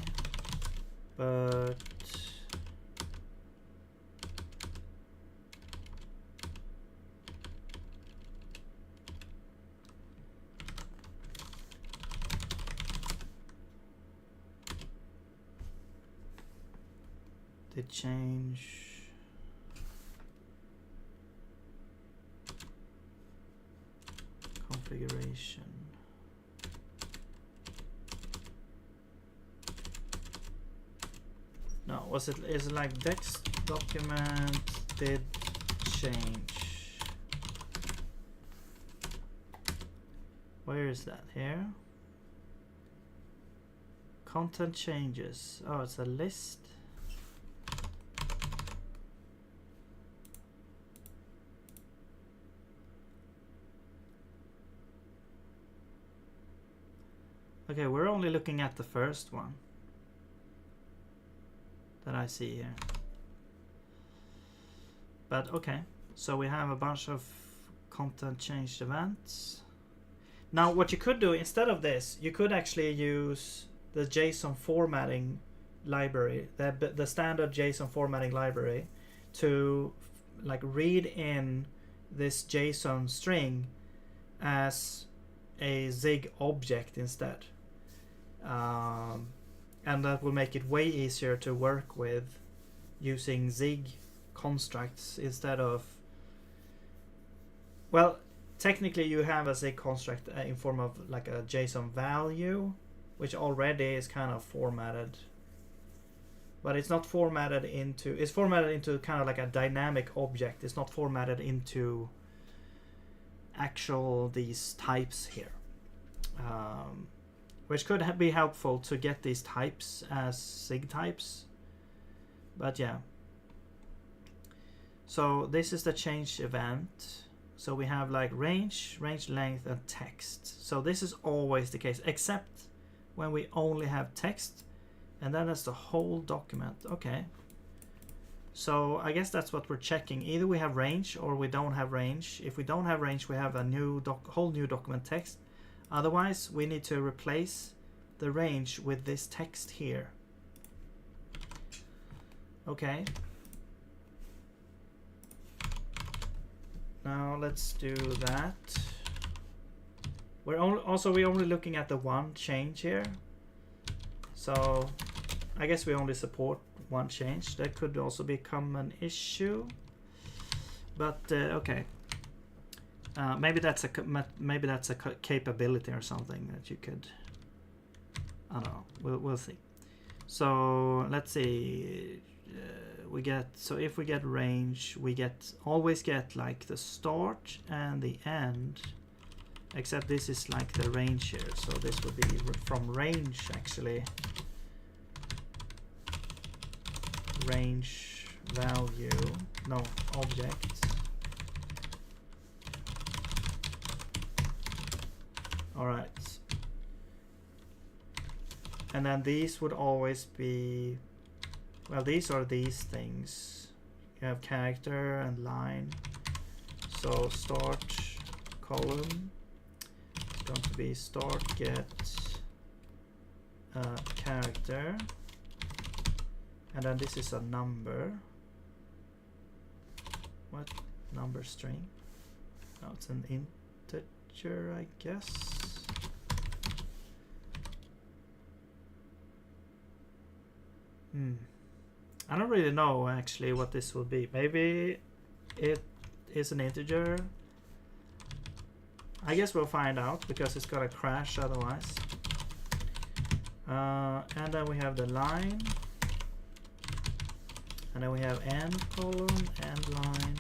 but did change. Configuration. No, is it like text document did change? Where is that? Here? Content changes. Oh, it's a list. Okay, we're only looking at the first one that I see here. But okay, So we have a bunch of content changed events. Now what you could do instead of this, you could actually use the JSON formatting library, the standard JSON formatting library, to like read in this JSON string as a zig object instead. And that will make it way easier to work with using zig constructs instead of, well, technically you have a zig construct in form of like a JSON value, which already is kind of formatted, but it's not formatted into, it's formatted into kind of like a dynamic object. It's not formatted into actual these types here, which could be helpful to get these types as zig types. But yeah, so this is the change event. So we have like range length, and text. So this is always the case, except when we only have text, and then that's the whole document. Okay, so I guess that's what we're checking. Either we have range or we don't have range. If we don't have range, we have a new whole new document text. Otherwise, we need to replace the range with this text here. Okay. Now let's do that. We're only looking at the one change here. So I guess we only support one change. That could also become an issue. But okay. Maybe that's a capability or something that you could. I don't know. We'll see. So let's see. We get, so if we get range, we always get like the start and the end, except this is like the range here. So this would be from range actually. Range value, no, object. All right. And then these would always be, well, these are these things. You have character and line. So start column is going to be start get character, and then this is a number. What number string? Oh, it's an integer, I guess. I don't really know actually what this will be. Maybe it is an integer. I guess we'll find out because it's gonna crash otherwise. And then we have the line, and then we have end column, end line.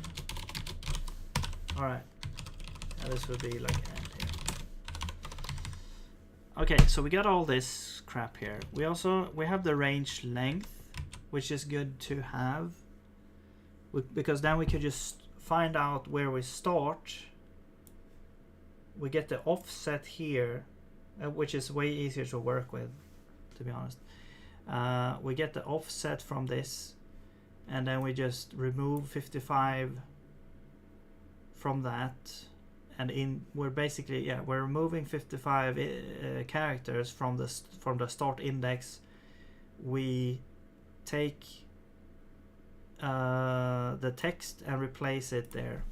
All right, and this will be like end here. Okay, so we got all this crap here. We have the range length, which is good to have, because then we could just find out where we start. We get the offset here, which is way easier to work with, to be honest. We get the offset from this, and then we just remove 55 from that, and we're basically, yeah, we're removing 55 characters from the start index. We take the text and replace it there,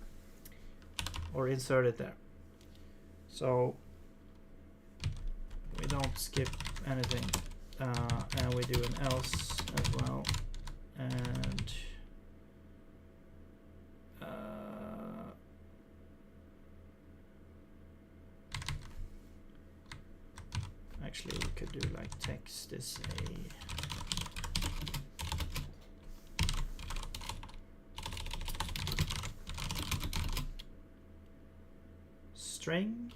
or insert it there. So we don't skip anything, and we do an else as well, and actually we could do like text is a string.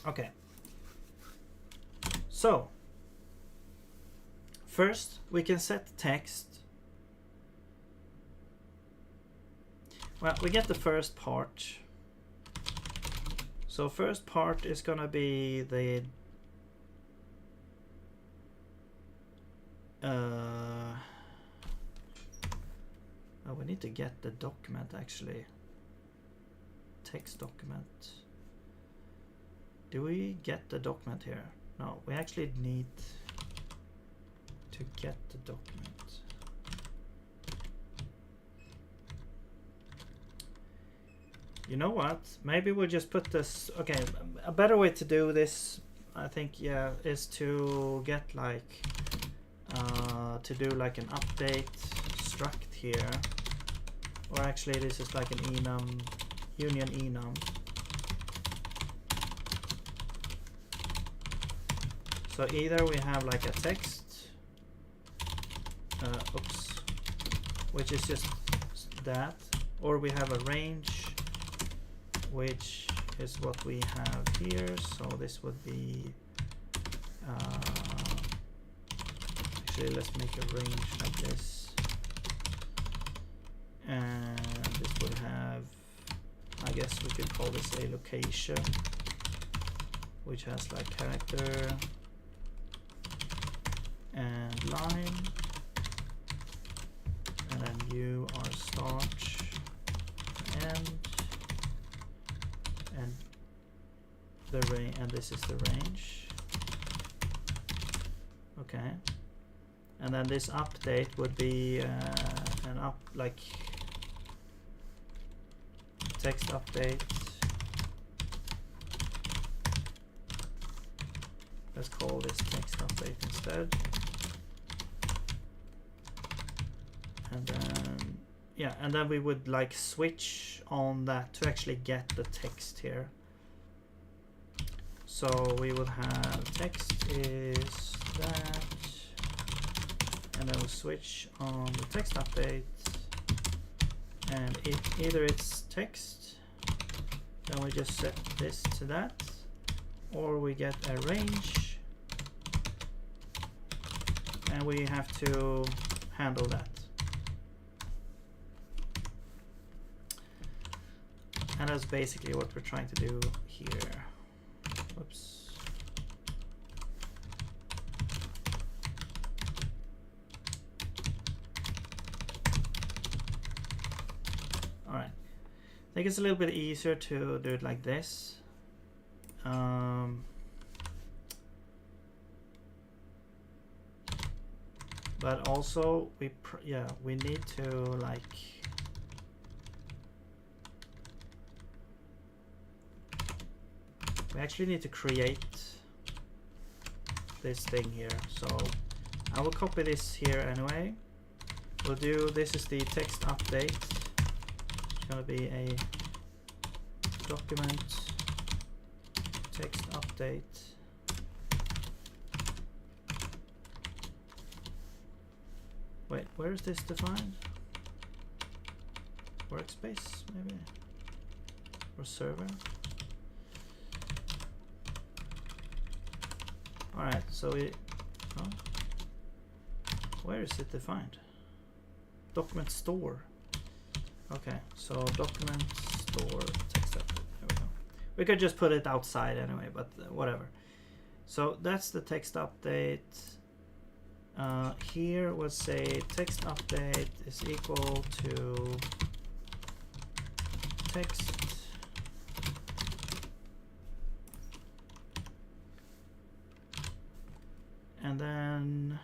Okay. So first we can set text. Well, we get the first part. So first part is gonna be the oh, we need to get the document actually. Text document. Do we get the document here? No, we actually need to get the document. You know what? Maybe we'll just put this. Okay, a better way to do this, I think, yeah, is to get like to do like an update struct here, or actually this is like an enum union enum. So either we have like a text, oops, which is just that, or we have a range, which is what we have here. So this would be actually let's make a range like this, and this would have, I guess we could call this a location, which has like character and line, and then you are start end, and the range, and this is the range. Okay, and then this update would be an up like text update. Let's call this text update instead. And then, yeah, and then we would like switch on that to actually get the text here. So we would have text is that, and then we'll switch on the text update, and either it's text, then we just set this to that, or we get a range, and we have to handle that. And that's basically what we're trying to do here. Whoops. All right. I think it's a little bit easier to do it like this. But also we need to like we actually need to create this thing here. So I will copy this here anyway. We'll do, this is the text update. It's gonna be a document text update. Wait, where is this defined? Workspace maybe? Or server? Alright, so we, oh, where is it defined? Document store. Okay, so document store text update. There we go. We could just put it outside anyway, but whatever. So that's the text update. Here we'll say text update is equal to text and then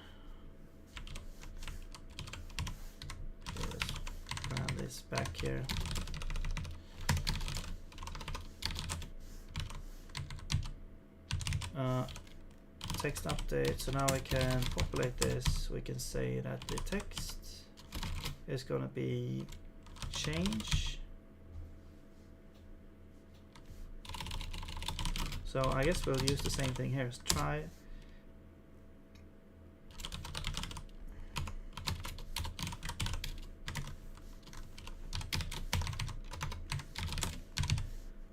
let's grab this back here. Text update, so now we can populate this. We can say that the text is going to be change. So I guess we'll use the same thing here. Let's try.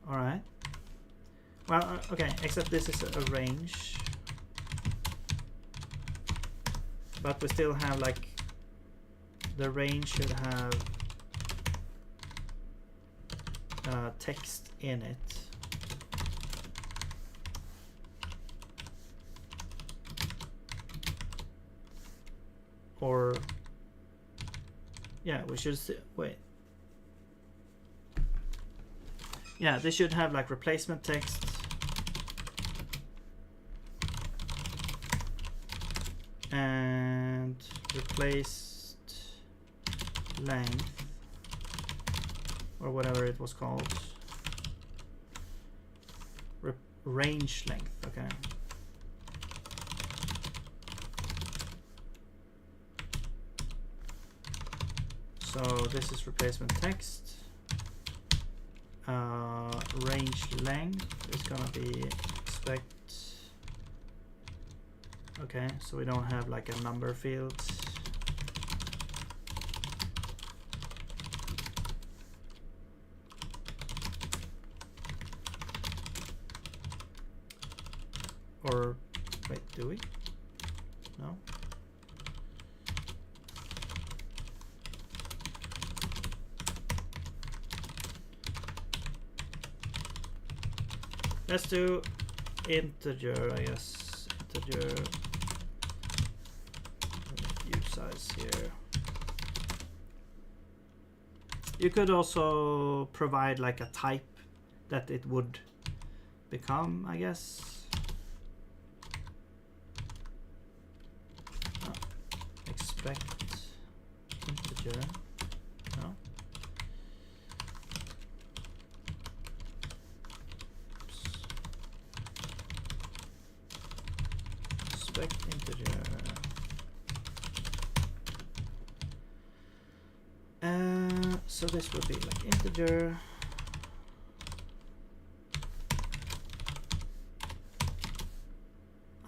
All right. Well, okay, except this is a range. But we still have like, the range should have text in it. or yeah, we should wait. Yeah, this should have like replacement text. And replaced length, or whatever it was called. Range length, okay. So this is replacement text. Range length is gonna be expect. Okay, so we don't have like a number field. Or wait, do we? No. Let's do integer, I guess. Integer view size here. You could also provide like a type that it would become, I guess. Oh, expect integer. No. Expect integer. So this would be like integer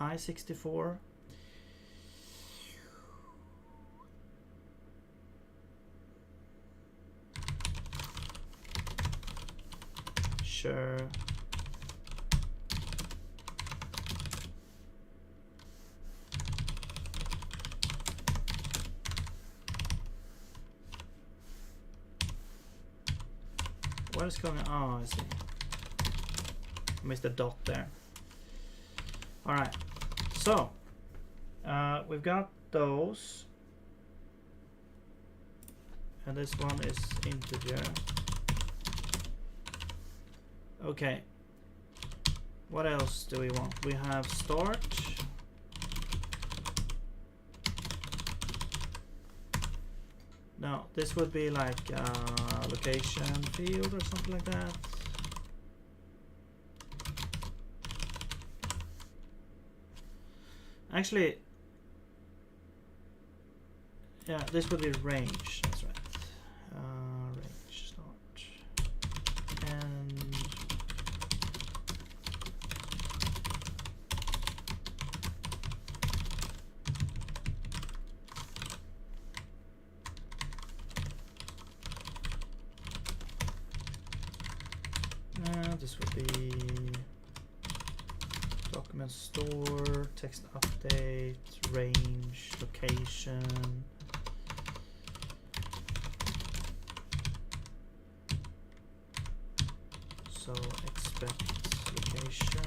I64. Sure. What is going on? Oh, I see. I missed a dot there. All right. So we've got those, and this one is integer. Okay. What else do we want? We have start. No, this would be like location field or something like that. Actually, yeah, this would be range. That's right. Range start and this would be document store, text update, range, location. So expect location.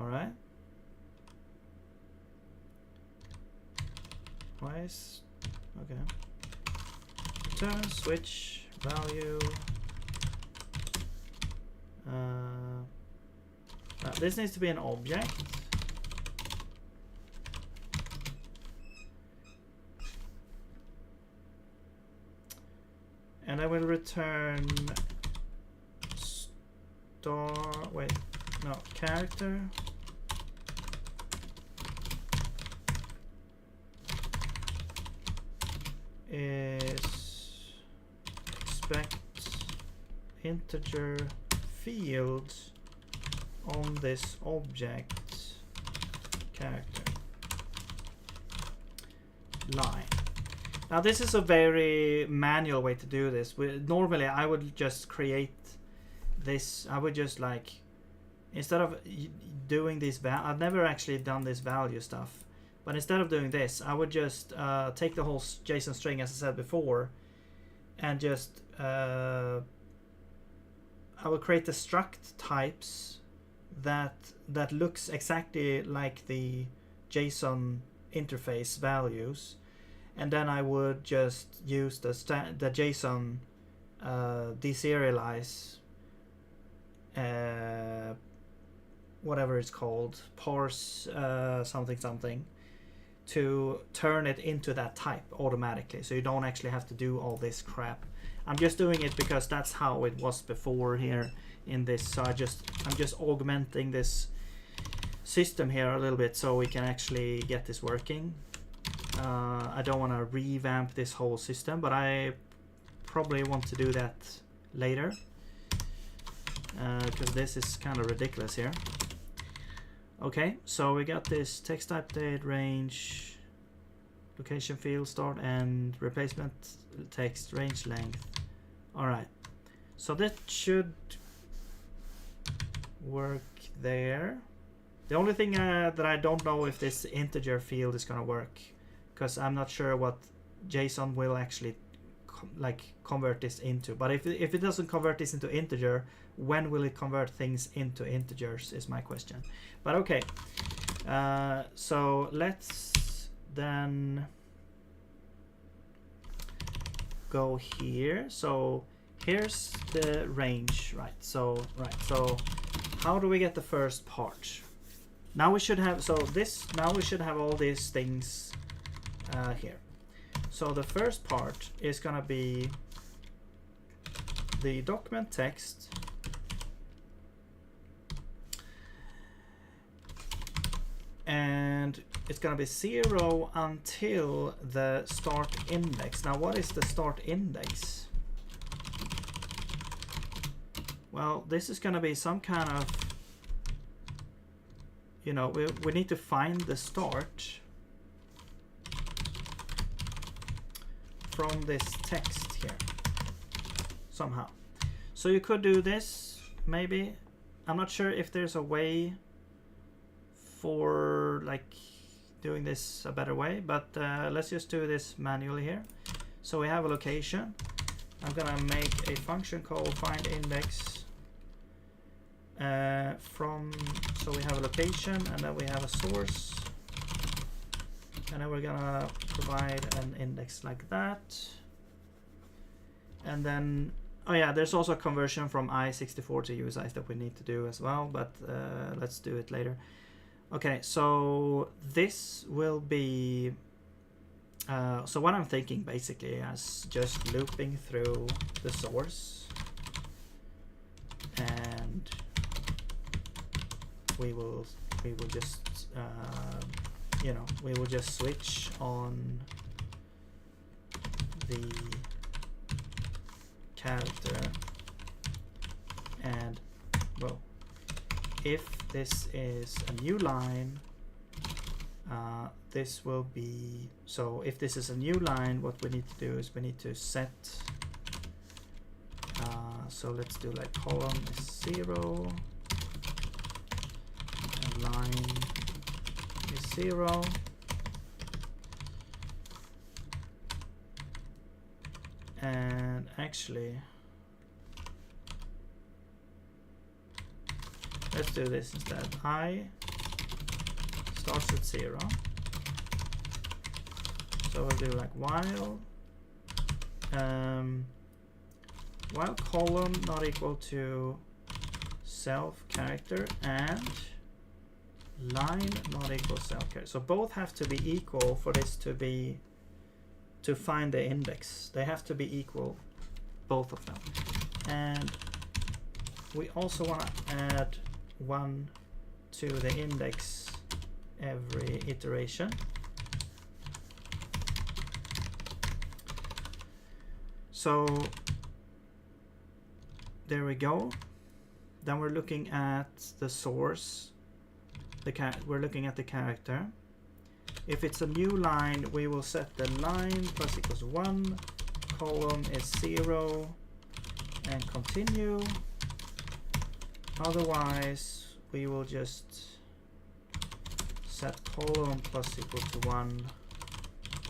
Alright. Twice. Okay. Return, switch, value. This needs to be an object. And I will return star, wait, no, character. Is expect integer field on this object character line. Now this is a very manual way to do this. Normally I would just create this, I would just like instead of doing this I've never actually done this value stuff, but instead of doing this, I would just take the whole JSON string, as I said before, and just I will create the struct types that looks exactly like the JSON interface values, and then I would just use the JSON deserialize whatever it's called, parse something to turn it into that type automatically, so you don't actually have to do all this crap. I'm just doing it because that's how it was before here in this, so I'm just augmenting this system here a little bit so we can actually get this working. I don't want to revamp this whole system, but I probably want to do that later because this is kind of ridiculous here. Okay, so we got this text type, date, range, location field, start, and replacement text, range, length. All right, so that should work there. The only thing that I don't know if this integer field is going to work, because I'm not sure what JSON will actually convert this into. But if it doesn't convert this into integer, when will it convert things into integers is my question. But okay, so let's then go here. So here's the range, right? So how do we get the first part? Now we should have, now we should have all these things here. So the first part is gonna be the document text, and it's gonna be 0 until the start index. Now what is the start index? Well, this is gonna be some kind of, you know, we need to find the start from this text here somehow. So you could do this maybe. I'm not sure if there's a way for like doing this a better way, but let's just do this manually here. So we have a location. I'm gonna make a function called find index so we have a location, and then we have a source, and then we're gonna provide an index like that. And then, oh yeah, there's also a conversion from i64 to USI that we need to do as well, but let's do it later. Okay, so this will be, so what I'm thinking basically is just looping through the source, and we will just you know, we will just switch on the character, and well, if this is a new line, this will be, so if this is a new line, what we need to do is we need to set, so let's do like column is 0 and line is 0, and actually let's do this instead. I starts at 0, so we'll do like while column not equal to self character and line not equal self character. So both have to be equal for this to find the index. They have to be equal, both of them. And we also want to add 1 to the index every iteration. So there we go. Then we're looking at the source. We're looking at the character. If it's a new line, we will set the line plus equals 1, column is 0, and continue. Otherwise, we will just set column plus equal to 1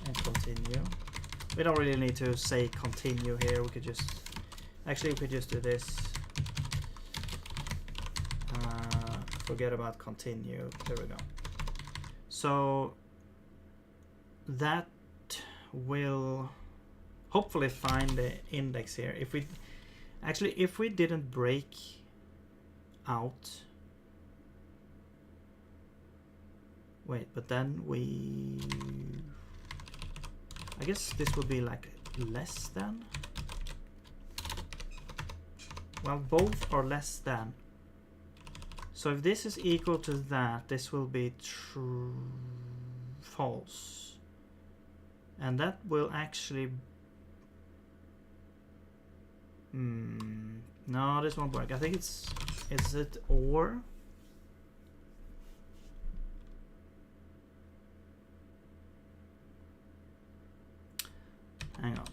and continue. We don't really need to say continue here. We could just, actually we could just do this. Forget about continue. There we go. So that will hopefully find the index here. If we actually, if we didn't break out, wait, but then we, I guess this would be like less than. Well, both are less than. So if this is equal to that, this will be true, false. And that will actually, no, this won't work. I think it's, is it or? Hang on.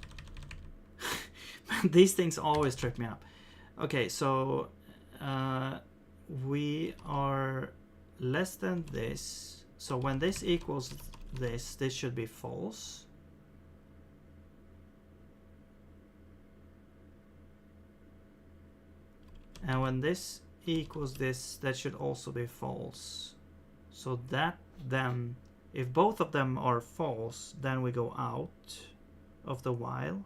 These things always trip me up. Okay, so we are less than this. So when this equals this, this should be false. And when this equals this, that should also be false. So that then, if both of them are false, then we go out of the while.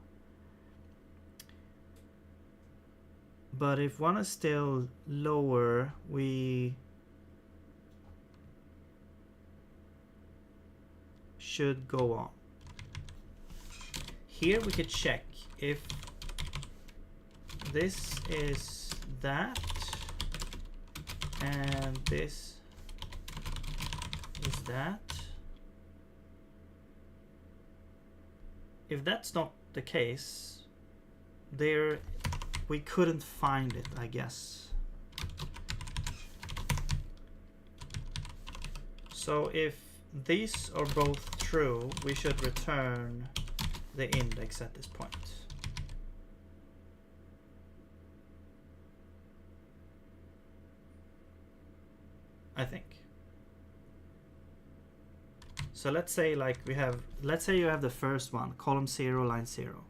But if one is still lower, we should go on. Here we could check if this is that and this is that. If that's not the case, there we couldn't find it, I guess. So if these are both true, we should return the index at this point. I think. So let's say like we have, let's say you have the first one, column 0, line 0.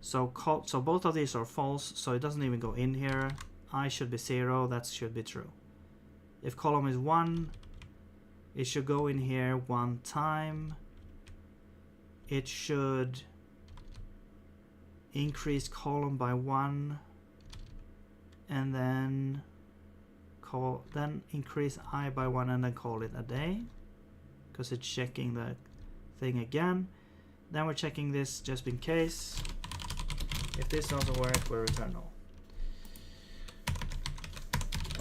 So both of these are false, so it doesn't even go in here. I should be 0, that should be true. If column is 1, it should go in here 1 time. It should increase column by 1 and then increase I by 1 and then call it a day, because it's checking the thing again. Then we're checking this just in case. If this doesn't work, we return null.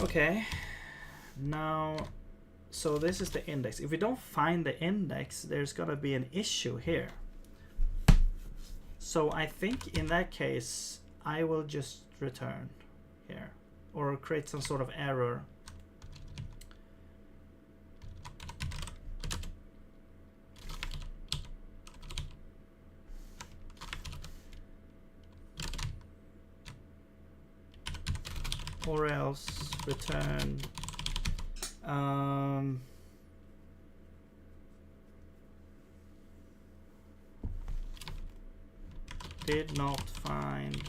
Okay, now, so this is the index. If we don't find the index, there's gonna be an issue here. So I think in that case, I will just return here or create some sort of error. Or else return did not find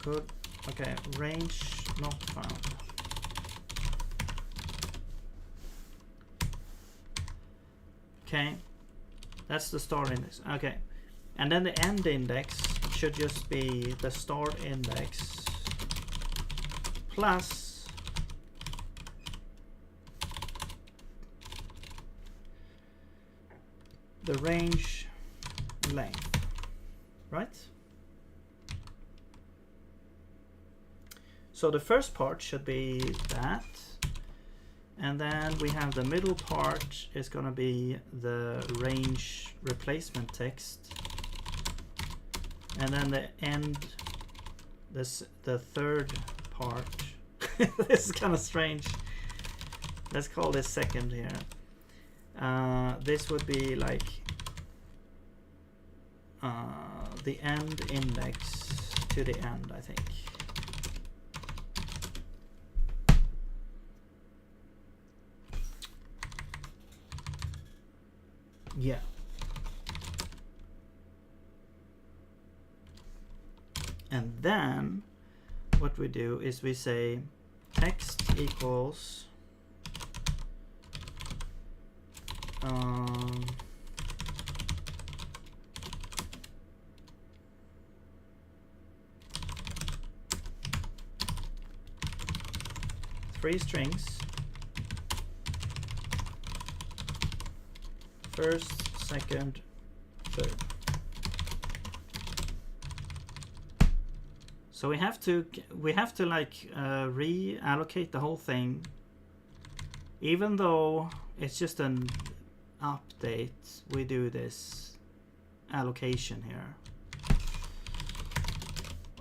good. Okay, range not found. Okay, that's the start index. Okay, and then the end index should just be the start index plus the range length, right? So the first part should be that, and then we have the middle part is going to be the range replacement text. And then the end, the third part, this is kind of strange. Let's call this second here. This would be like the end index to the end, I think. Yeah. And then what we do is we say text equals three strings, first, second, third. So we have to like reallocate the whole thing, even though it's just an update. We do this allocation here.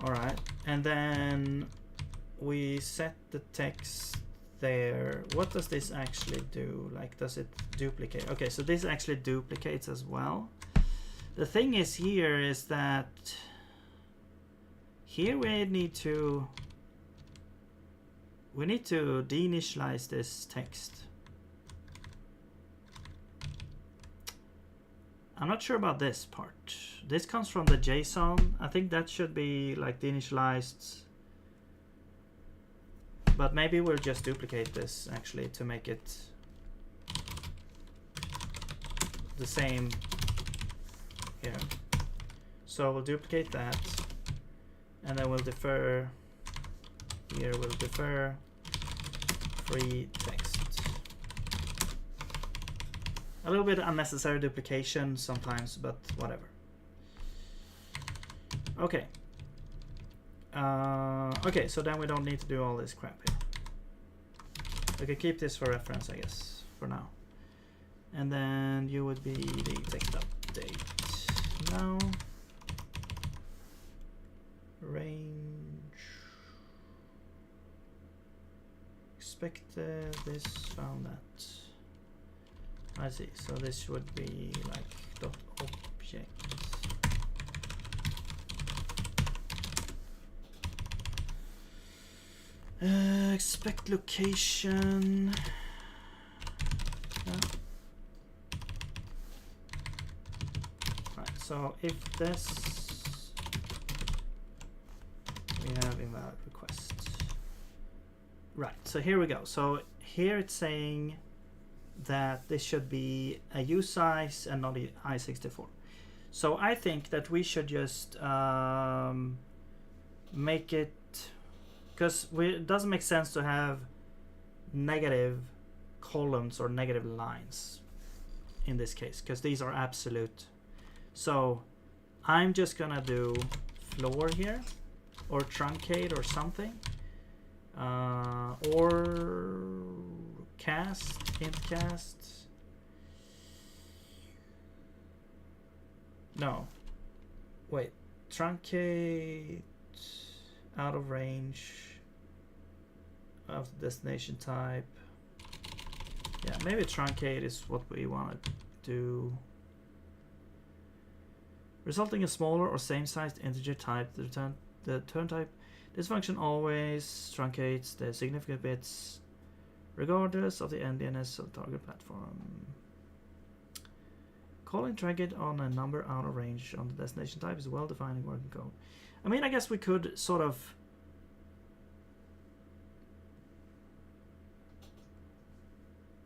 All right, and then we set the text there. What does this actually do? Like, does it duplicate? Okay, so this actually duplicates as well. The thing is here is that here we need to deinitialize this text. I'm not sure about this part. This comes from the JSON. I think that should be like deinitialized. But maybe we'll just duplicate this actually to make it the same here. So we'll duplicate that, and then we'll defer. Here we'll defer free text. A little bit unnecessary duplication sometimes, but whatever. Okay. Okay, so then we don't need to do all this crap here. We can keep this for reference, I guess, for now. And then you would be the text update. Now, range. Expected this, found that. I see, so this would be like dot object. Expect location. Yeah. Right, so if this, we have invalid request. Right, so here we go. So here it's saying that this should be a U size and not an I64. So I think that we should just make it, because it doesn't make sense to have negative columns or negative lines in this case, because these are absolute. So I'm just gonna do floor here, or truncate or something, or cast, int cast. No, wait, truncate out of range of the destination type. Yeah, maybe truncate is what we want to do. Resulting in smaller or same sized integer type, the return type. This function always truncates the significant bits regardless of the NDNS of the target platform. Calling truncate on a number out of range on the destination type is well defined in working code. I mean, I guess we could sort of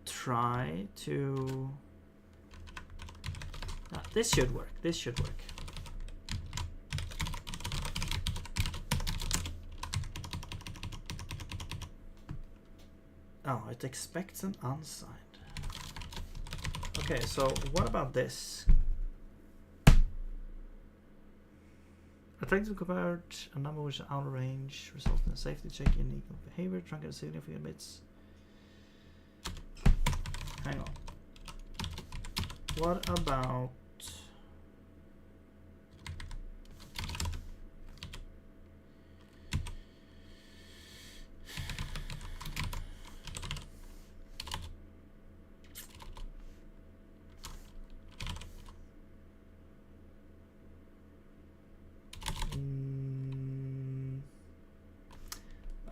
try to. This should work. This should work. Oh, it expects an unsigned. Okay, so what about this? Attempt to convert a number which is out of range, results in a safety check in equal behavior, truncate significant bits. Hang on. What about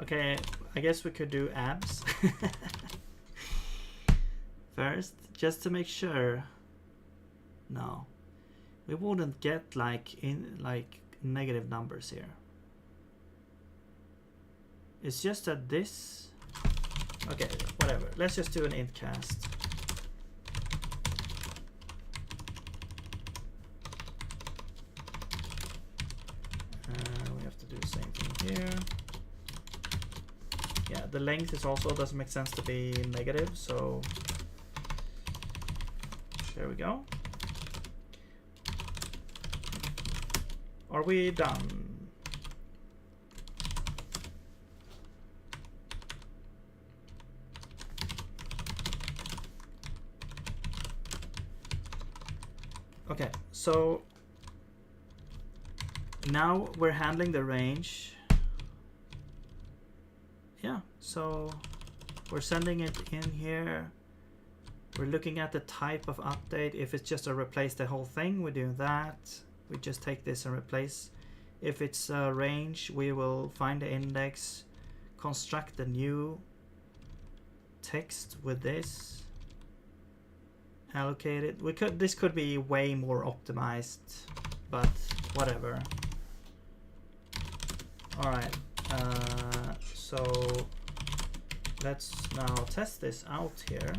okay, I guess we could do abs first, just to make sure. No, we wouldn't get like negative numbers here. It's just that this. Okay, whatever. Let's just do an int cast. We have to do the same thing here. Yeah, the length is also doesn't make sense to be negative, so there we go. Are we done? Okay, so now we're handling the range. Yeah, so we're sending it in here. We're looking at the type of update. If it's just a replace the whole thing, we're doing that. We just take this and replace. If it's a range, we will find the index, construct the new text with this, allocate it. This could be way more optimized, but whatever. All right. So let's now test this out here.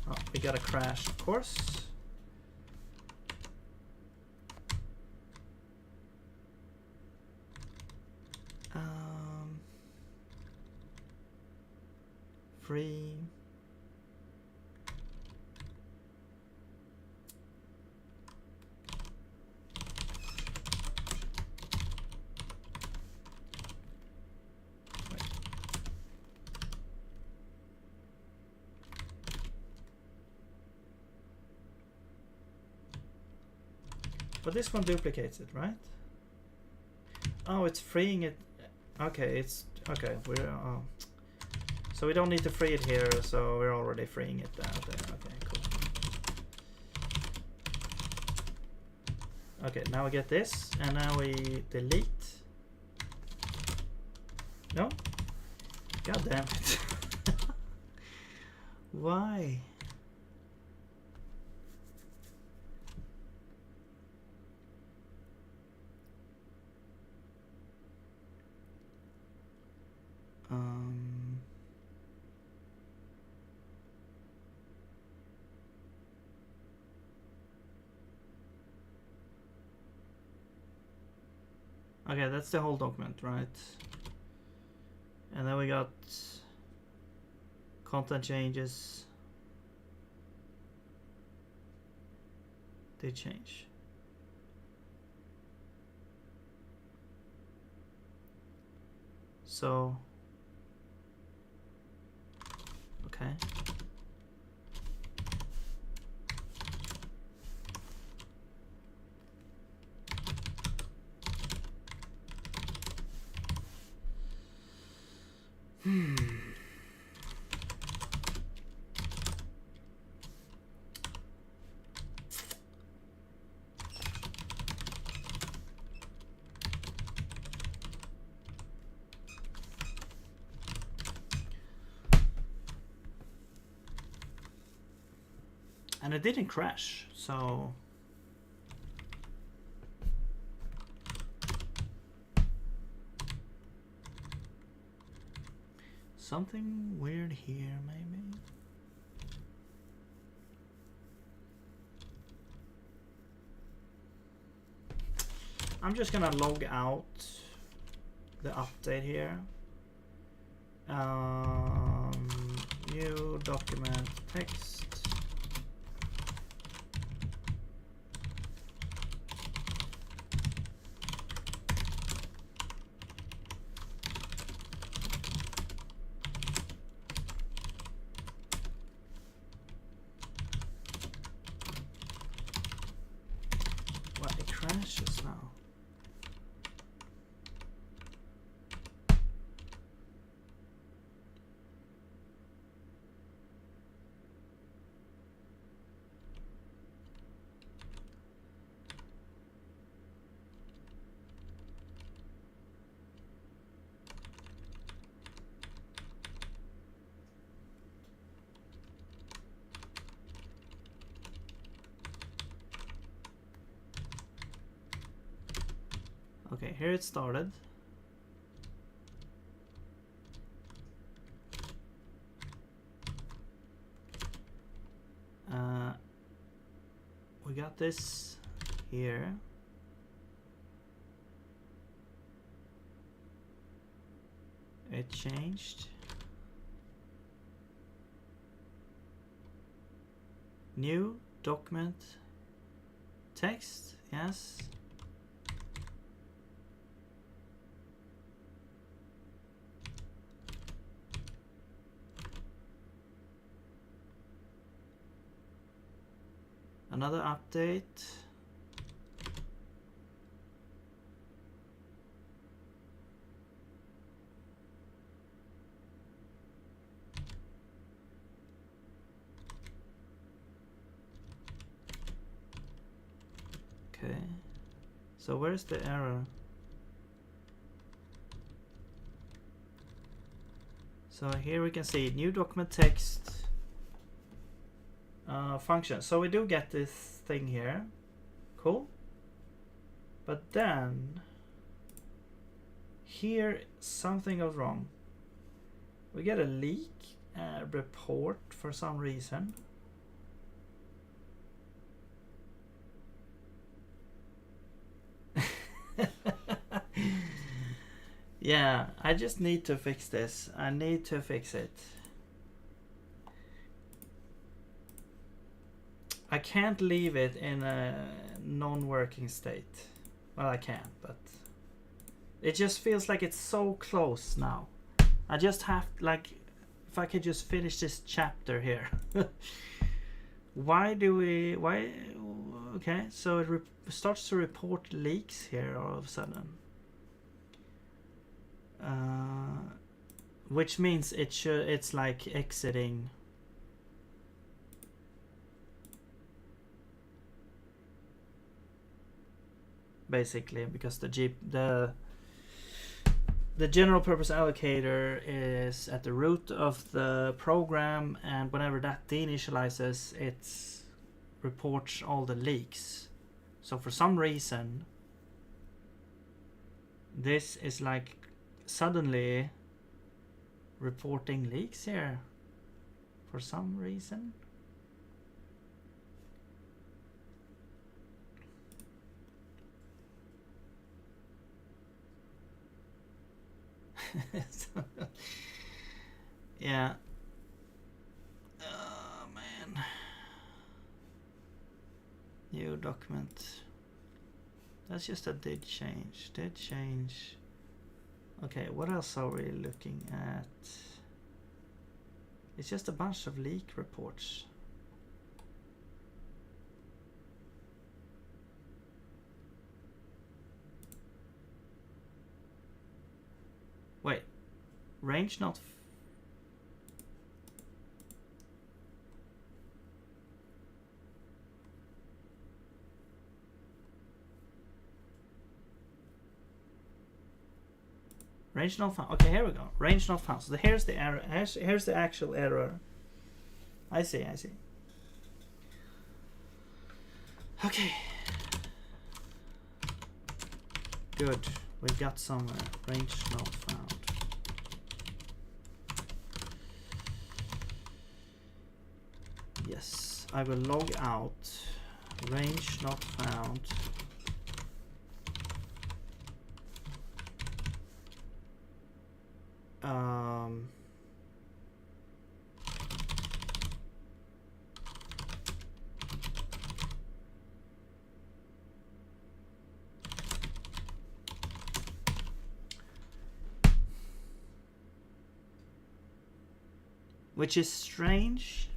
Oh, we got a crash, of course. Free. But this one duplicates it, right? Oh, it's freeing it. Okay, it's okay. We're so we don't need to free it here. So we're already freeing it out there. Okay, cool. Okay, now we get this, and now we delete. No. God damn it. Why? Okay, that's the whole document, right? And then we got content changes. They change. So, okay. And it didn't crash, so something weird here, maybe. I'm just gonna log out the update here. New document text. What, it crashes now? Okay, here it started. We got this here. It changed. New document text, yes. Another update. Okay, so where's the error? So here we can see new document text function. So we do get this thing here. Cool. But then here something goes wrong. We get a leak report for some reason. Yeah, I just need to fix this. I need to fix it. I can't leave it in a non-working state. Well, I can, but it just feels like it's so close now. I just have, like, if I could just finish this chapter here. Why? Okay, so it starts to report leaks here all of a sudden. Which means it's like exiting. Basically, because the general purpose allocator is at the root of the program, and whenever that deinitializes, it reports all the leaks. So for some reason, this is like suddenly reporting leaks here. For some reason. Yeah. Oh man. New document. That's just a did change. Did change. Okay, what else are we looking at? It's just a bunch of leak reports. Wait, range not range not found. Okay, here we go. Range not found. So here's the error. Here's the actual error. I see. Okay. Good. We got somewhere. Range not found. Yes, I will log out. Range not found. Which is strange.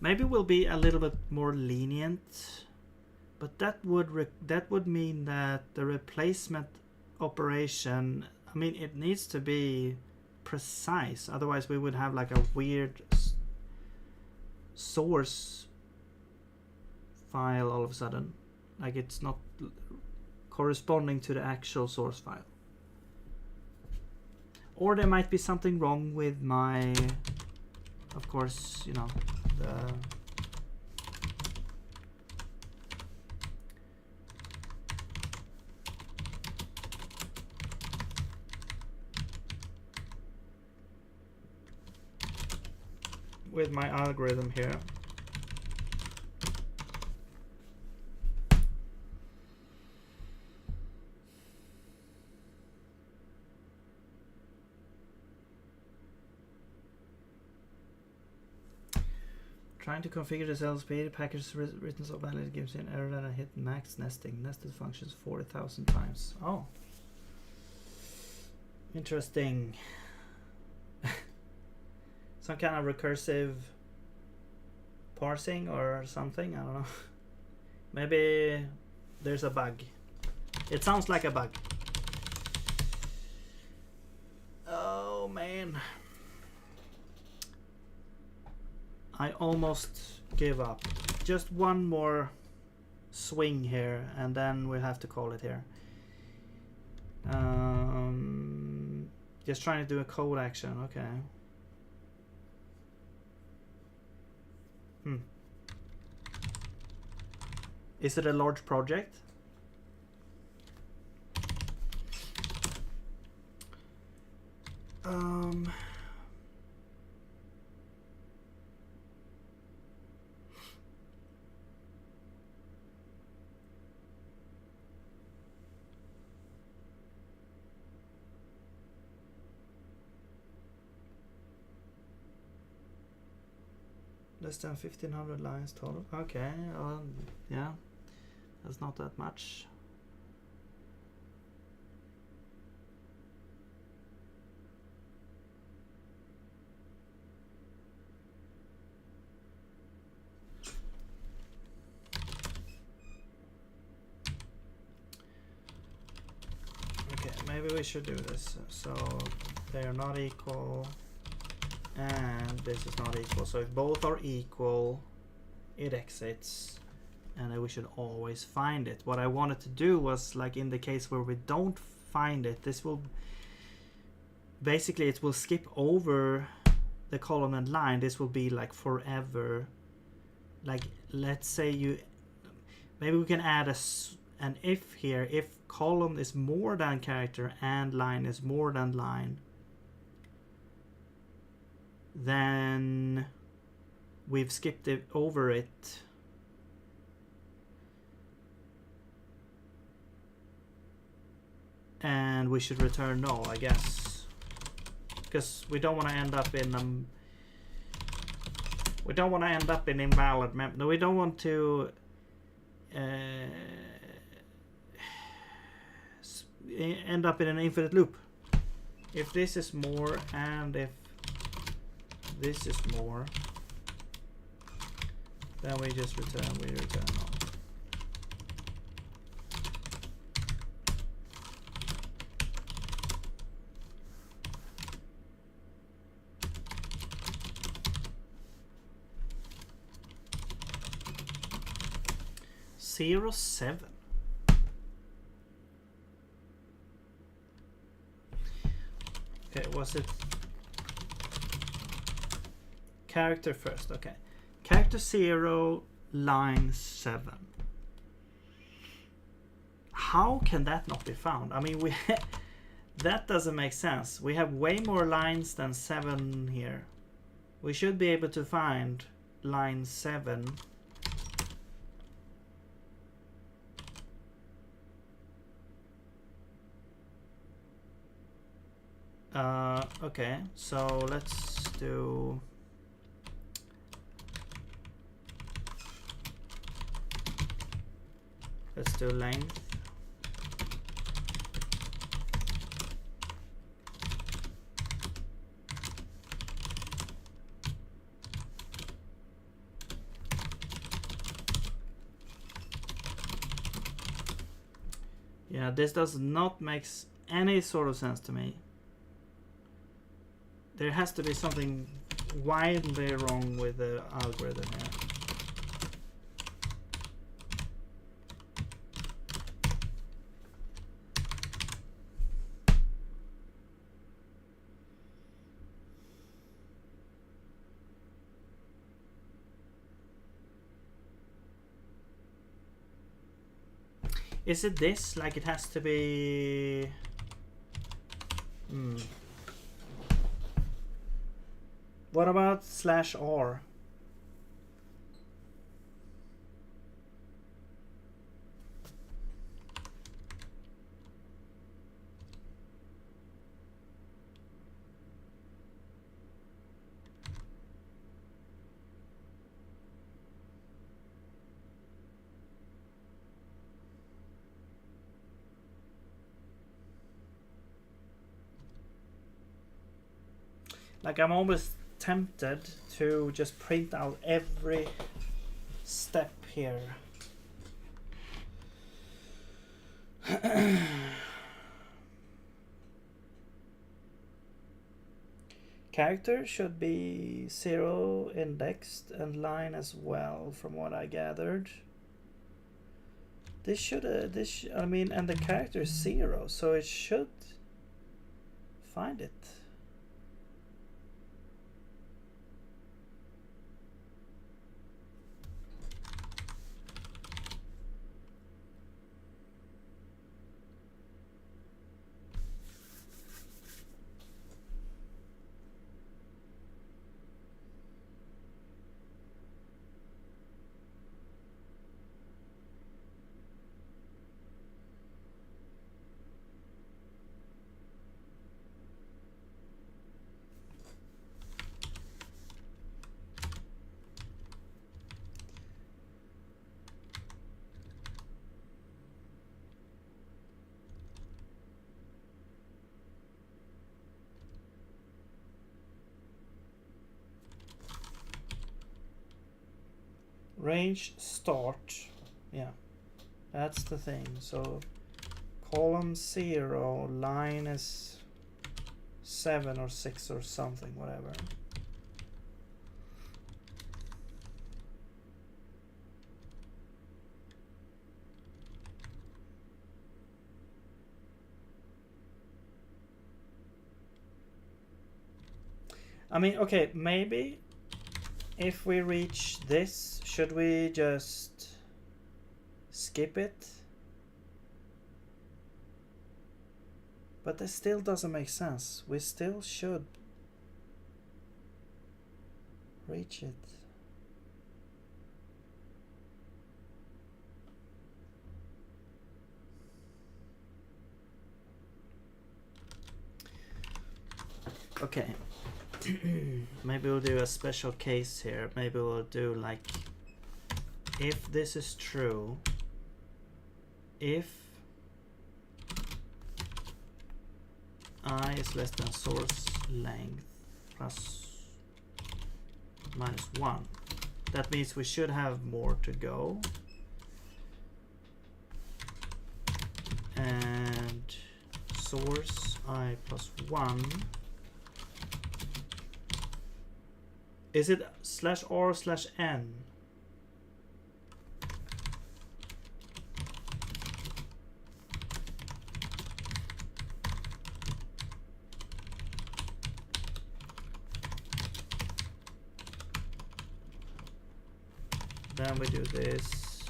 Maybe we'll be a little bit more lenient, but that would mean that the replacement operation, I mean, it needs to be precise. Otherwise, we would have like a weird source file all of a sudden. Like it's not corresponding to the actual source file. Or there might be something wrong with my, of course, you know, the with my algorithm here. Trying to configure the cell speed package written so badly it gives you an error that I hit max nesting. Nested functions 40,000 times. Oh. Interesting. Some kind of recursive parsing or something. I don't know. Maybe there's a bug. It sounds like a bug. Oh man. I almost give up. Just one more swing here and then we'll have to call it here. Just trying to do a code action. Okay. Is it a large project? Less than 1,500 lines total. Okay, yeah, that's not that much. Okay, maybe we should do this. So they are not equal. And this is not equal. So if both are equal, it exits, and then we should always find it. What I wanted to do was, like in the case where we don't find it, this will basically, it will skip over the column and line. This will be like forever. Like let's say maybe we can add an if here. If column is more than character and line is more than line, then we've skipped it over it. And we should return null, I guess. Because we don't want to end up in we don't want to end up in invalid mem. No, we don't want to end up in an infinite loop. If this is more and if this is more, then we just return null. Zero 7. Okay, was it character first? Okay, character 0, line 7. How can that not be found? I mean, we that doesn't make sense. We have way more lines than 7 here. We should be able to find line 7. Okay, so let's do length. Yeah, this does not make any sort of sense to me. There has to be something wildly wrong with the algorithm here. Is it this? Like it has to be... What about /R? Like, I'm almost tempted to just print out every step here. Character should be 0 indexed and line as well, from what I gathered. This should, I mean, and the character is 0, so it should find it. Range start, yeah, that's the thing. So column 0, line is 7 or 6 or something, whatever. I mean, okay, maybe if we reach this, should we just skip it? But this still doesn't make sense. We still should reach it. Okay. Maybe we'll do a special case here. Maybe we'll do like, if this is true, if I is less than source length plus minus 1, that means we should have more to go. And source I plus 1. Is it /R/N? Then we do this.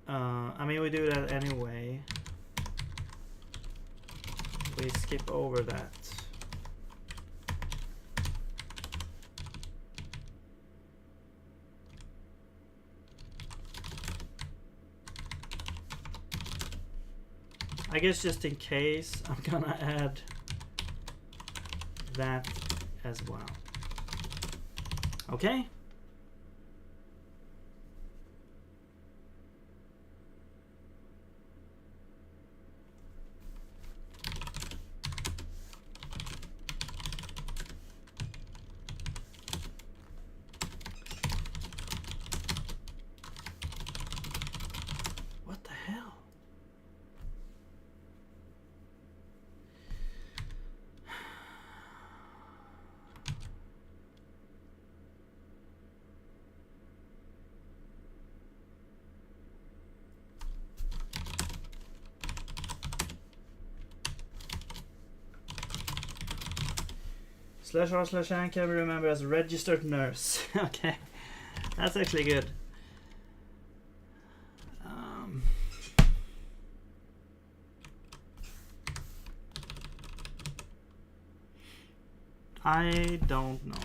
I mean, we do that anyway. We skip over that. I guess just in case, I'm gonna add that as well. Okay. What the hell? /R/N can be remembered as registered nurse. Okay, that's actually good. I don't know.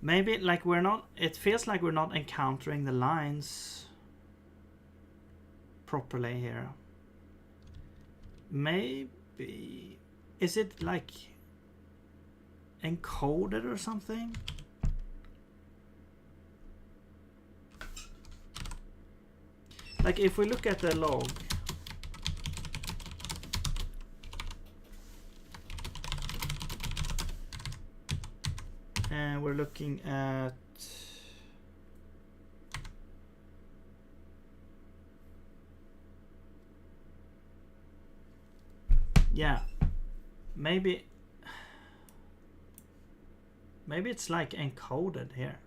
Maybe like we're not, it feels like we're not encountering the lines properly here. Maybe, is it like encoded or something? Like if we look at the log, and we're looking at maybe it's like encoded here.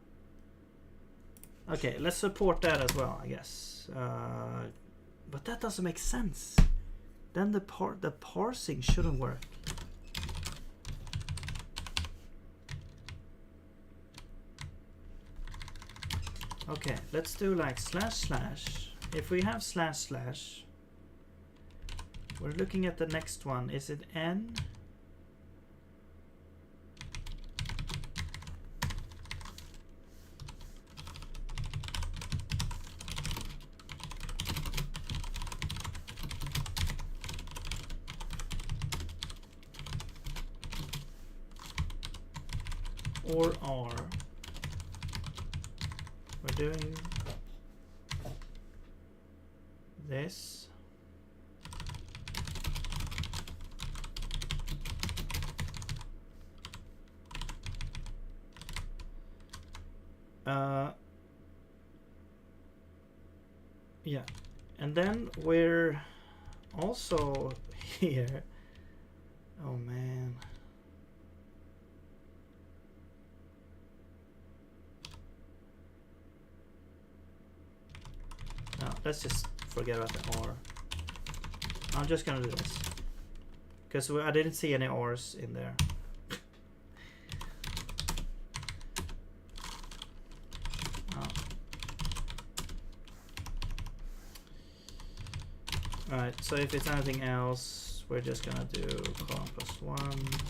Okay, let's support that as well, I guess. But that doesn't make sense. Then the parsing shouldn't work. Okay, let's do like // If we have // we're looking at the next one. Is it n? Or R? We're doing this. Yeah, and then we're also here. Oh man. No, let's just forget about the R. I'm just gonna do this because I didn't see any R's in there. Alright, so if it's anything else, we're just gonna do colon +1.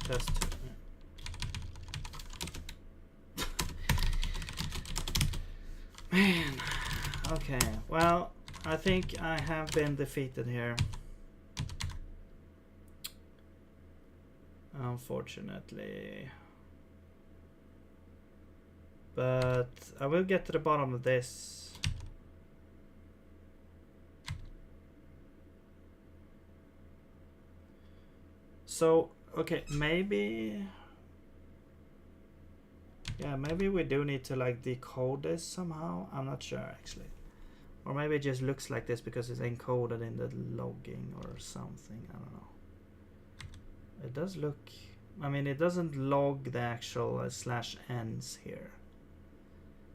Test 2. Man, okay, well, I think I have been defeated here. Unfortunately. But I will get to the bottom of this. So, okay, maybe... Yeah, maybe we do need to like decode this somehow. I'm not sure actually. Or maybe it just looks like this because it's encoded in the logging or something. I don't know. It does look... I mean, it doesn't log the actual /ns here.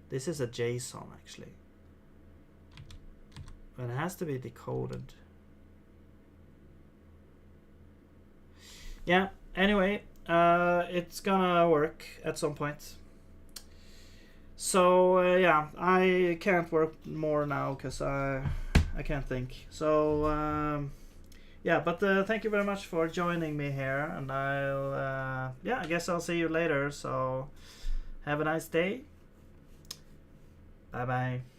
This is a JSON actually. But it has to be decoded. Yeah, anyway, it's gonna work at some point. So yeah, I can't work more now because I can't think. So yeah, but thank you very much for joining me here, and I'll yeah, I guess I'll see you later. So have a nice day. Bye bye.